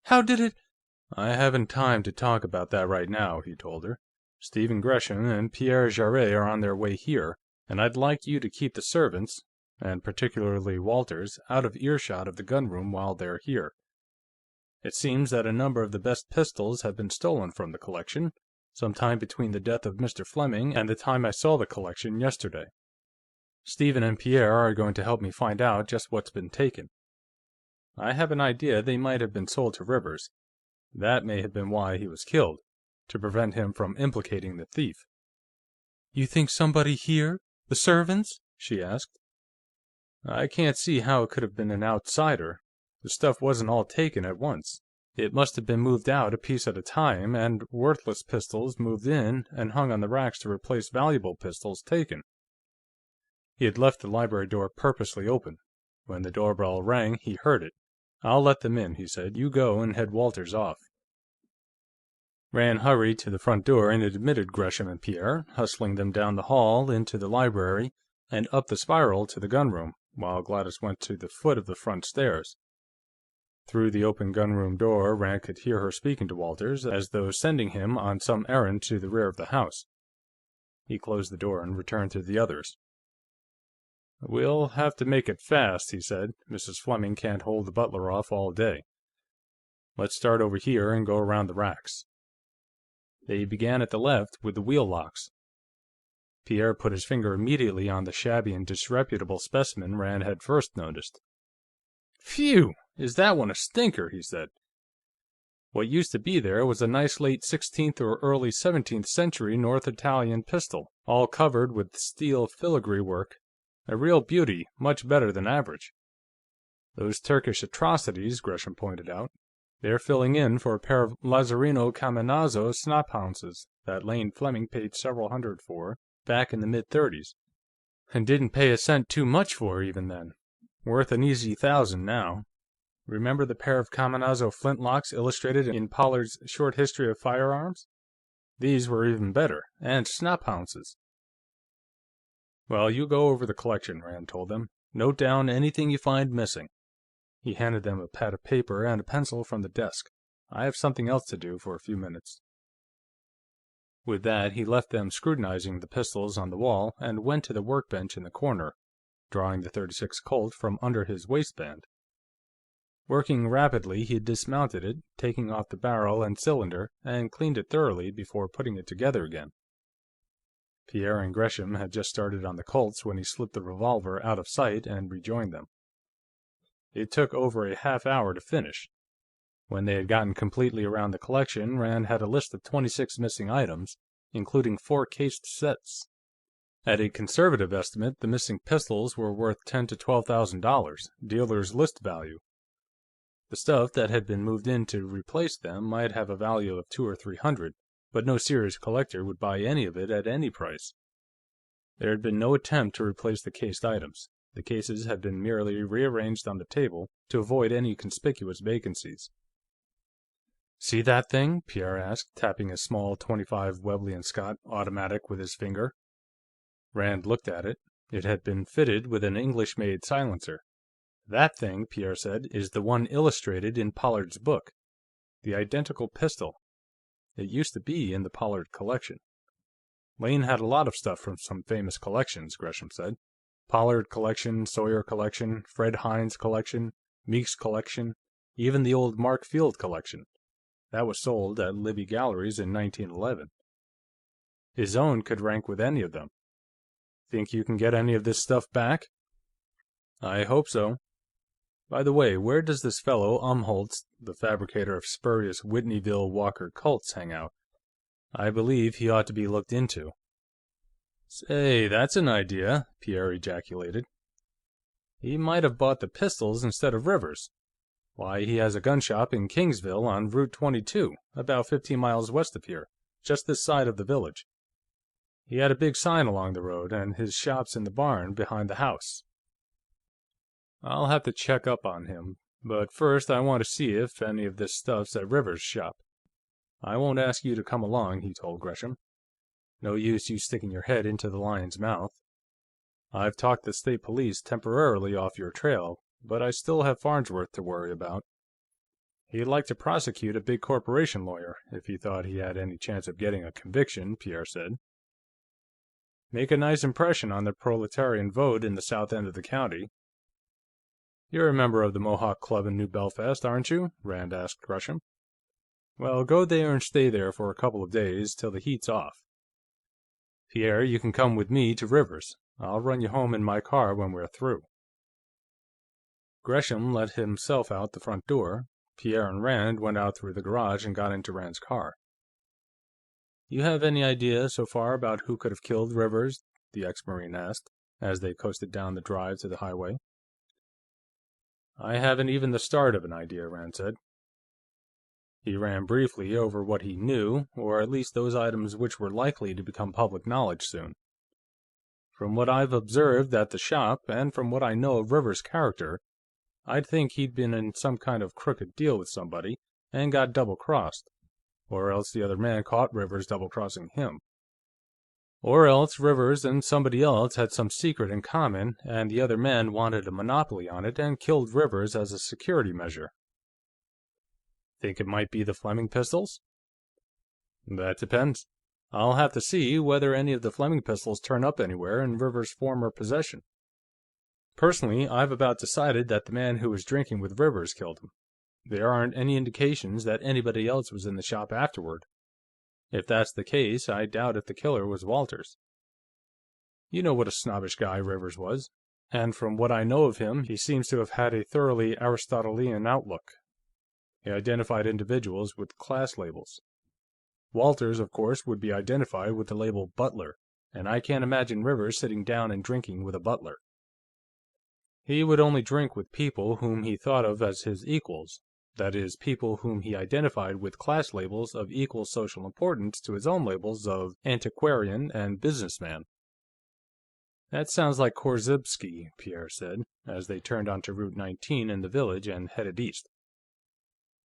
How did it... "I haven't time to talk about that right now," he told her. "Stephen Gresham and Pierre Jarrett are on their way here, and I'd like you to keep the servants, and particularly Walters, out of earshot of the gunroom while they're here. It seems that a number of the best pistols have been stolen from the collection, sometime between the death of Mr. Fleming and the time I saw the collection yesterday. Stephen and Pierre are going to help me find out just what's been taken. I have an idea they might have been sold to Rivers. That may have been why he was killed, to prevent him from implicating the thief." You think somebody here? The servants? She asked. "I can't see how it could have been an outsider. The stuff wasn't all taken at once. It must have been moved out a piece at a time, and worthless pistols moved in and hung on the racks to replace valuable pistols taken." He had left the library door purposely open. When the doorbell rang, he heard it. "I'll let them in," he said. "You go and head Walters off." Rand hurried to the front door and admitted Gresham and Pierre, hustling them down the hall, into the library, and up the spiral to the gunroom, while Gladys went to the foot of the front stairs. Through the open gunroom door, Rand could hear her speaking to Walters, as though sending him on some errand to the rear of the house. He closed the door and returned to the others. "We'll have to make it fast," he said. "Mrs. Fleming can't hold the butler off all day. Let's start over here and go around the racks." They began at the left, with the wheel locks. Pierre put his finger immediately on the shabby and disreputable specimen Rand had first noticed. "Phew! Is that one a stinker?" he said. What used to be there was a nice late 16th or early 17th century North Italian pistol, all covered with steel filigree work. A real beauty, much better than average. "Those Turkish atrocities," Gresham pointed out. "They're filling in for a pair of Lazzarino Caminazzo snaphaunces that Lane Fleming paid several hundred for, back in the mid-30s. And didn't pay a cent too much for, even then. Worth an easy $1,000 now. Remember the pair of Caminazzo flintlocks illustrated in Pollard's Short History of Firearms? These were even better, and snaphaunces." "Well, you go over the collection," Rand told them. "Note down anything you find missing." He handed them a pad of paper and a pencil from the desk. "I have something else to do for a few minutes." With that, he left them scrutinizing the pistols on the wall and went to the workbench in the corner, drawing the .36 Colt from under his waistband. Working rapidly, he dismounted it, taking off the barrel and cylinder, and cleaned it thoroughly before putting it together again. Pierre and Gresham had just started on the Colts when he slipped the revolver out of sight and rejoined them. It took over a half hour to finish. When they had gotten completely around the collection, Rand had a list of 26 missing items, including 4 cased sets. At a conservative estimate, the missing pistols were worth $10,000 to $12,000, dealer's list value. The stuff that had been moved in to replace them might have a value of $200 or $300, but no serious collector would buy any of it at any price. There had been no attempt to replace the cased items. The cases had been merely rearranged on the table to avoid any conspicuous vacancies. "See that thing?" Pierre asked, tapping a small .25 Webley & Scott automatic with his finger. Rand looked at it. It had been fitted with an English-made silencer. "That thing," Pierre said, "is the one illustrated in Pollard's book. The identical pistol. It used to be in the Pollard collection." "Lane had a lot of stuff from some famous collections," Gresham said. "Pollard collection, Sawyer collection, Fred Hines collection, Meeks collection, even the old Mark Field collection. That was sold at Libby Galleries in 1911. His own could rank with any of them. Think you can get any of this stuff back?" "I hope so. By the way, where does this fellow Umholtz, the fabricator of spurious Whitneyville Walker Colts, hang out? I believe he ought to be looked into." "Say, that's an idea," Pierre ejaculated. "He might have bought the pistols instead of Rivers. Why, he has a gun shop in Kingsville on Route 22, about 15 miles west of here, just this side of the village." He had a big sign along the road, and his shop's in the barn behind the house. I'll have to check up on him, but first I want to see if any of this stuff's at Rivers' shop. I won't ask you to come along," he told Gresham. "No use you sticking your head into the lion's mouth. I've talked the state police temporarily off your trail, but I still have Farnsworth to worry about. He'd like to prosecute a big corporation lawyer, if he thought he had any chance of getting a conviction," Pierre said. "Make a nice impression on the proletarian vote in the south end of the county." "You're a member of the Mohawk Club in New Belfast, aren't you?" Rand asked Gresham. "Well, go there and stay there for a couple of days, till the heat's off. Pierre, you can come with me to Rivers. I'll run you home in my car when we're through." Gresham let himself out the front door. Pierre and Rand went out through the garage and got into Rand's car. "You have any idea, so far, about who could have killed Rivers?" the ex-Marine asked, as they coasted down the drive to the highway. "I haven't even the start of an idea," Rand said. He ran briefly over what he knew, or at least those items which were likely to become public knowledge soon. "From what I've observed at the shop, and from what I know of Rivers' character, I'd think he'd been in some kind of crooked deal with somebody, and got double-crossed. Or else the other man caught Rivers double-crossing him. Or else Rivers and somebody else had some secret in common, and the other man wanted a monopoly on it and killed Rivers as a security measure." "Think it might be the Fleming pistols?" "That depends. I'll have to see whether any of the Fleming pistols turn up anywhere in Rivers' former possession. Personally, I've about decided that the man who was drinking with Rivers killed him. There aren't any indications that anybody else was in the shop afterward. If that's the case, I doubt if the killer was Walters. You know what a snobbish guy Rivers was, and from what I know of him, he seems to have had a thoroughly Aristotelian outlook. He identified individuals with class labels. Walters, of course, would be identified with the label butler, and I can't imagine Rivers sitting down and drinking with a butler. He would only drink with people whom he thought of as his equals, that is, people whom he identified with class labels of equal social importance to his own labels of antiquarian and businessman." "That sounds like Korzybski," Pierre said, as they turned onto Route 19 in the village and headed east.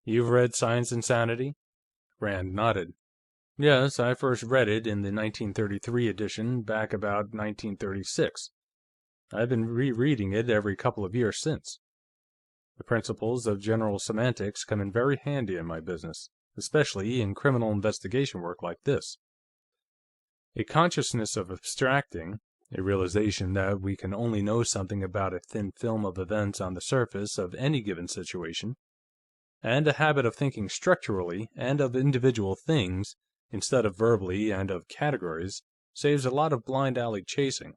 "You've read Science and Sanity?" Rand nodded. "Yes, I first read it in the 1933 edition, back about 1936. I've been rereading it every couple of years since. The principles of general semantics come in very handy in my business, especially in criminal investigation work like this. A consciousness of abstracting, a realization that we can only know something about a thin film of events on the surface of any given situation, and a habit of thinking structurally and of individual things instead of verbally and of categories saves a lot of blind alley chasing.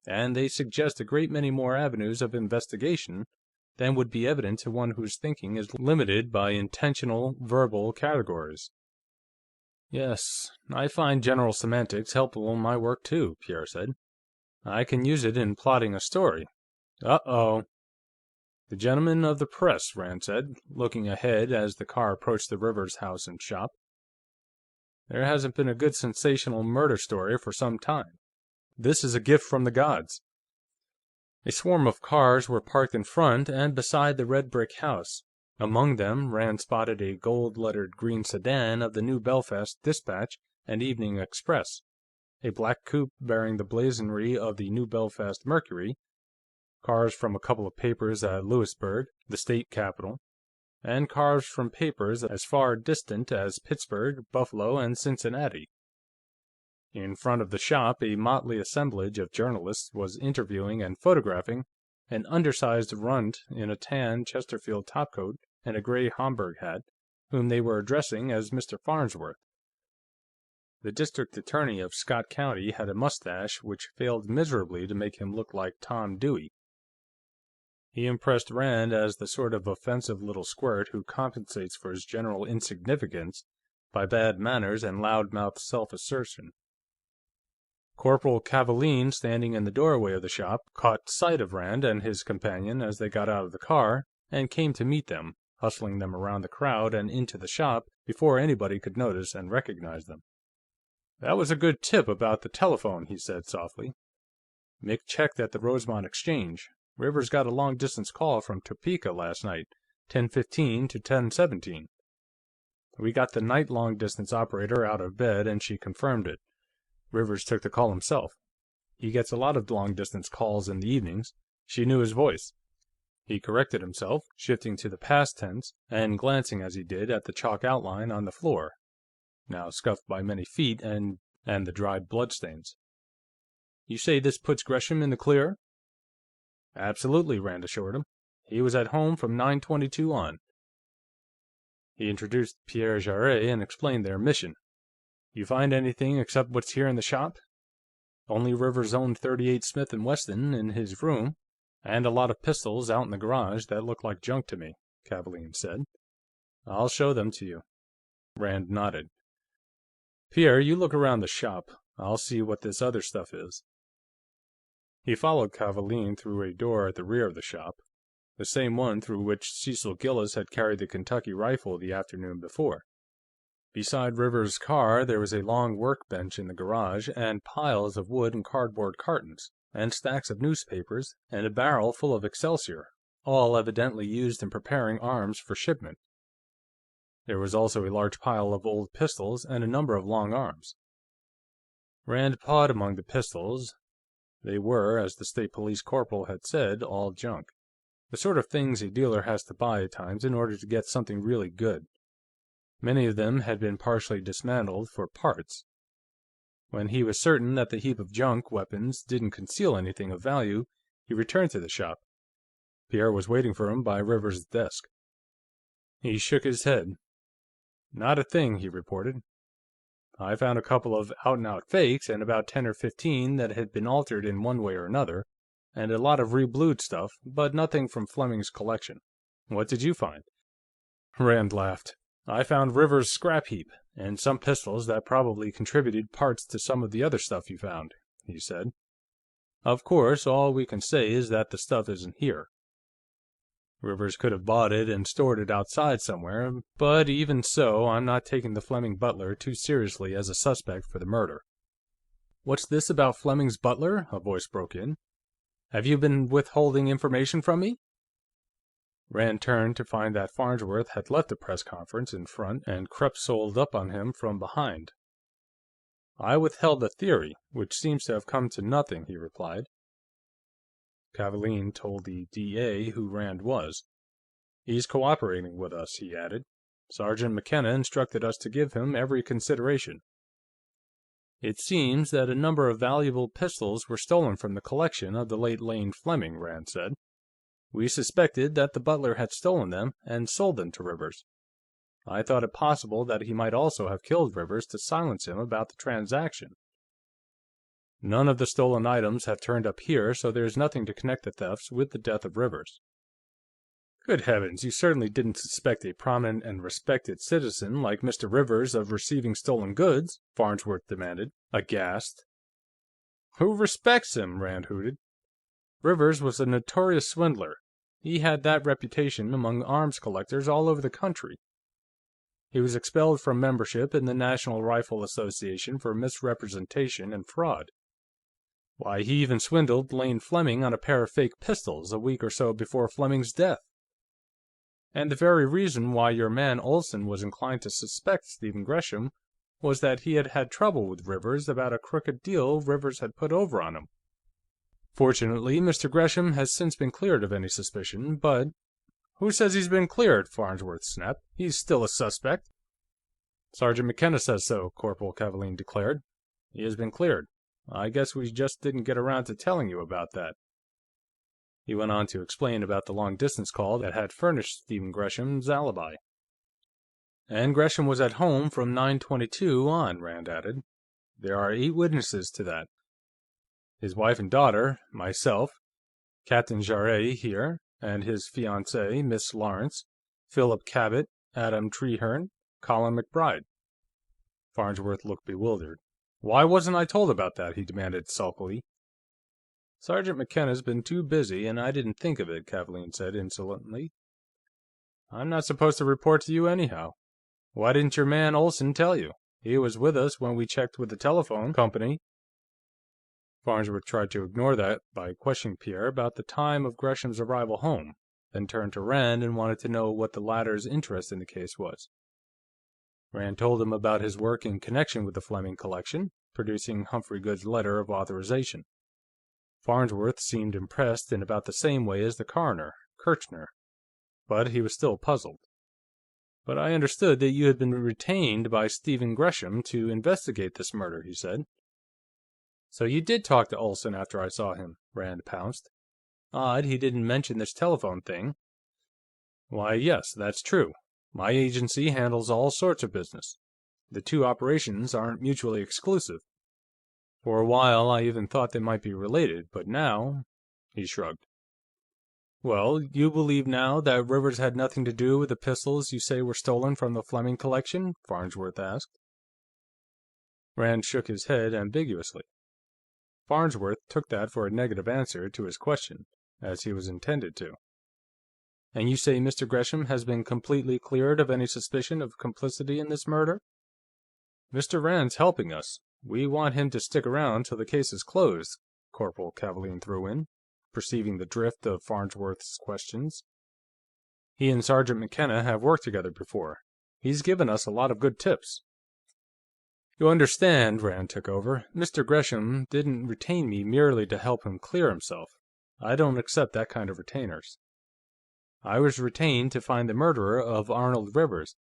And they suggest a great many more avenues of investigation than would be evident to one whose thinking is limited by intentional, verbal categories." "Yes, I find general semantics helpful in my work, too," Pierre said. "I can use it in plotting a story." "Uh-oh." "The gentlemen of the press," Rand said, looking ahead as the car approached the Rivers house and shop. "There hasn't been a good sensational murder story for some time. This is a gift from the gods." A swarm of cars were parked in front and beside the red brick house. Among them, Rand spotted a gold-lettered green sedan of the New Belfast Dispatch and Evening Express, a black coupe bearing the blazonry of the New Belfast Mercury, cars from a couple of papers at Louisburg, the state capital, and cars from papers as far distant as Pittsburgh, Buffalo, and Cincinnati. In front of the shop, a motley assemblage of journalists was interviewing and photographing an undersized runt in a tan Chesterfield topcoat and a gray Homburg hat, whom they were addressing as Mr. Farnsworth. The district attorney of Scott County had a mustache which failed miserably to make him look like Tom Dewey. He impressed Rand as the sort of offensive little squirt who compensates for his general insignificance by bad manners and loud-mouthed self-assertion. Corporal Cavaline, standing in the doorway of the shop, caught sight of Rand and his companion as they got out of the car, and came to meet them, hustling them around the crowd and into the shop before anybody could notice and recognize them. "That was a good tip about the telephone," he said softly. "Mick checked at the Rosemont Exchange. Rivers got a long-distance call from Topeka last night, 10:15 to 10:17. We got the night long-distance operator out of bed, and she confirmed it. Rivers took the call himself. He gets a lot of long-distance calls in the evenings. She knew his voice." He corrected himself, shifting to the past tense, and glancing as he did at the chalk outline on the floor, now scuffed by many feet and the dried bloodstains. "You say this puts Gresham in the clear?" "Absolutely," Rand assured him. "He was at home from 9:22 on." He introduced Pierre Jarrett and explained their mission. "You find anything except what's here in the shop?" "Only Rivers' own .38 Smith & Wesson in his room, and a lot of pistols out in the garage that look like junk to me," Kavaalen said. "I'll show them to you." Rand nodded. "Pierre, you look around the shop. I'll see what this other stuff is." He followed Kavaalen through a door at the rear of the shop, the same one through which Cecil Gillis had carried the Kentucky rifle the afternoon before. Beside Rivers' car, there was a long workbench in the garage, and piles of wood and cardboard cartons, and stacks of newspapers, and a barrel full of Excelsior, all evidently used in preparing arms for shipment. There was also a large pile of old pistols and a number of long arms. Rand pawed among the pistols. They were, as the state police corporal had said, all junk. The sort of things a dealer has to buy at times in order to get something really good. Many of them had been partially dismantled for parts. When he was certain that the heap of junk weapons didn't conceal anything of value, he returned to the shop. Pierre was waiting for him by Rivers' desk. He shook his head. "Not a thing," he reported. "I found a couple of out-and-out fakes, and about 10 or 15 that had been altered in one way or another, and a lot of reblued stuff, but nothing from Fleming's collection. What did you find?" Rand laughed. "I found Rivers' scrap heap, and some pistols that probably contributed parts to some of the other stuff you found," he said. "Of course, all we can say is that the stuff isn't here. Rivers could have bought it and stored it outside somewhere, but even so, I'm not taking the Fleming butler too seriously as a suspect for the murder." "What's this about Fleming's butler?" a voice broke in. "Have you been withholding information from me?" Rand turned to find that Farnsworth had left the press conference in front and crept-soled up on him from behind. "I withheld a theory, which seems to have come to nothing," he replied. Kavaalen told the D.A. who Rand was. "He's cooperating with us," he added. "Sergeant McKenna instructed us to give him every consideration." "It seems that a number of valuable pistols were stolen from the collection of the late Lane Fleming," Rand said. "We suspected that the butler had stolen them and sold them to Rivers. I thought it possible that he might also have killed Rivers to silence him about the transaction. None of the stolen items have turned up here, so there's nothing to connect the thefts with the death of Rivers." "Good heavens, you certainly didn't suspect a prominent and respected citizen like Mr. Rivers of receiving stolen goods?" Farnsworth demanded, aghast. "Who respects him?" Rand hooted. "Rivers was a notorious swindler. He had that reputation among arms collectors all over the country. He was expelled from membership in the National Rifle Association for misrepresentation and fraud. Why, he even swindled Lane Fleming on a pair of fake pistols a week or so before Fleming's death. And the very reason why your man Olsen was inclined to suspect Stephen Gresham was that he had had trouble with Rivers about a crooked deal Rivers had put over on him. Fortunately, Mr. Gresham has since been cleared of any suspicion, but—" "Who says he's been cleared?" Farnsworth snapped. "He's still a suspect." "Sergeant McKenna says so," Corporal Kavaalen declared. "He has been cleared. I guess we just didn't get around to telling you about that." He went on to explain about the long-distance call that had furnished Stephen Gresham's alibi. "And Gresham was at home from 9:22 on," Rand added. "There are 8 witnesses to that. His wife and daughter, myself, Captain Jarrett here, and his fiancée, Miss Lawrence, Philip Cabot, Adam Trehearne, Colin MacBride." Farnsworth looked bewildered. "Why wasn't I told about that?" he demanded sulkily. "Sergeant McKenna's been too busy, and I didn't think of it," Kavaalen said insolently. "I'm not supposed to report to you anyhow. Why didn't your man Olsen tell you? He was with us when we checked with the telephone company." Farnsworth tried to ignore that by questioning Pierre about the time of Gresham's arrival home, then turned to Rand and wanted to know what the latter's interest in the case was. Rand told him about his work in connection with the Fleming collection, producing Humphrey Goode's letter of authorization. Farnsworth seemed impressed in about the same way as the coroner, Kirchner, but he was still puzzled. "But I understood that you had been retained by Stephen Gresham to investigate this murder," he said. "So you did talk to Olsen after I saw him," Rand pounced. "Odd he didn't mention this telephone thing." "Why, yes, that's true. My agency handles all sorts of business. The two operations aren't mutually exclusive. For a while, I even thought they might be related, but now—" he shrugged. "Well, you believe now that Rivers had nothing to do with the pistols you say were stolen from the Fleming collection?" Farnsworth asked. Rand shook his head ambiguously. Farnsworth took that for a negative answer to his question, as he was intended to. "And you say Mr. Gresham has been completely cleared of any suspicion of complicity in this murder?" "Mr. Rand's helping us. We want him to stick around till the case is closed," Corporal Cavalier threw in, perceiving the drift of Farnsworth's questions. "He and Sergeant McKenna have worked together before. He's given us a lot of good tips." "You understand," Rand took over, "Mr. Gresham didn't retain me merely to help him clear himself. I don't accept that kind of retainers. I was retained to find the murderer of Arnold Rivers,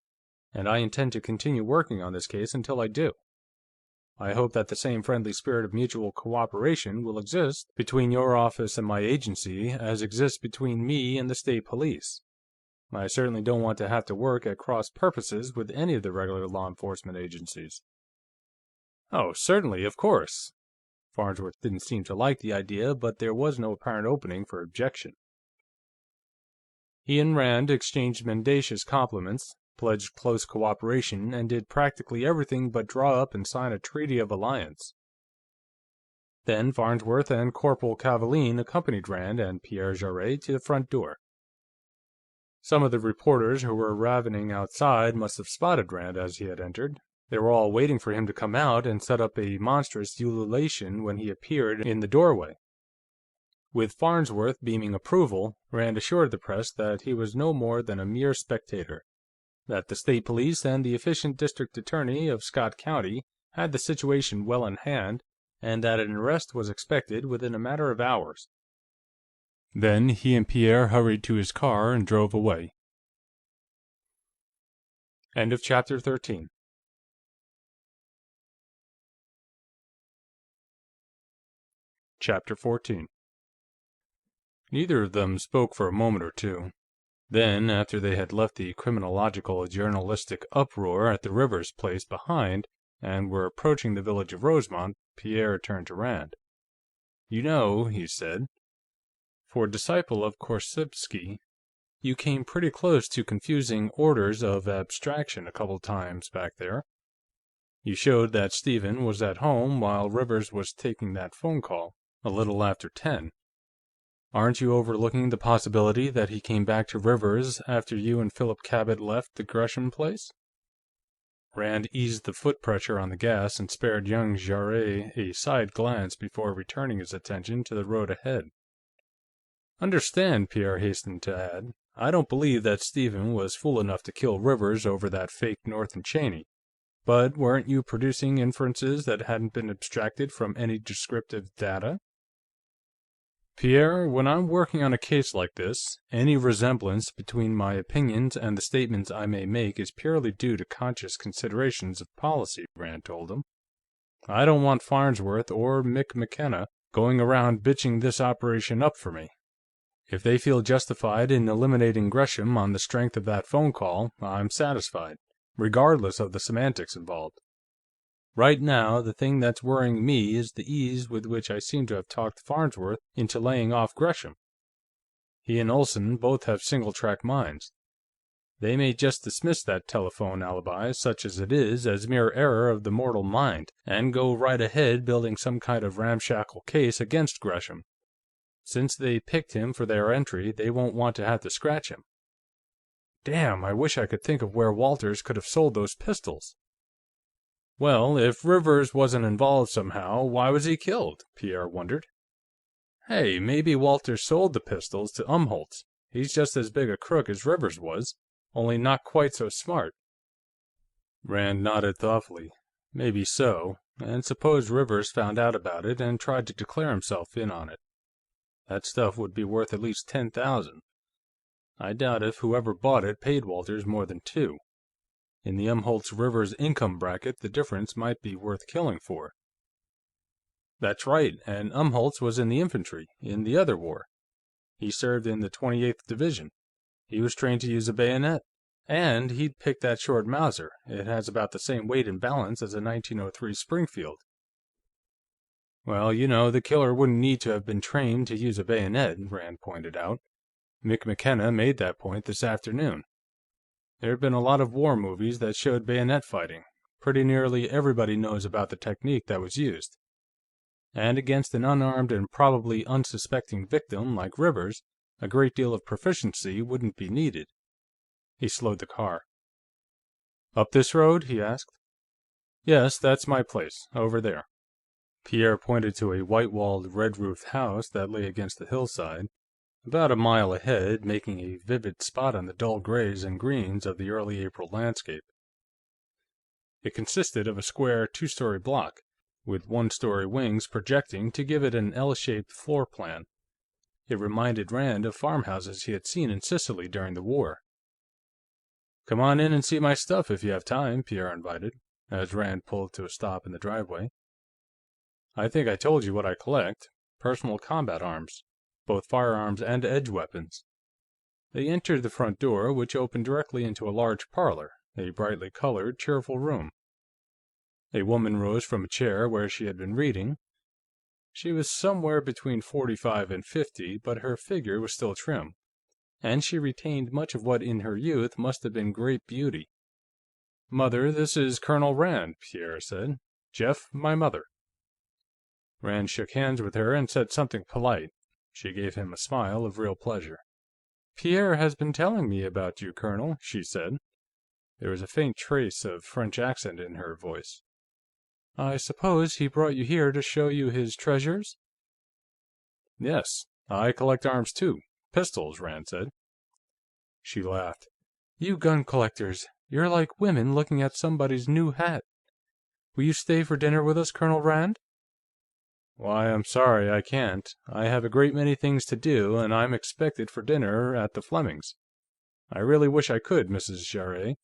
and I intend to continue working on this case until I do. I hope that the same friendly spirit of mutual cooperation will exist between your office and my agency as exists between me and the State Police. I certainly don't want to have to work at cross purposes with any of the regular law enforcement agencies." "Oh, certainly, of course." Farnsworth didn't seem to like the idea, but there was no apparent opening for objection. He and Rand exchanged mendacious compliments, pledged close cooperation, and did practically everything but draw up and sign a treaty of alliance. Then Farnsworth and Corporal Cavalier accompanied Rand and Pierre Jarrett to the front door. Some of the reporters who were ravening outside must have spotted Rand as he had entered. They were all waiting for him to come out and set up a monstrous ululation when he appeared in the doorway. With Farnsworth beaming approval, Rand assured the press that he was no more than a mere spectator, that the State Police and the efficient District Attorney of Scott County had the situation well in hand, and that an arrest was expected within a matter of hours. Then he and Pierre hurried to his car and drove away. End of Chapter 13. Chapter 14. Neither of them spoke for a moment or two. Then, after they had left the criminological journalistic uproar at the Rivers place behind and were approaching the village of Rosemont, Pierre turned to Rand. "You know," he said, "for a disciple of Korsivsky, you came pretty close to confusing orders of abstraction a couple times back there. You showed that Stephen was at home while Rivers was taking that phone call, a little after 10. Aren't you overlooking the possibility that he came back to Rivers after you and Philip Cabot left the Gresham place?" Rand eased the foot pressure on the gas and spared young Jarrett a side glance before returning his attention to the road ahead. "Understand," Pierre hastened to add, "I don't believe that Stephen was fool enough to kill Rivers over that fake North & Cheney. But weren't you producing inferences that hadn't been abstracted from any descriptive data?" "Pierre, when I'm working on a case like this, any resemblance between my opinions and the statements I may make is purely due to conscious considerations of policy," Rand told him. "I don't want Farnsworth or Mick McKenna going around bitching this operation up for me. If they feel justified in eliminating Gresham on the strength of that phone call, I'm satisfied, regardless of the semantics involved. Right now, the thing that's worrying me is the ease with which I seem to have talked Farnsworth into laying off Gresham. He and Olsen both have single-track minds. They may just dismiss that telephone alibi, such as it is, as mere error of the mortal mind, and go right ahead building some kind of ramshackle case against Gresham. Since they picked him for their entry, they won't want to have to scratch him. Damn, I wish I could think of where Walters could have sold those pistols." Well, if Rivers wasn't involved somehow, why was he killed? Pierre wondered. Hey, maybe Walter sold the pistols to Umholtz. He's just as big a crook as Rivers was, only not quite so smart. Rand nodded thoughtfully. Maybe so, and suppose Rivers found out about it and tried to declare himself in on it. That stuff would be worth at least $10,000. I doubt if whoever bought it paid Walters more than $2. In the Umholtz-Rivers income bracket, the difference might be worth killing for. That's right, and Umholtz was in the infantry, in the other war. He served in the 28th Division. He was trained to use a bayonet. And he'd picked that short Mauser. It has about the same weight and balance as a 1903 Springfield. Well, you know, the killer wouldn't need to have been trained to use a bayonet, Rand pointed out. Mick McKenna made that point this afternoon. There have been a lot of war movies that showed bayonet fighting. Pretty nearly everybody knows about the technique that was used. And against an unarmed and probably unsuspecting victim like Rivers, a great deal of proficiency wouldn't be needed. He slowed the car. "Up this road?" he asked. "Yes, that's my place, over there." Pierre pointed to a white-walled, red-roofed house that lay against the hillside, about a mile ahead, making a vivid spot on the dull grays and greens of the early April landscape. It consisted of a square, two-story block, with one-story wings projecting to give it an L-shaped floor plan. It reminded Rand of farmhouses he had seen in Sicily during the war. "Come on in and see my stuff if you have time," Pierre invited, as Rand pulled to a stop in the driveway. "I think I told you what I collect. Personal combat arms, both firearms and edge weapons." They entered the front door, which opened directly into a large parlor, a brightly colored, cheerful room. A woman rose from a chair where she had been reading. She was somewhere between 45 and 50, but her figure was still trim, and she retained much of what in her youth must have been great beauty. "Mother, this is Colonel Rand," Pierre said. "Jeff, my mother." Rand shook hands with her and said something polite. She gave him a smile of real pleasure. "Pierre has been telling me about you, Colonel," she said. There was a faint trace of French accent in her voice. "I suppose he brought you here to show you his treasures?" "Yes. I collect arms, too. Pistols," Rand said. She laughed. "You gun collectors, you're like women looking at somebody's new hat. Will you stay for dinner with us, Colonel Rand?" "Why, I'm sorry I can't. I have a great many things to do, and I'm expected for dinner at the Flemings'. I really wish I could, Mrs. Jarrett.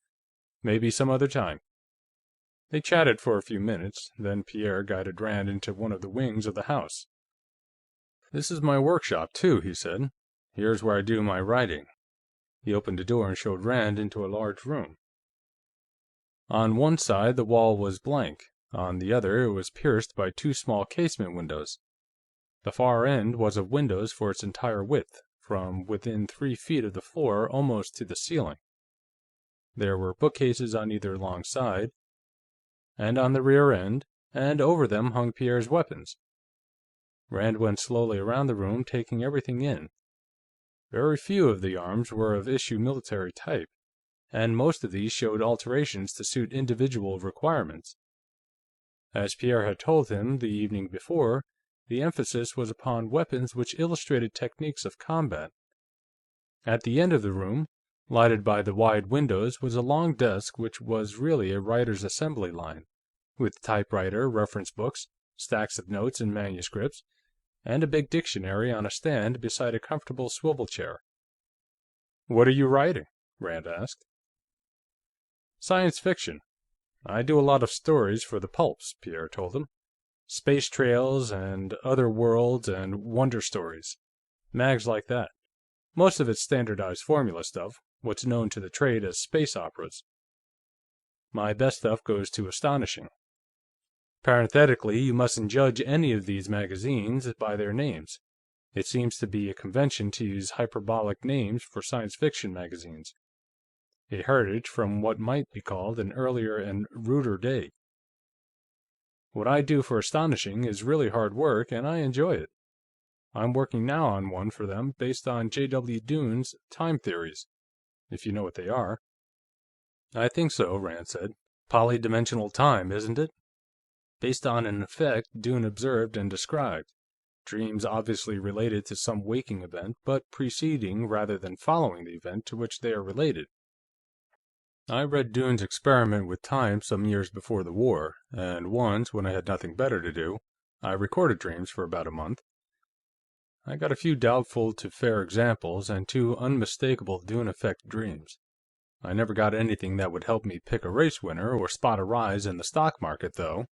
Maybe some other time." They chatted for a few minutes, then Pierre guided Rand into one of the wings of the house. "This is my workshop, too," he said. "Here's where I do my writing." He opened the door and showed Rand into a large room. On one side, the wall was blank. On the other, it was pierced by two small casement windows. The far end was of windows for its entire width, from within 3 feet of the floor almost to the ceiling. There were bookcases on either long side, and on the rear end, and over them hung Pierre's weapons. Rand went slowly around the room, taking everything in. Very few of the arms were of issue military type, and most of these showed alterations to suit individual requirements. As Pierre had told him the evening before, the emphasis was upon weapons which illustrated techniques of combat. At the end of the room, lighted by the wide windows, was a long desk which was really a writer's assembly line, with typewriter, reference books, stacks of notes and manuscripts, and a big dictionary on a stand beside a comfortable swivel chair. "What are you writing?" Rand asked. "Science fiction. I do a lot of stories for the pulps," Pierre told him. "Space trails, and other worlds, and wonder stories. Mags like that. Most of it's standardized formula stuff, what's known to the trade as space operas. My best stuff goes to Astonishing. Parenthetically, you mustn't judge any of these magazines by their names. It seems to be a convention to use hyperbolic names for science fiction magazines, a heritage from what might be called an earlier and ruder day. What I do for Astonishing is really hard work, and I enjoy it. I'm working now on one for them based on J.W. Dunne's time theories, if you know what they are." "I think so," Rand said. Polydimensional time, isn't it? Based on an effect Dune observed and described. Dreams obviously related to some waking event, but preceding rather than following the event to which they are related. I read Dune's experiment with time some years before the war, and once, when I had nothing better to do, I recorded dreams for about a month. I got a few doubtful to fair examples and 2 unmistakable Dune effect dreams. I never got anything that would help me pick a race winner or spot a rise in the stock market, though.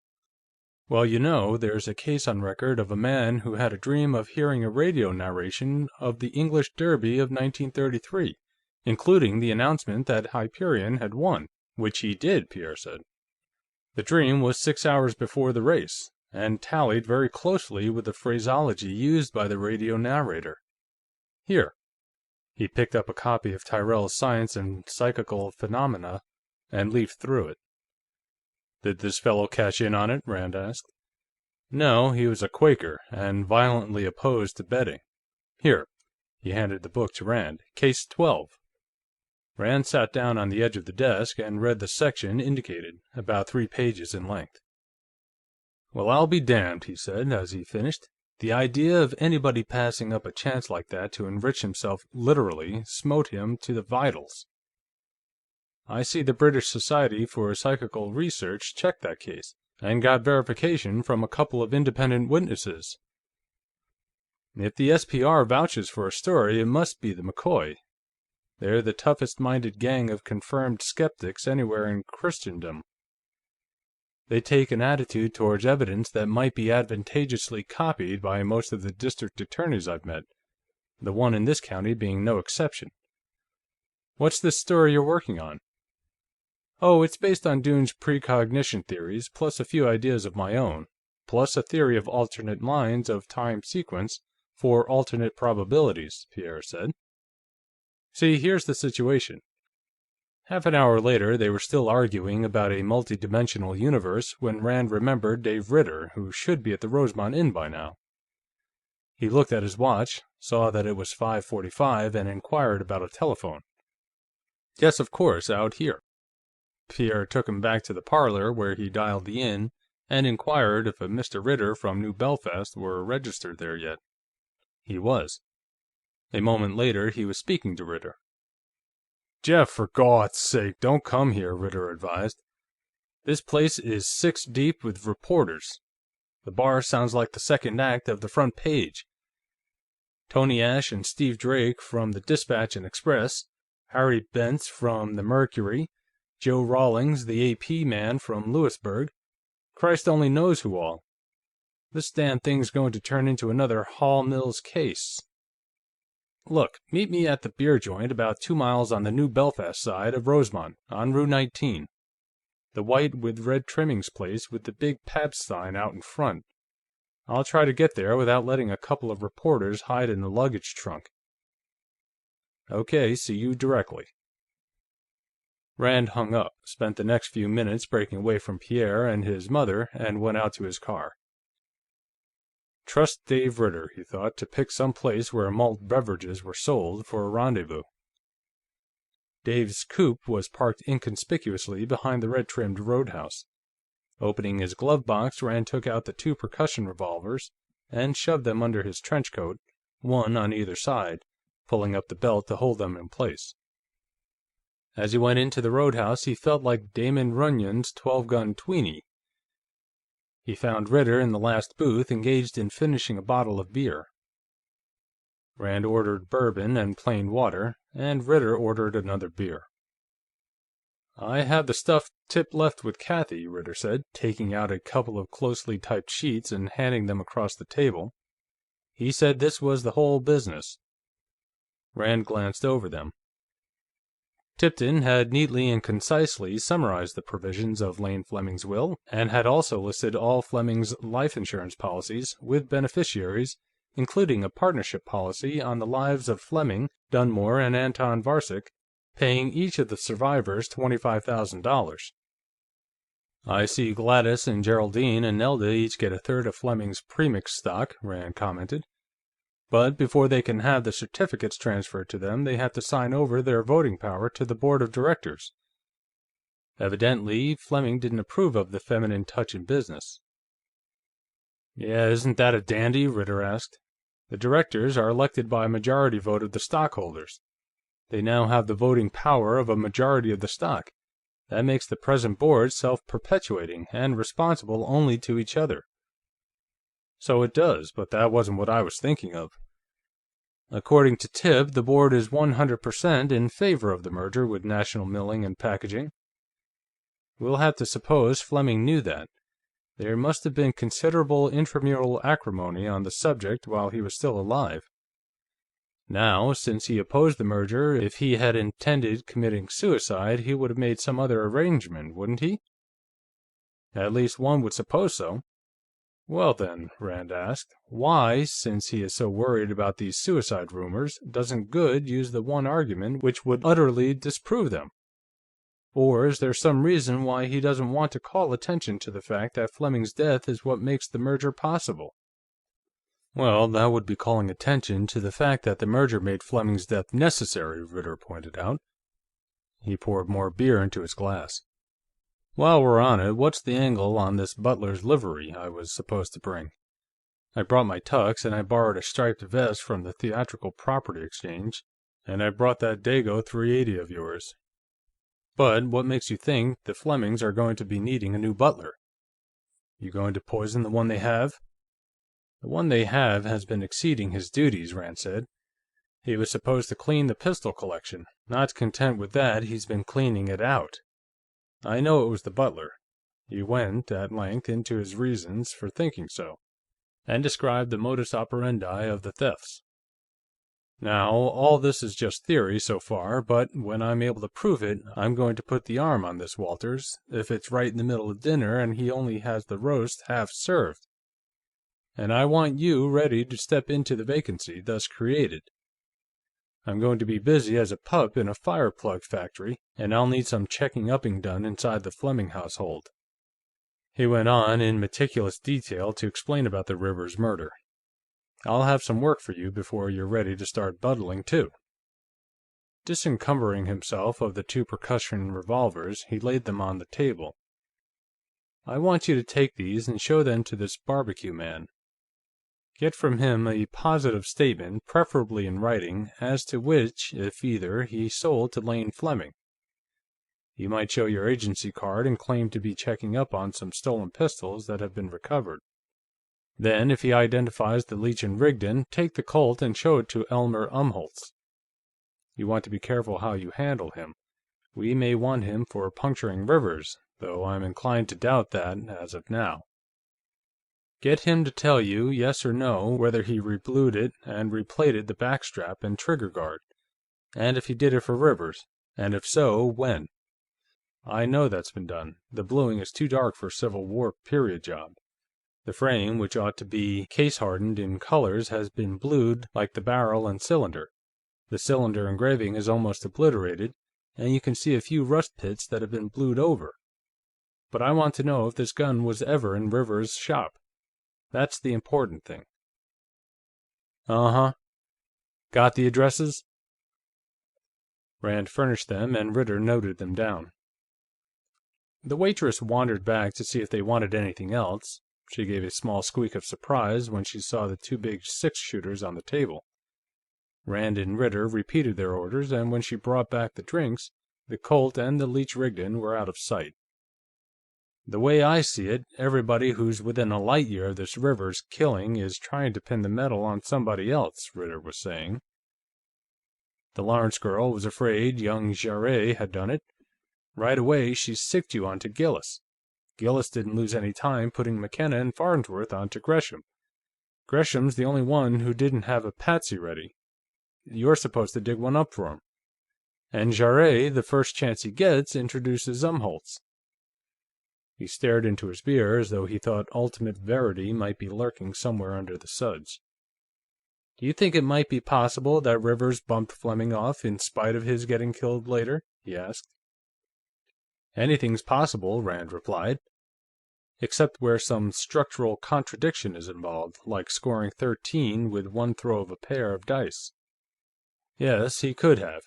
Well, you know, there's a case on record of a man who had a dream of hearing a radio narration of the English Derby of 1933, including the announcement that Hyperion had won, which he did, Pierre said. The dream was 6 hours before the race, and tallied very closely with the phraseology used by the radio narrator. Here. He picked up a copy of Tyrrell's Science and Psychical Phenomena and leafed through it. "Did this fellow cash in on it?" Rand asked. "No, he was a Quaker, and violently opposed to betting. Here." He handed the book to Rand. "Case 12. Rand sat down on the edge of the desk and read the section indicated, about 3 pages in length. "Well, I'll be damned," he said, as he finished. The idea of anybody passing up a chance like that to enrich himself literally smote him to the vitals. I see the British Society for Psychical Research checked that case, and got verification from a couple of independent witnesses. If the SPR vouches for a story, it must be the McCoy. They're the toughest-minded gang of confirmed skeptics anywhere in Christendom. They take an attitude towards evidence that might be advantageously copied by most of the district attorneys I've met, the one in this county being no exception. What's this story you're working on?" "Oh, it's based on Dune's precognition theories, plus a few ideas of my own, plus a theory of alternate lines of time sequence for alternate probabilities," Pierre said. "See, here's the situation." Half an hour later, they were still arguing about a multidimensional universe when Rand remembered Dave Ritter, who should be at the Rosemont Inn by now. He looked at his watch, saw that it was 5:45, and inquired about a telephone. "Yes, of course, out here." Pierre took him back to the parlor, where he dialed the inn, and inquired if a Mr. Ritter from New Belfast were registered there yet. He was. A moment later, he was speaking to Ritter. "Jeff, for Gawd's sake, don't come here," Ritter advised. "This place is 6 deep with reporters. The bar sounds like the second act of the front page. Tony Ash and Steve Drake from the Dispatch and Express, Harry Bentz from the Mercury, Joe Rawlings, the AP man from Louisburg, Christ only knows who all. This damn thing's going to turn into another Hall Mills case. Look, meet me at the beer joint about 2 miles on the New Belfast side of Rosemont, on Route 19. The white with red trimmings place with the big Pabst sign out in front. I'll try to get there without letting a couple of reporters hide in the luggage trunk." "Okay, see you directly." Rand hung up, spent the next few minutes breaking away from Pierre and his mother, and went out to his car. Trust Dave Ritter, he thought, to pick some place where malt beverages were sold for a rendezvous. Dave's coupe was parked inconspicuously behind the red-trimmed roadhouse. Opening his glove box, Rand took out the 2 percussion revolvers and shoved them under his trench coat, one on either side, pulling up the belt to hold them in place. As he went into the roadhouse, he felt like Damon Runyon's 12-gun tweenie. He found Ritter in the last booth, engaged in finishing a bottle of beer. Rand ordered bourbon and plain water, and Ritter ordered another beer. "I have the stuff Tip left with Kathy," Ritter said, taking out a couple of closely typed sheets and handing them across the table. "He said this was the whole business." Rand glanced over them. Tipton had neatly and concisely summarized the provisions of Lane Fleming's will, and had also listed all Fleming's life insurance policies, with beneficiaries, including a partnership policy on the lives of Fleming, Dunmore, and Anton Varsic, paying each of the survivors $25,000. "I see Gladys and Geraldine and Nelda each get a third of Fleming's premix stock," Rand commented. "But before they can have the certificates transferred to them, they have to sign over their voting power to the board of directors." Evidently, Fleming didn't approve of the feminine touch in business. "Yeah, isn't that a dandy?" Ritter asked. "The directors are elected by a majority vote of the stockholders. They now have the voting power of a majority of the stock. That makes the present board self-perpetuating, and responsible only to each other." "So it does, but that wasn't what I was thinking of. According to Tip, the board is 100% in favor of the merger with National Milling and Packaging. We'll have to suppose Fleming knew that. There must have been considerable intramural acrimony on the subject while he was still alive. Now, since he opposed the merger, if he had intended committing suicide, he would have made some other arrangement, wouldn't he?" "At least one would suppose so." "Well then," Rand asked, "why, since he is so worried about these suicide rumors, doesn't Goode use the one argument which would utterly disprove them? Or is there some reason why he doesn't want to call attention to the fact that Fleming's death is what makes the merger possible?" "Well, that would be calling attention to the fact that the merger made Fleming's death necessary," Ritter pointed out. He poured more beer into his glass. "While we're on it, what's the angle on this butler's livery I was supposed to bring? I brought my tux, and I borrowed a striped vest from the Theatrical Property Exchange, and I brought that Dago .380 of yours. But what makes you think the Flemings are going to be needing a new butler? You going to poison the one they have?" "The one they have has been exceeding his duties," Rand said. "He was supposed to clean the pistol collection. Not content with that, he's been cleaning it out. I know it was the butler." He went, at length, into his reasons for thinking so, and described the modus operandi of the thefts. "Now, all this is just theory, so far, but when I'm able to prove it, I'm going to put the arm on this Walters, if it's right in the middle of dinner and he only has the roast half served. And I want you ready to step into the vacancy thus created. I'm going to be busy as a pup in a fireplug factory, and I'll need some checking-upping done inside the Fleming household." He went on in meticulous detail to explain about the Rivers murder. "I'll have some work for you before you're ready to start bundling, too." Disencumbering himself of the 2 percussion revolvers, he laid them on the table. "I want you to take these and show them to this barbecue man. Get from him a positive statement, preferably in writing, as to which, if either, he sold to Lane Fleming. You might show your agency card and claim to be checking up on some stolen pistols that have been recovered. Then, if he identifies the Leech & Rigdon, take the Colt and show it to Elmer Umholtz. You want to be careful how you handle him. We may want him for puncturing Rivers, though I'm inclined to doubt that, as of now. Get him to tell you, yes or no, whether he reblued it and replated the backstrap and trigger guard, and if he did it for Rivers, and if so, when. I know that's been done. The bluing is too dark for a Civil War period job. The frame, which ought to be case-hardened in colors, has been blued like the barrel and cylinder. The cylinder engraving is almost obliterated, and you can see a few rust pits that have been blued over. But I want to know if this gun was ever in Rivers' shop. That's the important thing." "Uh-huh. Got the addresses?" Rand furnished them, and Ritter noted them down. The waitress wandered back to see if they wanted anything else. She gave a small squeak of surprise when she saw the 2 big 6-shooters on the table. Rand and Ritter repeated their orders, and when she brought back the drinks, the Colt and the Leech Rigdon were out of sight. "The way I see it, everybody who's within a light year of this Rivers killing is trying to pin the medal on somebody else," Ritter was saying. "The Lawrence girl was afraid young Jarrett had done it. Right away, she sicked you onto Gillis. Gillis didn't lose any time putting McKenna and Farnsworth onto Gresham. Gresham's the only one who didn't have a patsy ready. You're supposed to dig one up for him. And Jarrett, the first chance he gets, introduces Umholtz." He stared into his beer as though he thought ultimate verity might be lurking somewhere under the suds. "Do you think it might be possible that Rivers bumped Fleming off in spite of his getting killed later?" he asked. "Anything's possible," Rand replied. "Except where some structural contradiction is involved, like scoring 13 with one throw of a pair of dice. Yes, he could have."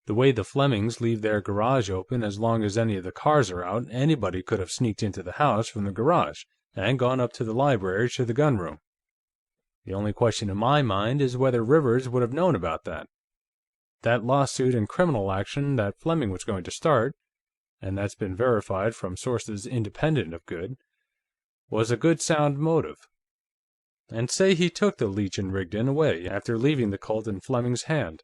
The way the Flemings leave their garage open as long as any of the cars are out, anybody could have sneaked into the house from the garage and gone up to the library to the gunroom. The only question in my mind is whether Rivers would have known about that. That lawsuit and criminal action that Fleming was going to start, and that's been verified from sources independent of Goode, was a good sound motive. And say he took the Leech & Rigdon away after leaving the Colt in Fleming's hand.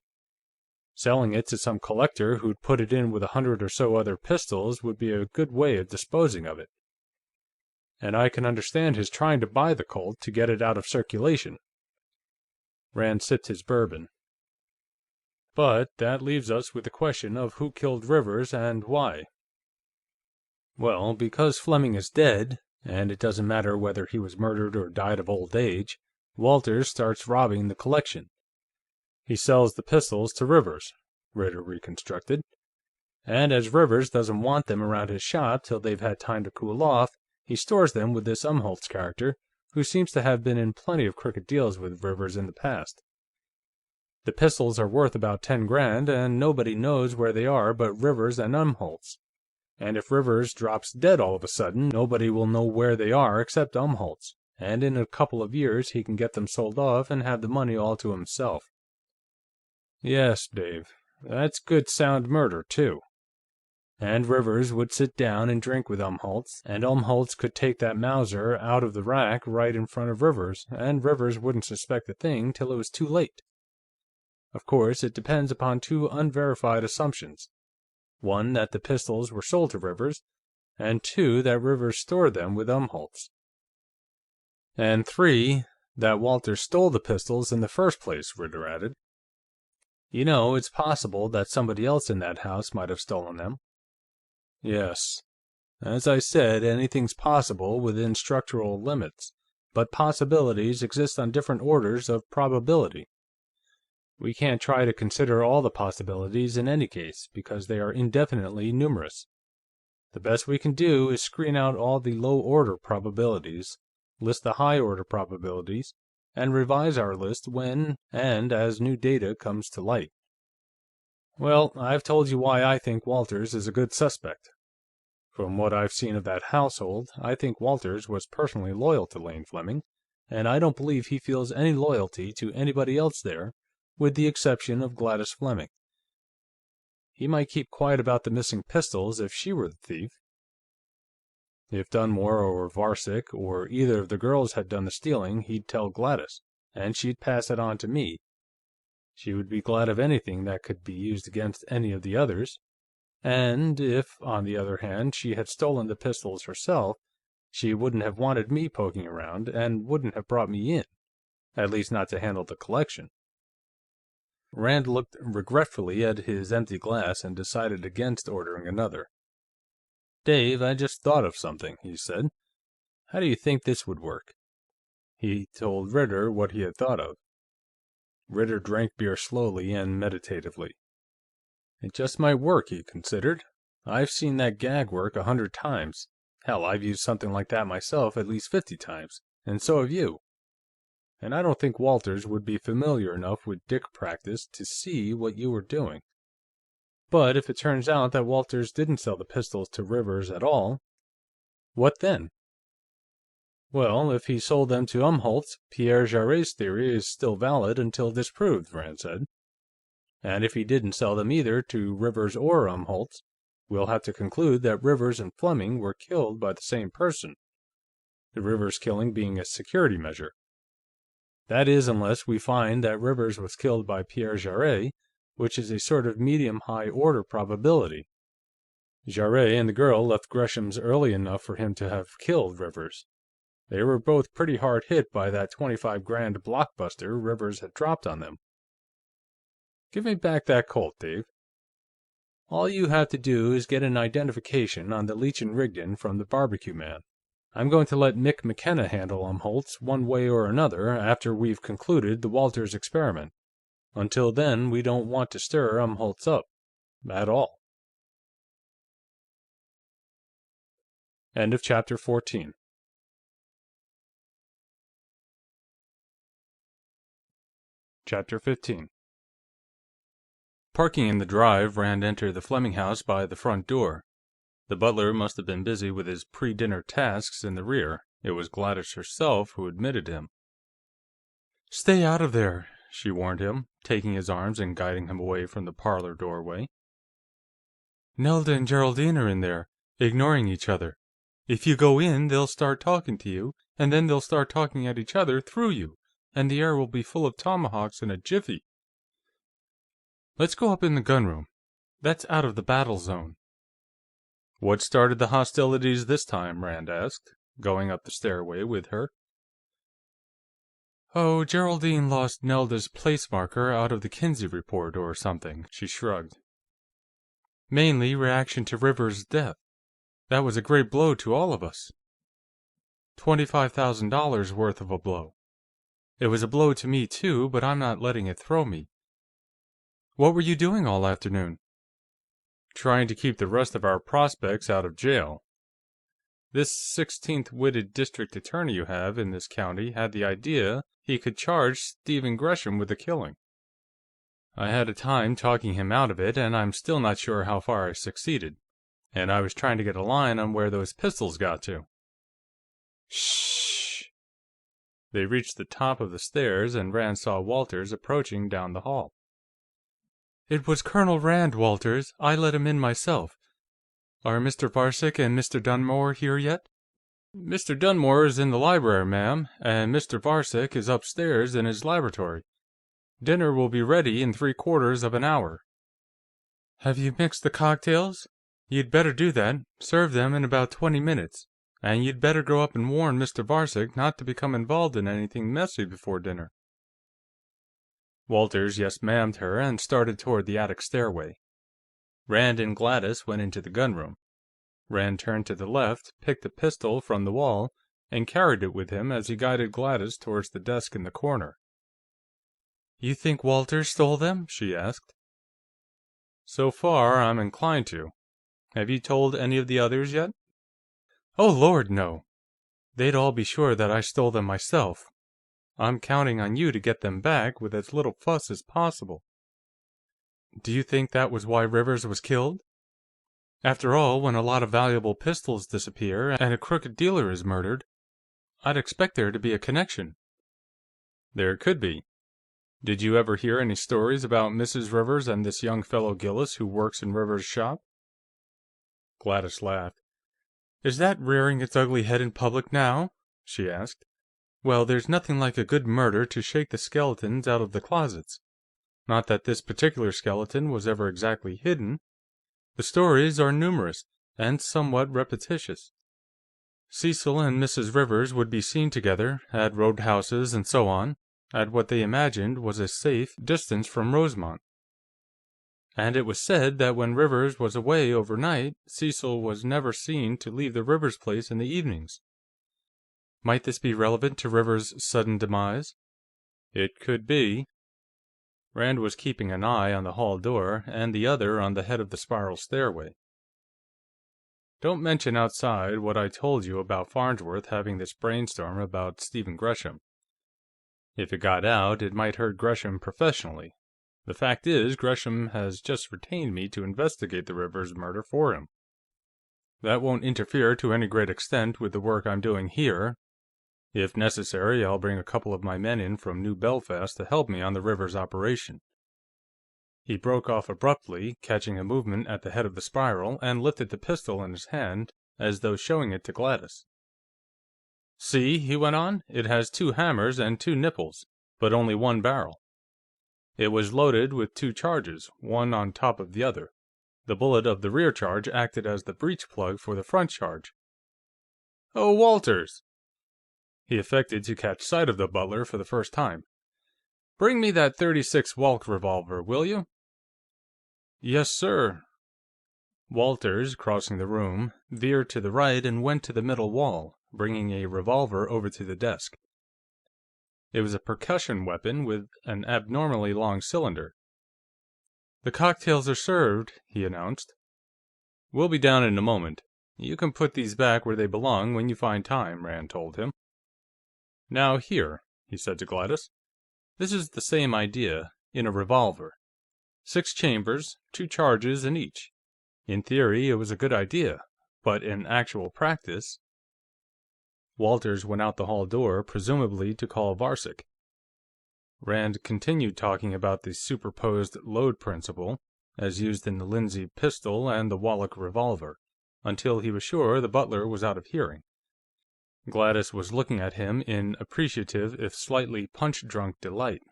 Selling it to some collector who'd put it in with 100 or so other pistols would be a good way of disposing of it. And I can understand his trying to buy the Colt to get it out of circulation. Rand sipped his bourbon. But that leaves us with the question of who killed Rivers and why. Well, because Fleming is dead, and it doesn't matter whether he was murdered or died of old age, Walters starts robbing the collection. He sells the pistols to Rivers, Ritter reconstructed. And as Rivers doesn't want them around his shop till they've had time to cool off, he stores them with this Umholtz character, who seems to have been in plenty of crooked deals with Rivers in the past. The pistols are worth about $10,000, and nobody knows where they are but Rivers and Umholtz. And if Rivers drops dead all of a sudden, nobody will know where they are except Umholtz, and in a couple of years he can get them sold off and have the money all to himself. Yes, Dave, that's good sound murder, too. And Rivers would sit down and drink with Umholtz, and Umholtz could take that Mauser out of the rack right in front of Rivers, and Rivers wouldn't suspect a thing till it was too late. Of course, it depends upon two unverified assumptions. One, that the pistols were sold to Rivers, and two, that Rivers stored them with Umholtz. And three, that Walters stole the pistols in the first place, Ritter added. You know, it's possible that somebody else in that house might have stolen them. Yes. As I said, anything's possible within structural limits, but possibilities exist on different orders of probability. We can't try to consider all the possibilities in any case, because they are indefinitely numerous. The best we can do is screen out all the low-order probabilities, list the high-order probabilities, and revise our list when and as new data comes to light. Well, I've told you why I think Walters is a good suspect. From what I've seen of that household, I think Walters was personally loyal to Lane Fleming, and I don't believe he feels any loyalty to anybody else there, with the exception of Gladys Fleming. He might keep quiet about the missing pistols if she were the thief. If Dunmore or Varsic or either of the girls had done the stealing, he'd tell Gladys, and she'd pass it on to me. She would be glad of anything that could be used against any of the others. And if, on the other hand, she had stolen the pistols herself, she wouldn't have wanted me poking around, and wouldn't have brought me in, at least not to handle the collection. Rand looked regretfully at his empty glass and decided against ordering another. "Dave, I just thought of something," he said. "How do you think this would work?" He told Ritter what he had thought of. Ritter drank beer slowly and meditatively. "It just might work," he considered. "I've seen that gag work 100 times. Hell, I've used something like that myself at least 50 times, and so have you. And I don't think Walters would be familiar enough with dick practice to see what you were doing. But if it turns out that Walters didn't sell the pistols to Rivers at all, what then?" "Well, if he sold them to Umholtz, Pierre Jarret's theory is still valid until disproved," Rand said. "And if he didn't sell them either to Rivers or Umholtz, we'll have to conclude that Rivers and Fleming were killed by the same person, the Rivers killing being a security measure. That is, unless we find that Rivers was killed by Pierre Jarret, which is a sort of medium-high order probability. Jarret and the girl left Gresham's early enough for him to have killed Rivers. They were both pretty hard hit by that $25,000 blockbuster Rivers had dropped on them. Give me back that Colt, Dave. All you have to do is get an identification on the Leech & Rigdon from the barbecue man. I'm going to let Mick McKenna handle Umholtz one way or another after we've concluded the Walters experiment. Until then, we don't want to stir Umholtz up. At all." End of Chapter 14. Chapter 15. Parking in the drive, Rand entered the Fleming house by the front door. The butler must have been busy with his pre-dinner tasks in the rear. It was Gladys herself who admitted him. "Stay out of there," she warned him, taking his arms and guiding him away from the parlor doorway. "Nelda and Geraldine are in there, ignoring each other. If you go in, they'll start talking to you, and then they'll start talking at each other through you, and the air will be full of tomahawks in a jiffy. Let's go up in the gunroom. That's out of the battle zone." "What started the hostilities this time?" Rand asked, going up the stairway with her. "Oh, Geraldine lost Nelda's place marker out of the Kinsey report or something," she shrugged. "Mainly reaction to Rivers' death. That was a great blow to all of us. $25,000 worth of a blow. It was a blow to me, too, but I'm not letting it throw me. What were you doing all afternoon?" "Trying to keep the rest of our prospects out of jail. This 16th-witted district attorney you have in this county had the idea he could charge Stephen Gresham with the killing. I had a time talking him out of it, and I'm still not sure how far I succeeded. And I was trying to get a line on where those pistols got to." "Shh!" They reached the top of the stairs, and Rand saw Walters approaching down the hall. "It was Colonel Rand, Walters. I let him in myself. Are Mr. Varcek and Mr. Dunmore here yet?" "Mr. Dunmore is in the library, ma'am, and Mr. Varcek is upstairs in his laboratory. Dinner will be ready in 3/4 of an hour." "Have you mixed the cocktails? You'd better do that. Serve them in about 20 minutes. And you'd better go up and warn Mr. Varcek not to become involved in anything messy before dinner." Walters yes-ma'amed her and started toward the attic stairway. Rand and Gladys went into the gunroom. Rand turned to the left, picked a pistol from the wall, and carried it with him as he guided Gladys towards the desk in the corner. "You think Walters stole them?" she asked. "So far, I'm inclined to. Have you told any of the others yet?" "Oh, Lord, no. They'd all be sure that I stole them myself. I'm counting on you to get them back with as little fuss as possible. Do you think that was why Rivers was killed? After all, when a lot of valuable pistols disappear and a crooked dealer is murdered, I'd expect there to be a connection." "There could be. Did you ever hear any stories about Mrs. Rivers and this young fellow Gillis who works in Rivers' shop?" Gladys laughed. "Is that rearing its ugly head in public now?" she asked. "Well, there's nothing like a good murder to shake the skeletons out of the closets. Not that this particular skeleton was ever exactly hidden. The stories are numerous, and somewhat repetitious. Cecil and Mrs. Rivers would be seen together, at roadhouses and so on, at what they imagined was a safe distance from Rosemont. And it was said that when Rivers was away overnight, Cecil was never seen to leave the Rivers place in the evenings. Might this be relevant to Rivers' sudden demise?" "It could be." Rand was keeping an eye on the hall door, and the other on the head of the spiral stairway. "Don't mention outside what I told you about Farnsworth having this brainstorm about Stephen Gresham. If it got out, it might hurt Gresham professionally. The fact is, Gresham has just retained me to investigate the Rivers murder for him. That won't interfere to any great extent with the work I'm doing here. If necessary, I'll bring a couple of my men in from New Belfast to help me on the Rivers operation." He broke off abruptly, catching a movement at the head of the spiral, and lifted the pistol in his hand, as though showing it to Gladys. "See," he went on, "it has 2 hammers and 2 nipples, but only 1 barrel. It was loaded with 2 charges, one on top of the other. The bullet of the rear charge acted as the breech plug for the front charge." "Oh, Walters!" He affected to catch sight of the butler for the first time. "Bring me that .36 Walk revolver, will you?" "Yes, sir." Walters, crossing the room, veered to the right and went to the middle wall, bringing a revolver over to the desk. It was a percussion weapon with an abnormally long cylinder. "The cocktails are served," he announced. "We'll be down in a moment. You can put these back where they belong when you find time," Rand told him. "Now here," he said to Gladys. "This is the same idea, in a revolver. 6 chambers, 2 charges in each. In theory, it was a good idea, but in actual practice... Walters went out the hall door, presumably to call Varsic. Rand continued talking about the superposed load principle, as used in the Lindsay pistol and the Wallach revolver, until he was sure the butler was out of hearing. Gladys was looking at him in appreciative, if slightly punch-drunk delight.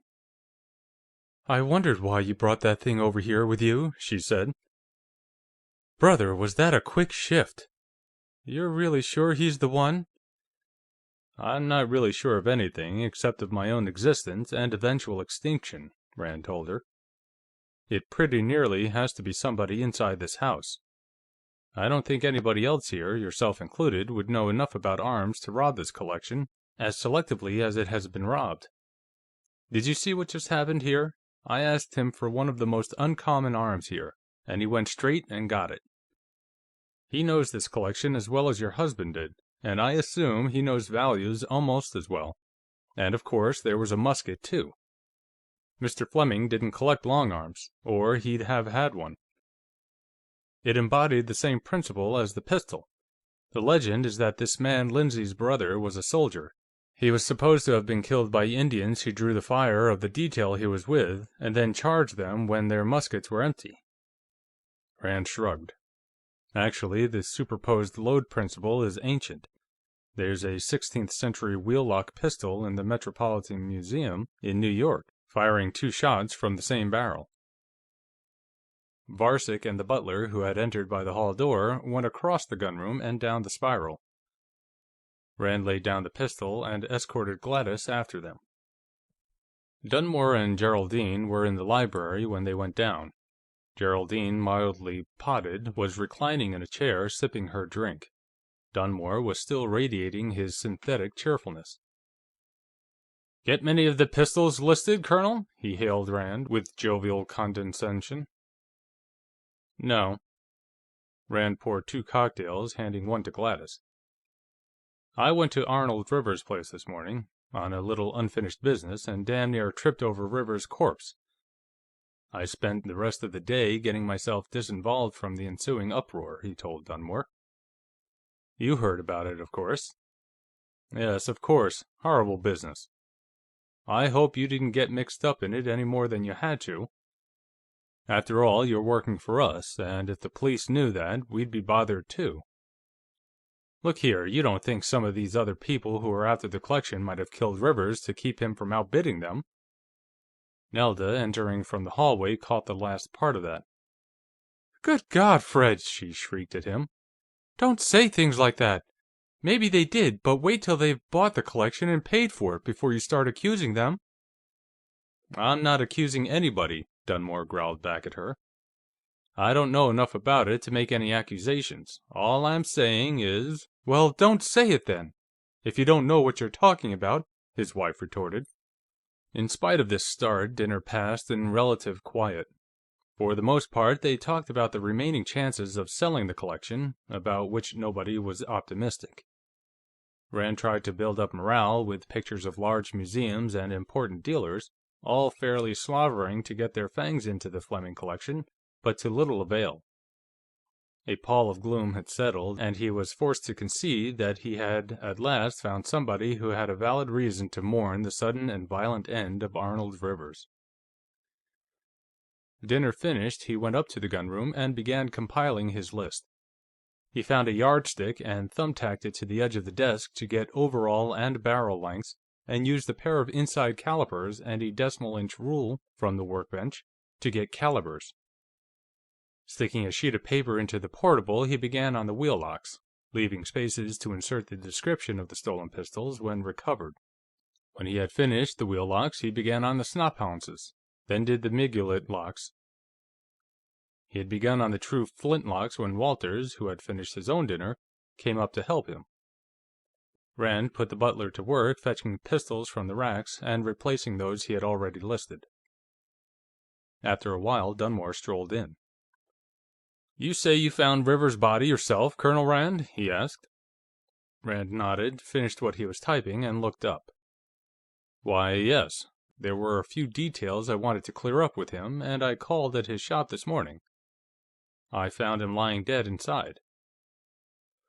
"I wondered why you brought that thing over here with you," she said. "Brother, was that a quick shift? You're really sure he's the one?" "I'm not really sure of anything, except of my own existence and eventual extinction," Rand told her. "It pretty nearly has to be somebody inside this house. I don't think anybody else here, yourself included, would know enough about arms to rob this collection as selectively as it has been robbed. Did you see what just happened here? I asked him for one of the most uncommon arms here, and he went straight and got it. He knows this collection as well as your husband did, and I assume he knows values almost as well. And of course, there was a musket, too. Mr. Fleming didn't collect long arms, or he'd have had one. It embodied the same principle as the pistol. The legend is that this man Lindsay's brother was a soldier. He was supposed to have been killed by Indians who drew the fire of the detail he was with, and then charged them when their muskets were empty." Rand shrugged. "Actually, the superposed load principle is ancient. There's a 16th-century wheel-lock pistol in the Metropolitan Museum in New York, firing 2 shots from the same barrel." Varsic and the butler, who had entered by the hall door, went across the gunroom and down the spiral. Rand laid down the pistol and escorted Gladys after them. Dunmore and Geraldine were in the library when they went down. Geraldine, mildly potted, was reclining in a chair, sipping her drink. Dunmore was still radiating his synthetic cheerfulness. "Get many of the pistols listed, Colonel?" he hailed Rand, with jovial condescension. "No." Rand poured 2 cocktails, handing one to Gladys. "I went to Arnold Rivers' place this morning, on a little unfinished business, and damn near tripped over Rivers' corpse. I spent the rest of the day getting myself disinvolved from the ensuing uproar," he told Dunmore. "You heard about it, of course." "Yes, of course. Horrible business. I hope you didn't get mixed up in it any more than you had to. After all, you're working for us, and if the police knew that, we'd be bothered too. Look here, you don't think some of these other people who were after the collection might have killed Rivers to keep him from outbidding them?" Nelda, entering from the hallway, caught the last part of that. "Good God, Fred!" she shrieked at him. "Don't say things like that! Maybe they did, but wait till they've bought the collection and paid for it before you start accusing them." "I'm not accusing anybody," Dunmore growled back at her. "I don't know enough about it to make any accusations. All I'm saying is—" "Well, don't say it, then, if you don't know what you're talking about," his wife retorted. In spite of this start, dinner passed in relative quiet. For the most part, they talked about the remaining chances of selling the collection, about which nobody was optimistic. Rand tried to build up morale with pictures of large museums and important dealers, all fairly slavering to get their fangs into the Fleming collection, but to little avail. A pall of gloom had settled, and he was forced to concede that he had at last found somebody who had a valid reason to mourn the sudden and violent end of Arnold Rivers. Dinner finished, he went up to the gunroom and began compiling his list. He found a yardstick and thumbtacked it to the edge of the desk to get overall and barrel lengths, and used a pair of inside calipers and a decimal-inch rule from the workbench to get calibers. Sticking a sheet of paper into the portable, he began on the wheel locks, leaving spaces to insert the description of the stolen pistols when recovered. When he had finished the wheel locks, he began on the snap-haunces, then did the miguelet locks. He had begun on the true flintlocks when Walters, who had finished his own dinner, came up to help him. Rand put the butler to work fetching pistols from the racks and replacing those he had already listed. After a while, Dunmore strolled in. "You say you found Rivers' body yourself, Colonel Rand?" he asked. Rand nodded, finished what he was typing, and looked up. "Why, yes. There were a few details I wanted to clear up with him, and I called at his shop this morning. I found him lying dead inside."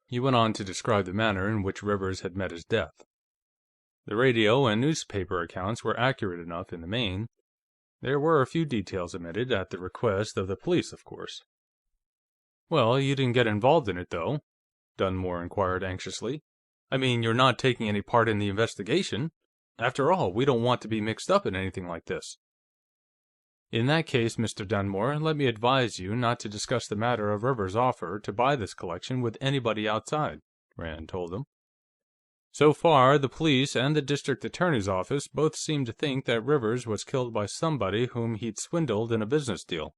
He went on to describe the manner in which Rivers had met his death. The radio and newspaper accounts were accurate enough in the main. There were a few details omitted, at the request of the police, of course. "Well, you didn't get involved in it, though?" Dunmore inquired anxiously. "I mean, you're not taking any part in the investigation? After all, we don't want to be mixed up in anything like this." "In that case, Mr. Dunmore, let me advise you not to discuss the matter of Rivers' offer to buy this collection with anybody outside," Rand told him. "So far, the police and the district attorney's office both seem to think that Rivers was killed by somebody whom he'd swindled in a business deal.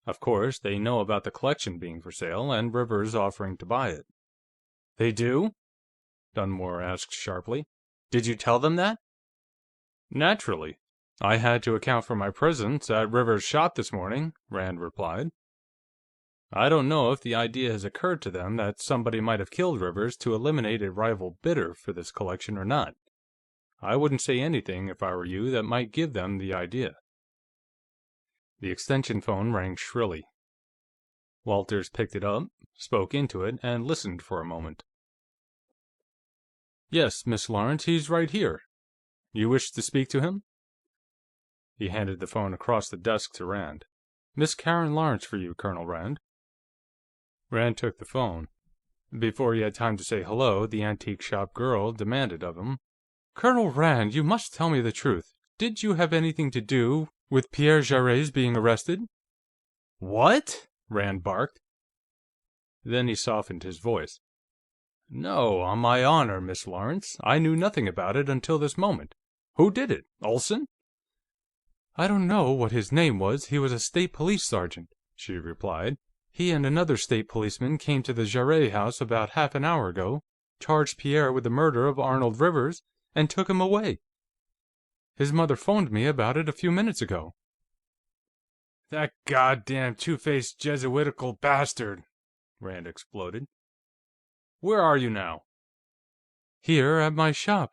Of course, they know about the collection being for sale, and Rivers offering to buy it." "They do?" Dunmore asked sharply. "Did you tell them that?" "Naturally. I had to account for my presence at Rivers' shop this morning," Rand replied. "I don't know if the idea has occurred to them that somebody might have killed Rivers to eliminate a rival bidder for this collection or not. I wouldn't say anything, if I were you, that might give them the idea." The extension phone rang shrilly. Walters picked it up, spoke into it, and listened for a moment. "Yes, Miss Lawrence, he's right here. You wish to speak to him?" He handed the phone across the desk to Rand. "Miss Karen Lawrence for you, Colonel Rand." Rand took the phone. Before he had time to say hello, the antique shop girl demanded of him, "Colonel Rand, you must tell me the truth. Did you have anything to do with Pierre Jarrett's being arrested?" "What?" Rand barked. Then he softened his voice. "No, on my honor, Miss Lawrence. I knew nothing about it until this moment. Who did it? Olsen?" "I don't know what his name was. He was a state police sergeant," she replied. "He and another state policeman came to the Jarrett house about half an hour ago, charged Pierre with the murder of Arnold Rivers, and took him away. His mother phoned me about it a few minutes ago." "That goddamn two-faced Jesuitical bastard!" Rand exploded. "Where are you now?" "Here, at my shop.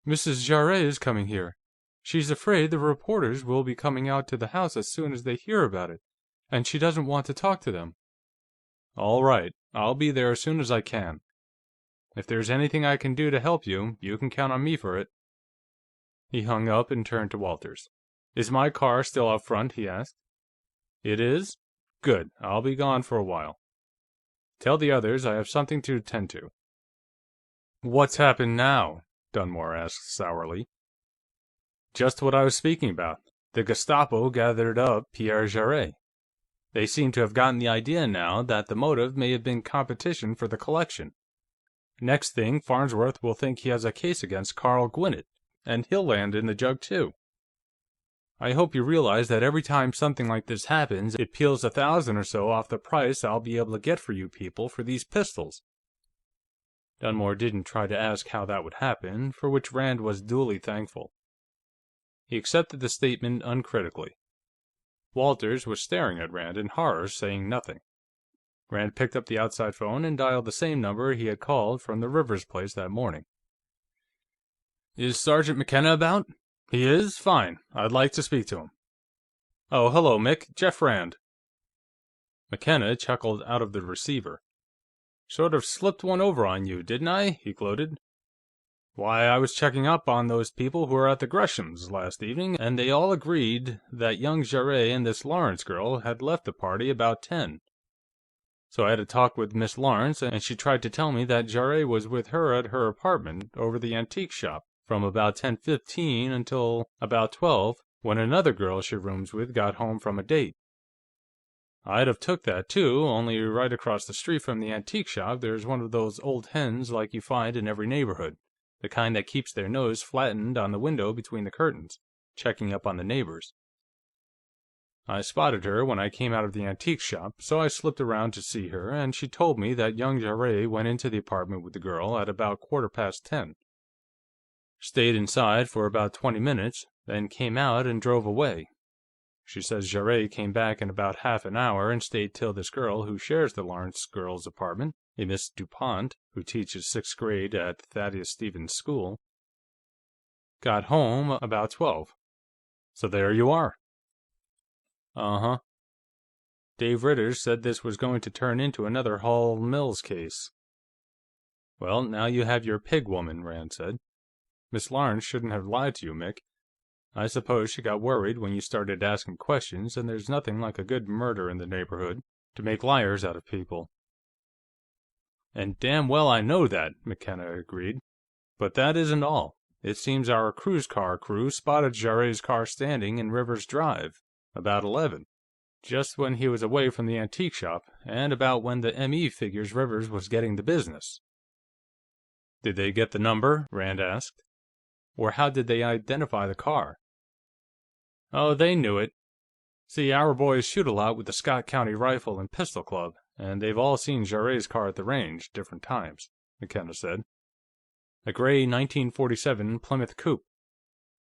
Mrs. Jarrett is coming here. She's afraid the reporters will be coming out to the house as soon as they hear about it, and she doesn't want to talk to them." "All right. I'll be there as soon as I can. If there's anything I can do to help you, you can count on me for it." He hung up and turned to Walters. "Is my car still out front?" he asked. "It is? Good. I'll be gone for a while. Tell the others I have something to attend to." "What's happened now?" Dunmore asked sourly. "Just what I was speaking about. The Gestapo gathered up Pierre Jarrett. They seem to have gotten the idea now that the motive may have been competition for the collection. Next thing, Farnsworth will think he has a case against Carl Gwinnett, and he'll land in the jug, too. I hope you realize that every time something like this happens, it peels 1,000 or so off the price I'll be able to get for you people for these pistols." Dunmore didn't try to ask how that would happen, for which Rand was duly thankful. He accepted the statement uncritically. Walters was staring at Rand in horror, saying nothing. Rand picked up the outside phone and dialed the same number he had called from the Rivers place that morning. "Is Sergeant McKenna about?" "He is? Fine. I'd like to speak to him." "Oh, hello, Mick. Jeff Rand." McKenna chuckled out of the receiver. "Sort of slipped one over on you, didn't I?" he gloated. "Why, I was checking up on those people who were at the Greshams' last evening, and they all agreed that young Jarrett and this Lawrence girl had left the party about 10. So I had a talk with Miss Lawrence, and she tried to tell me that Jarrett was with her at her apartment over the antique shop from about 10:15 until about 12, when another girl she rooms with got home from a date. I'd have took that, too, only right across the street from the antique shop there's one of those old hens like you find in every neighborhood, the kind that keeps their nose flattened on the window between the curtains, checking up on the neighbors. I spotted her when I came out of the antique shop, so I slipped around to see her, and she told me that young Jarrett went into the apartment with the girl at about 10:15. Stayed inside for about 20 minutes, then came out and drove away. She says Jarrett came back in about half an hour and stayed till this girl who shares the Lawrence girl's apartment, a Miss DuPont, who teaches 6th grade at Thaddeus Stevens School, got home about 12. So there you are." "Uh-huh. Dave Ritter said this was going to turn into another Hall Mills case." "Well, now you have your pig woman," Rand said. "Miss Lawrence shouldn't have lied to you, Mick. I suppose she got worried when you started asking questions, and there's nothing like a good murder in the neighborhood to make liars out of people." "And damn well I know that," McKenna agreed. "But that isn't all. It seems our cruise car crew spotted Jarrett's car standing in Rivers Drive, about 11, just when he was away from the antique shop, and about when the M.E. figures Rivers was getting the business." "Did they get the number?" Rand asked. "Or how did they identify the car?" "Oh, they knew it. See, our boys shoot a lot with the Scott County Rifle and Pistol Club, and they've all seen Jarrett's car at the range, different times," McKenna said. "A gray 1947 Plymouth Coupe.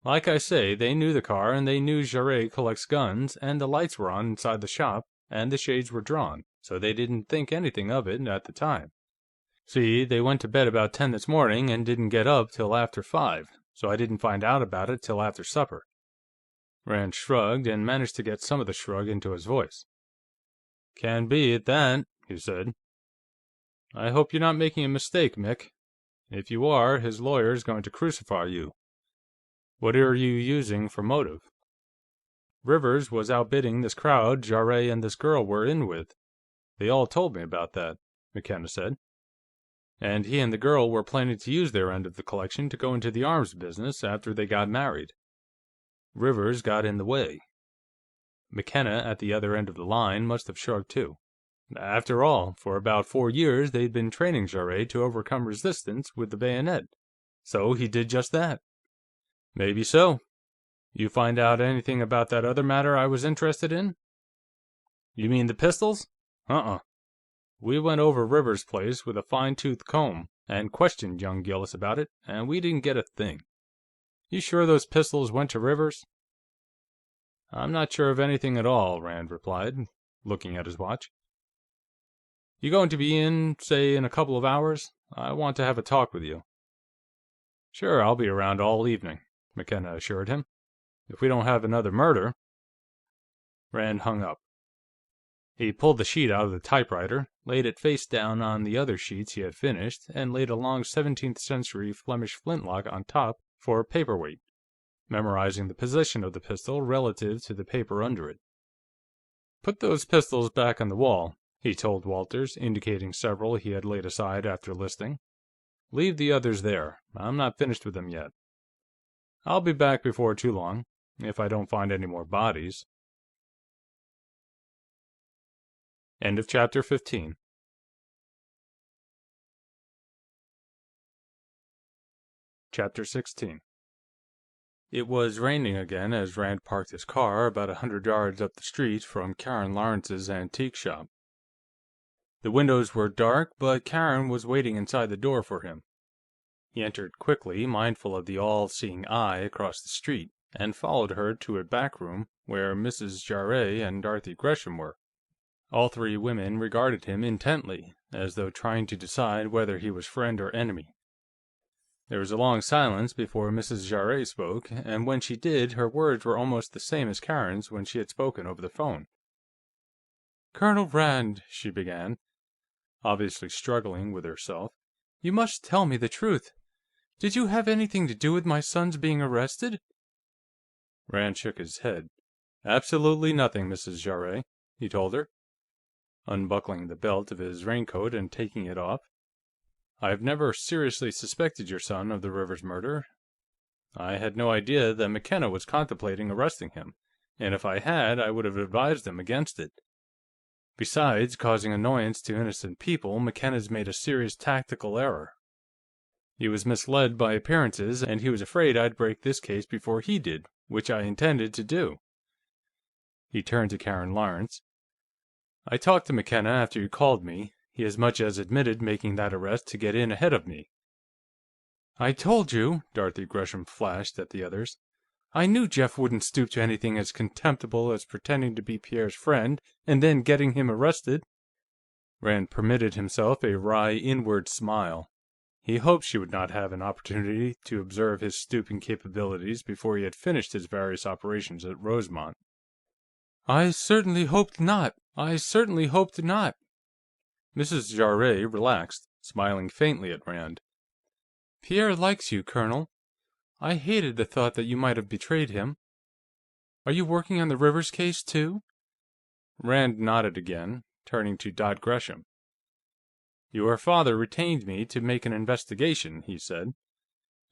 Like I say, they knew the car, and they knew Jarrett collects guns, and the lights were on inside the shop, and the shades were drawn, so they didn't think anything of it at the time. See, they went to bed about 10 this morning and didn't get up till after 5, so I didn't find out about it till after supper." Rand shrugged, and managed to get some of the shrug into his voice. "Can be, at that," he said. "I hope you're not making a mistake, Mick. If you are, his lawyer's going to crucify you. What are you using for motive?" "Rivers was outbidding this crowd Jarrett and this girl were in with. They all told me about that," McKenna said. "And he and the girl were planning to use their end of the collection to go into the arms business after they got married. Rivers got in the way." McKenna, at the other end of the line, must have shrugged too. After all, for about 4 years they'd been training Jarrett to overcome resistance with the bayonet, so he did just that. "Maybe so. You find out anything about that other matter I was interested in?" "You mean the pistols? Uh-uh. We went over Rivers' place with a fine-tooth comb, and questioned young Gillis about it, and we didn't get a thing." "You sure those pistols went to Rivers?" "I'm not sure of anything at all," Rand replied, looking at his watch. "You going to be in, say, in a couple of hours? I want to have a talk with you." "Sure, I'll be around all evening," McKenna assured him. "If we don't have another murder." Rand hung up. He pulled the sheet out of the typewriter, laid it face down on the other sheets he had finished, and laid a long 17th-century Flemish flintlock on top for a paperweight, memorizing the position of the pistol relative to the paper under it. "Put those pistols back on the wall," he told Walters, indicating several he had laid aside after listing. "Leave the others there. I'm not finished with them yet. I'll be back before too long, if I don't find any more bodies." End of chapter 15. Chapter 16. It was raining again as Rand parked his car about 100 yards up the street from Karen Lawrence's antique shop. The windows were dark, but Karen was waiting inside the door for him. He entered quickly, mindful of the all-seeing eye across the street, and followed her to a back room where Mrs. Jarrett and Dorothy Gresham were. All three women regarded him intently, as though trying to decide whether he was friend or enemy. There was a long silence before Mrs. Jarrett spoke, and when she did, her words were almost the same as Karen's when she had spoken over the phone. "Colonel Rand," she began, obviously struggling with herself, "you must tell me the truth. Did you have anything to do with my son's being arrested?" Rand shook his head. "Absolutely nothing, Mrs. Jarrett," he told her, unbuckling the belt of his raincoat and taking it off. "I've never seriously suspected your son of the Rivers murder. I had no idea that McKenna was contemplating arresting him, and if I had, I would have advised him against it. Besides causing annoyance to innocent people, McKenna's made a serious tactical error. He was misled by appearances, and he was afraid I'd break this case before he did, which I intended to do." He turned to Karen Lawrence. "I talked to McKenna after you called me. He as much as admitted making that arrest to get in ahead of me." "I told you," Dorothy Gresham flashed at the others. "I knew Jeff wouldn't stoop to anything as contemptible as pretending to be Pierre's friend, and then getting him arrested." Rand permitted himself a wry inward smile. He hoped she would not have an opportunity to observe his stooping capabilities before he had finished his various operations at Rosemont. "I certainly hoped not. I certainly hoped not." Mrs. Jarrett relaxed, smiling faintly at Rand. "Pierre likes you, Colonel. I hated the thought that you might have betrayed him. Are you working on the Rivers case, too?" Rand nodded again, turning to Dot Gresham. "Your father retained me to make an investigation," he said.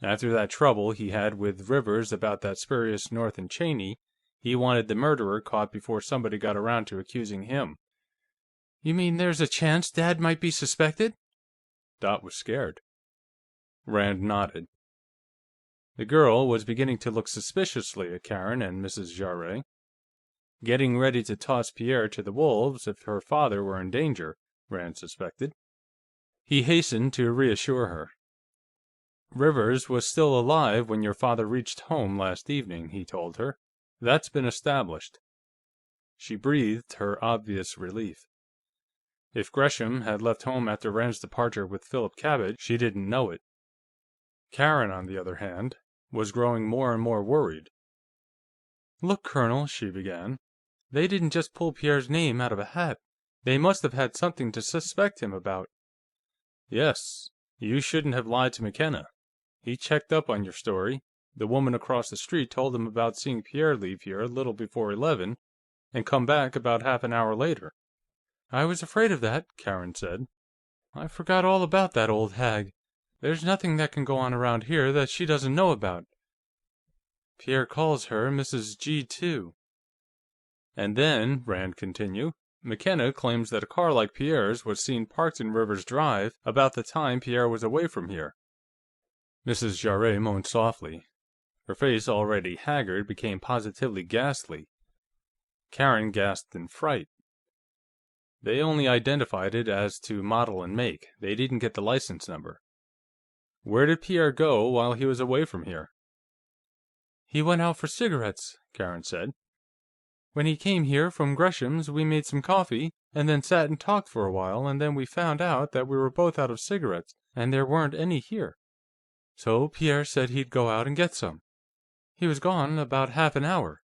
"After that trouble he had with Rivers about that spurious North & Cheney, he wanted the murderer caught before somebody got around to accusing him." "You mean there's a chance Dad might be suspected?" Dot was scared. Rand nodded. The girl was beginning to look suspiciously at Karen and Mrs. Jarrett, getting ready to toss Pierre to the wolves if her father were in danger, Rand suspected. He hastened to reassure her. "Rivers was still alive when your father reached home last evening," he told her. "That's been established." She breathed her obvious relief. If Gresham had left home after Rand's departure with Philip Cabot, she didn't know it. Karen, on the other hand, was growing more and more worried. "Look, Colonel," she began, "they didn't just pull Pierre's name out of a hat. They must have had something to suspect him about." "Yes. You shouldn't have lied to McKenna. He checked up on your story. The woman across the street told him about seeing Pierre leave here a little before 11, and come back about half an hour later." "I was afraid of that," Karen said. "I forgot all about that old hag. There's nothing that can go on around here that she doesn't know about. Pierre calls her Mrs. G, too." "And then," Rand continued, "McKenna claims that a car like Pierre's was seen parked in Rivers Drive about the time Pierre was away from here." Mrs. Jarrett moaned softly. Her face, already haggard, became positively ghastly. Karen gasped in fright. "They only identified it as to model and make. They didn't get the license number. Where did Pierre go while he was away from here?" "He went out for cigarettes," Karen said. "When he came here from Gresham's, we made some coffee, and then sat and talked for a while, and then we found out that we were both out of cigarettes, and there weren't any here. So Pierre said he'd go out and get some. He was gone about half an hour.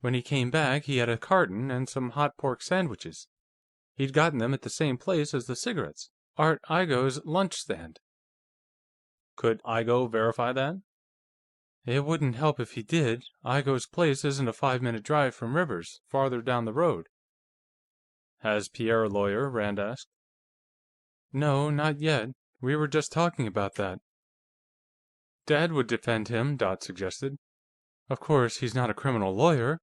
When he came back, he had a carton and some hot pork sandwiches. He'd gotten them at the same place as the cigarettes, Art Igo's lunch stand." "Could Igo verify that?" "It wouldn't help if he did. Igo's place isn't a 5-minute drive from Rivers, farther down the road." "Has Pierre a lawyer?" Rand asked. "No, not yet. We were just talking about that." "Dad would defend him," Dot suggested. "Of course, he's not a criminal lawyer."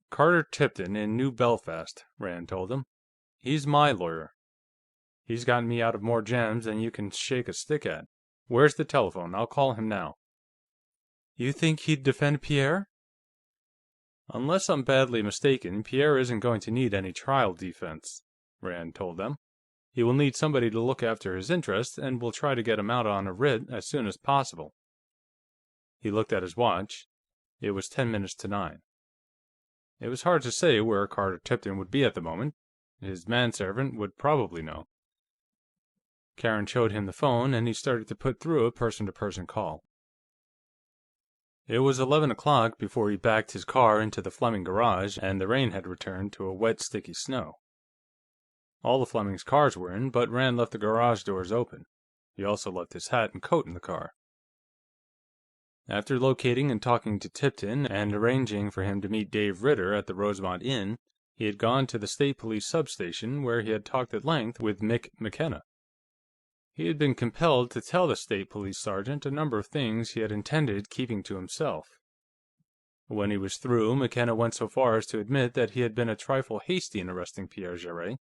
"Carter Tipton, in New Belfast," Rand told him. "He's my lawyer. He's gotten me out of more jams than you can shake a stick at. Where's the telephone? I'll call him now." "You think he'd defend Pierre?" "Unless I'm badly mistaken, Pierre isn't going to need any trial defense," Rand told them. "He will need somebody to look after his interests, and we'll try to get him out on a writ as soon as possible." He looked at his watch. It was 10 minutes to 9. It was hard to say where Carter Tipton would be at the moment. His manservant would probably know. Karen showed him the phone, and he started to put through a person-to-person call. It was 11 o'clock before he backed his car into the Fleming garage, and the rain had returned to a wet, sticky snow. All the Flemings' cars were in, but Rand left the garage doors open. He also left his hat and coat in the car. After locating and talking to Tipton, and arranging for him to meet Dave Ritter at the Rosemont Inn, he had gone to the State Police substation, where he had talked at length with Mick McKenna. He had been compelled to tell the State Police sergeant a number of things he had intended keeping to himself. When he was through, McKenna went so far as to admit that he had been a trifle hasty in arresting Pierre Jarrett.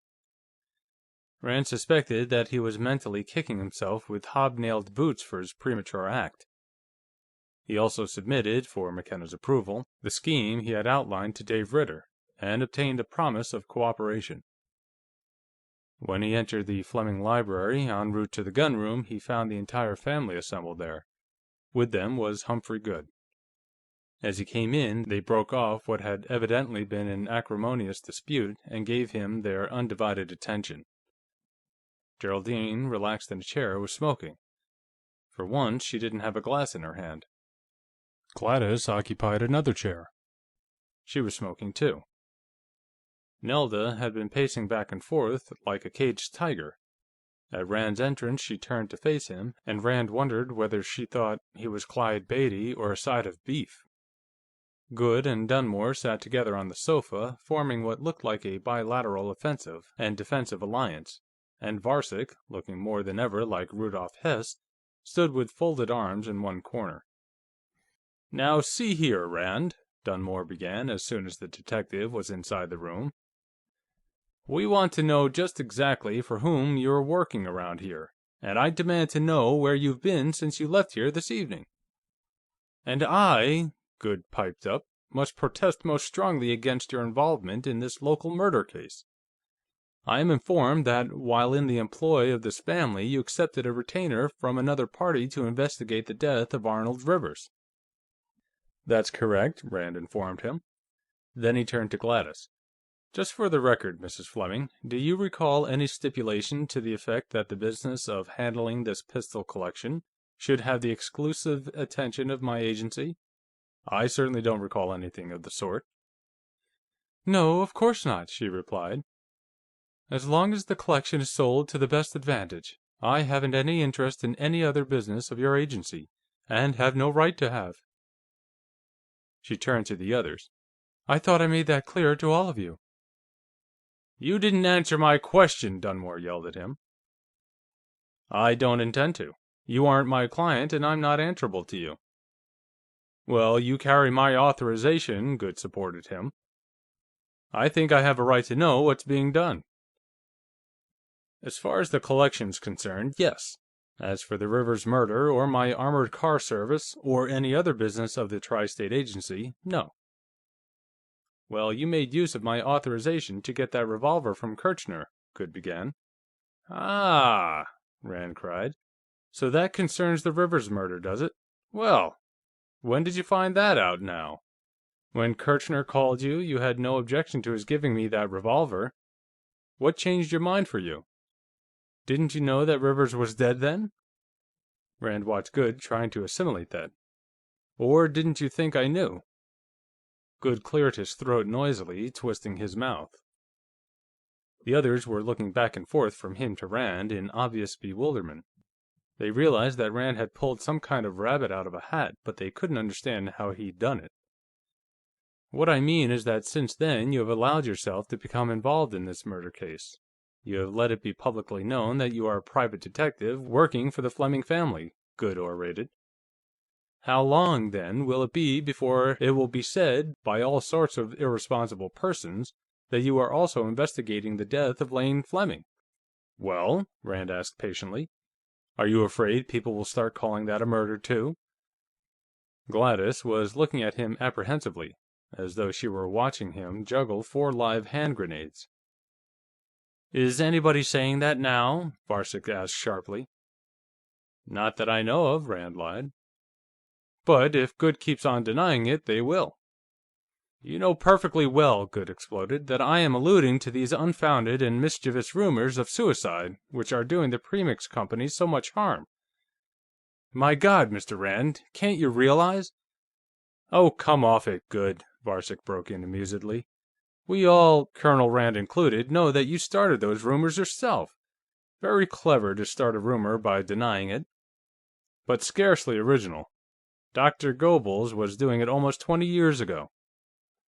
Rand suspected that he was mentally kicking himself with hobnailed boots for his premature act. He also submitted, for McKenna's approval, the scheme he had outlined to Dave Ritter, and obtained a promise of cooperation. When he entered the Fleming library, en route to the gunroom, he found the entire family assembled there. With them was Humphrey Goode. As he came in, they broke off what had evidently been an acrimonious dispute and gave him their undivided attention. Geraldine, relaxed in a chair, was smoking. For once, she didn't have a glass in her hand. Gladys occupied another chair. She was smoking, too. Nelda had been pacing back and forth like a caged tiger. At Rand's entrance, she turned to face him, and Rand wondered whether she thought he was Clyde Beatty or a side of beef. Goode and Dunmore sat together on the sofa, forming what looked like a bilateral offensive and defensive alliance, and Varcek, looking more than ever like Rudolf Hess, stood with folded arms in one corner. "Now see here, Rand," Dunmore began as soon as the detective was inside the room. "We want to know just exactly for whom you're working around here, and I demand to know where you've been since you left here this evening." "And I," Goode piped up, "must protest most strongly against your involvement in this local murder case. I am informed that, while in the employ of this family, you accepted a retainer from another party to investigate the death of Arnold Rivers." "That's correct," Rand informed him. Then he turned to Gladys. "Just for the record, Mrs. Fleming, do you recall any stipulation to the effect that the business of handling this pistol collection should have the exclusive attention of my agency? I certainly don't recall anything of the sort." "No, of course not," she replied. "As long as the collection is sold to the best advantage, I haven't any interest in any other business of your agency, and have no right to have." She turned to the others. "I thought I made that clear to all of you." "You didn't answer my question," Dunmore yelled at him. "I don't intend to. You aren't my client, and I'm not answerable to you." "Well, you carry my authorization," Goode supported him. "I think I have a right to know what's being done." "As far as the collection's concerned, yes. As for the Rivers murder, or my armored car service, or any other business of the Tri-State Agency, no." "Well, you made use of my authorization to get that revolver from Kirchner," Goode began. "Ah!" Rand cried. "So that concerns the Rivers murder, does it? Well, when did you find that out, now? When Kirchner called you, you had no objection to his giving me that revolver. What changed your mind for you? Didn't you know that Rivers was dead then?" Rand watched Goode, trying to assimilate that. "Or didn't you think I knew?" Goode cleared his throat noisily, twisting his mouth. The others were looking back and forth from him to Rand in obvious bewilderment. They realized that Rand had pulled some kind of rabbit out of a hat, but they couldn't understand how he'd done it. "What I mean is that since then, you have allowed yourself to become involved in this murder case. You have let it be publicly known that you are a private detective working for the Fleming family," Goode orated. "How long, then, will it be before it will be said, by all sorts of irresponsible persons, that you are also investigating the death of Lane Fleming?" "Well?" Rand asked patiently. "Are you afraid people will start calling that a murder, too?" Gladys was looking at him apprehensively, as though she were watching him juggle 4 live hand grenades. "Is anybody saying that now?" Varcek asked sharply. "Not that I know of," Rand lied. "But if Goode keeps on denying it, they will." "You know perfectly well," Goode exploded, "that I am alluding to these unfounded and mischievous rumors of suicide, which are doing the Premix Company so much harm." "My God, Mr. Rand, can't you realize—" "Oh, come off it, Goode," Varcek broke in amusedly. "We all, Colonel Rand included, know that you started those rumors yourself. Very clever to start a rumor by denying it, but scarcely original. Dr. Goebbels was doing it almost 20 years ago."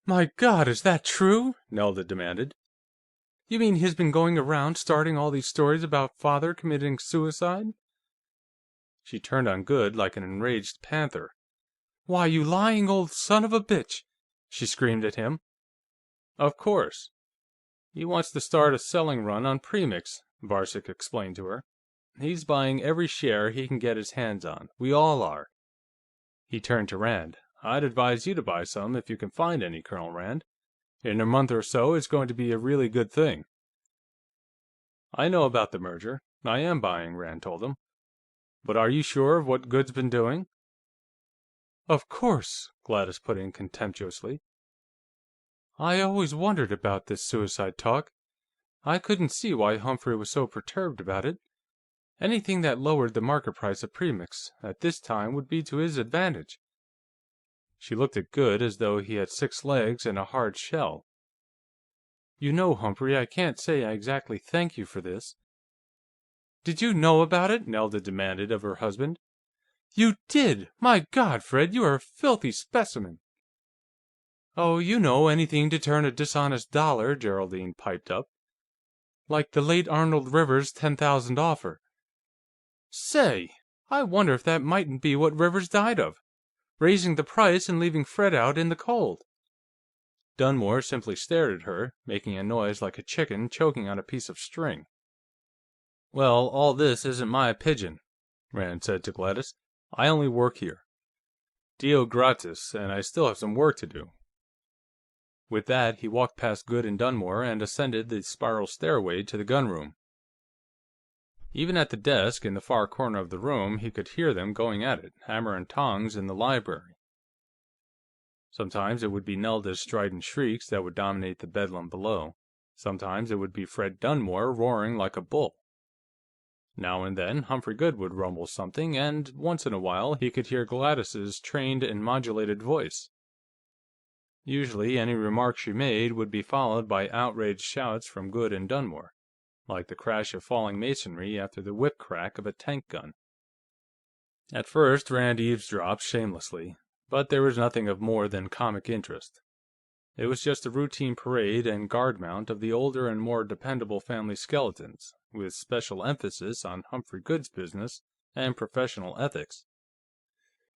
"My God, is that true?" Nelda demanded. "You mean he's been going around starting all these stories about Father committing suicide?" She turned on Goode like an enraged panther. "Why, you lying old son of a bitch!" she screamed at him. "Of course. He wants to start a selling run on Premix," Varcek explained to her. "He's buying every share he can get his hands on. We all are." He turned to Rand. "I'd advise you to buy some, if you can find any, Colonel Rand. In a month or so, it's going to be a really good thing." "I know about the merger. I am buying," Rand told him. "But are you sure of what Goode's been doing?" "Of course," Gladys put in contemptuously. "I always wondered about this suicide talk. I couldn't see why Humphrey was so perturbed about it, Anything that lowered the market price of premix at this time would be to his advantage." She looked at Goode as though he had 6 legs and a hard shell. "You know, Humphrey, I can't say I exactly thank you for this." "Did you know about it?" Nelda demanded of her husband. "You did! My God, Fred, you are a filthy specimen!" "Oh, you know, anything to turn a dishonest dollar," Geraldine piped up. "Like the late Arnold Rivers' 10,000 offer. Say, I wonder if that mightn't be what Rivers died of, raising the price and leaving Fred out in the cold." Dunmore simply stared at her, making a noise like a chicken choking on a piece of string. "Well, all this isn't my pigeon," Rand said to Gladys. "I only work here. Deo gratis, and I still have some work to do." With that, he walked past Goode and Dunmore and ascended the spiral stairway to the gunroom. Even at the desk in the far corner of the room, he could hear them going at it, hammer and tongs, in the library. Sometimes it would be Nelda's strident shrieks that would dominate the bedlam below. Sometimes it would be Fred Dunmore roaring like a bull. Now and then, Humphrey Goode would rumble something, and once in a while he could hear Gladys's trained and modulated voice. Usually, any remark she made would be followed by outraged shouts from Goode and Dunmore, like the crash of falling masonry after the whip crack of a tank gun. At first, Rand eavesdropped shamelessly, but there was nothing of more than comic interest. It was just a routine parade and guard mount of the older and more dependable family skeletons, with special emphasis on Humphrey Goode's business and professional ethics.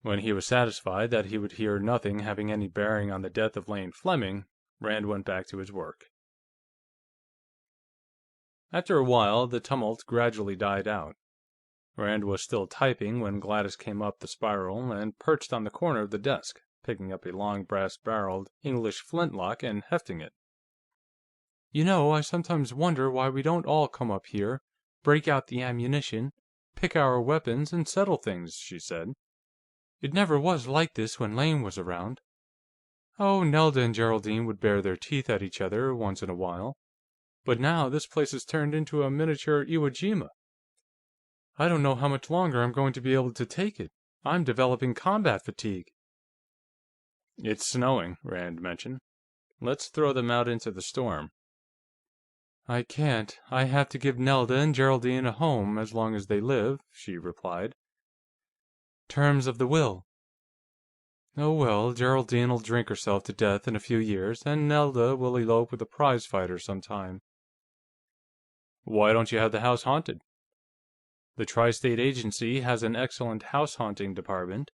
When he was satisfied that he would hear nothing having any bearing on the death of Lane Fleming, Rand went back to his work. After a while, the tumult gradually died out. Rand was still typing when Gladys came up the spiral and perched on the corner of the desk, picking up a long brass-barreled English flintlock and hefting it. "You know, I sometimes wonder why we don't all come up here, break out the ammunition, pick our weapons, and settle things," she said. "It never was like this when Lane was around. Oh, Nelda and Geraldine would bare their teeth at each other once in a while, but now this place has turned into a miniature Iwo Jima. I don't know how much longer I'm going to be able to take it. I'm developing combat fatigue." "It's snowing," Rand mentioned. "Let's throw them out into the storm." "I can't. I have to give Nelda and Geraldine a home as long as they live," she replied. "Terms of the will. Oh well, Geraldine'll drink herself to death in a few years, and Nelda will elope with a prizefighter sometime." "Why don't you have the house haunted? The Tri-State Agency has an excellent house-haunting department.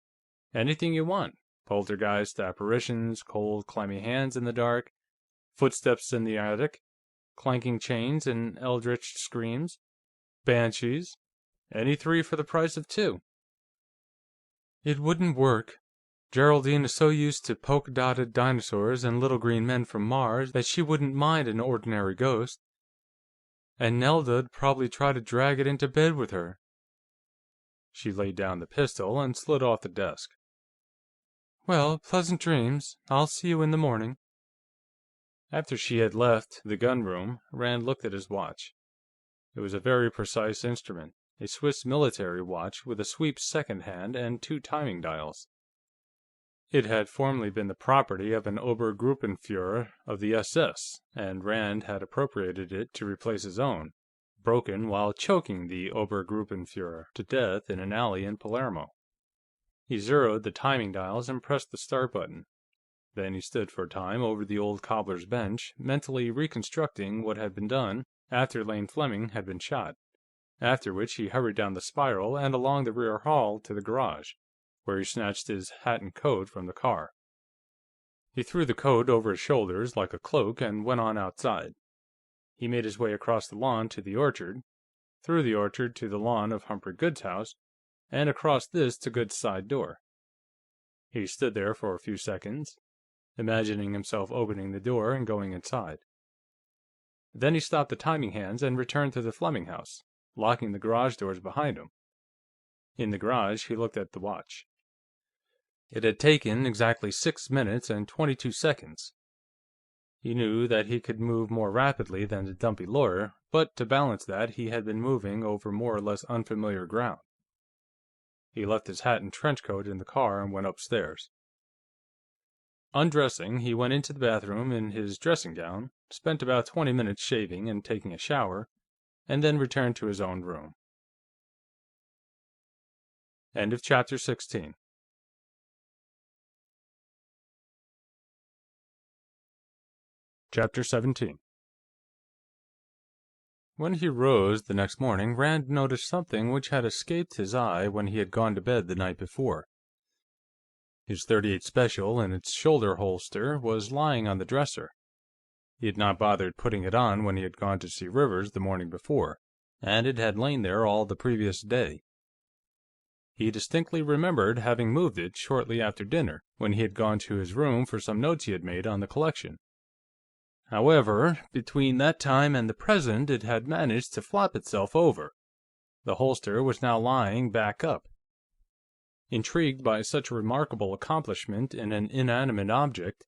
Anything you want. Poltergeist, apparitions, cold, clammy hands in the dark, footsteps in the attic, clanking chains and eldritch screams, banshees. Any 3 for the price of 2. "It wouldn't work. Geraldine is so used to polka-dotted dinosaurs and little green men from Mars that she wouldn't mind an ordinary ghost. And Nelda'd probably try to drag it into bed with her." She laid down the pistol and slid off the desk. "Well, pleasant dreams. I'll see you in the morning." After she had left the gunroom, Rand looked at his watch. It was a very precise instrument, a Swiss military watch with a sweep second hand and 2 timing dials. It had formerly been the property of an Obergruppenführer of the SS, and Rand had appropriated it to replace his own, broken while choking the Obergruppenführer to death in an alley in Palermo. He zeroed the timing dials and pressed the start button. Then he stood for a time over the old cobbler's bench, mentally reconstructing what had been done after Lane Fleming had been shot, after which he hurried down the spiral and along the rear hall to the garage, where he snatched his hat and coat from the car. He threw the coat over his shoulders like a cloak and went on outside. He made his way across the lawn to the orchard, through the orchard to the lawn of Humphrey Goode's house, and across this to Goode's side door. He stood there for a few seconds, imagining himself opening the door and going inside. Then he stopped the timing hands and returned to the Fleming house, locking the garage doors behind him. In the garage, he looked at the watch. It had taken exactly 6 minutes and 22 seconds. He knew that he could move more rapidly than the dumpy lawyer, but to balance that, he had been moving over more or less unfamiliar ground. He left his hat and trench coat in the car and went upstairs. Undressing, he went into the bathroom in his dressing gown, spent about 20 minutes shaving and taking a shower, and then returned to his own room. End of Chapter 16. Chapter 17. When he rose the next morning, Rand noticed something which had escaped his eye when he had gone to bed the night before. His .38 Special, in its shoulder holster, was lying on the dresser. He had not bothered putting it on when he had gone to see Rivers the morning before, and it had lain there all the previous day. He distinctly remembered having moved it shortly after dinner, when he had gone to his room for some notes he had made on the collection. However, between that time and the present, it had managed to flop itself over. The holster was now lying back up. Intrigued by such a remarkable accomplishment in an inanimate object,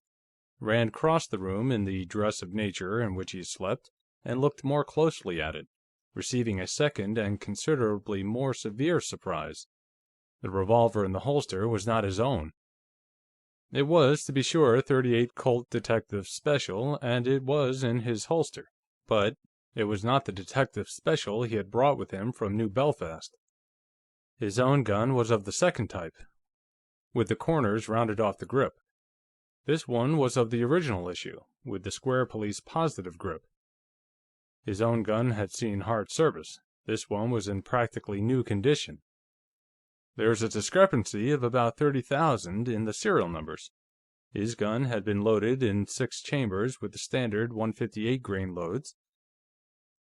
Rand crossed the room in the dress of nature in which he slept and looked more closely at it, receiving a second and considerably more severe surprise. The revolver in the holster was not his own. It was, to be sure, .38 Colt Detective Special, and it was in his holster, but it was not the Detective Special he had brought with him from New Belfast. His own gun was of the second type, with the corners rounded off the grip. This one was of the original issue, with the square police positive grip. His own gun had seen hard service. This one was in practically new condition. There's a discrepancy of about 30,000 in the serial numbers. His gun had been loaded in 6 chambers with the standard 158 grain loads.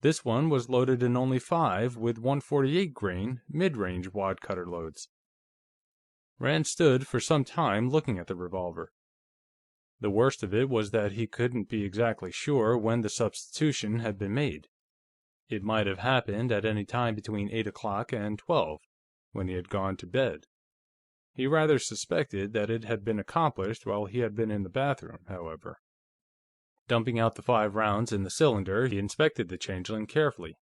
This one was loaded in only 5 with 148 grain mid-range wad-cutter loads. Rand stood for some time looking at the revolver. The worst of it was that he couldn't be exactly sure when the substitution had been made. It might have happened at any time between 8 o'clock and 12, when he had gone to bed. He rather suspected that it had been accomplished while he had been in the bathroom, however. Dumping out the 5 rounds in the cylinder, he inspected the changeling carefully.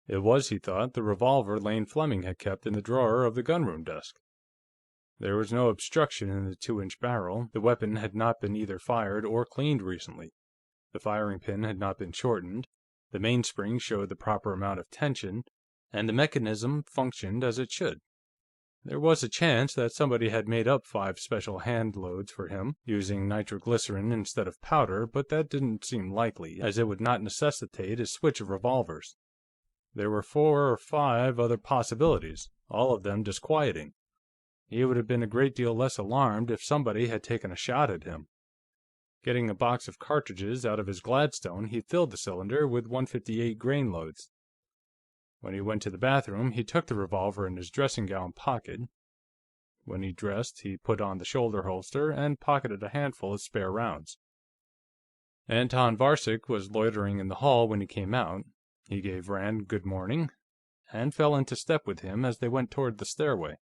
It was, he thought, the revolver Lane Fleming had kept in the drawer of the gunroom desk. There was no obstruction in the 2-inch barrel. The weapon had not been either fired or cleaned recently. The firing pin had not been shortened. The mainspring showed the proper amount of tension, and the mechanism functioned as it should. There was a chance that somebody had made up 5 special hand loads for him, using nitroglycerin instead of powder, but that didn't seem likely, as it would not necessitate a switch of revolvers. There were 4 or 5 other possibilities, all of them disquieting. He would have been a great deal less alarmed if somebody had taken a shot at him. Getting a box of cartridges out of his Gladstone, he filled the cylinder with 158 grain loads. When he went to the bathroom, he took the revolver in his dressing gown pocket. When he dressed, he put on the shoulder holster and pocketed a handful of spare rounds. Anton Varcek was loitering in the hall when he came out. He gave Rand good morning, and fell into step with him as they went toward the stairway.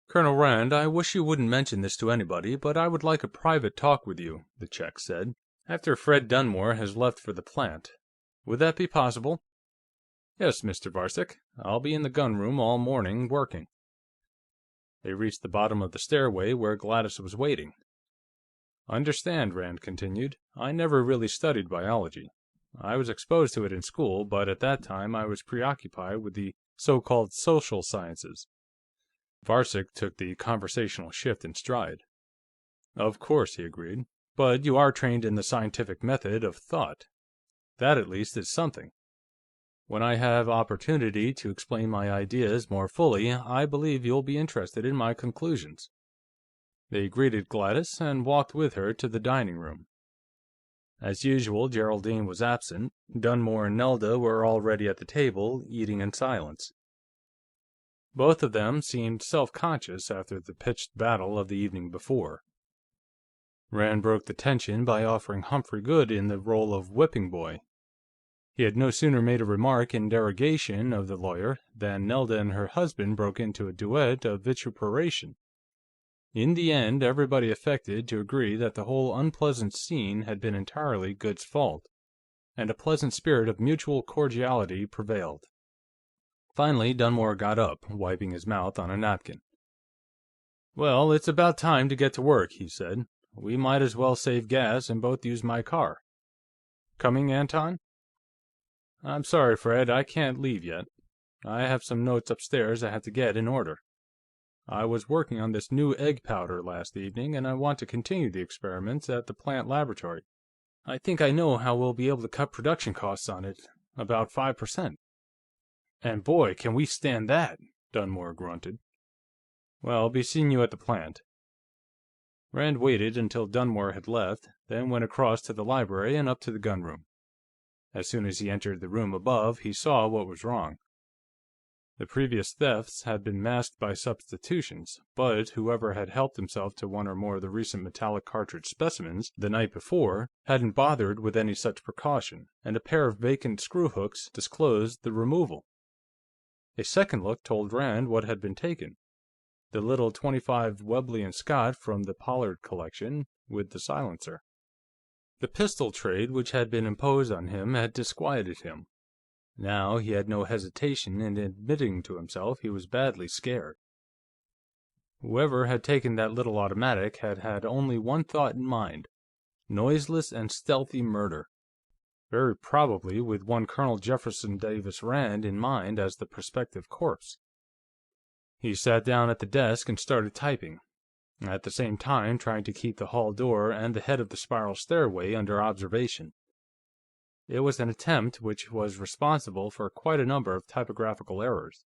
"Colonel Rand, I wish you wouldn't mention this to anybody, but I would like a private talk with you," the Czech said, "after Fred Dunmore has left for the plant. Would that be possible?" "Yes, Mr. Varcek. I'll be in the gunroom all morning, working." They reached the bottom of the stairway, where Gladys was waiting. "Understand," Rand continued, "I never really studied biology. I was exposed to it in school, but at that time I was preoccupied with the so-called social sciences." Varcek took the conversational shift in stride. "Of course," he agreed. "But you are trained in the scientific method of thought. That, at least, is something. When I have opportunity to explain my ideas more fully, I believe you'll be interested in my conclusions." They greeted Gladys and walked with her to the dining room. As usual, Geraldine was absent. Dunmore and Nelda were already at the table, eating in silence. Both of them seemed self-conscious after the pitched battle of the evening before. Rand broke the tension by offering Humphrey Goode in the role of whipping boy. He had no sooner made a remark in derogation of the lawyer than Nelda and her husband broke into a duet of vituperation. In the end, everybody affected to agree that the whole unpleasant scene had been entirely Goode's fault, and a pleasant spirit of mutual cordiality prevailed. Finally, Dunmore got up, wiping his mouth on a napkin. "Well, it's about time to get to work," he said. "We might as well save gas and both use my car. Coming, Anton?" "I'm sorry, Fred, I can't leave yet. I have some notes upstairs I have to get in order. I was working on this new egg powder last evening, and I want to continue the experiments at the plant laboratory. I think I know how we'll be able to cut production costs on it, about 5%. "And boy, can we stand that!" Dunmore grunted. "Well, be seeing you at the plant." Rand waited until Dunmore had left, then went across to the library and up to the gunroom. As soon as he entered the room above, he saw what was wrong. The previous thefts had been masked by substitutions, but whoever had helped himself to one or more of the recent metallic cartridge specimens the night before hadn't bothered with any such precaution, and a pair of vacant screw hooks disclosed the removal. A second look told Rand what had been taken: the little .25 Webley & Scott from the Pollard collection, with the silencer. The pistol trade which had been imposed on him had disquieted him. Now he had no hesitation in admitting to himself he was badly scared. Whoever had taken that little automatic had had only one thought in mind: noiseless and stealthy murder. Very probably with one Colonel Jefferson Davis Rand in mind as the prospective corpse. He sat down at the desk and started typing, at the same time trying to keep the hall door and the head of the spiral stairway under observation. It was an attempt which was responsible for quite a number of typographical errors.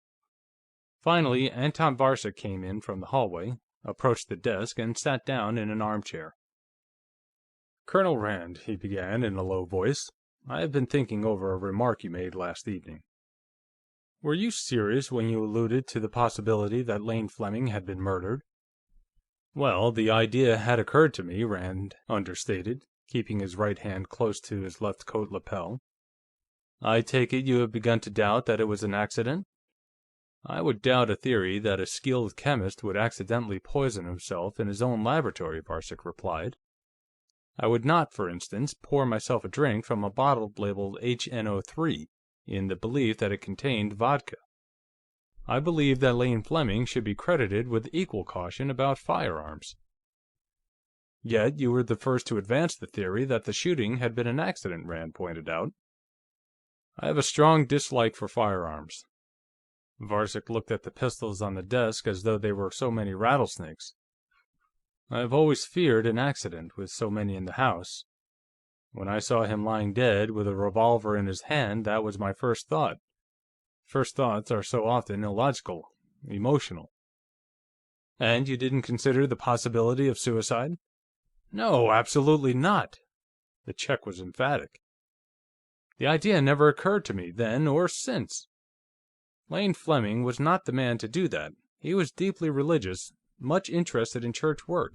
Finally, Anton Varcek came in from the hallway, approached the desk, and sat down in an armchair. "Colonel Rand," he began in a low voice, "I have been thinking over a remark you made last evening. Were you serious when you alluded to the possibility that Lane Fleming had been murdered?" "Well, the idea had occurred to me," Rand understated, keeping his right hand close to his left coat lapel. "I take it you have begun to doubt that it was an accident?" "I would doubt a theory that a skilled chemist would accidentally poison himself in his own laboratory," Varcek replied. "I would not, for instance, pour myself a drink from a bottle labeled HNO3, in the belief that it contained vodka. I believe that Lane Fleming should be credited with equal caution about firearms." "Yet you were the first to advance the theory that the shooting had been an accident," Rand pointed out. "I have a strong dislike for firearms." Varcek looked at the pistols on the desk as though they were so many rattlesnakes. "I have always feared an accident, with so many in the house. When I saw him lying dead, with a revolver in his hand, that was my first thought. First thoughts are so often illogical, emotional." "And you didn't consider the possibility of suicide?" "No, absolutely not." The Czech was emphatic. "The idea never occurred to me, then or since. Lane Fleming was not the man to do that. He was deeply religious, much interested in church work,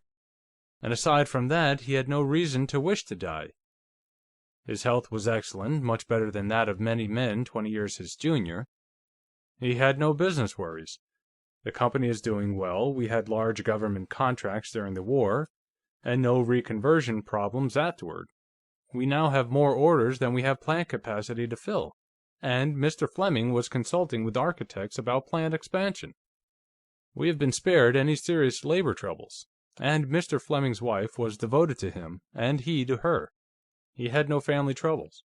and aside from that, he had no reason to wish to die. His health was excellent, much better than that of many men 20 years his junior. He had no business worries. The company is doing well, we had large government contracts during the war, and no reconversion problems afterward. We now have more orders than we have plant capacity to fill, and Mr. Fleming was consulting with architects about plant expansion. We have been spared any serious labor troubles, and Mr. Fleming's wife was devoted to him, and he to her. He had no family troubles."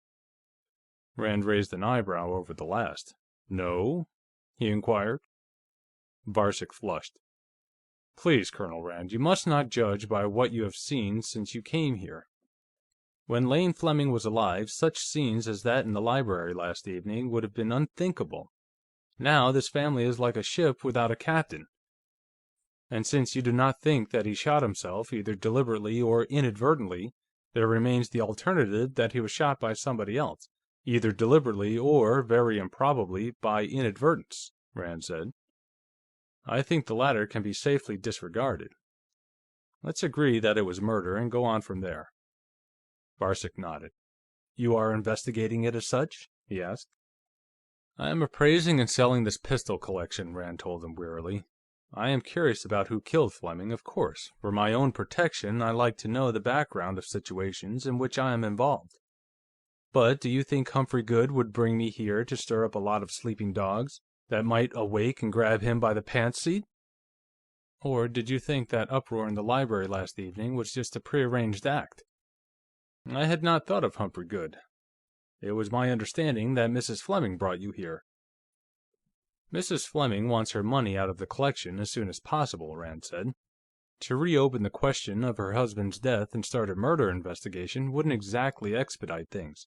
Rand raised an eyebrow over the last. "No?" he inquired. Varcek flushed. "Please, Colonel Rand, you must not judge by what you have seen since you came here. When Lane Fleming was alive, such scenes as that in the library last evening would have been unthinkable. Now this family is like a ship without a captain. And since you do not think that he shot himself, either deliberately or inadvertently, there remains the alternative that he was shot by somebody else, either deliberately or, very improbably, by inadvertence," Rand said. "I think the latter can be safely disregarded. Let's agree that it was murder, and go on from there." Varcek nodded. "You are investigating it as such?" he asked. "I am appraising and selling this pistol collection," Rand told him wearily. I am curious about who killed Fleming, of course. For my own protection, I like to know the background of situations in which I am involved. But do you think Humphrey Goode would bring me here to stir up a lot of sleeping dogs that might awake and grab him by the pants seat? Or did you think that uproar in the library last evening was just a prearranged act?" "I had not thought of Humphrey Goode. It was my understanding that Mrs. Fleming brought you here." "Mrs. Fleming wants her money out of the collection as soon as possible," Rand said. "To reopen the question of her husband's death and start a murder investigation wouldn't exactly expedite things.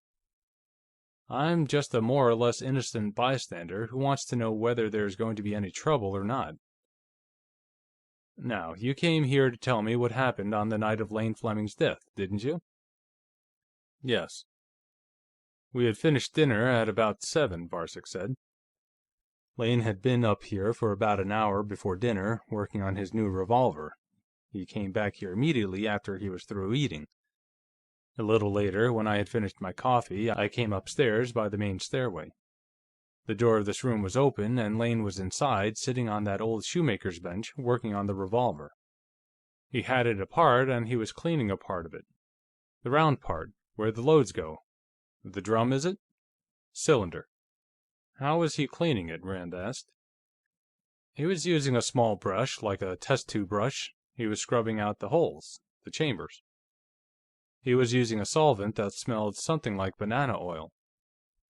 I'm just a more or less innocent bystander who wants to know whether there's going to be any trouble or not. Now, you came here to tell me what happened on the night of Lane Fleming's death, didn't you?" "Yes." "We had finished dinner at about 7, Varcek said. Lane had been up here for about an hour before dinner, working on his new revolver. He came back here immediately after he was through eating. A little later, when I had finished my coffee, I came upstairs by the main stairway. The door of this room was open, and Lane was inside, sitting on that old shoemaker's bench, working on the revolver. He had it apart, and he was cleaning a part of it. The round part, where the loads go. The drum, is it? Cylinder." "How was he cleaning it?" Rand asked. "He was using a small brush, like a test tube brush. He was scrubbing out the holes, the chambers. He was using a solvent that smelled something like banana oil."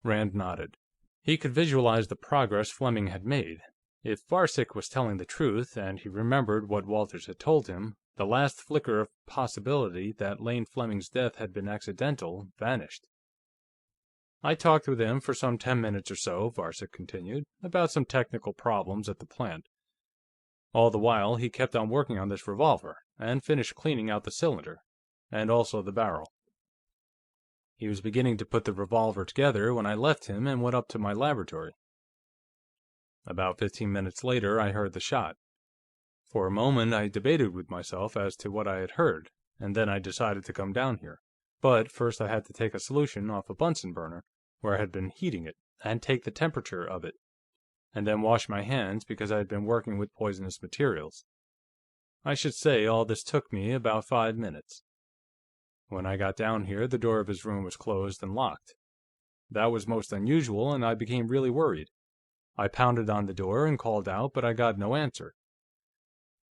Rand nodded. He could visualize the progress Fleming had made. If Varcek was telling the truth, and he remembered what Walters had told him, the last flicker of possibility that Lane Fleming's death had been accidental vanished. "I talked with him for some 10 minutes or so," Varcek continued, "about some technical problems at the plant. All the while, he kept on working on this revolver, and finished cleaning out the cylinder, and also the barrel. He was beginning to put the revolver together when I left him and went up to my laboratory. About 15 minutes later, I heard the shot. For a moment, I debated with myself as to what I had heard, and then I decided to come down here. But first I had to take a solution off a Bunsen burner, where I had been heating it, and take the temperature of it, and then wash my hands because I had been working with poisonous materials. I should say all this took me about 5 minutes. When I got down here, the door of his room was closed and locked. That was most unusual, and I became really worried. I pounded on the door and called out, but I got no answer.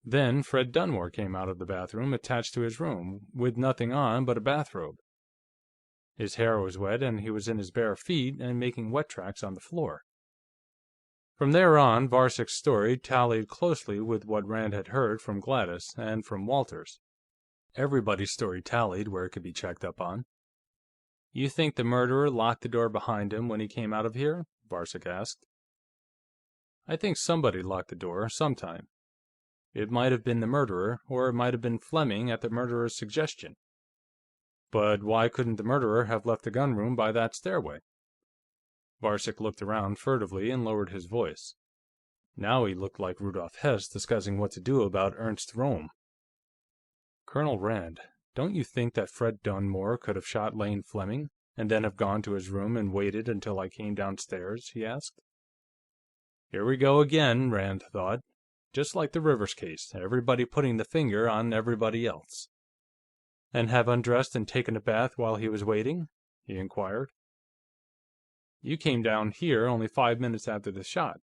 Then Fred Dunmore came out of the bathroom attached to his room, with nothing on but a bathrobe. His hair was wet, and he was in his bare feet and making wet tracks on the floor." From there on, Varcek's story tallied closely with what Rand had heard from Gladys and from Walters. Everybody's story tallied where it could be checked up on. "You think the murderer locked the door behind him when he came out of here?" Varcek asked. "I think somebody locked the door, sometime. It might have been the murderer, or it might have been Fleming at the murderer's suggestion. But why couldn't the murderer have left the gunroom by that stairway?" Varcek looked around furtively and lowered his voice. Now he looked like Rudolf Hess discussing what to do about Ernst Röhm. "Colonel Rand, don't you think that Fred Dunmore could have shot Lane Fleming, and then have gone to his room and waited until I came downstairs?" he asked. Here we go again, Rand thought. Just like the Rivers case, everybody putting the finger on everybody else. "And have undressed and taken a bath while he was waiting?" he inquired. "You came down here only 5 minutes after the shot.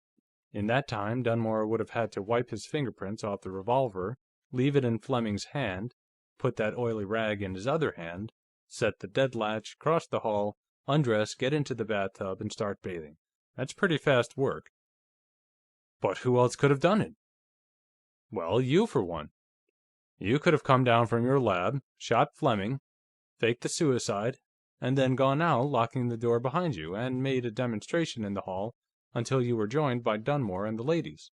In that time, Dunmore would have had to wipe his fingerprints off the revolver, leave it in Fleming's hand, put that oily rag in his other hand, set the dead latch, cross the hall, undress, get into the bathtub, and start bathing. That's pretty fast work." "But who else could have done it?" "Well, you, for one. You could have come down from your lab, shot Fleming, faked the suicide, and then gone out, locking the door behind you, and made a demonstration in the hall until you were joined by Dunmore and the ladies.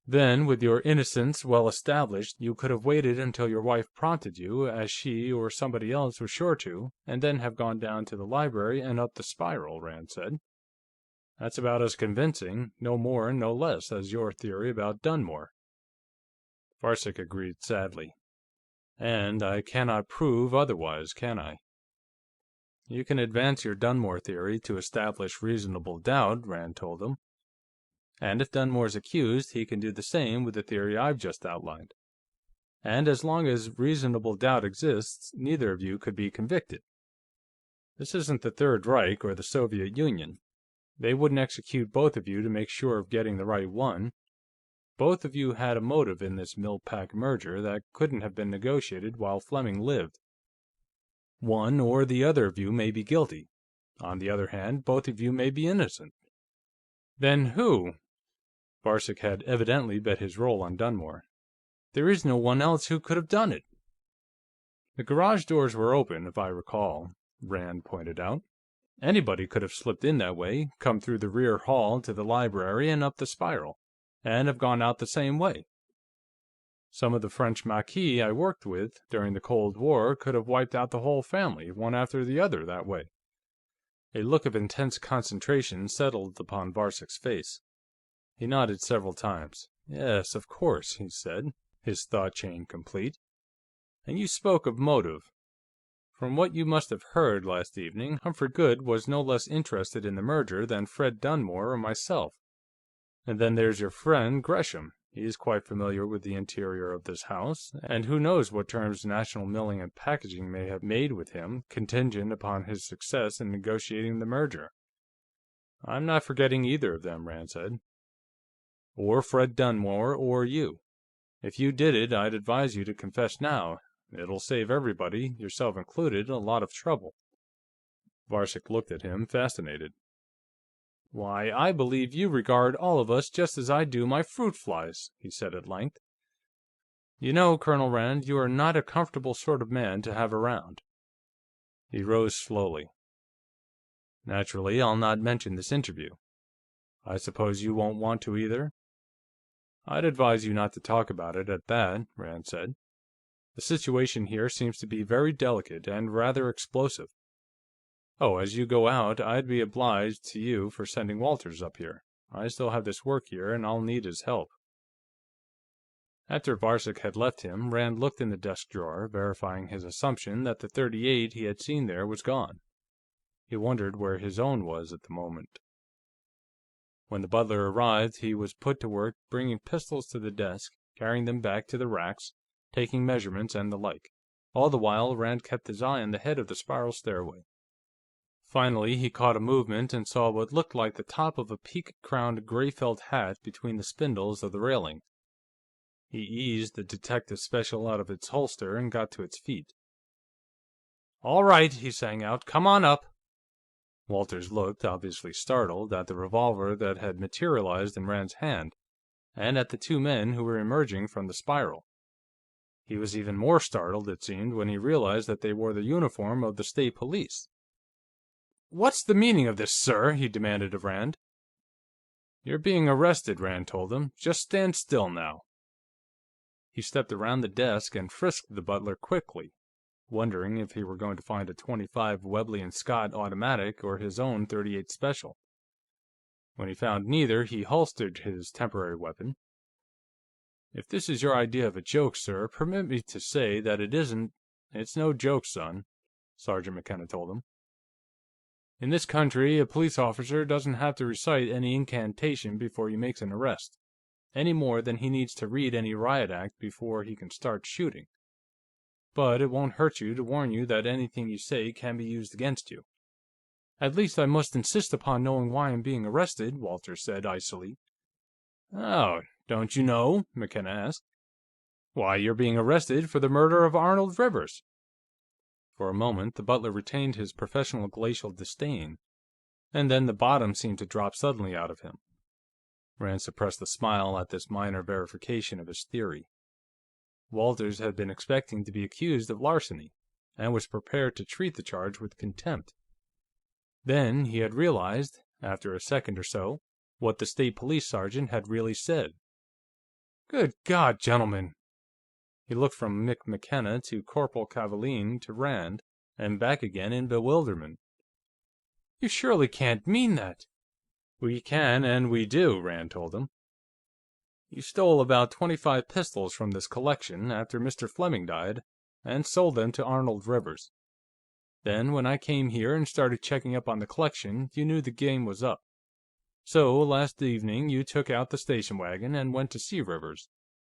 Then, with your innocence well established, you could have waited until your wife prompted you, as she or somebody else was sure to, and then have gone down to the library and up the spiral," Rand said. "That's about as convincing, no more and no less, as your theory about Dunmore." Varcek agreed sadly. "And I cannot prove otherwise, can I?" "You can advance your Dunmore theory to establish reasonable doubt," Rand told him. And if Dunmore's accused, he can do the same with the theory I've just outlined. And as long as reasonable doubt exists, neither of you could be convicted. This isn't the Third Reich or the Soviet Union. They wouldn't execute both of you to make sure of getting the right one. Both of you had a motive in this Millpack merger that couldn't have been negotiated while Fleming lived. One or the other of you may be guilty. On the other hand, both of you may be innocent. Then who? Varcek had evidently bet his role on Dunmore. There is no one else who could have done it. The garage doors were open, if I recall, Rand pointed out. Anybody could have slipped in that way, come through the rear hall to the library and up the spiral, and have gone out the same way. Some of the French maquis I worked with during the Cold War could have wiped out the whole family, one after the other, that way. A look of intense concentration settled upon Varcek's face. He nodded several times. "Yes, of course," he said, his thought chain complete. "And you spoke of motive. From what you must have heard last evening, Humphrey Goode was no less interested in the merger than Fred Dunmore or myself. And then there's your friend Gresham. He's quite familiar with the interior of this house, and who knows what terms National Milling and Packaging may have made with him, contingent upon his success in negotiating the merger." "I'm not forgetting either of them," Rand said. "Or Fred Dunmore, or you. If you did it, I'd advise you to confess now. It'll save everybody, yourself included, a lot of trouble." Varcek looked at him, fascinated. "Why, I believe you regard all of us just as I do my fruit flies," he said at length. "You know, Colonel Rand, you are not a comfortable sort of man to have around." He rose slowly. "Naturally, I'll not mention this interview. I suppose you won't want to, either?" "I'd advise you not to talk about it, at that," Rand said. "The situation here seems to be very delicate and rather explosive. Oh, as you go out, I'd be obliged to you for sending Walters up here. I still have this work here, and I'll need his help." After Varcek had left him, Rand looked in the desk drawer, verifying his assumption that the .38 he had seen there was gone. He wondered where his own was at the moment. When the butler arrived, he was put to work bringing pistols to the desk, carrying them back to the racks, taking measurements, and the like. All the while, Rand kept his eye on the head of the spiral stairway. Finally, he caught a movement and saw what looked like the top of a peak-crowned gray felt hat between the spindles of the railing. He eased the detective special out of its holster and got to its feet. "All right," he sang out. "Come on up." Walters looked, obviously startled, at the revolver that had materialized in Rand's hand, and at the two men who were emerging from the spiral. He was even more startled, it seemed, when he realized that they wore the uniform of the State Police. "What's the meaning of this, sir?" he demanded of Rand. "You're being arrested," Rand told him. "Just stand still, now." He stepped around the desk and frisked the butler quickly, wondering if he were going to find a .25 Webley & Scott automatic or his own .38 Special. When he found neither, he holstered his temporary weapon. "If this is your idea of a joke, sir, permit me to say that it isn't. It's no joke, son," Sergeant McKenna told him. "In this country, a police officer doesn't have to recite any incantation before he makes an arrest, any more than he needs to read any riot act before he can start shooting. But it won't hurt you to warn you that anything you say can be used against you." "At least I must insist upon knowing why I'm being arrested," Walters said icily. "Oh, don't you know?" McKenna asked. "Why, you're being arrested for the murder of Arnold Rivers." For a moment, the butler retained his professional glacial disdain, and then the bottom seemed to drop suddenly out of him. Rand suppressed a smile at this minor verification of his theory. Walters had been expecting to be accused of larceny, and was prepared to treat the charge with contempt. Then he had realized, after a second or so, what the State Police sergeant had really said. "Good God, gentlemen!" He looked from Mick McKenna to Corporal Cavaline to Rand, and back again in bewilderment. "You surely can't mean that!" "We can, and we do," Rand told him. "You stole about 25 pistols from this collection after Mr. Fleming died, and sold them to Arnold Rivers. Then, when I came here and started checking up on the collection, you knew the game was up. So, last evening, you took out the station wagon and went to see Rivers,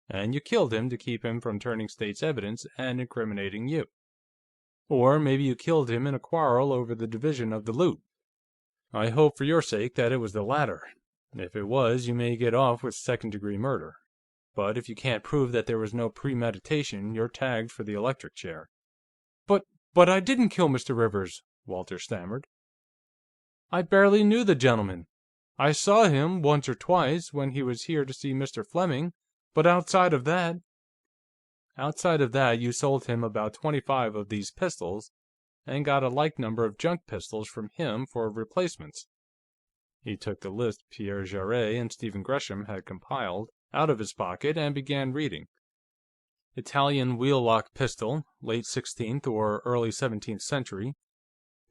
and you killed him to keep him from turning state's evidence and incriminating you. Or maybe you killed him in a quarrel over the division of the loot. I hope for your sake that it was the latter. If it was, you may get off with second-degree murder. But if you can't prove that there was no premeditation, you're tagged for the electric chair." But I didn't kill Mr. Rivers," Walter stammered. "I barely knew the gentleman. I saw him once or twice when he was here to see Mr. Fleming, but outside of that..." "Outside of that, you sold him about 25 of these pistols, and got a like number of junk pistols from him for replacements." He took the list Pierre Jarret and Stephen Gresham had compiled out of his pocket and began reading. Italian wheel-lock pistol, late 16th or early 17th century.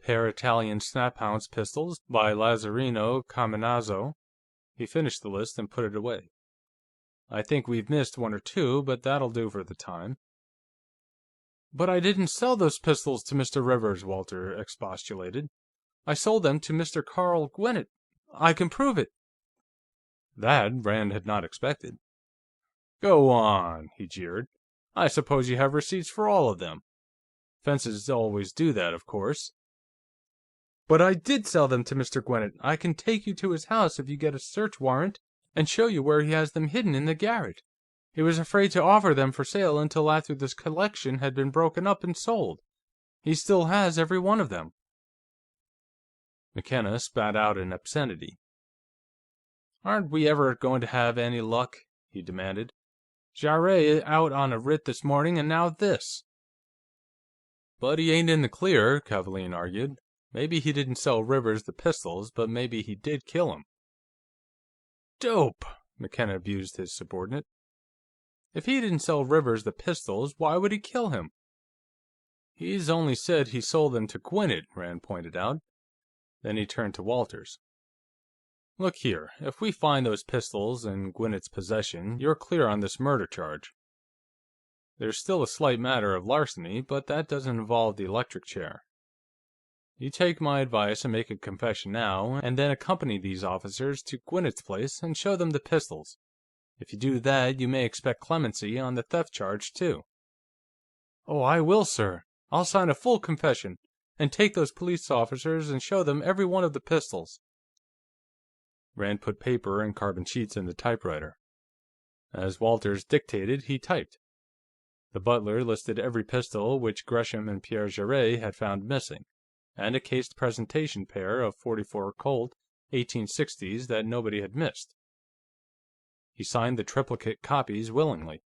Pair Italian snap-ounce pistols, by Lazzarino Caminazzo. He finished the list and put it away. "I think we've missed one or two, but that'll do for the time." "But I didn't sell those pistols to Mr. Rivers," Walter expostulated. "I sold them to Mr. Carl Gwinnett. I can prove it." That Rand had not expected. "Go on," he jeered. "I suppose you have receipts for all of them. Fences always do that, of course." "But I did sell them to Mr. Gwinnett. I can take you to his house if you get a search warrant, and show you where he has them hidden in the garret. He was afraid to offer them for sale until after this collection had been broken up and sold. He still has every one of them." McKenna spat out an obscenity. "Aren't we ever going to have any luck?" he demanded. "Jarret out on a writ this morning, and now this." "But he ain't in the clear," Kavaalen argued. "Maybe he didn't sell Rivers the pistols, but maybe he did kill him." "Dope!" McKenna abused his subordinate. "If he didn't sell Rivers the pistols, why would he kill him?" "He's only said he sold them to Gwinnett," Rand pointed out. Then he turned to Walters. "Look here, if we find those pistols in Gwinnett's possession, you're clear on this murder charge. There's still a slight matter of larceny, but that doesn't involve the electric chair. You take my advice and make a confession now, and then accompany these officers to Gwinnett's place and show them the pistols. If you do that, you may expect clemency on the theft charge, too." "Oh, I will, sir. I'll sign a full confession, and take those police officers and show them every one of the pistols." Rand put paper and carbon sheets in the typewriter. As Walters dictated, he typed. The butler listed every pistol which Gresham and Pierre Jarret had found missing, and a cased presentation pair of .44 Colt 1860s that nobody had missed. He signed the triplicate copies willingly.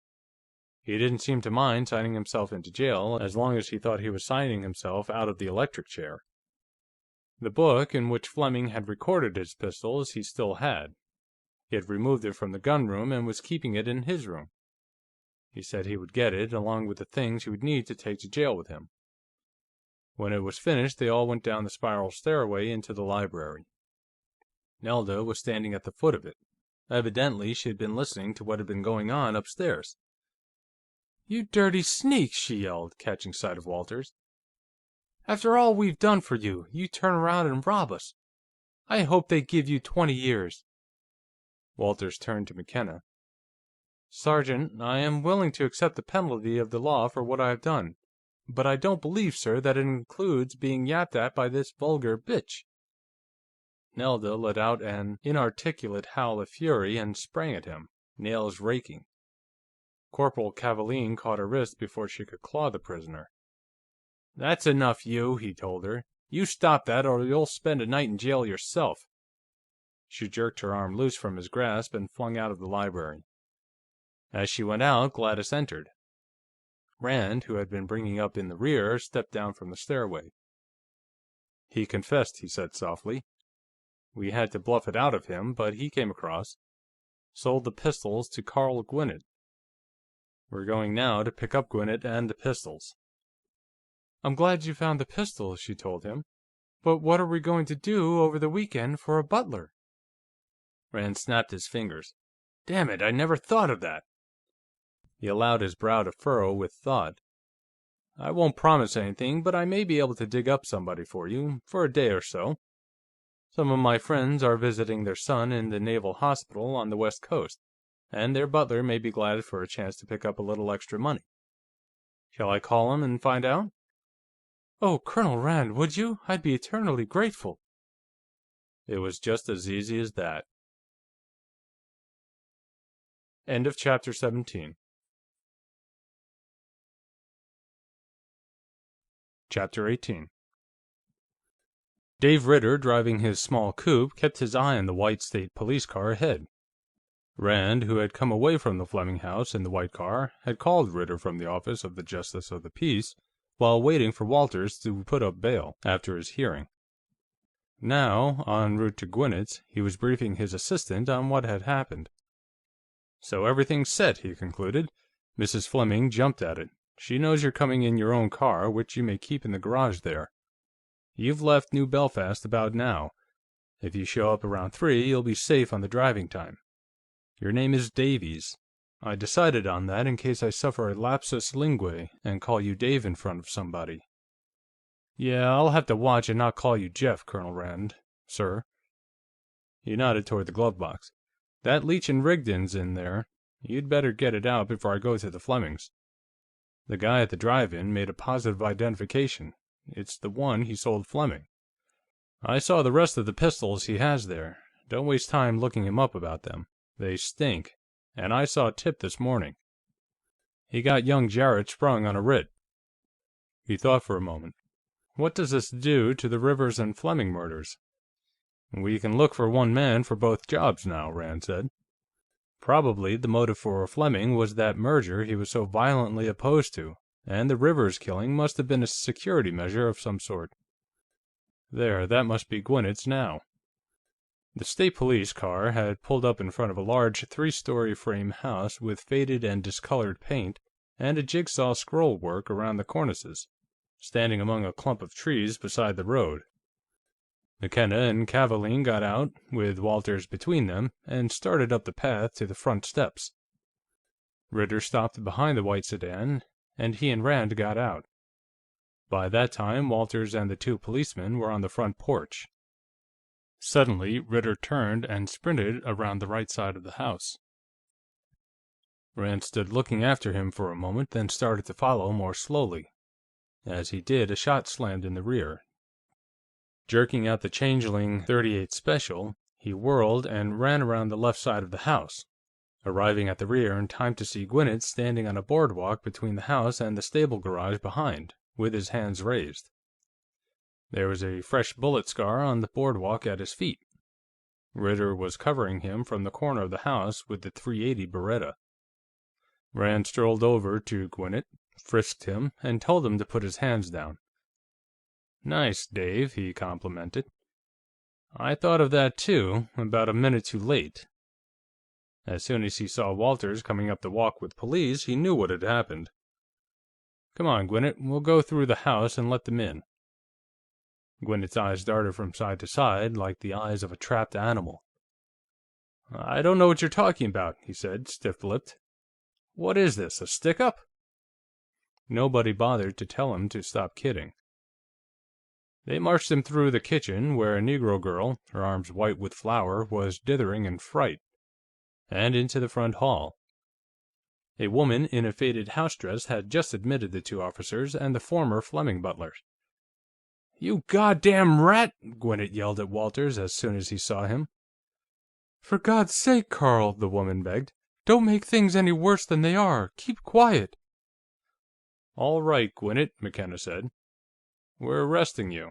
He didn't seem to mind signing himself into jail, as long as he thought he was signing himself out of the electric chair. The book in which Fleming had recorded his pistols he still had. He had removed it from the gunroom and was keeping it in his room. He said he would get it, along with the things he would need to take to jail with him. When it was finished, they all went down the spiral stairway into the library. Nelda was standing at the foot of it. Evidently, she had been listening to what had been going on upstairs. "You dirty sneak!" she yelled, catching sight of Walters. "After all we've done for you, you turn around and rob us. I hope they give you 20 years." Walters turned to McKenna. "Sergeant, I am willing to accept the penalty of the law for what I have done, but I don't believe, sir, that it includes being yapped at by this vulgar bitch." Nelda let out an inarticulate howl of fury and sprang at him, nails raking. Corporal Kavaalen caught her wrist before she could claw the prisoner. "That's enough, you," he told her. "You stop that, or you'll spend a night in jail yourself." She jerked her arm loose from his grasp and flung out of the library. As she went out, Gladys entered. Rand, who had been bringing up in the rear, stepped down from the stairway. "He confessed," he said softly. "We had to bluff it out of him, but he came across. Sold the pistols to Carl Gwinnett. We're going now to pick up Gwinnett and the pistols." "I'm glad you found the pistols," she told him. "But what are we going to do over the weekend for a butler?" Rand snapped his fingers. "Damn it, I never thought of that!" He allowed his brow to furrow with thought. "I won't promise anything, but I may be able to dig up somebody for you, for a day or so. Some of my friends are visiting their son in the Naval Hospital on the West Coast, and their butler may be glad for a chance to pick up a little extra money. Shall I call him and find out?" "Oh, Colonel Rand, would you? I'd be eternally grateful." It was just as easy as that. End of chapter 17. Chapter 18. Dave Ritter, driving his small coupe, kept his eye on the white state police car ahead. Rand, who had come away from the Fleming house in the white car, had called Ritter from the office of the Justice of the Peace while waiting for Walters to put up bail after his hearing. Now, en route to Gwinnett's, he was briefing his assistant on what had happened. "So everything's set," he concluded. "Mrs. Fleming jumped at it. She knows you're coming in your own car, which you may keep in the garage there. You've left New Belfast about now. If you show up around 3, you'll be safe on the driving time. Your name is Davies. I decided on that in case I suffer a lapsus linguae and call you Dave in front of somebody." "Yeah, I'll have to watch and not call you Jeff, Colonel Rand, sir." He nodded toward the glove box. "That Leech & Rigdon's in there. You'd better get it out before I go to the Flemings'. The guy at the drive-in made a positive identification. It's the one he sold Fleming. I saw the rest of the pistols he has there. Don't waste time looking him up about them. They stink. And I saw Tip this morning. He got young Jarrett sprung on a writ." He thought for a moment. "What does this do to the Rivers and Fleming murders?" "We can look for one man for both jobs now," Rand said. "Probably the motive for Fleming was that merger he was so violently opposed to, and the Rivers killing must have been a security measure of some sort. There, that must be Gwinnett's now." The state police car had pulled up in front of a large 3-story frame house with faded and discolored paint and a jigsaw scroll work around the cornices, standing among a clump of trees beside the road. McKenna and Kavaalen got out, with Walters between them, and started up the path to the front steps. Ritter stopped behind the white sedan, and he and Rand got out. By that time, Walters and the 2 policemen were on the front porch. Suddenly, Ritter turned and sprinted around the right side of the house. Rand stood looking after him for a moment, then started to follow more slowly. As he did, a shot slammed in the rear. Jerking out the Changeling .38 Special, he whirled and ran around the left side of the house, arriving at the rear in time to see Gwinnett standing on a boardwalk between the house and the stable garage behind, with his hands raised. There was a fresh bullet scar on the boardwalk at his feet. Ritter was covering him from the corner of the house with the .380 Beretta. Rand strolled over to Gwinnett, frisked him, and told him to put his hands down. "Nice, Dave," he complimented. "I thought of that, too, about a minute too late." As soon as he saw Walters coming up the walk with police, he knew what had happened. "Come on, Gwinnett, we'll go through the house and let them in." Gwinnett's eyes darted from side to side, like the eyes of a trapped animal. "I don't know what you're talking about," he said, stiff-lipped. "What is this, a stick-up?" Nobody bothered to tell him to stop kidding. They marched him through the kitchen, where a Negro girl, her arms white with flour, was dithering in fright, and into the front hall. A woman in a faded house dress had just admitted the 2 officers and the former Fleming butler. "You goddamn rat!" Gwinnett yelled at Walters as soon as he saw him. "For God's sake, Carl," the woman begged. "Don't make things any worse than they are. Keep quiet." "All right, Gwinnett," McKenna said. "We're arresting you.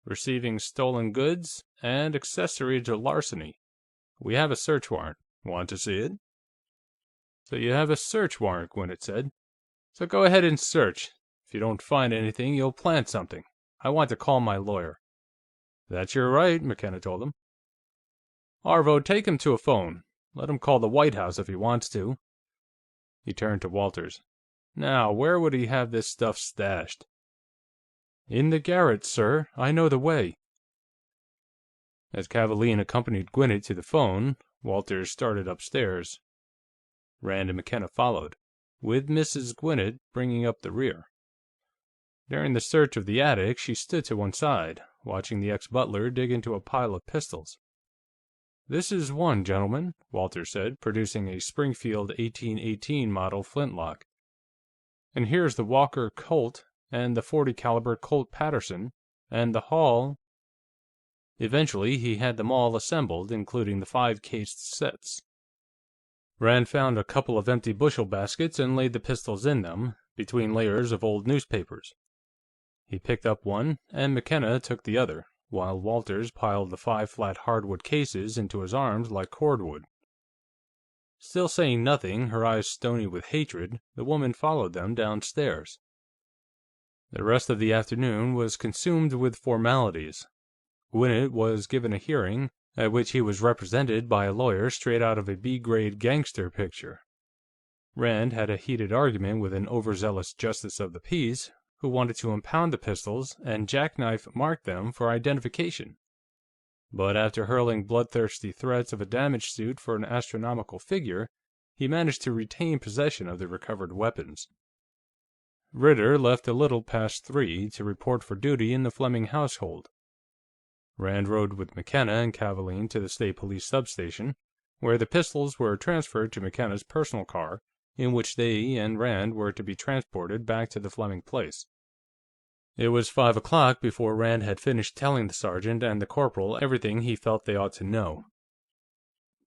Receiving stolen goods, and accessory to larceny. We have a search warrant. Want to see it?" "So you have a search warrant," Gwinnett said. "So go ahead and search. If you don't find anything, you'll plant something. I want to call my lawyer." "That's your right," McKenna told him. "Arvo, take him to a phone. Let him call the White House if he wants to." He turned to Walters. "Now, where would he have this stuff stashed?" "In the garret, sir. I know the way." As Kavaalen accompanied Gwinnett to the phone, Walters started upstairs. Rand and McKenna followed, with Mrs. Gwinnett bringing up the rear. During the search of the attic, she stood to one side, watching the ex-butler dig into a pile of pistols. "This is one, gentlemen," Walters said, producing a Springfield 1818 model flintlock. "And here's the Walker Colt, and the .40 caliber Colt Paterson, and the Hall—" Eventually, he had them all assembled, including the 5-cased sets. Rand found a couple of empty bushel baskets and laid the pistols in them, between layers of old newspapers. He picked up one, and McKenna took the other, while Walters piled the 5 flat hardwood cases into his arms like cordwood. Still saying nothing, her eyes stony with hatred, the woman followed them downstairs. The rest of the afternoon was consumed with formalities. Gwinnett was given a hearing, at which he was represented by a lawyer straight out of a B-grade gangster picture. Rand had a heated argument with an overzealous justice of the peace, who wanted to impound the pistols and jackknife mark them for identification. But after hurling bloodthirsty threats of a damage suit for an astronomical figure, he managed to retain possession of the recovered weapons. Ritter left a little past 3 to report for duty in the Fleming household. Rand rode with McKenna and Kavaleen to the State Police substation, where the pistols were transferred to McKenna's personal car, in which they and Rand were to be transported back to the Fleming place. It was 5 o'clock before Rand had finished telling the sergeant and the corporal everything he felt they ought to know.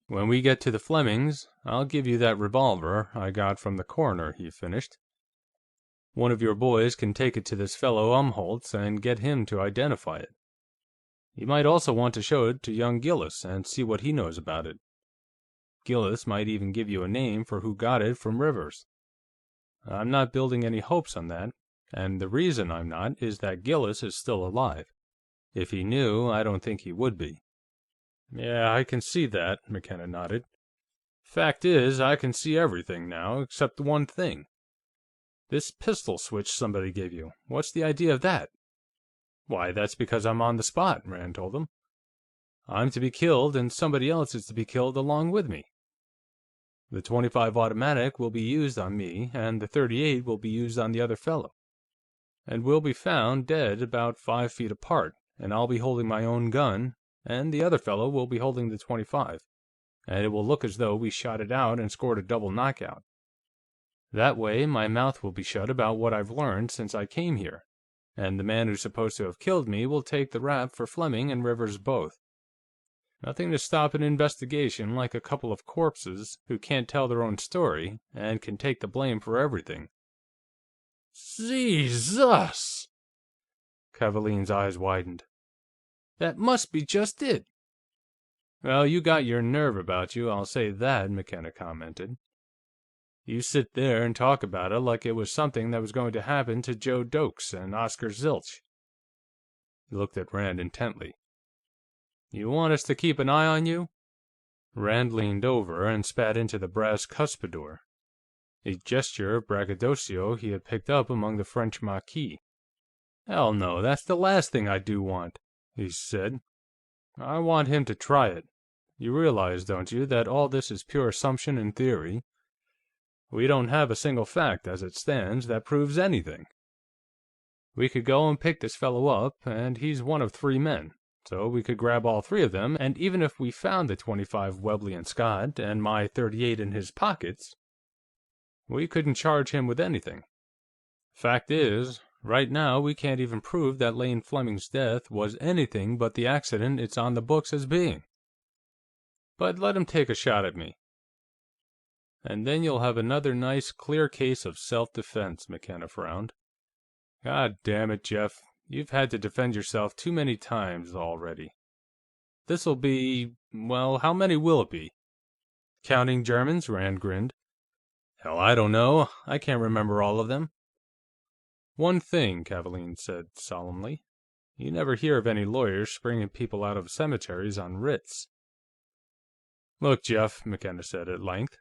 "When we get to the Flemings', I'll give you that revolver I got from the coroner," he finished. "One of your boys can take it to this fellow Umholtz and get him to identify it. You might also want to show it to young Gillis and see what he knows about it. Gillis might even give you a name for who got it from Rivers. I'm not building any hopes on that, and the reason I'm not is that Gillis is still alive. If he knew, I don't think he would be." "Yeah, I can see that," McKenna nodded. "Fact is, I can see everything now, except one thing. This pistol switch somebody gave you, what's the idea of that?" "Why, that's because I'm on the spot," Rand told him. "I'm to be killed, and somebody else is to be killed along with me. The .25 automatic will be used on me, and the .38 will be used on the other fellow. And we'll be found dead about 5 feet apart, and I'll be holding my own gun, and the other fellow will be holding the .25, and it will look as though we shot it out and scored a double knockout. That way, my mouth will be shut about what I've learned since I came here, and the man who's supposed to have killed me will take the rap for Fleming and Rivers both. Nothing to stop an investigation like a couple of corpses who can't tell their own story and can take the blame for everything." "Jesus!" Kavaleen's eyes widened. "That must be just it." "Well, you got your nerve about you, I'll say that," McKenna commented. "You sit there and talk about it like it was something that was going to happen to Joe Dokes and Oscar Zilch." He looked at Rand intently. "You want us to keep an eye on you?" Rand leaned over and spat into the brass cuspidor, a gesture of braggadocio he had picked up among the French Maquis. "Hell no, that's the last thing I do want," he said. "I want him to try it. You realize, don't you, that all this is pure assumption and theory? We don't have a single fact, as it stands, that proves anything. We could go and pick this fellow up, and he's one of 3 men, so we could grab all 3 of them, and even if we found the .25 Webley and Scott and my .38 in his pockets, we couldn't charge him with anything. Fact is, right now we can't even prove that Lane Fleming's death was anything but the accident it's on the books as being. But let him take a shot at me. And then you'll have another nice, clear case of self-defense," McKenna frowned. "God damn it, Jeff, you've had to defend yourself too many times already. This'll be, well, how many will it be?" "Counting Germans?" Rand grinned. "Hell, I don't know. I can't remember all of them." "One thing," Kavaleen said solemnly. "You never hear of any lawyers springing people out of cemeteries on writs." "Look, Jeff," McKenna said at length,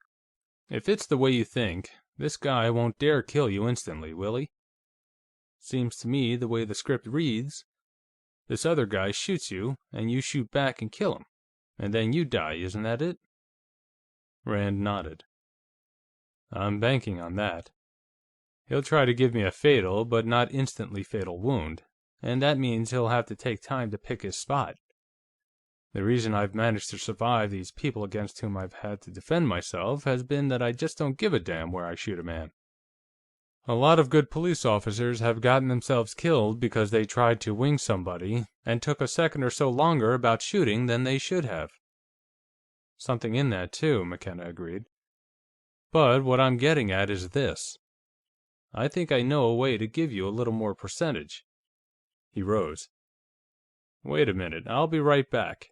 "if it's the way you think, this guy won't dare kill you instantly, will he? Seems to me, the way the script reads, this other guy shoots you, and you shoot back and kill him, and then you die, isn't that it?" Rand nodded. "I'm banking on that. He'll try to give me a fatal, but not instantly fatal wound, and that means he'll have to take time to pick his spot. The reason I've managed to survive these people against whom I've had to defend myself has been that I just don't give a damn where I shoot a man. A lot of good police officers have gotten themselves killed because they tried to wing somebody and took a second or so longer about shooting than they should have." "Something in that, too," McKenna agreed. "But what I'm getting at is this. I think I know a way to give you a little more percentage." He rose. "Wait a minute, I'll be right back."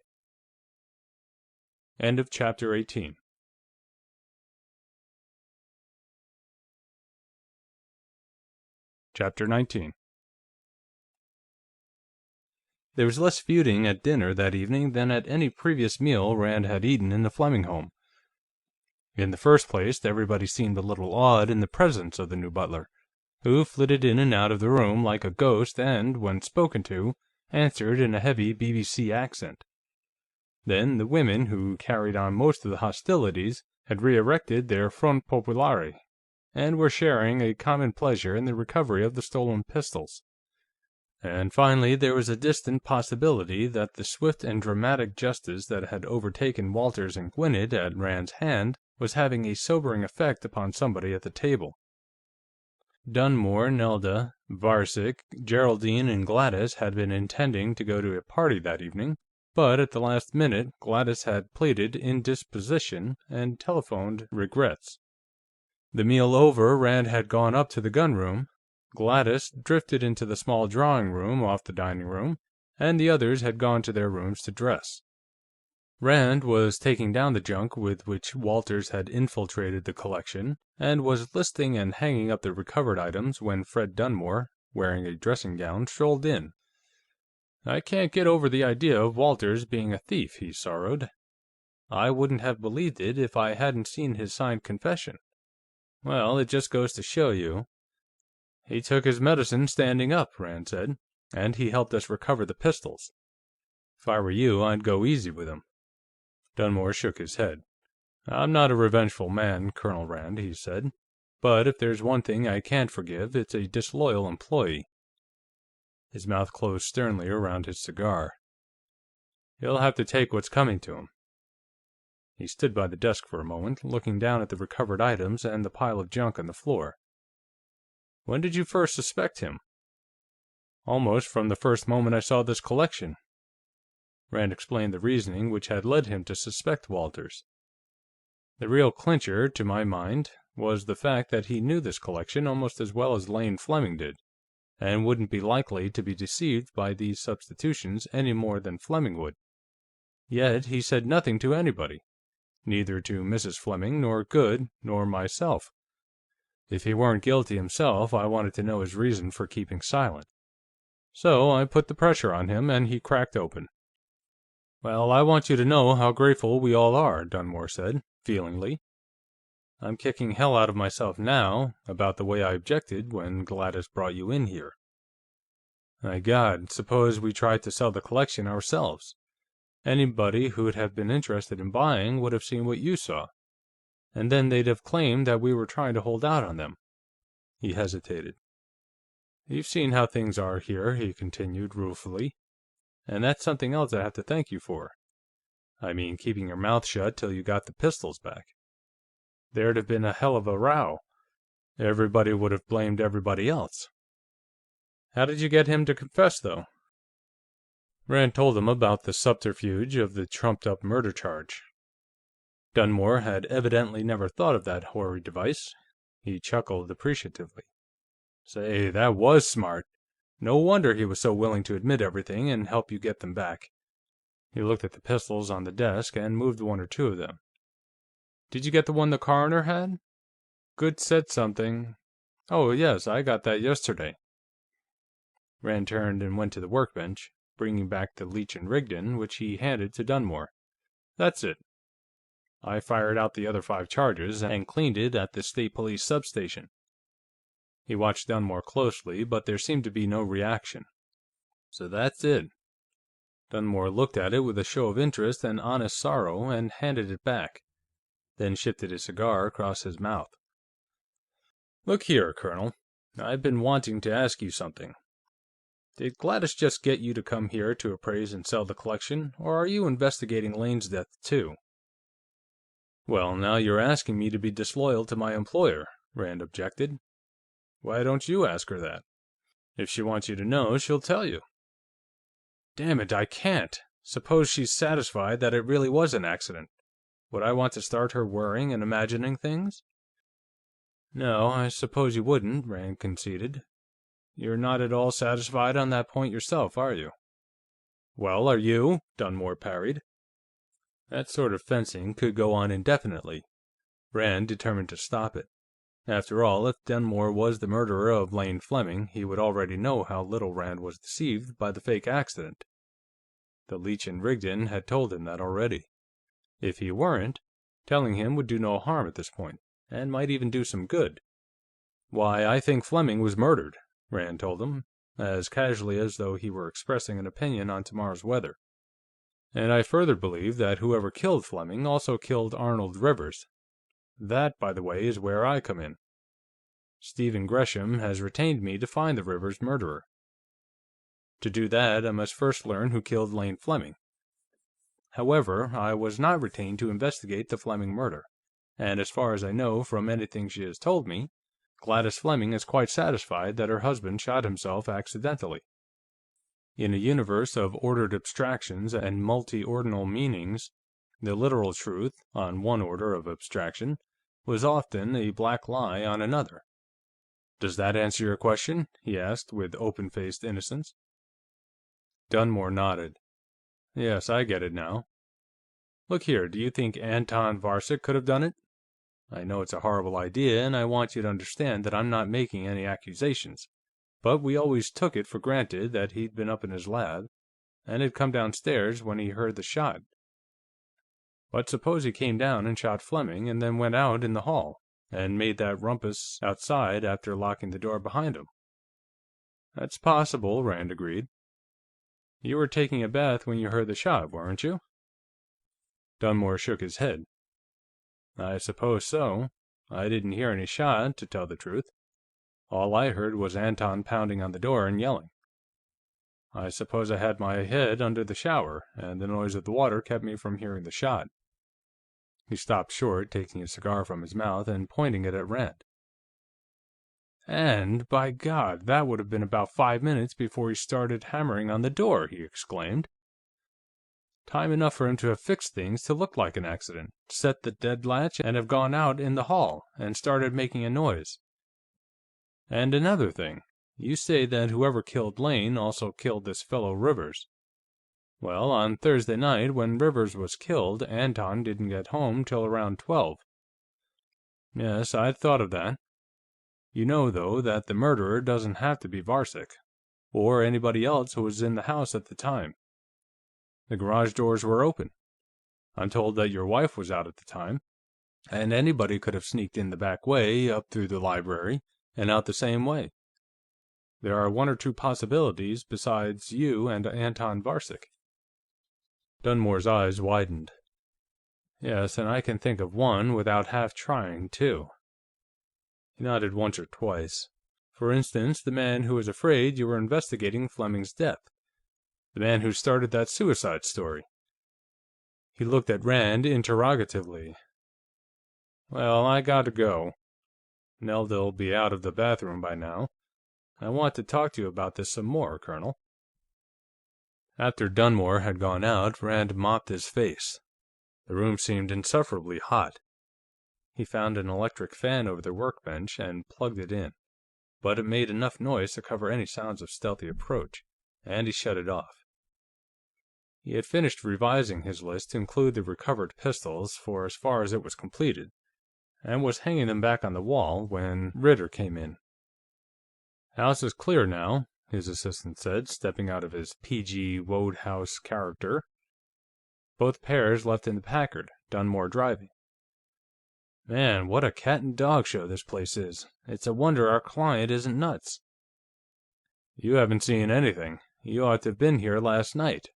End of Chapter 18. Chapter 19. There was less feuding at dinner that evening than at any previous meal Rand had eaten in the Fleming home. In the first place, everybody seemed a little awed in the presence of the new butler, who flitted in and out of the room like a ghost and, when spoken to, answered in a heavy BBC accent. Then the women, who carried on most of the hostilities, had re-erected their Front Populare, and were sharing a common pleasure in the recovery of the stolen pistols. And finally, there was a distant possibility that the swift and dramatic justice that had overtaken Walters and Gwinnett at Rand's hand was having a sobering effect upon somebody at the table. Dunmore, Nelda, Varsic, Geraldine, and Gladys had been intending to go to a party that evening, but at the last minute Gladys had pleaded indisposition and telephoned regrets. The meal over, Rand had gone up to the gunroom. Gladys drifted into the small drawing room off the dining room, and the others had gone to their rooms to dress. Rand was taking down the junk with which Walters had infiltrated the collection, and was listing and hanging up the recovered items when Fred Dunmore, wearing a dressing gown, strolled in. "I can't get over the idea of Walters being a thief," he sorrowed. "I wouldn't have believed it if I hadn't seen his signed confession." "Well, it just goes to show you." "He took his medicine standing up," Rand said, "and he helped us recover the pistols. If I were you, I'd go easy with him." Dunmore shook his head. "I'm not a revengeful man, Colonel Rand," he said, "but if there's one thing I can't forgive, it's a disloyal employee." His mouth closed sternly around his cigar. "He'll have to take what's coming to him." He stood by the desk for a moment, looking down at the recovered items and the pile of junk on the floor. "When did you first suspect him?" "Almost from the first moment I saw this collection." Rand explained the reasoning which had led him to suspect Walters. "The real clincher, to my mind, was the fact that he knew this collection almost as well as Lane Fleming did, and wouldn't be likely to be deceived by these substitutions any more than Fleming would. Yet he said nothing to anybody, neither to Mrs. Fleming, nor Goode, nor myself. If he weren't guilty himself, I wanted to know his reason for keeping silent. So I put the pressure on him, and he cracked open." "Well, I want you to know how grateful we all are," Dunmore said, feelingly. "I'm kicking hell out of myself now, about the way I objected when Gladys brought you in here. My God, suppose we tried to sell the collection ourselves. Anybody who'd have been interested in buying would have seen what you saw, and then they'd have claimed that we were trying to hold out on them." He hesitated. "You've seen how things are here," he continued ruefully, "and that's something else I have to thank you for. I mean, keeping your mouth shut till you got the pistols back. There'd have been a hell of a row. Everybody would have blamed everybody else." "How did you get him to confess, though?" Rand told him about the subterfuge of the trumped-up murder charge. Dunmore had evidently never thought of that hoary device. He chuckled appreciatively. "Say, that was smart. No wonder he was so willing to admit everything and help you get them back." He looked at the pistols on the desk and moved one or two of them. "Did you get the one the coroner had? Goode said something. Oh, yes, I got that yesterday." Rand turned and went to the workbench, bringing back the Leech & Rigdon, which he handed to Dunmore. "That's it. I fired out the other 5 charges, and cleaned it at the State Police substation." He watched Dunmore closely, but there seemed to be no reaction. "So that's it." Dunmore looked at it with a show of interest and honest sorrow, and handed it back, then shifted his cigar across his mouth. "Look here, Colonel, I've been wanting to ask you something. Did Gladys just get you to come here to appraise and sell the collection, or are you investigating Lane's death, too?" "Well, now you're asking me to be disloyal to my employer," Rand objected. "Why don't you ask her that? If she wants you to know, she'll tell you." "Damn it, I can't! Suppose she's satisfied that it really was an accident. Would I want to start her worrying and imagining things?" "No, I suppose you wouldn't," Rand conceded. "You're not at all satisfied on that point yourself, are you?" "Well, are you?" Dunmore parried. That sort of fencing could go on indefinitely. Rand determined to stop it. After all, if Dunmore was the murderer of Lane Fleming, he would already know how little Rand was deceived by the fake accident. The Leech in Rigdon had told him that already. If he weren't, telling him would do no harm at this point, and might even do some good. "Why, I think Fleming was murdered," Rand told him, as casually as though he were expressing an opinion on tomorrow's weather. "And I further believe that whoever killed Fleming also killed Arnold Rivers. That, by the way, is where I come in. Stephen Gresham has retained me to find the Rivers murderer. To do that, I must first learn who killed Lane Fleming. However, I was not retained to investigate the Fleming murder, and as far as I know from anything she has told me, Gladys Fleming is quite satisfied that her husband shot himself accidentally. In a universe of ordered abstractions and multi-ordinal meanings, the literal truth, on one order of abstraction, was often a black lie on another. Does that answer your question?" he asked, with open-faced innocence. Dunmore nodded. "Yes, I get it now. Look here, do you think Anton Varcek could have done it? I know it's a horrible idea, and I want you to understand that I'm not making any accusations, but we always took it for granted that he'd been up in his lab, and had come downstairs when he heard the shot. But suppose he came down and shot Fleming, and then went out in the hall, and made that rumpus outside after locking the door behind him." "That's possible," Rand agreed. "You were taking a bath when you heard the shot, weren't you?" Dunmore shook his head. "I suppose so. I didn't hear any shot, to tell the truth. All I heard was Anton pounding on the door and yelling. I suppose I had my head under the shower, and the noise of the water kept me from hearing the shot." He stopped short, taking a cigar from his mouth and pointing it at Rand. "And, by God, that would have been about 5 minutes before he started hammering on the door!" he exclaimed. "Time enough for him to have fixed things to look like an accident, set the dead latch, and have gone out in the hall, and started making a noise. And another thing, you say that whoever killed Lane also killed this fellow Rivers. Well, on Thursday night, when Rivers was killed, Anton didn't get home till around 12. Yes, I'd thought of that. You know, though, that the murderer doesn't have to be Varcek, or anybody else who was in the house at the time. The garage doors were open. I'm told that your wife was out at the time, and anybody could have sneaked in the back way, up through the library, and out the same way. There are one or two possibilities besides you and Anton Varcek." Dunmore's eyes widened. "Yes, and I can think of one without half trying, too." He nodded once or twice. "For instance, the man who was afraid you were investigating Fleming's death. The man who started that suicide story." He looked at Rand interrogatively. "Well, I got to go. Nelda'll be out of the bathroom by now. I want to talk to you about this some more, Colonel." After Dunmore had gone out, Rand mopped his face. The room seemed insufferably hot. He found an electric fan over the workbench and plugged it in, but it made enough noise to cover any sounds of stealthy approach, and he shut it off. He had finished revising his list to include the recovered pistols, for as far as it was completed, and was hanging them back on the wall when Ritter came in. "House is clear now," his assistant said, stepping out of his P.G. Wodehouse character. Both pairs left in the Packard, Dunmore driving. "Man, what a cat-and-dog show this place is. It's a wonder our client isn't nuts." "You haven't seen anything. You ought to have been here last night.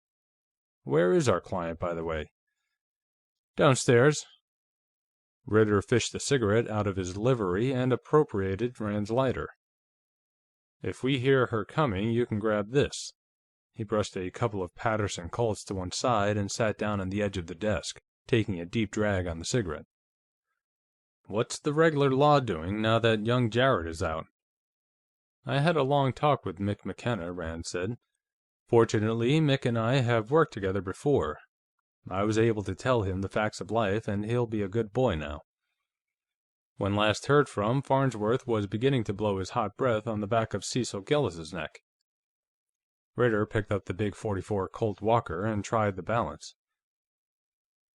Where is our client, by the way?" "Downstairs." Ritter fished a cigarette out of his livery and appropriated Rand's lighter. If we hear her coming, you can grab this." He brushed a couple of Paterson Colts to one side and sat down on the edge of the desk, taking a deep drag on the cigarette. "What's the regular law doing, now that young Jarrett is out?" "I had a long talk with Mick McKenna," Rand said. "Fortunately, Mick and I have worked together before. I was able to tell him the facts of life, and he'll be a good boy now. When last heard from, Farnsworth was beginning to blow his hot breath on the back of Cecil Gillis's neck." Ritter picked up the big .44 Colt Walker and tried the balance.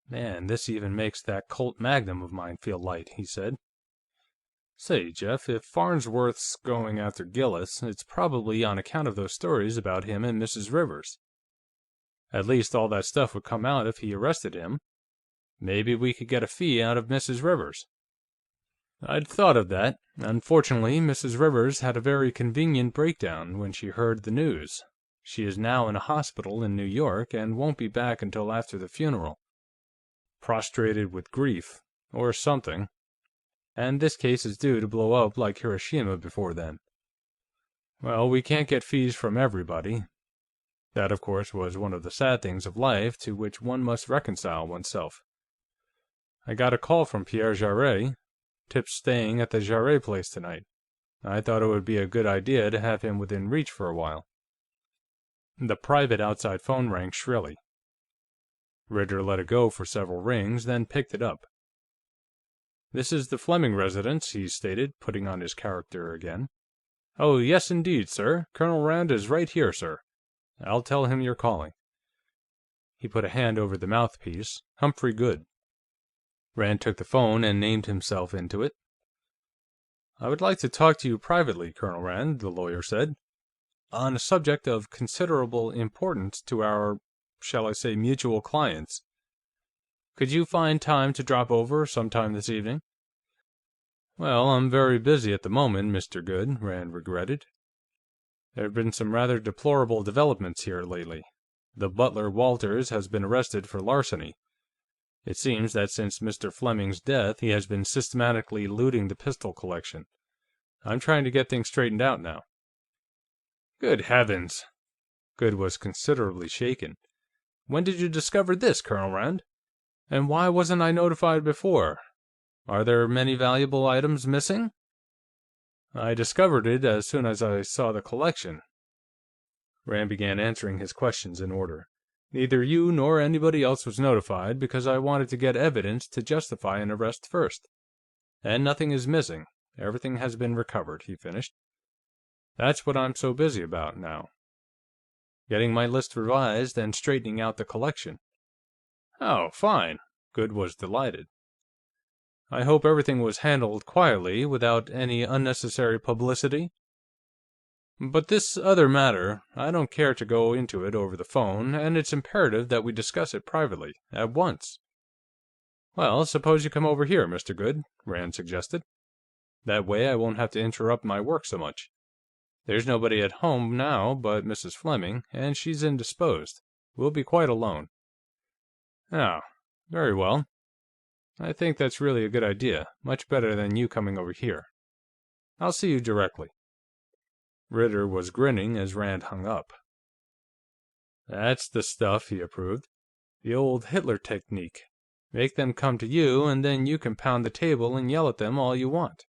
"Man, this even makes that Colt Magnum of mine feel light," he said. "Say, Jeff, if Farnsworth's going after Gillis, it's probably on account of those stories about him and Mrs. Rivers. At least all that stuff would come out if he arrested him. Maybe we could get a fee out of Mrs. Rivers." "I'd thought of that. Unfortunately, Mrs. Rivers had a very convenient breakdown when she heard the news. She is now in a hospital in New York and won't be back until after the funeral. Prostrated with grief, or something. And this case is due to blow up like Hiroshima before then. Well, we can't get fees from everybody. That, of course, was one of the sad things of life to which one must reconcile oneself. I got a call from Pierre Jarret. Tip's staying at the Jarret place tonight. I thought it would be a good idea to have him within reach for a while." The private outside phone rang shrilly. Ritter let it go for several rings, then picked it up. "This is the Fleming residence," he stated, putting on his character again. "Oh, yes, indeed, sir. Colonel Rand is right here, sir. I'll tell him you're calling." He put a hand over the mouthpiece. "Humphrey Goode." Rand took the phone and named himself into it. "I would like to talk to you privately, Colonel Rand," the lawyer said, "on a subject of considerable importance to our, shall I say, mutual clients. Could you find time to drop over sometime this evening?" "Well, I'm very busy at the moment, Mr. Goode," Rand regretted. "There have been some rather deplorable developments here lately. The butler, Walters, has been arrested for larceny. It seems that since Mr. Fleming's death, he has been systematically looting the pistol collection. I'm trying to get things straightened out now." "Good heavens!" Goode was considerably shaken. "When did you discover this, Colonel Rand? And why wasn't I notified before? Are there many valuable items missing?" "I discovered it as soon as I saw the collection." Rand began answering his questions in order. "Neither you nor anybody else was notified, because I wanted to get evidence to justify an arrest first. And nothing is missing. Everything has been recovered," he finished. "That's what I'm so busy about, now. Getting my list revised and straightening out the collection." "Oh, fine." Goode was delighted. "I hope everything was handled quietly, without any unnecessary publicity. But this other matter, I don't care to go into it over the phone, and it's imperative that we discuss it privately, at once." "Well, suppose you come over here, Mr. Goode," Rand suggested. "That way I won't have to interrupt my work so much. There's nobody at home now but Mrs. Fleming, and she's indisposed. We'll be quite alone." "Oh, very well. I think that's really a good idea, much better than you coming over here. I'll see you directly." Ritter was grinning as Rand hung up. "That's the stuff," he approved. "The old Hitler technique. Make them come to you, and then you can pound the table and yell at them all you want."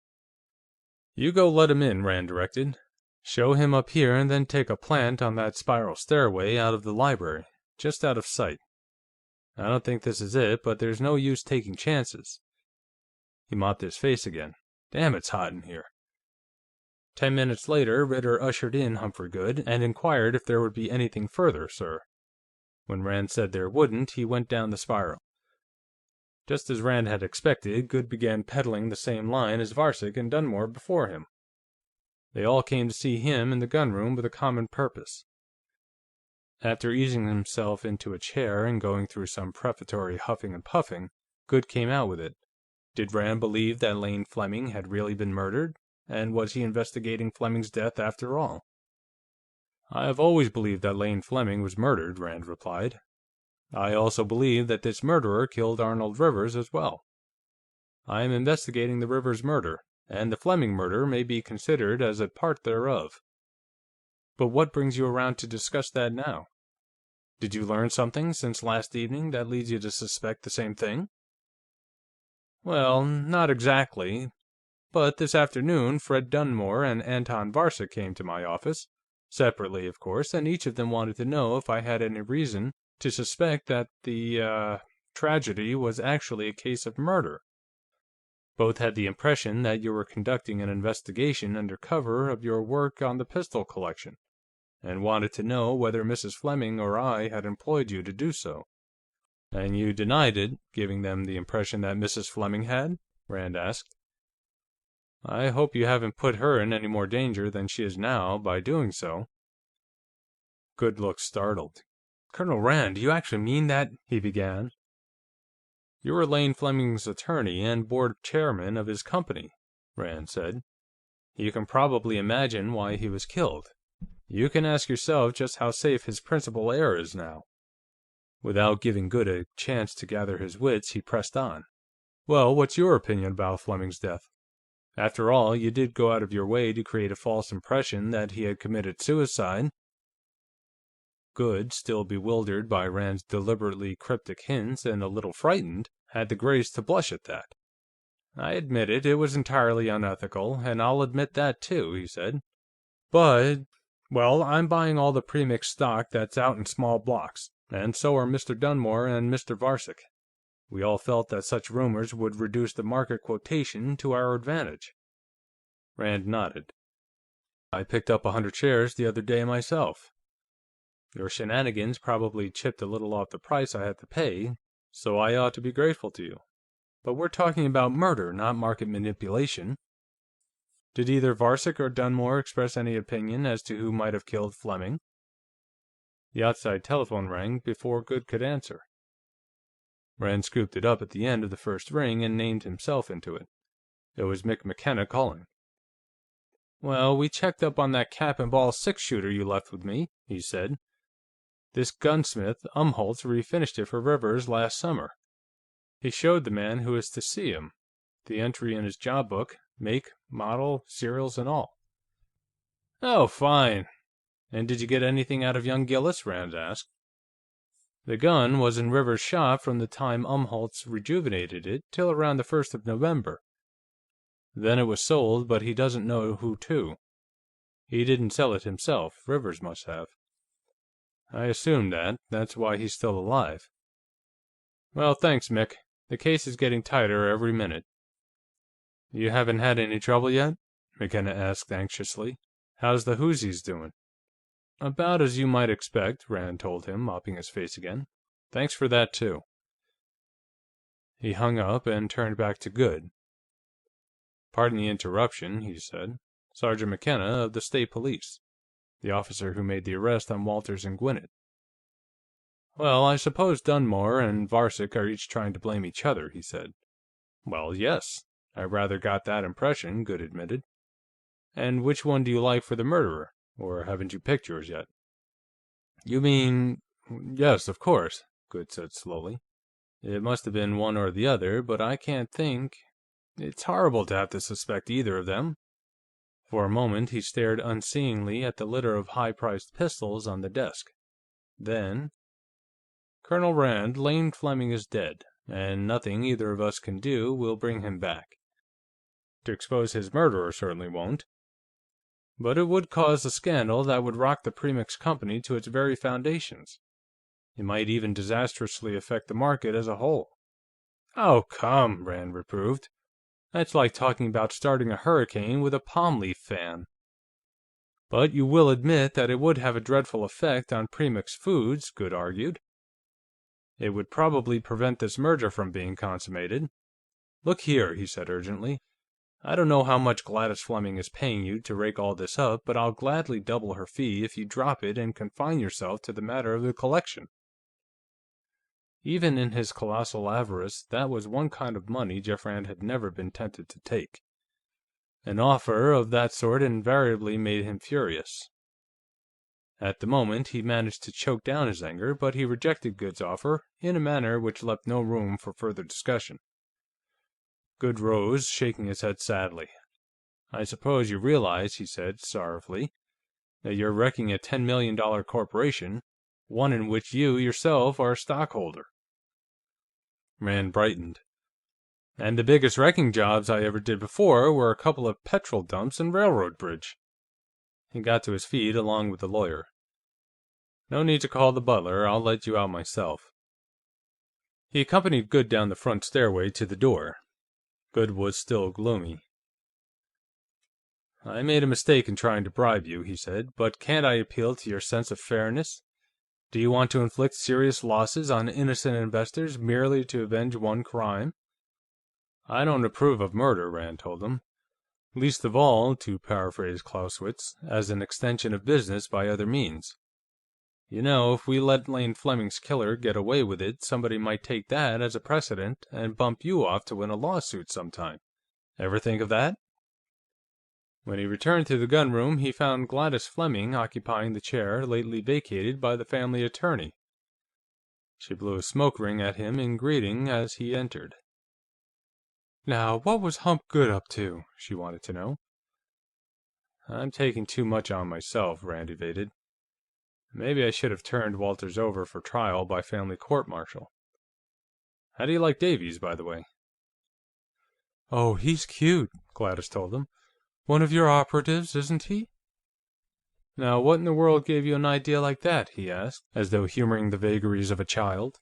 "You go let him in," Rand directed. "Show him up here, and then take a plant on that spiral stairway out of the library, just out of sight. I don't think this is it, but there's no use taking chances." He mopped his face again. "Damn, it's hot in here." 10 minutes later, Ritter ushered in Humphrey Goode and inquired if there would be anything further, sir. When Rand said there wouldn't, he went down the spiral. Just as Rand had expected, Goode began peddling the same line as Varcek and Dunmore before him. They all came to see him in the gunroom with a common purpose. After easing himself into a chair and going through some prefatory huffing and puffing, Goode came out with it. Did Rand believe that Lane Fleming had really been murdered? And was he investigating Fleming's death after all? "I have always believed that Lane Fleming was murdered," Rand replied. "I also believe that this murderer killed Arnold Rivers as well. I am investigating the Rivers murder, and the Fleming murder may be considered as a part thereof. But what brings you around to discuss that now? Did you learn something since last evening that leads you to suspect the same thing?" "Well, not exactly. But this afternoon, Fred Dunmore and Anton Varcek came to my office, separately, of course, and each of them wanted to know if I had any reason to suspect that the tragedy was actually a case of murder. Both had the impression that you were conducting an investigation under cover of your work on the pistol collection, and wanted to know whether Mrs. Fleming or I had employed you to do so." "And you denied it, giving them the impression that Mrs. Fleming had?" Rand asked. "I hope you haven't put her in any more danger than she is now, by doing so." Goode looked startled. "Colonel Rand, do you actually mean that—" he began. "You were Lane Fleming's attorney and board chairman of his company," Rand said. "You can probably imagine why he was killed. You can ask yourself just how safe his principal heir is now." Without giving Goode a chance to gather his wits, he pressed on. "Well, what's your opinion about Fleming's death? After all, you did go out of your way to create a false impression that he had committed suicide." Goode, still bewildered by Rand's deliberately cryptic hints and a little frightened, had the grace to blush at that. "I admit it, it was entirely unethical, and I'll admit that too," he said. "But, well, I'm buying all the premixed stock that's out in small blocks, and so are Mr. Dunmore and Mr. Varcek. We all felt that such rumors would reduce the market quotation to our advantage." Rand nodded. "I picked up 100 shares the other day, myself. Your shenanigans probably chipped a little off the price I had to pay, so I ought to be grateful to you. But we're talking about murder, not market manipulation." "Did either Varcek or Dunmore express any opinion as to who might have killed Fleming?" The outside telephone rang before Goode could answer. Rand scooped it up at the end of the first ring and named himself into it. It was Mick McKenna calling. "Well, we checked up on that cap-and-ball six-shooter you left with me," he said. "This gunsmith, Umholtz, refinished it for Rivers last summer. He showed the man who was to see him the entry in his job book, make, model, serials, and all." "Oh, fine. And did you get anything out of young Gillis?" Rand asked. "The gun was in Rivers' shop from the time Umholtz rejuvenated it till around the 1st of November. Then it was sold, but he doesn't know who to. He didn't sell it himself; Rivers must have. I assumed that. That's why he's still alive." "Well, thanks, Mick. The case is getting tighter every minute." "You haven't had any trouble yet?" McKenna asked anxiously. "How's the Whoosies doing?" "About as you might expect," Rand told him, mopping his face again. "Thanks for that, too." He hung up and turned back to Goode. "Pardon the interruption," he said. "Sergeant McKenna, of the State Police. The officer who made the arrest on Walters and Gwinnett." "Well, I suppose Dunmore and Varcek are each trying to blame each other," he said. "Well, yes. I rather got that impression," Goode admitted. "And which one do you like for the murderer? Or haven't you picked yours yet?" "You mean... yes, of course," Goode said slowly. "It must have been one or the other, but I can't think... It's horrible to have to suspect either of them." For a moment, he stared unseeingly at the litter of high-priced pistols on the desk. Then: "Colonel Rand, Lane Fleming is dead, and nothing either of us can do will bring him back. To expose his murderer certainly won't. But it would cause a scandal that would rock the Premix Company to its very foundations. It might even disastrously affect the market as a whole." "Oh, come," Rand reproved. "That's like talking about starting a hurricane with a palm leaf fan." "But you will admit that it would have a dreadful effect on Premix Foods," Goode argued. "It would probably prevent this merger from being consummated. Look here," he said urgently. "I don't know how much Gladys Fleming is paying you to rake all this up, but I'll gladly double her fee if you drop it and confine yourself to the matter of the collection." Even in his colossal avarice, that was one kind of money Jeff Rand had never been tempted to take. An offer of that sort invariably made him furious. At the moment, he managed to choke down his anger, but he rejected Goode's offer in a manner which left no room for further discussion. Goode rose, shaking his head sadly. "I suppose you realize," he said sorrowfully, that you're wrecking a $10 million corporation, one in which you yourself are a stockholder." Rand brightened. "And the biggest wrecking jobs I ever did before were a couple of petrol dumps and railroad bridge." He got to his feet along with the lawyer. "No need to call the butler, I'll let you out myself." He accompanied Goode down the front stairway to the door. Goode was still gloomy. "I made a mistake in trying to bribe you," he said, "but can't I appeal to your sense of fairness? Do you want to inflict serious losses on innocent investors merely to avenge one crime?" "I don't approve of murder," Rand told him. "Least of all, to paraphrase Clausewitz, as an extension of business by other means. You know, if we let Lane Fleming's killer get away with it, somebody might take that as a precedent and bump you off to win a lawsuit sometime. Ever think of that?" When he returned to the gunroom, he found Gladys Fleming occupying the chair lately vacated by the family attorney. She blew a smoke ring at him in greeting as he entered. "Now, what was Hump Goode up to?" she wanted to know. "I'm taking too much on myself," Rand evaded. "Maybe I should have turned Walters over for trial by family court-martial. How do you like Davies, by the way?" "Oh, he's cute," Gladys told him. "One of your operatives, isn't he?" "Now, what in the world gave you an idea like that?" he asked, as though humoring the vagaries of a child.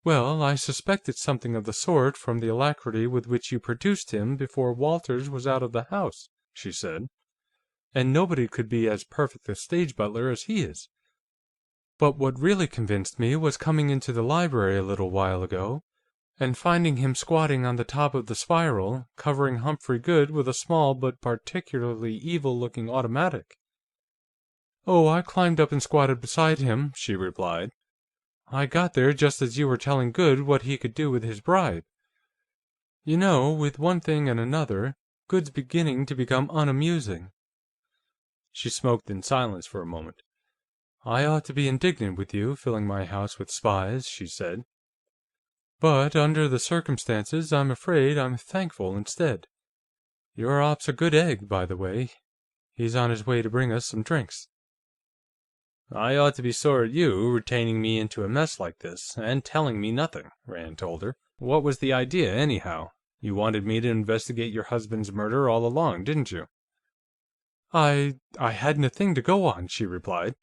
"Well, I suspected something of the sort from the alacrity with which you produced him before Walters was out of the house," she said. "And nobody could be as perfect a stage butler as he is. But what really convinced me was coming into the library a little while ago and finding him squatting on the top of the spiral, covering Humphrey Goode with a small but particularly evil-looking automatic." "Oh, I climbed up and squatted beside him," she replied. "I got there just as you were telling Goode what he could do with his bribe. You know, with one thing and another, Goode's beginning to become unamusing." She smoked in silence for a moment. "I ought to be indignant with you, filling my house with spies," she said. "But under the circumstances, I'm afraid I'm thankful instead. Your op's a good egg, by the way. He's on his way to bring us some drinks." "I ought to be sore at you, retaining me into a mess like this, and telling me nothing," Rand told her. "What was the idea, anyhow? You wanted me to investigate your husband's murder all along, didn't you?" I hadn't a thing to go on," she replied.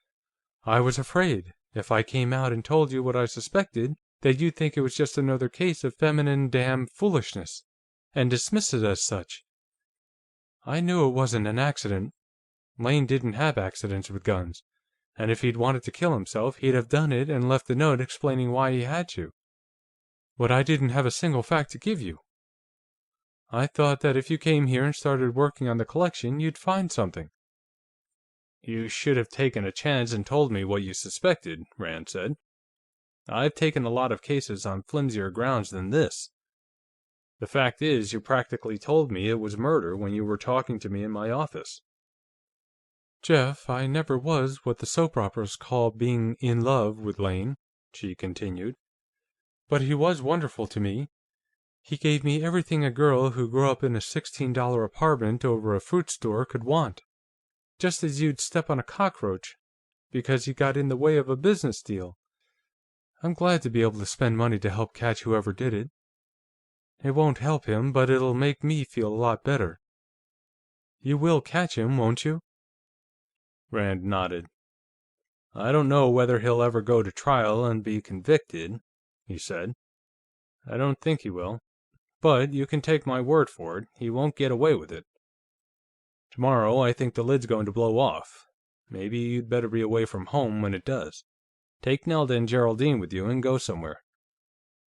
"I was afraid, if I came out and told you what I suspected, that you'd think it was just another case of feminine damn foolishness, and dismiss it as such. I knew it wasn't an accident. Lane didn't have accidents with guns, and if he'd wanted to kill himself, he'd have done it and left a note explaining why he had to. But I didn't have a single fact to give you. I thought that if you came here and started working on the collection, you'd find something." "You should have taken a chance and told me what you suspected," Rand said. "I've taken a lot of cases on flimsier grounds than this. The fact is, you practically told me it was murder when you were talking to me in my office." "Jeff, I never was what the soap operas call being in love with Lane," she continued. "But he was wonderful to me. He gave me everything a girl who grew up in a $16 apartment over a fruit store could want. Just as you'd step on a cockroach, because he got in the way of a business deal. I'm glad to be able to spend money to help catch whoever did it. It won't help him, but it'll make me feel a lot better. You will catch him, won't you?" Rand nodded. "I don't know whether he'll ever go to trial and be convicted," he said. "I don't think he will. But you can take my word for it, he won't get away with it. Tomorrow, I think the lid's going to blow off. Maybe you'd better be away from home when it does. Take Nelda and Geraldine with you and go somewhere.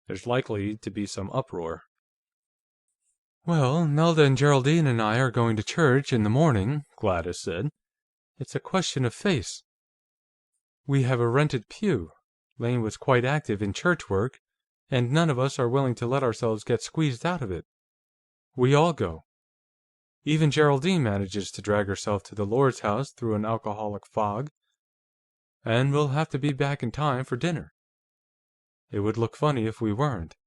There's likely to be some uproar." "Well, Nelda and Geraldine and I are going to church in the morning," Gladys said. "It's a question of face. We have a rented pew. Lane was quite active in church work, and none of us are willing to let ourselves get squeezed out of it. We all go. Even Geraldine manages to drag herself to the Lord's house through an alcoholic fog. And we'll have to be back in time for dinner. It would look funny if we weren't."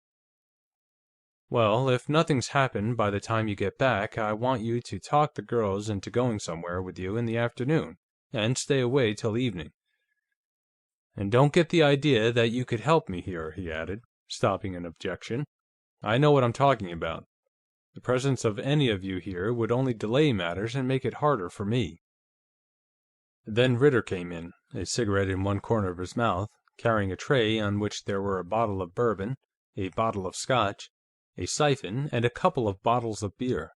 "Well, if nothing's happened by the time you get back, I want you to talk the girls into going somewhere with you in the afternoon. and stay away till evening. And don't get the idea that you could help me here," he added, stopping an objection. "I know what I'm talking about. The presence of any of you here would only delay matters and make it harder for me." Then Ritter came in, a cigarette in one corner of his mouth, carrying a tray on which there were a bottle of bourbon, a bottle of scotch, a siphon, and a couple of bottles of beer.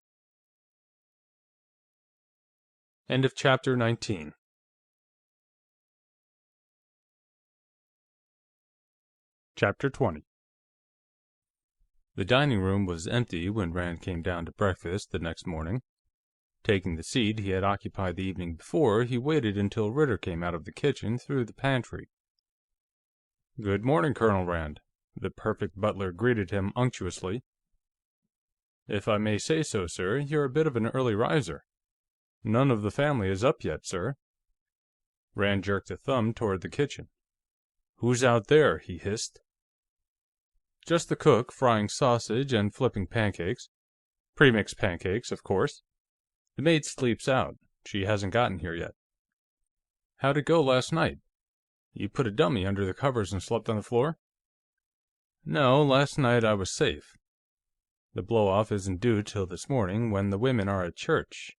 End of chapter 19. Chapter 20. The dining room was empty when Rand came down to breakfast the next morning. Taking the seat he had occupied the evening before, he waited until Ritter came out of the kitchen through the pantry. "Good morning, Colonel Rand," the perfect butler greeted him unctuously. "If I may say so, sir, you're a bit of an early riser. None of the family is up yet, sir." Rand jerked a thumb toward the kitchen. "Who's out there?" he hissed. "Just the cook, frying sausage and flipping pancakes. Premixed pancakes, of course. The maid sleeps out. She hasn't gotten here yet." "How'd it go last night? You put a dummy under the covers and slept on the floor?" "No, last night I was safe. The blow-off isn't due till this morning, when the women are at church.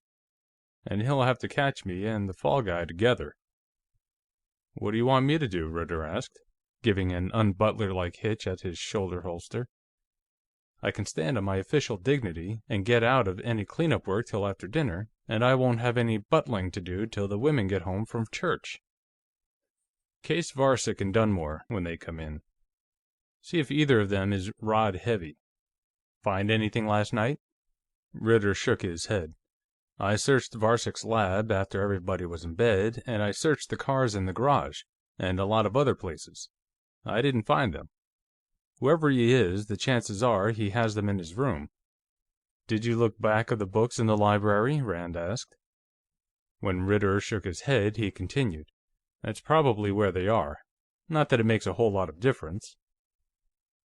And he'll have to catch me and the fall guy together." "What do you want me to do?" Ritter asked, giving an un-butler-like hitch at his shoulder holster. "I can stand on my official dignity and get out of any cleanup work till after dinner, and I won't have any butling to do till the women get home from church. Case Varsic and Dunmore, when they come in. See if either of them is rod-heavy. Find anything last night?" Ritter shook his head. "I searched Varsic's lab after everybody was in bed, and I searched the cars in the garage, and a lot of other places. I didn't find them. Whoever he is, the chances are he has them in his room." "Did you look back of the books in the library?" Rand asked. When Ritter shook his head, he continued, "That's probably where they are. Not that it makes a whole lot of difference.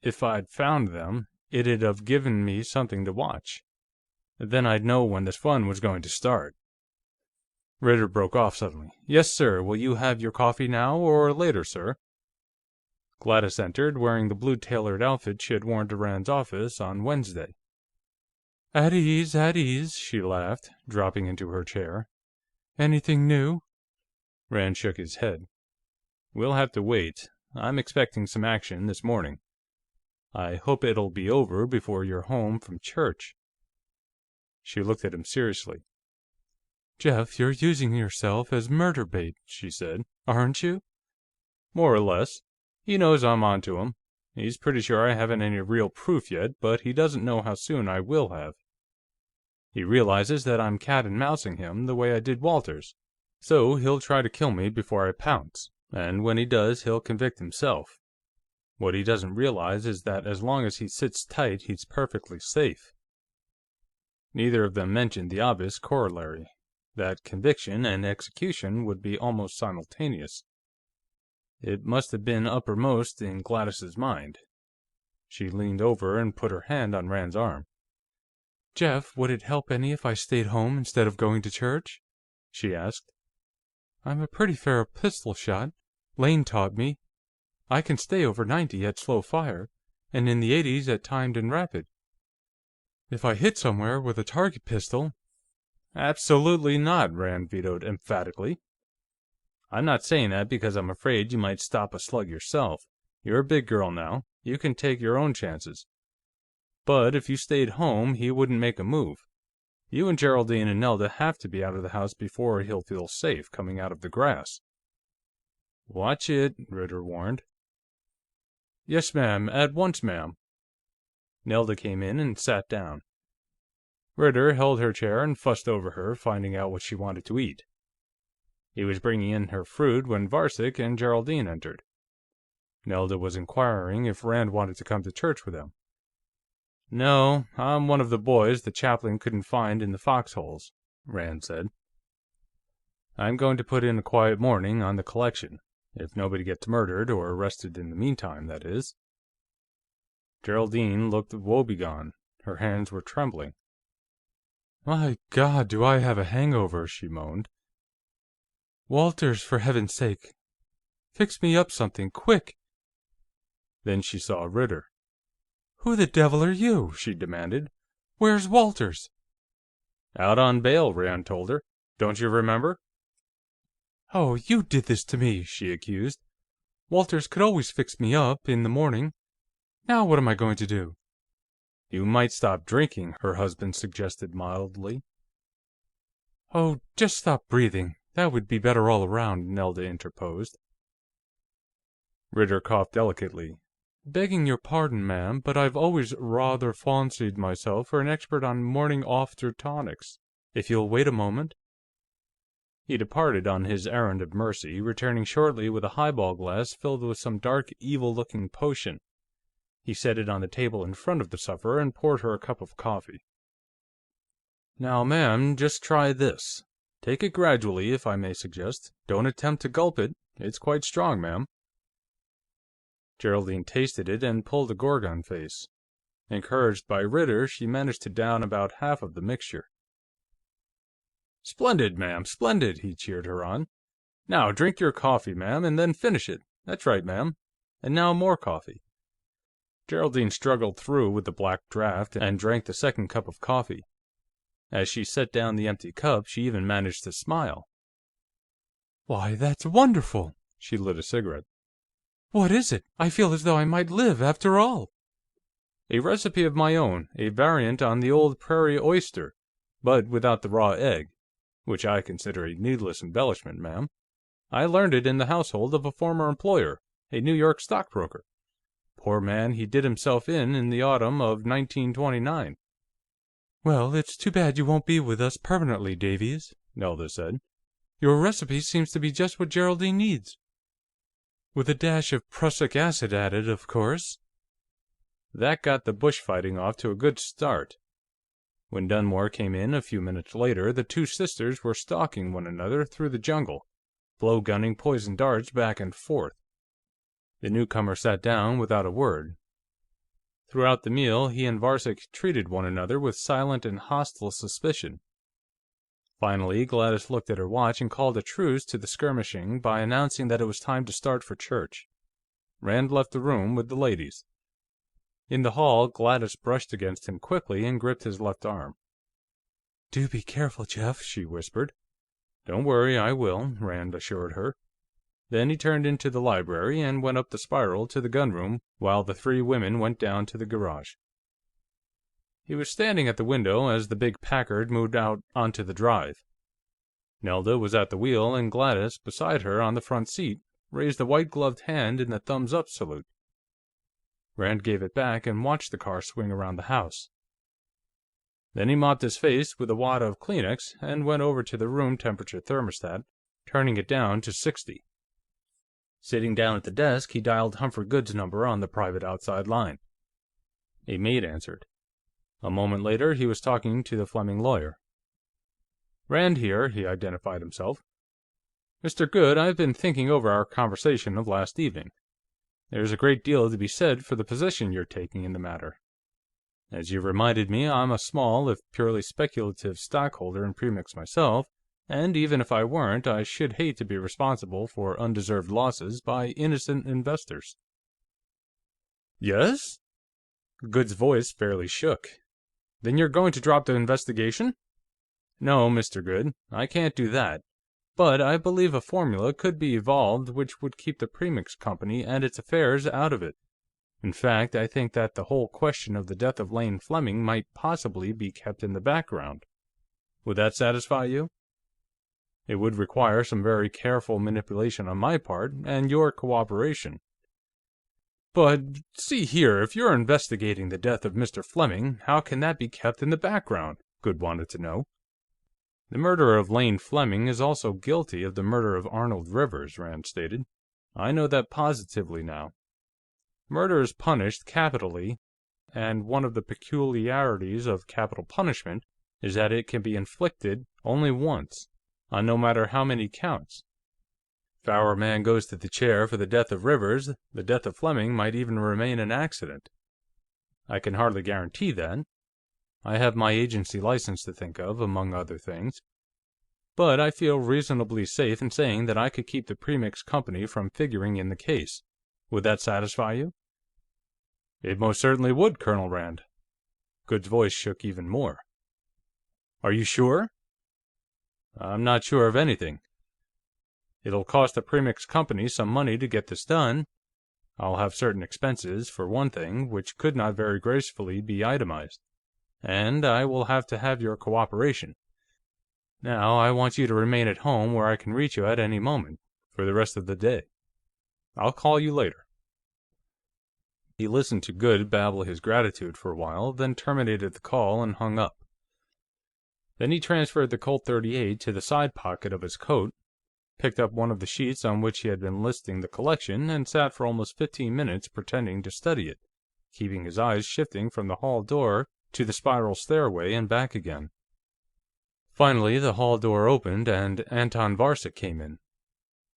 If I'd found them, it'd have given me something to watch. Then I'd know when this fun was going to start." Ritter broke off suddenly. "Yes, sir. Will you have your coffee now, or later, sir?" Gladys entered, wearing the blue tailored outfit she had worn to Rand's office on Wednesday. At ease," she laughed, dropping into her chair. "Anything new?" Rand shook his head. "We'll have to wait. I'm expecting some action this morning. I hope it'll be over before you're home from church." She looked at him seriously. "Jeff, you're using yourself as murder bait," she said. "Aren't you?" "More or less. He knows I'm on to him. He's pretty sure I haven't any real proof yet, but he doesn't know how soon I will have. He realizes that I'm cat-and-mousing him the way I did Walters, so he'll try to kill me before I pounce, and when he does, he'll convict himself. What he doesn't realize is that as long as he sits tight, he's perfectly safe." Neither of them mentioned the obvious corollary, that conviction and execution would be almost simultaneous. It must have been uppermost in Gladys's mind. She leaned over and put her hand on Rand's arm. "Jeff, would it help any if I stayed home instead of going to church?" she asked. "I'm a pretty fair pistol shot. Lane taught me. I can stay over 90 at slow fire, and in the 80s at timed and rapid. If I hit somewhere with a target pistol—" "Absolutely not," Rand vetoed emphatically. "I'm not saying that because I'm afraid you might stop a slug yourself. You're a big girl now; you can take your own chances. But if you stayed home, he wouldn't make a move. You and Geraldine and Nelda have to be out of the house before he'll feel safe coming out of the grass." "Watch it," Ritter warned. "Yes, ma'am. At once, ma'am." Nelda came in and sat down. Ritter held her chair and fussed over her, finding out what she wanted to eat. He was bringing in her fruit when Varsic and Geraldine entered. Nelda was inquiring if Rand wanted to come to church with them. "No, I'm one of the boys the chaplain couldn't find in the foxholes," Rand said. "I'm going to put in a quiet morning on the collection, if nobody gets murdered or arrested in the meantime, that is." Geraldine looked woebegone. Her hands were trembling. "My God, do I have a hangover," she moaned. Walters, for heaven's sake. Fix me up something, quick." Then she saw Ritter. "Who the devil are you?" she demanded. "Where's Walters?" "Out on bail," Rand told her. "Don't you remember?" "Oh, you did this to me," she accused. "Walters could always fix me up, in the morning. Now what am I going to do?" "You might stop drinking," her husband suggested mildly. "Oh, just stop breathing. That would be better all around," Nelda interposed. Ritter coughed delicately. "Begging your pardon, ma'am, but I've always rather fancied myself for an expert on morning after tonics. If you'll wait a moment." He departed on his errand of mercy, returning shortly with a highball glass filled with some dark, evil-looking potion. He set it on the table in front of the sufferer and poured her a cup of coffee. "Now, ma'am, just try this. Take it gradually, if I may suggest. Don't attempt to gulp it. It's quite strong, ma'am." Geraldine tasted it and pulled a Gorgon face. Encouraged by Ritter, she managed to down about half of the mixture. "Splendid, ma'am, splendid!" he cheered her on. "Now, drink your coffee, ma'am, and then finish it. That's right, ma'am. And now more coffee." Geraldine struggled through with the black draft and drank the second cup of coffee. As she set down the empty cup, she even managed to smile. "Why, that's wonderful!" She lit a cigarette. "What is it? I feel as though I might live, after all." "A recipe of my own, a variant on the old prairie oyster, but without the raw egg, which I consider a needless embellishment, ma'am. I learned it in the household of a former employer, a New York stockbroker. Poor man, he did himself in the autumn of 1929. "Well, it's too bad you won't be with us permanently, Davies," Nelda said. "Your recipe seems to be just what Geraldine needs. With a dash of prussic acid added, of course." That got the bushfighting off to a good start. When Dunmore came in a few minutes later, the two sisters were stalking one another through the jungle, blow-gunning poison darts back and forth. The newcomer sat down without a word. Throughout the meal, he and Varcek treated one another with silent and hostile suspicion. Finally, Gladys looked at her watch and called a truce to the skirmishing by announcing that it was time to start for church. Rand left the room with the ladies. In the hall, Gladys brushed against him quickly and gripped his left arm. "Do be careful, Jeff," she whispered. "Don't worry, I will," Rand assured her. Then he turned into the library and went up the spiral to the gunroom, while the three women went down to the garage. He was standing at the window as the big Packard moved out onto the drive. Nelda was at the wheel, and Gladys, beside her on the front seat, raised a white-gloved hand in the thumbs-up salute. Rand gave it back and watched the car swing around the house. Then he mopped his face with a wad of Kleenex and went over to the room temperature thermostat, turning it down to 60. Sitting down at the desk, he dialed Humphrey Goode's number on the private outside line. A maid answered. A moment later, he was talking to the Fleming lawyer. "Rand here," he identified himself. "Mr. Goode, I've been thinking over our conversation of last evening. There's a great deal to be said for the position you're taking in the matter. As you reminded me, I'm a small, if purely speculative, stockholder in Premix myself, and even if I weren't, I should hate to be responsible for undeserved losses by innocent investors." "Yes?" Goode's voice fairly shook. "Then you're going to drop the investigation?" "No, Mr. Goode, I can't do that. But I believe a formula could be evolved which would keep the Premix Company and its affairs out of it. In fact, I think that the whole question of the death of Lane Fleming might possibly be kept in the background. Would that satisfy you? It would require some very careful manipulation on my part, and your cooperation." "But, see here, if you're investigating the death of Mr. Fleming, how can that be kept in the background?" Goode wanted to know. "The murderer of Lane Fleming is also guilty of the murder of Arnold Rivers," Rand stated. "I know that positively now. Murder is punished capitally, and one of the peculiarities of capital punishment is that it can be inflicted only once, on no matter how many counts. If our man goes to the chair for the death of Rivers, the death of Fleming might even remain an accident. I can hardly guarantee that. I have my agency license to think of, among other things. but I feel reasonably safe in saying that I could keep the Premix Company from figuring in the case. Would that satisfy you?" "It most certainly would, Colonel Rand." Good's voice shook even more. "Are you sure?" "I'm not sure of anything. It'll cost the Premix Company some money to get this done. I'll have certain expenses, for one thing, which could not very gracefully be itemized. And I will have to have your cooperation. Now, I want you to remain at home where I can reach you at any moment, for the rest of the day. I'll call you later." He listened to Good babble his gratitude for a while, then terminated the call and hung up. Then he transferred the Colt .38 to the side pocket of his coat, picked up one of the sheets on which he had been listing the collection, and sat for almost 15 minutes pretending to study it, keeping his eyes shifting from the hall door to the spiral stairway and back again. Finally, the hall door opened and Anton Varcek came in.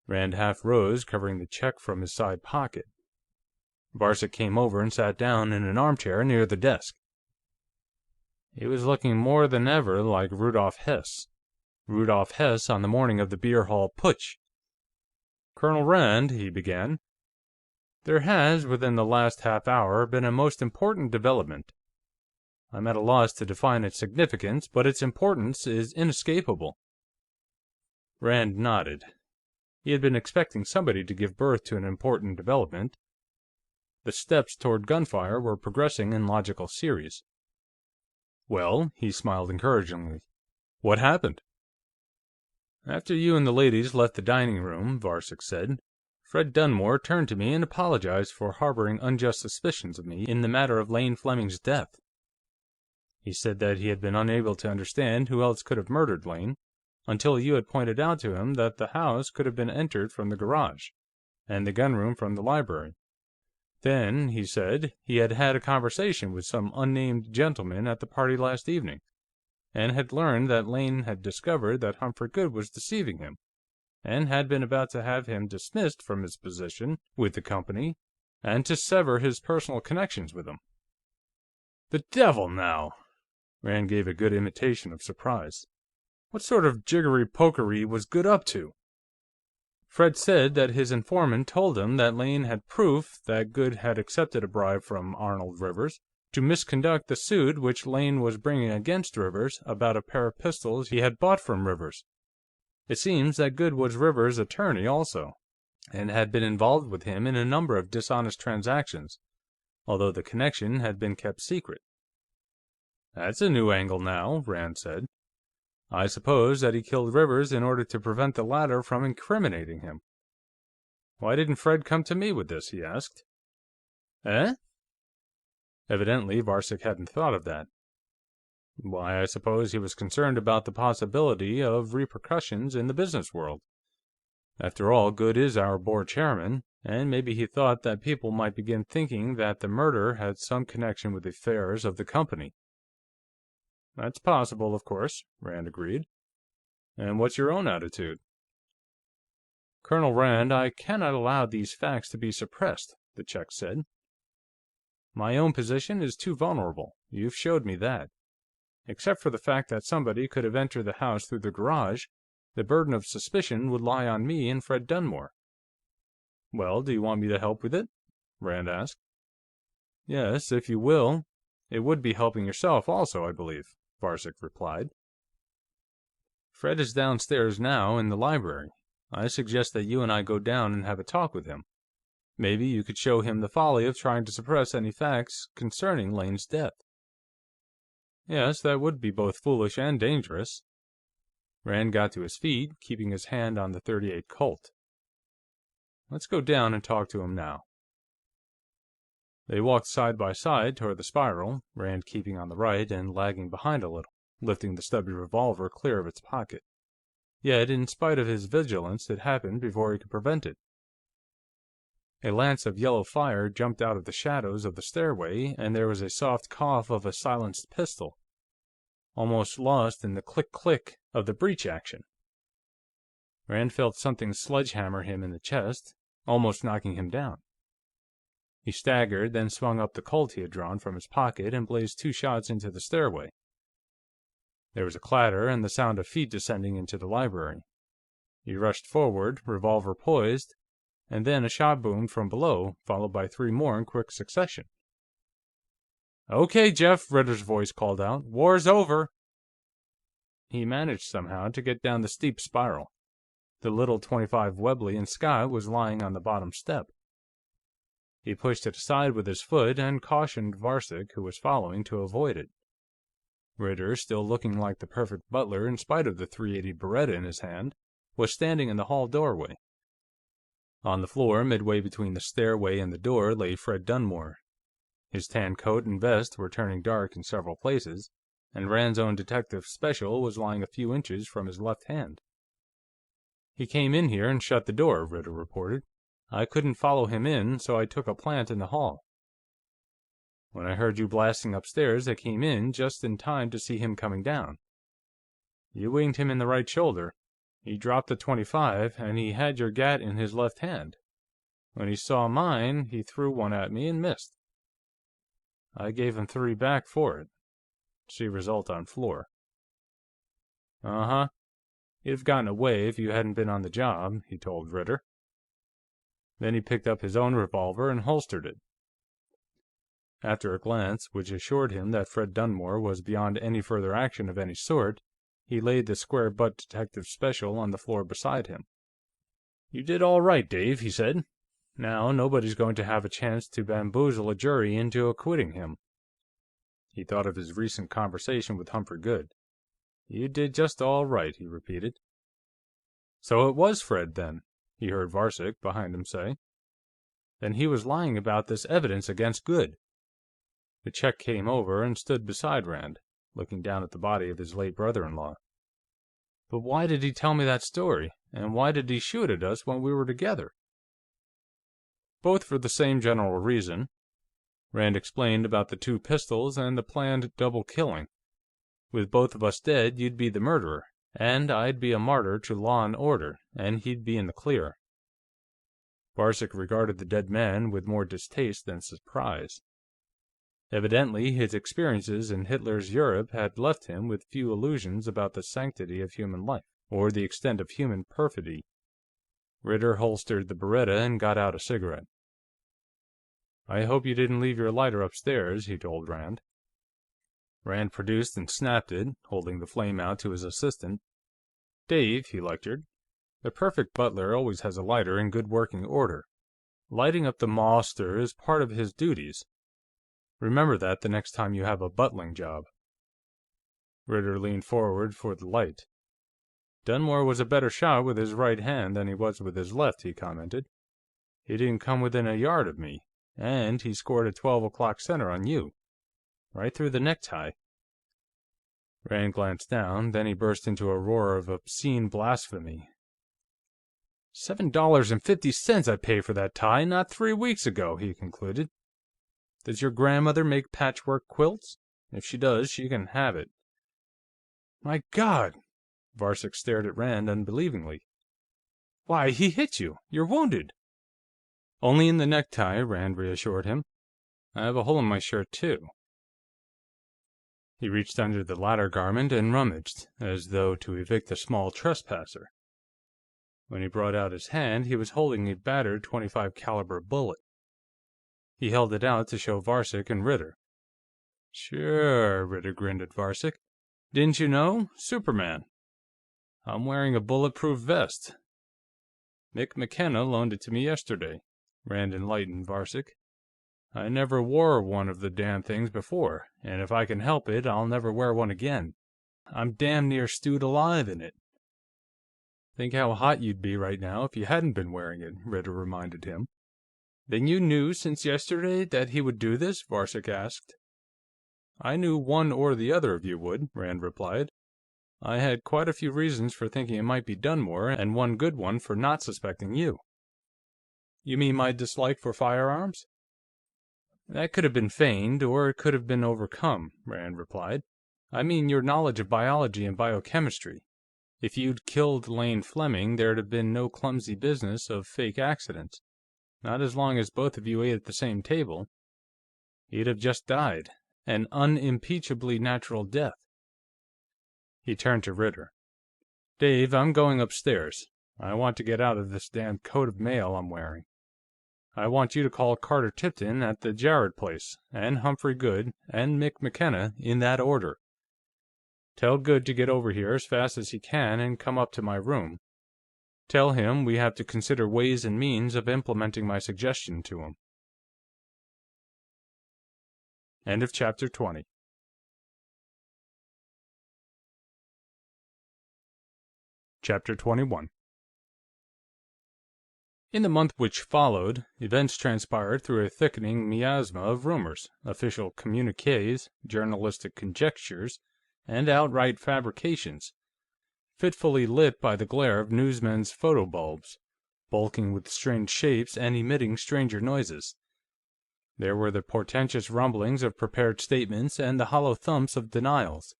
Rand half rose, covering the check from his side pocket. Varcek came over and sat down in an armchair near the desk. He was looking more than ever like Rudolf Hess. Rudolf Hess on the morning of the beer hall putsch. "Colonel Rand," he began, "there has, within the last half hour, been a most important development. I'm at a loss to define its significance, but its importance is inescapable." Rand nodded. He had been expecting somebody to give birth to an important development. The steps toward gunfire were progressing in logical series. "Well," he smiled encouragingly, "what happened?" "After you and the ladies left the dining room," Varcek said, "Fred Dunmore turned to me and apologized for harboring unjust suspicions of me in the matter of Lane Fleming's death. He said that he had been unable to understand who else could have murdered Lane, until you had pointed out to him that the house could have been entered from the garage, and the gunroom from the library. Then, he said, he had had a conversation with some unnamed gentleman at the party last evening, and had learned that Lane had discovered that Humphrey Goode was deceiving him, and had been about to have him dismissed from his position with the company, and to sever his personal connections with him." "The devil, now!" Rand gave a good imitation of surprise. "What sort of jiggery-pokery was Goode up to?" "Fred said that his informant told him that Lane had proof that Goode had accepted a bribe from Arnold Rivers to misconduct the suit which Lane was bringing against Rivers about a pair of pistols he had bought from Rivers. It seems that Goode was Rivers' attorney, also, and had been involved with him in a number of dishonest transactions, although the connection had been kept secret." "That's a new angle, now," Rand said. "I suppose that he killed Rivers in order to prevent the latter from incriminating him." "Why didn't Fred come to me with this?" he asked. "Eh?" Evidently, Varcek hadn't thought of that. "Why, I suppose he was concerned about the possibility of repercussions in the business world. After all, Goode is our board chairman, and maybe he thought that people might begin thinking that the murder had some connection with the affairs of the company." "That's possible, of course," Rand agreed. "And what's your own attitude?" "Colonel Rand, I cannot allow these facts to be suppressed," the Czech said. "My own position is too vulnerable. You've showed me that. Except for the fact that somebody could have entered the house through the garage, the burden of suspicion would lie on me and Fred Dunmore." "Well, do you want me to help with it?" Rand asked. "Yes, if you will. It would be helping yourself, also, I believe," Varcek replied. "Fred is downstairs now, in the library. I suggest that you and I go down and have a talk with him. Maybe you could show him the folly of trying to suppress any facts concerning Lane's death." "Yes, that would be both foolish and dangerous." Rand got to his feet, keeping his hand on the .38 Colt. "Let's go down and talk to him now." They walked side by side toward the spiral, Rand keeping on the right and lagging behind a little, lifting the stubby revolver clear of its pocket. Yet, in spite of his vigilance, it happened before he could prevent it. A lance of yellow fire jumped out of the shadows of the stairway, and there was a soft cough of a silenced pistol, almost lost in the click-click of the breech action. Rand felt something sledgehammer him in the chest, almost knocking him down. He staggered, then swung up the Colt he had drawn from his pocket and blazed 2 shots into the stairway. There was a clatter and the sound of feet descending into the library. He rushed forward, revolver poised, and then a shot boomed from below, followed by 3 more in quick succession. "Okay, Jeff," Ritter's voice called out. "War's over." He managed somehow to get down the steep spiral. The little .25 Webley and Scott was lying on the bottom step. He pushed it aside with his foot and cautioned Varcek, who was following, to avoid it. Ritter, still looking like the perfect butler in spite of the .380 Beretta in his hand, was standing in the hall doorway. On the floor, midway between the stairway and the door, lay Fred Dunmore. His tan coat and vest were turning dark in several places, and Rand's own detective special was lying a few inches from his left hand. "He came in here and shut the door," Ritter reported. "I couldn't follow him in, so I took a plant in the hall. When I heard you blasting upstairs, I came in just in time to see him coming down. You winged him in the right shoulder. He dropped the .25, and he had your gat in his left hand. When he saw mine, he threw one at me and missed. I gave him 3 back for it. See result on floor." "Uh-huh. You'd have gotten away if you hadn't been on the job," he told Ritter. Then he picked up his own revolver and holstered it. After a glance which assured him that Fred Dunmore was beyond any further action of any sort, he laid the square-butt detective special on the floor beside him. "You did all right, Dave," he said. "Now, nobody's going to have a chance to bamboozle a jury into acquitting him." He thought of his recent conversation with Humphrey Goode. "You did just all right," he repeated. "So it was Fred, then," he heard Varcek behind him say. "Then he was lying about this evidence against Goode." The Czech came over and stood beside Rand, looking down at the body of his late brother-in-law. "But why did he tell me that story, and why did he shoot at us when we were together?" "Both for the same general reason." Rand explained about the 2 pistols and the planned double killing. "With both of us dead, you'd be the murderer, and I'd be a martyr to law and order, and he'd be in the clear." Varcek regarded the dead man with more distaste than surprise. Evidently, his experiences in Hitler's Europe had left him with few illusions about the sanctity of human life, or the extent of human perfidy. Ritter holstered the Beretta and got out a cigarette. "I hope you didn't leave your lighter upstairs," he told Rand. Rand produced and snapped it, holding the flame out to his assistant. "Dave," he lectured, "the perfect butler always has a lighter in good working order. Lighting up the master is part of his duties. Remember that the next time you have a butling job." Ritter leaned forward for the light. "Dunmore was a better shot with his right hand than he was with his left," he commented. "He didn't come within a yard of me, and he scored a 12 o'clock center on you. Right through the necktie." Rand glanced down, then he burst into a roar of obscene blasphemy. $7.50 I paid for that tie, not 3 weeks ago," he concluded. "Does your grandmother make patchwork quilts? If she does, she can have it." "My God!" Varcek stared at Rand unbelievingly. "Why, he hit you! You're wounded!" "Only in the necktie," Rand reassured him. "I have a hole in my shirt, too." He reached under the latter garment and rummaged, as though to evict a small trespasser. When he brought out his hand, he was holding a battered .25 caliber bullet. He held it out to show Varcek and Ritter. "Sure," Ritter grinned at Varcek. "Didn't you know? Superman. I'm wearing a bulletproof vest. Mick McKenna loaned it to me yesterday," Rand enlightened Varcek. "I never wore one of the damn things before, and if I can help it, I'll never wear one again. I'm damn near stewed alive in it." "Think how hot you'd be right now if you hadn't been wearing it," Ritter reminded him. "Then you knew since yesterday that he would do this?" Varcek asked. "I knew one or the other of you would," Rand replied. "I had quite a few reasons for thinking it might be Dunmore, and one good one for not suspecting you." "You mean my dislike for firearms?" "That could have been feigned, or it could have been overcome," Rand replied. "I mean your knowledge of biology and biochemistry. If you'd killed Lane Fleming, there'd have been no clumsy business of fake accidents. Not as long as both of you ate at the same table. He'd have just died, an unimpeachably natural death." He turned to Ritter. "Dave, I'm going upstairs. I want to get out of this damned coat of mail I'm wearing. I want you to call Carter Tipton at the Jarrett place, and Humphrey Goode, and Mick McKenna, in that order. Tell Goode to get over here as fast as he can and come up to my room. Tell him we have to consider ways and means of implementing my suggestion to him." End of Chapter 20. Chapter 21. In the month which followed, events transpired through a thickening miasma of rumors, official communiques, journalistic conjectures, and outright fabrications, fitfully lit by the glare of newsmen's photobulbs, bulking with strange shapes and emitting stranger noises. There were the portentous rumblings of prepared statements and the hollow thumps of denials.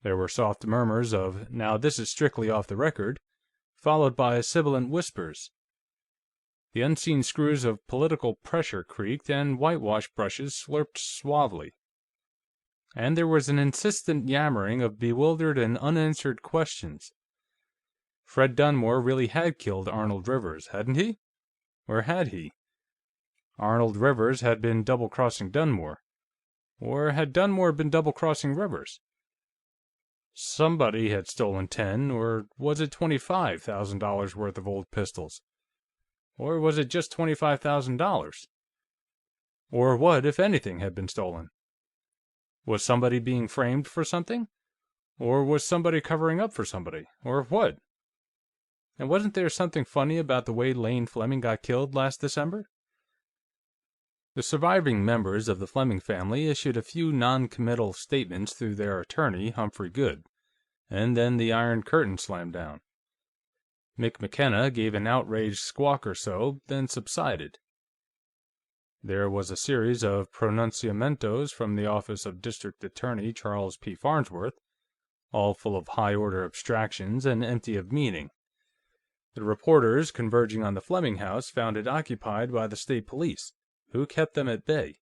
There were soft murmurs of, "Now this is strictly off the record," followed by sibilant whispers. The unseen screws of political pressure creaked, and whitewash brushes slurped suavely. And there was an insistent yammering of bewildered and unanswered questions. Fred Dunmore really had killed Arnold Rivers, hadn't he? Or had he? Arnold Rivers had been double-crossing Dunmore. Or had Dunmore been double-crossing Rivers? Somebody had stolen 10, or was it $25,000 worth of old pistols? Or was it just $25,000? Or what, if anything, had been stolen? Was somebody being framed for something? Or was somebody covering up for somebody? Or what? And wasn't there something funny about the way Lane Fleming got killed last December? The surviving members of the Fleming family issued a few non-committal statements through their attorney, Humphrey Goode, and then the Iron Curtain slammed down. Mick McKenna gave an outraged squawk or so, then subsided. There was a series of pronunciamentos from the office of District Attorney Charles P. Farnsworth, all full of high-order abstractions and empty of meaning. The reporters converging on the Fleming house found it occupied by the state police, who kept them at bay.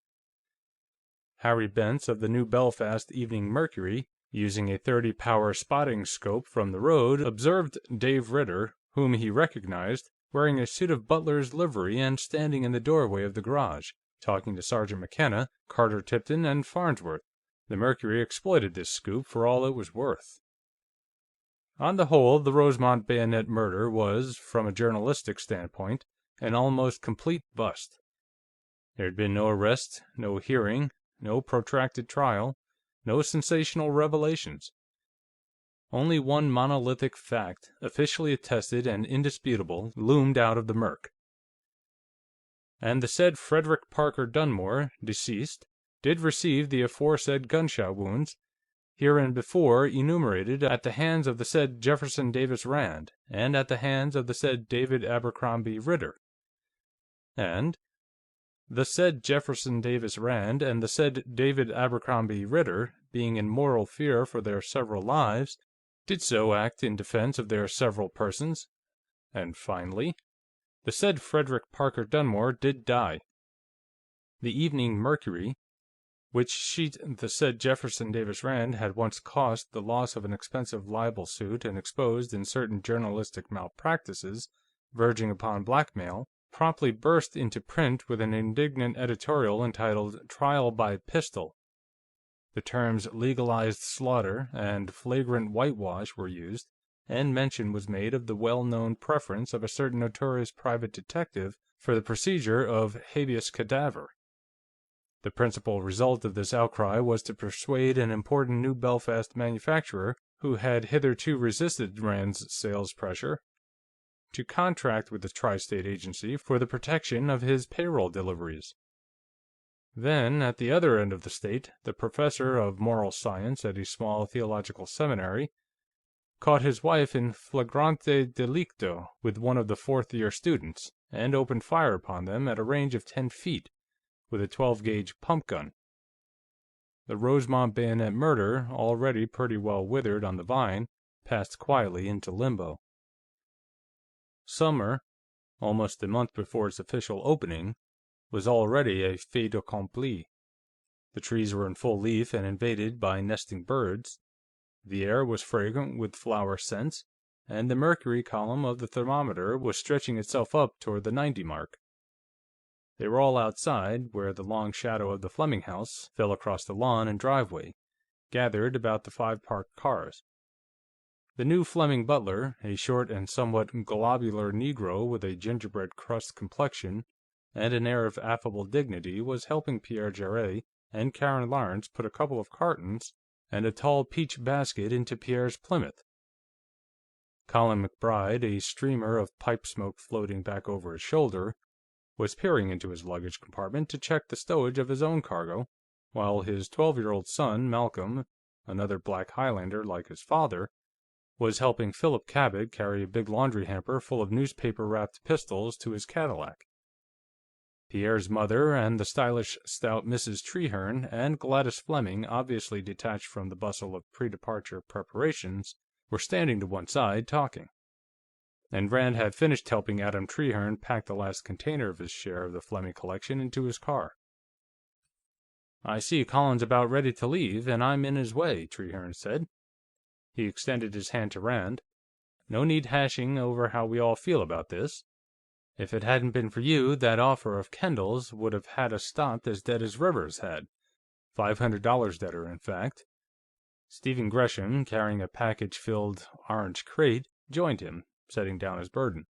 Harry Bentz of the New Belfast Evening Mercury, using a 30-power spotting scope from the road, observed Dave Ritter, whom he recognized, wearing a suit of butler's livery and standing in the doorway of the garage, talking to Sergeant McKenna, Carter Tipton, and Farnsworth. The Mercury exploited this scoop for all it was worth. On the whole, the Rosemont bayonet murder was, from a journalistic standpoint, an almost complete bust. There had been no arrest, no hearing, no protracted trial, no sensational revelations. Only one monolithic fact, officially attested and indisputable, loomed out of the murk. And the said Frederick Parker Dunmore, deceased, did receive the aforesaid gunshot wounds, hereinbefore enumerated, at the hands of the said Jefferson Davis Rand, and at the hands of the said David Abercrombie Ritter. And the said Jefferson Davis Rand and the said David Abercrombie Ritter, being in mortal fear for their several lives, did so act in defense of their several persons. And finally, the said Frederick Parker Dunmore did die. The Evening Mercury, which sheet the said Jefferson Davis Rand had once cost the loss of an expensive libel suit and exposed in certain journalistic malpractices verging upon blackmail, promptly burst into print with an indignant editorial entitled "Trial by Pistol." The terms legalized slaughter and flagrant whitewash were used, and mention was made of the well-known preference of a certain notorious private detective for the procedure of habeas cadaver. The principal result of this outcry was to persuade an important New Belfast manufacturer, who had hitherto resisted Rand's sales pressure, to contract with the Tri-State Agency for the protection of his payroll deliveries. Then, at the other end of the state, the professor of moral science at a small theological seminary caught his wife in flagrante delicto with one of the fourth-year students, and opened fire upon them at a range of 10 feet, with a 12-gauge pump gun. The Rosemont bayonet murder, already pretty well withered on the vine, passed quietly into limbo. Summer, almost a month before its official opening, was already a fait accompli. The trees were in full leaf and invaded by nesting birds. The air was fragrant with flower scents, and the mercury column of the thermometer was stretching itself up toward the 90 mark. They were all outside, where the long shadow of the Fleming house fell across the lawn and driveway, gathered about the 5 parked cars. The new Fleming butler, a short and somewhat globular Negro with a gingerbread crust complexion and an air of affable dignity, was helping Pierre Jarrett and Karen Lawrence put a couple of cartons and a tall peach basket into Pierre's Plymouth. Colin MacBride, a streamer of pipe smoke floating back over his shoulder, was peering into his luggage compartment to check the stowage of his own cargo, while his 12-year-old son, Malcolm, another black Highlander like his father, was helping Philip Cabot carry a big laundry hamper full of newspaper-wrapped pistols to his Cadillac. Pierre's mother and the stylish, stout Mrs. Trehearne and Gladys Fleming, obviously detached from the bustle of pre-departure preparations, were standing to one side, talking. And Rand had finished helping Adam Trehearne pack the last container of his share of the Fleming collection into his car. "I see Colin's about ready to leave, and I'm in his way," Trehearne said. He extended his hand to Rand. "No need hashing over how we all feel about this. If it hadn't been for you, that offer of Kendall's would have had us stopped as dead as Rivers had. $500 deader, in fact." Stephen Gresham, carrying a package-filled orange crate, joined him, setting down his burden.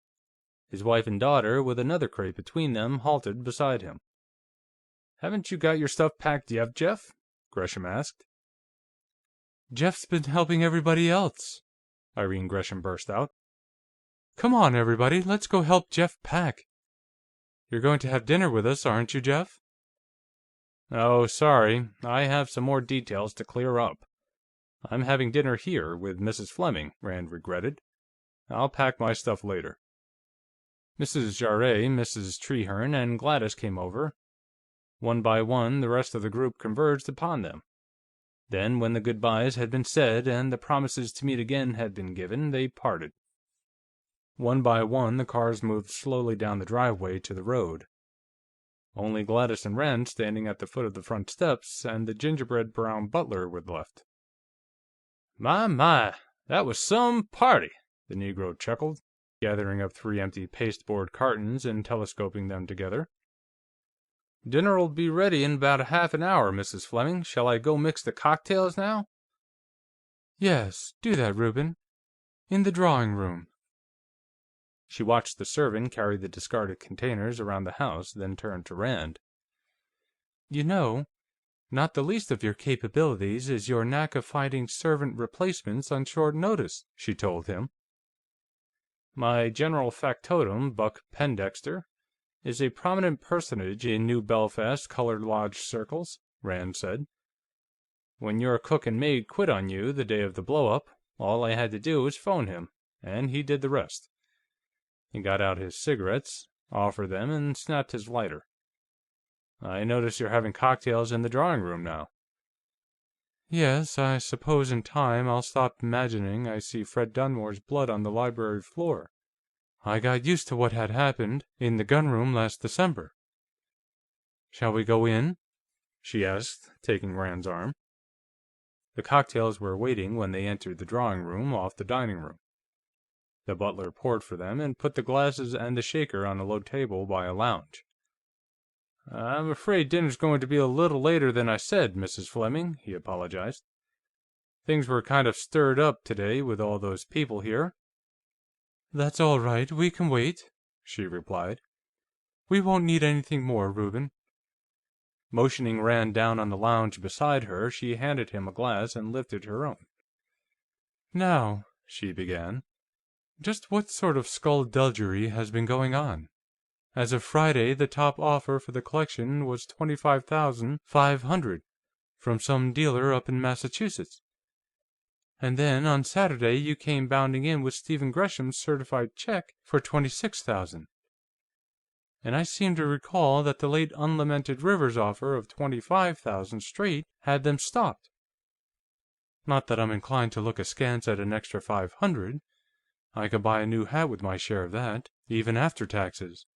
His wife and daughter, with another crate between them, halted beside him. "Haven't you got your stuff packed yet, Jeff?" Gresham asked. "Jeff's been helping everybody else," Irene Gresham burst out. "Come on, everybody, let's go help Jeff pack. You're going to have dinner with us, aren't you, Jeff?" "Oh, sorry. I have some more details to clear up. I'm having dinner here, with Mrs. Fleming," Rand regretted. "I'll pack my stuff later." Mrs. Jarrett, Mrs. Trehearne, and Gladys came over. One by one, the rest of the group converged upon them. Then, when the goodbyes had been said and the promises to meet again had been given, they parted. One by one, the cars moved slowly down the driveway to the road. Only Gladys and Rand standing at the foot of the front steps, and the gingerbread-brown butler were left. My, that was some party," the Negro chuckled, gathering up 3 empty pasteboard cartons and telescoping them together. "Dinner'll be ready in about half an hour, Mrs. Fleming. Shall I go mix the cocktails now?" "Yes, do that, Reuben. In the drawing room." She watched the servant carry the discarded containers around the house, then turned to Rand. "You know, not the least of your capabilities is your knack of finding servant replacements on short notice," she told him. "My general factotum, Buck Pendexter, is a prominent personage in New Belfast Colored Lodge circles," Rand said. "When your cook and maid quit on you the day of the blow-up, all I had to do was phone him, and he did the rest." He got out his cigarettes, offered them, and snapped his lighter. "I notice you're having cocktails in the drawing room now." "Yes, I suppose in time I'll stop imagining I see Fred Dunmore's blood on the library floor. I got used to what had happened in the gunroom last December. Shall we go in?" she asked, taking Rand's arm. The cocktails were waiting when they entered the drawing room off the dining room. The butler poured for them and put the glasses and the shaker on a low table by a lounge. "I'm afraid dinner's going to be a little later than I said, Mrs. Fleming," he apologized. "Things were kind of stirred up today, with all those people here." "That's all right, we can wait," she replied. "We won't need anything more, Reuben." Motioning Rand down on the lounge beside her, she handed him a glass and lifted her own. "Now," she began, "just what sort of skullduggery has been going on? As of Friday, the top offer for the collection was $25,500, from some dealer up in Massachusetts. And then, on Saturday, you came bounding in with Stephen Gresham's certified check for $26,000. And I seem to recall that the late unlamented Rivers offer of $25,000 straight had them stopped. Not that I'm inclined to look askance at an extra $500. I could buy a new hat with my share of that, even after taxes.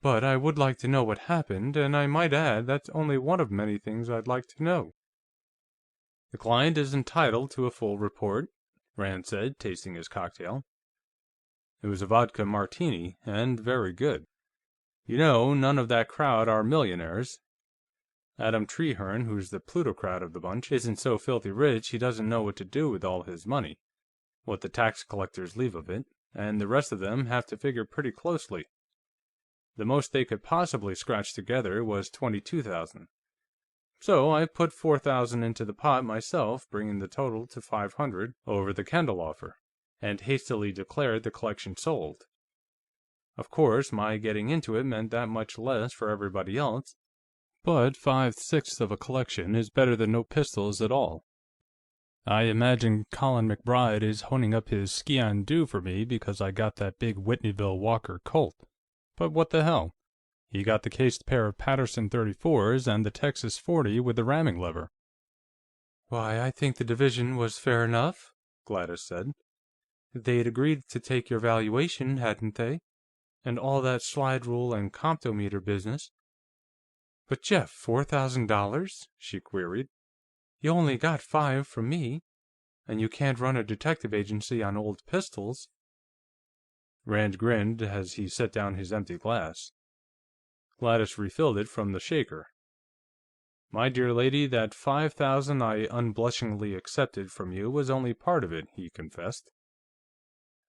But I would like to know what happened, and I might add that's only one of many things I'd like to know." "The client is entitled to a full report," Rand said, tasting his cocktail. It was a vodka martini, and very good. "You know, none of that crowd are millionaires. Adam Trehearne, who's the plutocrat of the bunch, isn't so filthy rich he doesn't know what to do with all his money, what the tax collectors leave of it, and the rest of them have to figure pretty closely. The most they could possibly scratch together was $22,000. So I put $4,000 into the pot myself, bringing the total to $500 over the Kendall offer, and hastily declared the collection sold. Of course, my getting into it meant that much less for everybody else, but 5/6 of a collection is better than no pistols at all. I imagine Colin MacBride is honing up his ski-on-do for me because I got that big Whitneyville Walker Colt. But what the hell? He got the cased pair of Paterson .34s and the Texas .40 with the ramming lever." "Why, I think the division was fair enough," Gladys said. "They'd agreed to take your valuation, hadn't they? And all that slide rule and comptometer business." "But Jeff, $4,000?" she queried. "You only got $5 from me, and you can't run a detective agency on old pistols." Rand grinned as he set down his empty glass. Gladys refilled it from the shaker. "My dear lady, that $5,000 I unblushingly accepted from you was only part of it," he confessed.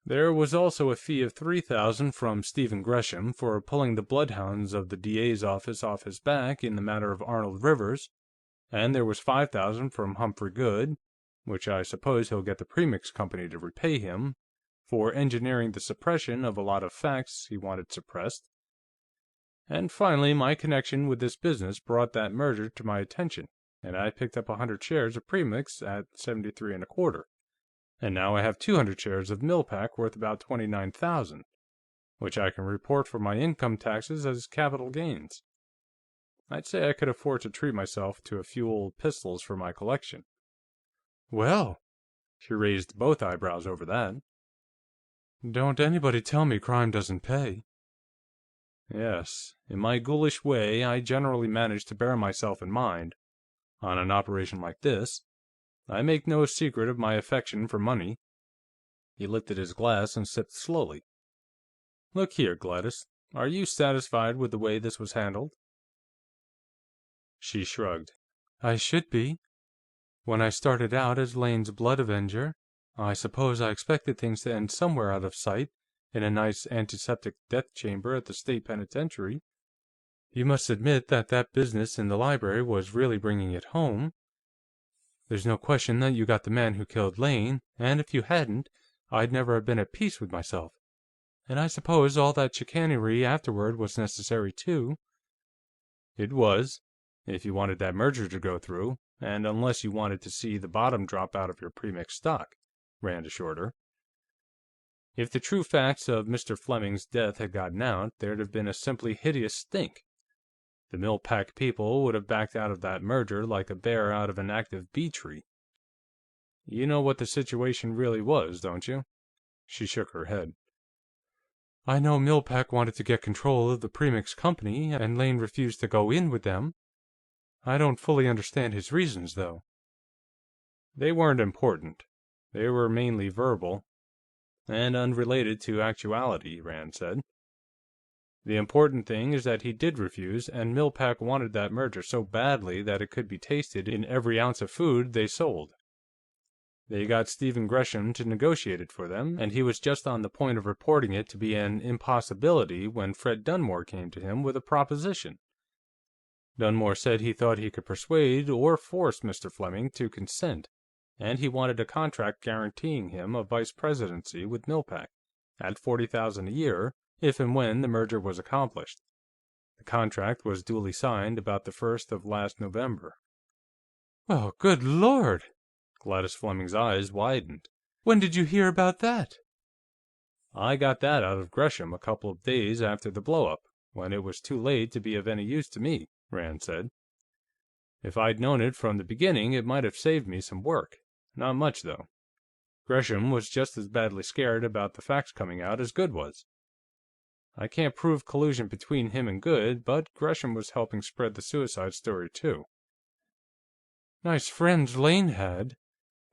"There was also a fee of $3,000 from Stephen Gresham for pulling the bloodhounds of the DA's office off his back in the matter of Arnold Rivers, and there was $5,000 from Humphrey Goode, which I suppose he'll get the Premix Company to repay him, for engineering the suppression of a lot of facts he wanted suppressed. And finally, my connection with this business brought that merger to my attention, and I picked up 100 shares of Premix at 73 1/4. And now I have 200 shares of Millpack worth about $29,000, which I can report for my income taxes as capital gains. I'd say I could afford to treat myself to a few old pistols for my collection." "Well!" She raised both eyebrows over that. "Don't anybody tell me crime doesn't pay." "Yes. In my ghoulish way, I generally manage to bear myself in mind, on an operation like this. I make no secret of my affection for money." He lifted his glass and sipped slowly. "Look here, Gladys, are you satisfied with the way this was handled?" She shrugged. "I should be. When I started out as Lane's blood avenger, I suppose I expected things to end somewhere out of sight, in a nice antiseptic death chamber at the State Penitentiary. You must admit that that business in the library was really bringing it home. There's no question that you got the man who killed Lane, and if you hadn't, I'd never have been at peace with myself. And I suppose all that chicanery afterward was necessary, too." "It was, if you wanted that merger to go through, and unless you wanted to see the bottom drop out of your Premix stock," Rand assured her. "If the true facts of Mr. Fleming's death had gotten out, there'd have been a simply hideous stink. The Millpack people would have backed out of that merger like a bear out of an active bee tree. You know what the situation really was, don't you?" She shook her head. "I know Millpack wanted to get control of the Premix Company, and Lane refused to go in with them. I don't fully understand his reasons, though." "They weren't important. They were mainly verbal, and unrelated to actuality," Rand said. "The important thing is that he did refuse, and Millpack wanted that merger so badly that it could be tasted in every ounce of food they sold. They got Stephen Gresham to negotiate it for them, and he was just on the point of reporting it to be an impossibility when Fred Dunmore came to him with a proposition. Dunmore said he thought he could persuade or force Mr. Fleming to consent, and he wanted a contract guaranteeing him a vice presidency with Millpack, at $40,000 a year, if and when the merger was accomplished. The contract was duly signed about the 1st of last November." "Well, good Lord!" Gladys Fleming's eyes widened. "When did you hear about that?" "I got that out of Gresham a couple of days after the blow-up, when it was too late to be of any use to me," Rand said. "If I'd known it from the beginning, it might have saved me some work. Not much, though. Gresham was just as badly scared about the facts coming out as Goode was. I can't prove collusion between him and Goode, but Gresham was helping spread the suicide story, too." Nice friends Lane had.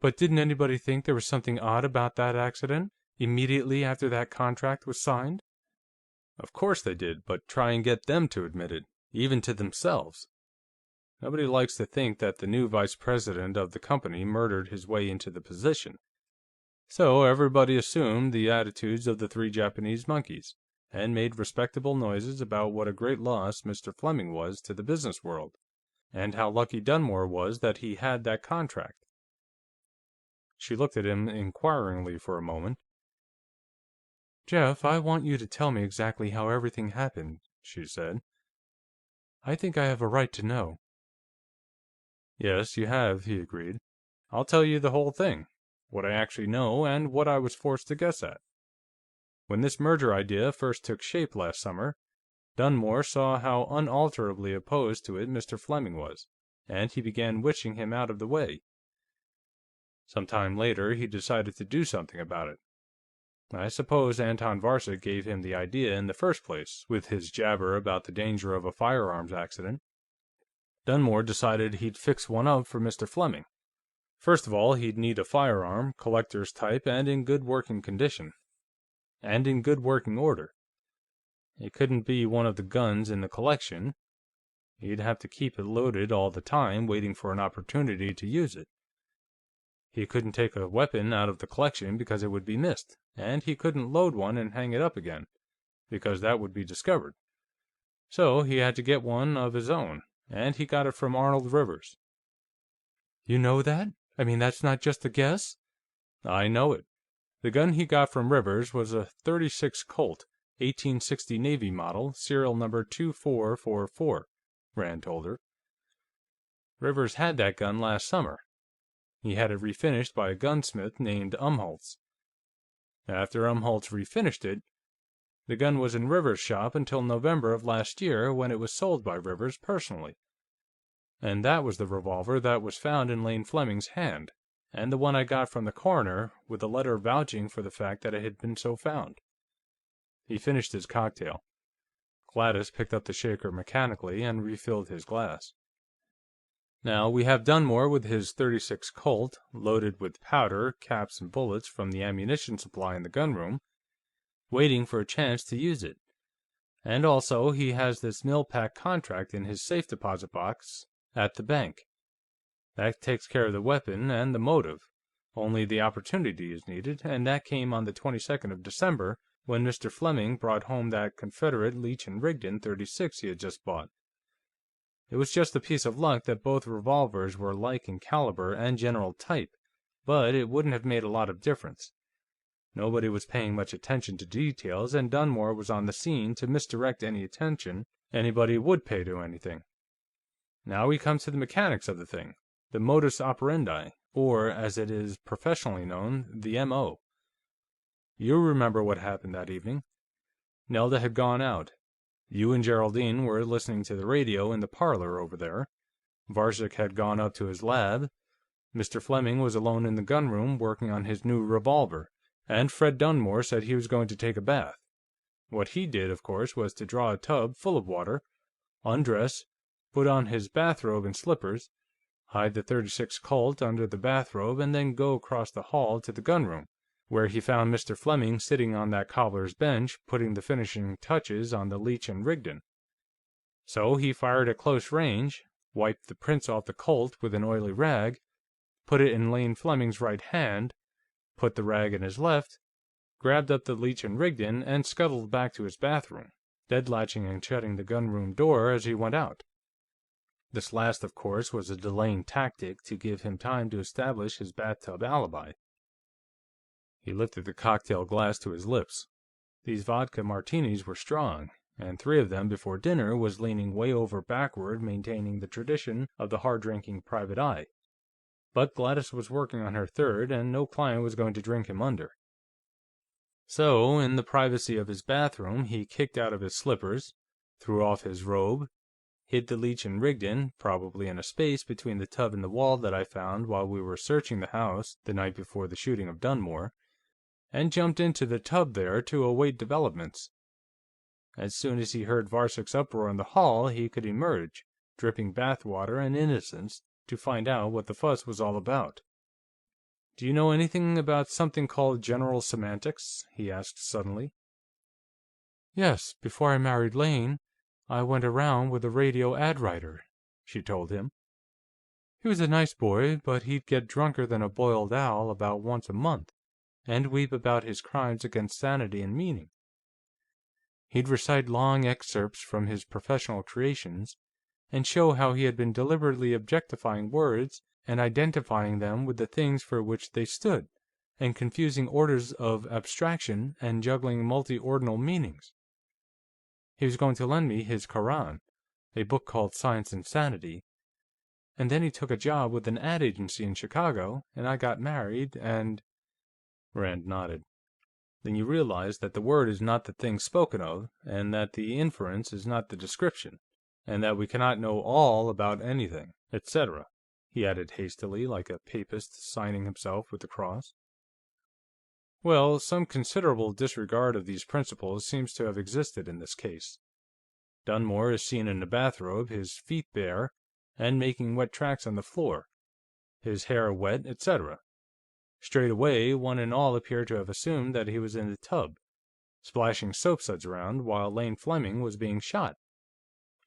But didn't anybody think there was something odd about that accident, immediately after that contract was signed?" Of course they did, but try and get them to admit it, even to themselves. Nobody likes to think that the new vice president of the company murdered his way into the position. So everybody assumed the attitudes of the three Japanese monkeys, and made respectable noises about what a great loss Mr. Fleming was to the business world, and how lucky Dunmore was that he had that contract. She looked at him inquiringly for a moment. "Jeff, I want you to tell me exactly how everything happened," she said. "I think I have a right to know." "Yes, you have," he agreed. "I'll tell you the whole thing, what I actually know and what I was forced to guess at. When this merger idea first took shape last summer, Dunmore saw how unalterably opposed to it Mr. Fleming was, and he began wishing him out of the way. Some time later, he decided to do something about it. I suppose Anton Varcek gave him the idea in the first place, with his jabber about the danger of a firearms accident. Dunmore decided he'd fix one up for Mr. Fleming. First of all, he'd need a firearm, collector's type, and in good working condition. And in good working order. It couldn't be one of the guns in the collection. He'd have to keep it loaded all the time, waiting for an opportunity to use it. He couldn't take a weapon out of the collection because it would be missed, and he couldn't load one and hang it up again, because that would be discovered. So he had to get one of his own, and he got it from Arnold Rivers. "You know that? I mean, that's not just a guess?" "I know it. The gun he got from Rivers was a .36 Colt, 1860 Navy model, serial number 2444, Rand told her. Rivers had that gun last summer. He had it refinished by a gunsmith named Umholtz. After Umholtz refinished it, the gun was in Rivers' shop until November of last year, when it was sold by Rivers personally. And that was the revolver that was found in Lane Fleming's hand, and the one I got from the coroner, with a letter vouching for the fact that it had been so found." He finished his cocktail. Gladys picked up the shaker mechanically and refilled his glass. "Now, we have Dunmore with his .36 Colt, loaded with powder, caps and bullets from the ammunition supply in the gunroom, waiting for a chance to use it. And also, he has this mill-pack contract in his safe deposit box at the bank. That takes care of the weapon and the motive. Only the opportunity is needed, and that came on the 22nd of December, when Mr. Fleming brought home that Confederate Leech & Rigdon .36 he had just bought. It was just a piece of luck that both revolvers were alike in caliber and general type, but it wouldn't have made a lot of difference. Nobody was paying much attention to details, and Dunmore was on the scene to misdirect any attention anybody would pay to anything. Now we come to the mechanics of the thing, the modus operandi, or, as it is professionally known, the M.O. You remember what happened that evening. Nelda had gone out. You and Geraldine were listening to the radio in the parlor over there. Varcek had gone up to his lab. Mr. Fleming was alone in the gunroom working on his new revolver, and Fred Dunmore said he was going to take a bath. What he did, of course, was to draw a tub full of water, undress, put on his bathrobe and slippers, hide the .36 Colt under the bathrobe, and then go across the hall to the gunroom, where he found Mr. Fleming sitting on that cobbler's bench, putting the finishing touches on the Leech & Rigdon. So he fired at close range, wiped the prints off the Colt with an oily rag, put it in Lane Fleming's right hand, put the rag in his left, grabbed up the Leech & Rigdon, and scuttled back to his bathroom, deadlatching and shutting the gunroom door as he went out. This last, of course, was a delaying tactic to give him time to establish his bathtub alibi. He lifted the cocktail glass to his lips. These vodka martinis were strong, and 3 of them before dinner was leaning way over backward, maintaining the tradition of the hard-drinking private eye. But Gladys was working on her 3rd, and no client was going to drink him under. So, in the privacy of his bathroom, he kicked out of his slippers, threw off his robe, hid the Leech & Rigdon, probably in a space between the tub and the wall that I found while we were searching the house the night before the shooting of Dunmore, and jumped into the tub there to await developments. As soon as he heard Varcek's uproar in the hall, he could emerge, dripping bathwater and innocence, to find out what the fuss was all about. "Do you know anything about something called general semantics?" he asked suddenly. "Yes, before I married Lane, I went around with a radio ad writer," she told him. "He was a nice boy, but he'd get drunker than a boiled owl about once a month, and weep about his crimes against sanity and meaning. He'd recite long excerpts from his professional creations, and show how he had been deliberately objectifying words and identifying them with the things for which they stood, and confusing orders of abstraction and juggling multi-ordinal meanings. He was going to lend me his Koran, a book called Science and Sanity, and then he took a job with an ad agency in Chicago, and I got married, and—" Rand nodded. "Then you realize that the word is not the thing spoken of, and that the inference is not the description, and that we cannot know all about anything, etc.," he added hastily, like a papist signing himself with the cross. "Well, some considerable disregard of these principles seems to have existed in this case. Dunmore is seen in a bathrobe, his feet bare, and making wet tracks on the floor, his hair wet, etc. Straight away, one and all appear to have assumed that he was in the tub, splashing soapsuds around, while Lane Fleming was being shot.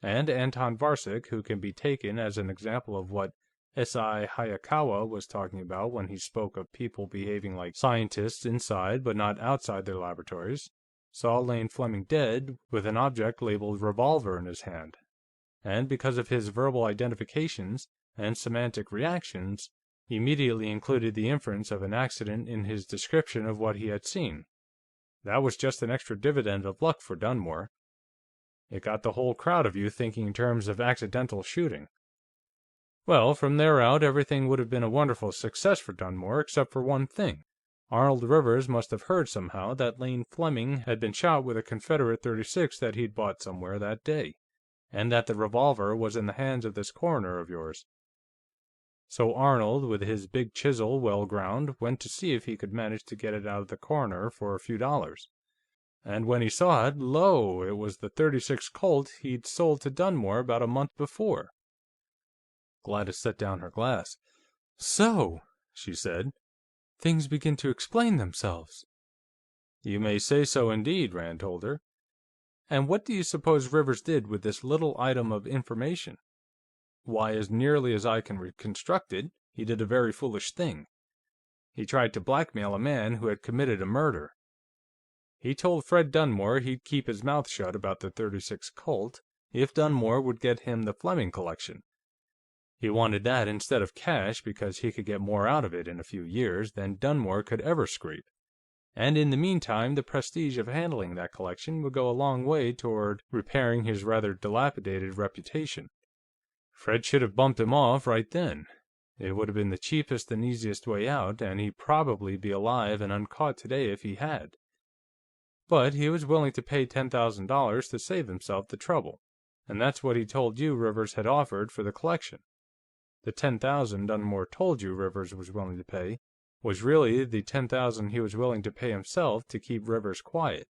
And Anton Varcek, who can be taken as an example of what S.I. Hayakawa was talking about when he spoke of people behaving like scientists inside but not outside their laboratories, saw Lane Fleming dead with an object labeled revolver in his hand, and because of his verbal identifications and semantic reactions, he immediately included the inference of an accident in his description of what he had seen. That was just an extra dividend of luck for Dunmore. It got the whole crowd of you thinking in terms of accidental shooting. Well, from there out, everything would have been a wonderful success for Dunmore, except for one thing. Arnold Rivers must have heard somehow that Lane Fleming had been shot with a Confederate .36 that he'd bought somewhere that day, and that the revolver was in the hands of this coroner of yours. So Arnold, with his big chisel well ground, went to see if he could manage to get it out of the coroner for a few dollars. And when he saw it, lo, it was the .36 Colt he'd sold to Dunmore about a month before." Gladys set down her glass. "So," she said, "things begin to explain themselves." "You may say so, indeed," Rand told her. "And what do you suppose Rivers did with this little item of information? Why, as nearly as I can reconstruct it, he did a very foolish thing. He tried to blackmail a man who had committed a murder. He told Fred Dunmore he'd keep his mouth shut about the .36 Colt if Dunmore would get him the Fleming collection. He wanted that instead of cash because he could get more out of it in a few years than Dunmore could ever scrape. And in the meantime, the prestige of handling that collection would go a long way toward repairing his rather dilapidated reputation. Fred should have bumped him off right then. It would have been the cheapest and easiest way out, and he'd probably be alive and uncaught today if he had. But he was willing to pay $10,000 to save himself the trouble, and that's what he told you Rivers had offered for the collection. The $10,000 Dunmore told you Rivers was willing to pay was really the $10,000 he was willing to pay himself to keep Rivers quiet.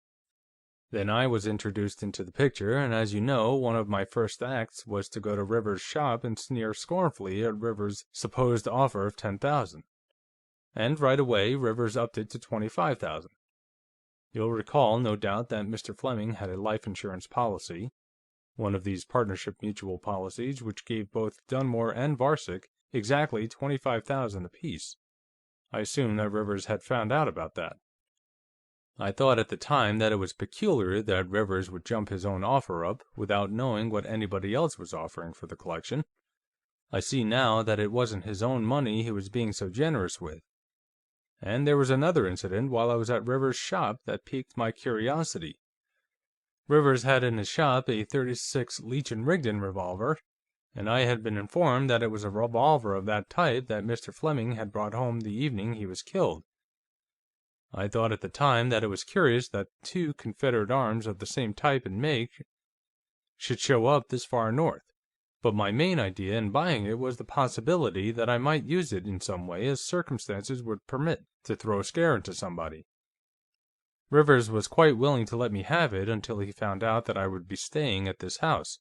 Then I was introduced into the picture, and as you know, one of my first acts was to go to Rivers' shop and sneer scornfully at Rivers' supposed offer of $10,000. And right away, Rivers upped it to $25,000. You'll recall, no doubt, that Mr. Fleming had a life insurance policy, one of these partnership mutual policies which gave both Dunmore and Varcek exactly $25,000 apiece. I assume that Rivers had found out about that. I thought at the time that it was peculiar that Rivers would jump his own offer up without knowing what anybody else was offering for the collection. I see now that it wasn't his own money he was being so generous with. And there was another incident while I was at Rivers' shop that piqued my curiosity. Rivers had in his shop a .36 Leech & Rigdon revolver, and I had been informed that it was a revolver of that type that Mr. Fleming had brought home the evening he was killed. I thought at the time that it was curious that two Confederate arms of the same type and make should show up this far north, but my main idea in buying it was the possibility that I might use it in some way as circumstances would permit, to throw a scare into somebody. Rivers was quite willing to let me have it until he found out that I would be staying at this house.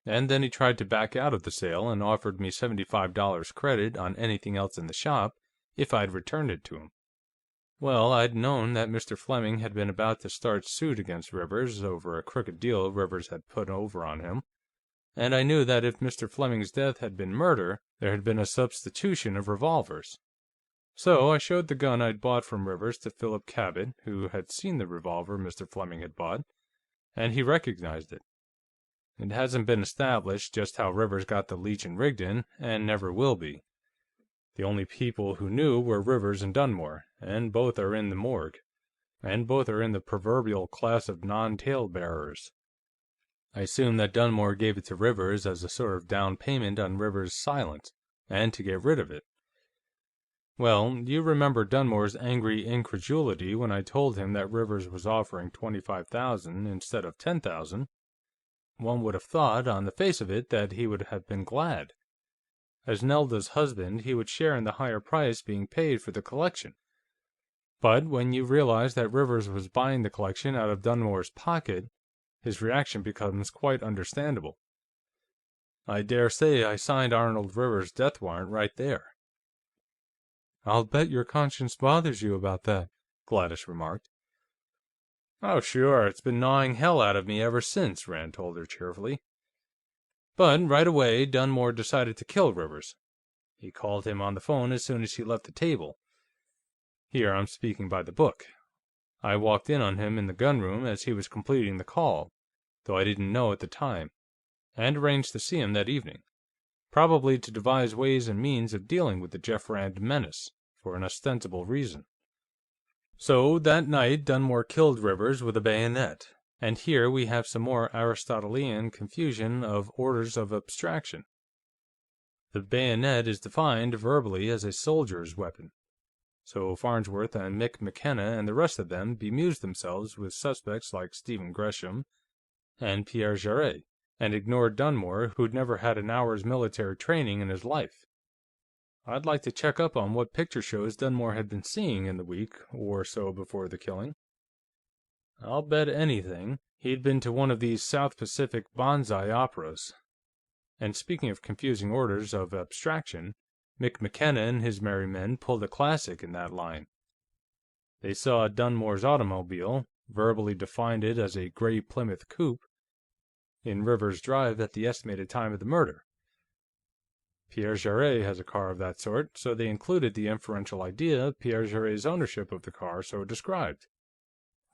And then he tried to back out of the sale and offered me $75 credit on anything else in the shop if I'd returned it to him. Well, I'd known that Mr. Fleming had been about to start suit against Rivers over a crooked deal Rivers had put over on him, and I knew that if Mr. Fleming's death had been murder, there had been a substitution of revolvers. So I showed the gun I'd bought from Rivers to Philip Cabot, who had seen the revolver Mr. Fleming had bought, and he recognized it. It hasn't been established just how Rivers got the Leech and Rigdon, and never will be. The only people who knew were Rivers and Dunmore, and both are in the morgue, and both are in the proverbial class of non-tale-bearers. I assume that Dunmore gave it to Rivers as a sort of down payment on Rivers' silence, and to get rid of it. Well, you remember Dunmore's angry incredulity when I told him that Rivers was offering $25,000 instead of $10,000. One would have thought, on the face of it, that he would have been glad. As Nelda's husband, he would share in the higher price being paid for the collection. But when you realize that Rivers was buying the collection out of Dunmore's pocket, his reaction becomes quite understandable. I dare say I signed Arnold Rivers' death warrant right there. "I'll bet your conscience bothers you about that," Gladys remarked. "Oh, sure, it's been gnawing hell out of me ever since," Rand told her cheerfully. But right away, Dunmore decided to kill Rivers. He called him on the phone as soon as he left the table. Here I'm speaking by the book. I walked in on him in the gunroom as he was completing the call, though I didn't know at the time, and arranged to see him that evening, probably to devise ways and means of dealing with the Jeff Rand menace, for an ostensible reason. So, that night, Dunmore killed Rivers with a bayonet, and here we have some more Aristotelian confusion of orders of abstraction. The bayonet is defined verbally as a soldier's weapon, so Farnsworth and Mick McKenna and the rest of them bemused themselves with suspects like Stephen Gresham and Pierre Jarret, and ignored Dunmore, who'd never had an hour's military training in his life. I'd like to check up on what picture shows Dunmore had been seeing in the week or so before the killing. I'll bet anything he'd been to one of these South Pacific bonsai operas. And speaking of confusing orders of abstraction, Mick McKenna and his merry men pulled a classic in that line. They saw Dunmore's automobile, verbally defined it as a gray Plymouth coupe, in Rivers Drive at the estimated time of the murder. Pierre Jarret has a car of that sort, so they included the inferential idea of Pierre Jarret's ownership of the car so described.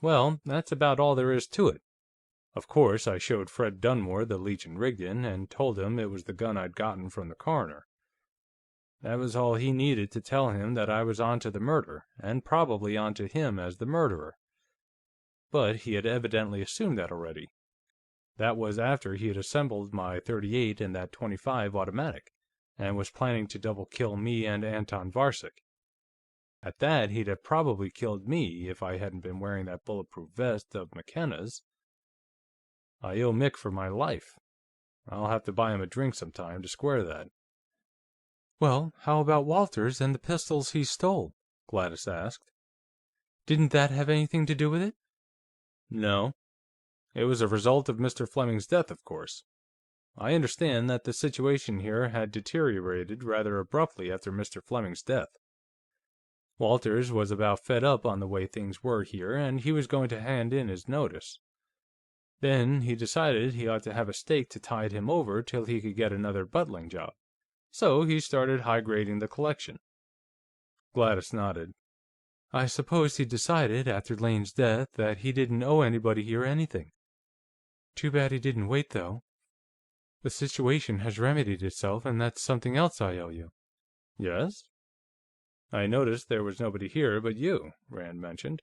Well, that's about all there is to it. Of course, I showed Fred Dunmore the Leech and Rigdon, and told him it was the gun I'd gotten from the coroner. That was all he needed to tell him that I was onto the murder, and probably onto him as the murderer. But he had evidently assumed that already. That was after he had assembled my .38 and that .25 automatic, and was planning to double-kill me and Anton Varcek. At that, he'd have probably killed me if I hadn't been wearing that bulletproof vest of McKenna's. I owe Mick for my life. I'll have to buy him a drink sometime to square that. "Well, how about Walters and the pistols he stole?" Gladys asked. "Didn't that have anything to do with it?" No. It was a result of Mr. Fleming's death, of course. I understand that the situation here had deteriorated rather abruptly after Mr. Fleming's death. Walters was about fed up on the way things were here, and he was going to hand in his notice. Then he decided he ought to have a stake to tide him over till he could get another butling job. So he started high-grading the collection. Gladys nodded. "I suppose he decided, after Lane's death, that he didn't owe anybody here anything. Too bad he didn't wait, though. The situation has remedied itself, and that's something else I owe you." "Yes?" "I noticed there was nobody here but you," Rand mentioned.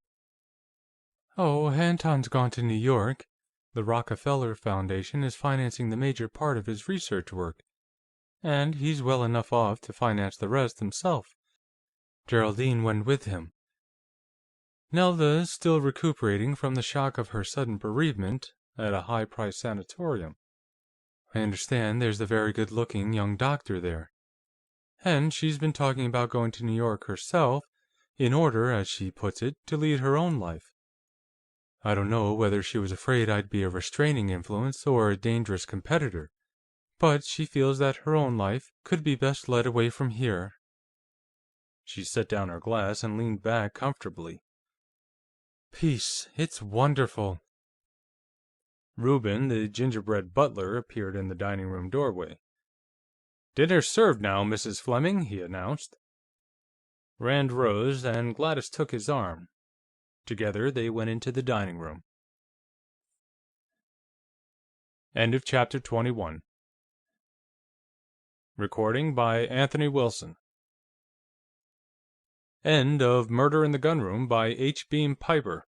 "Oh, Anton's gone to New York. The Rockefeller Foundation is financing the major part of his research work, and he's well enough off to finance the rest himself. Geraldine went with him. Nelda is still recuperating from the shock of her sudden bereavement at a high-priced sanatorium. I understand there's a very good-looking young doctor there. And she's been talking about going to New York herself, in order, as she puts it, to lead her own life. I don't know whether she was afraid I'd be a restraining influence or a dangerous competitor, but she feels that her own life could be best led away from here." She set down her glass and leaned back comfortably. "Peace. It's wonderful." Reuben, the gingerbread butler, appeared in the dining room doorway. "Dinner's served now, Mrs. Fleming," he announced. Rand rose, and Gladys took his arm. Together, they went into the dining room. End of Chapter 21. Recording by Anthony Wilson. End of Murder in the Gunroom by H. Beam Piper.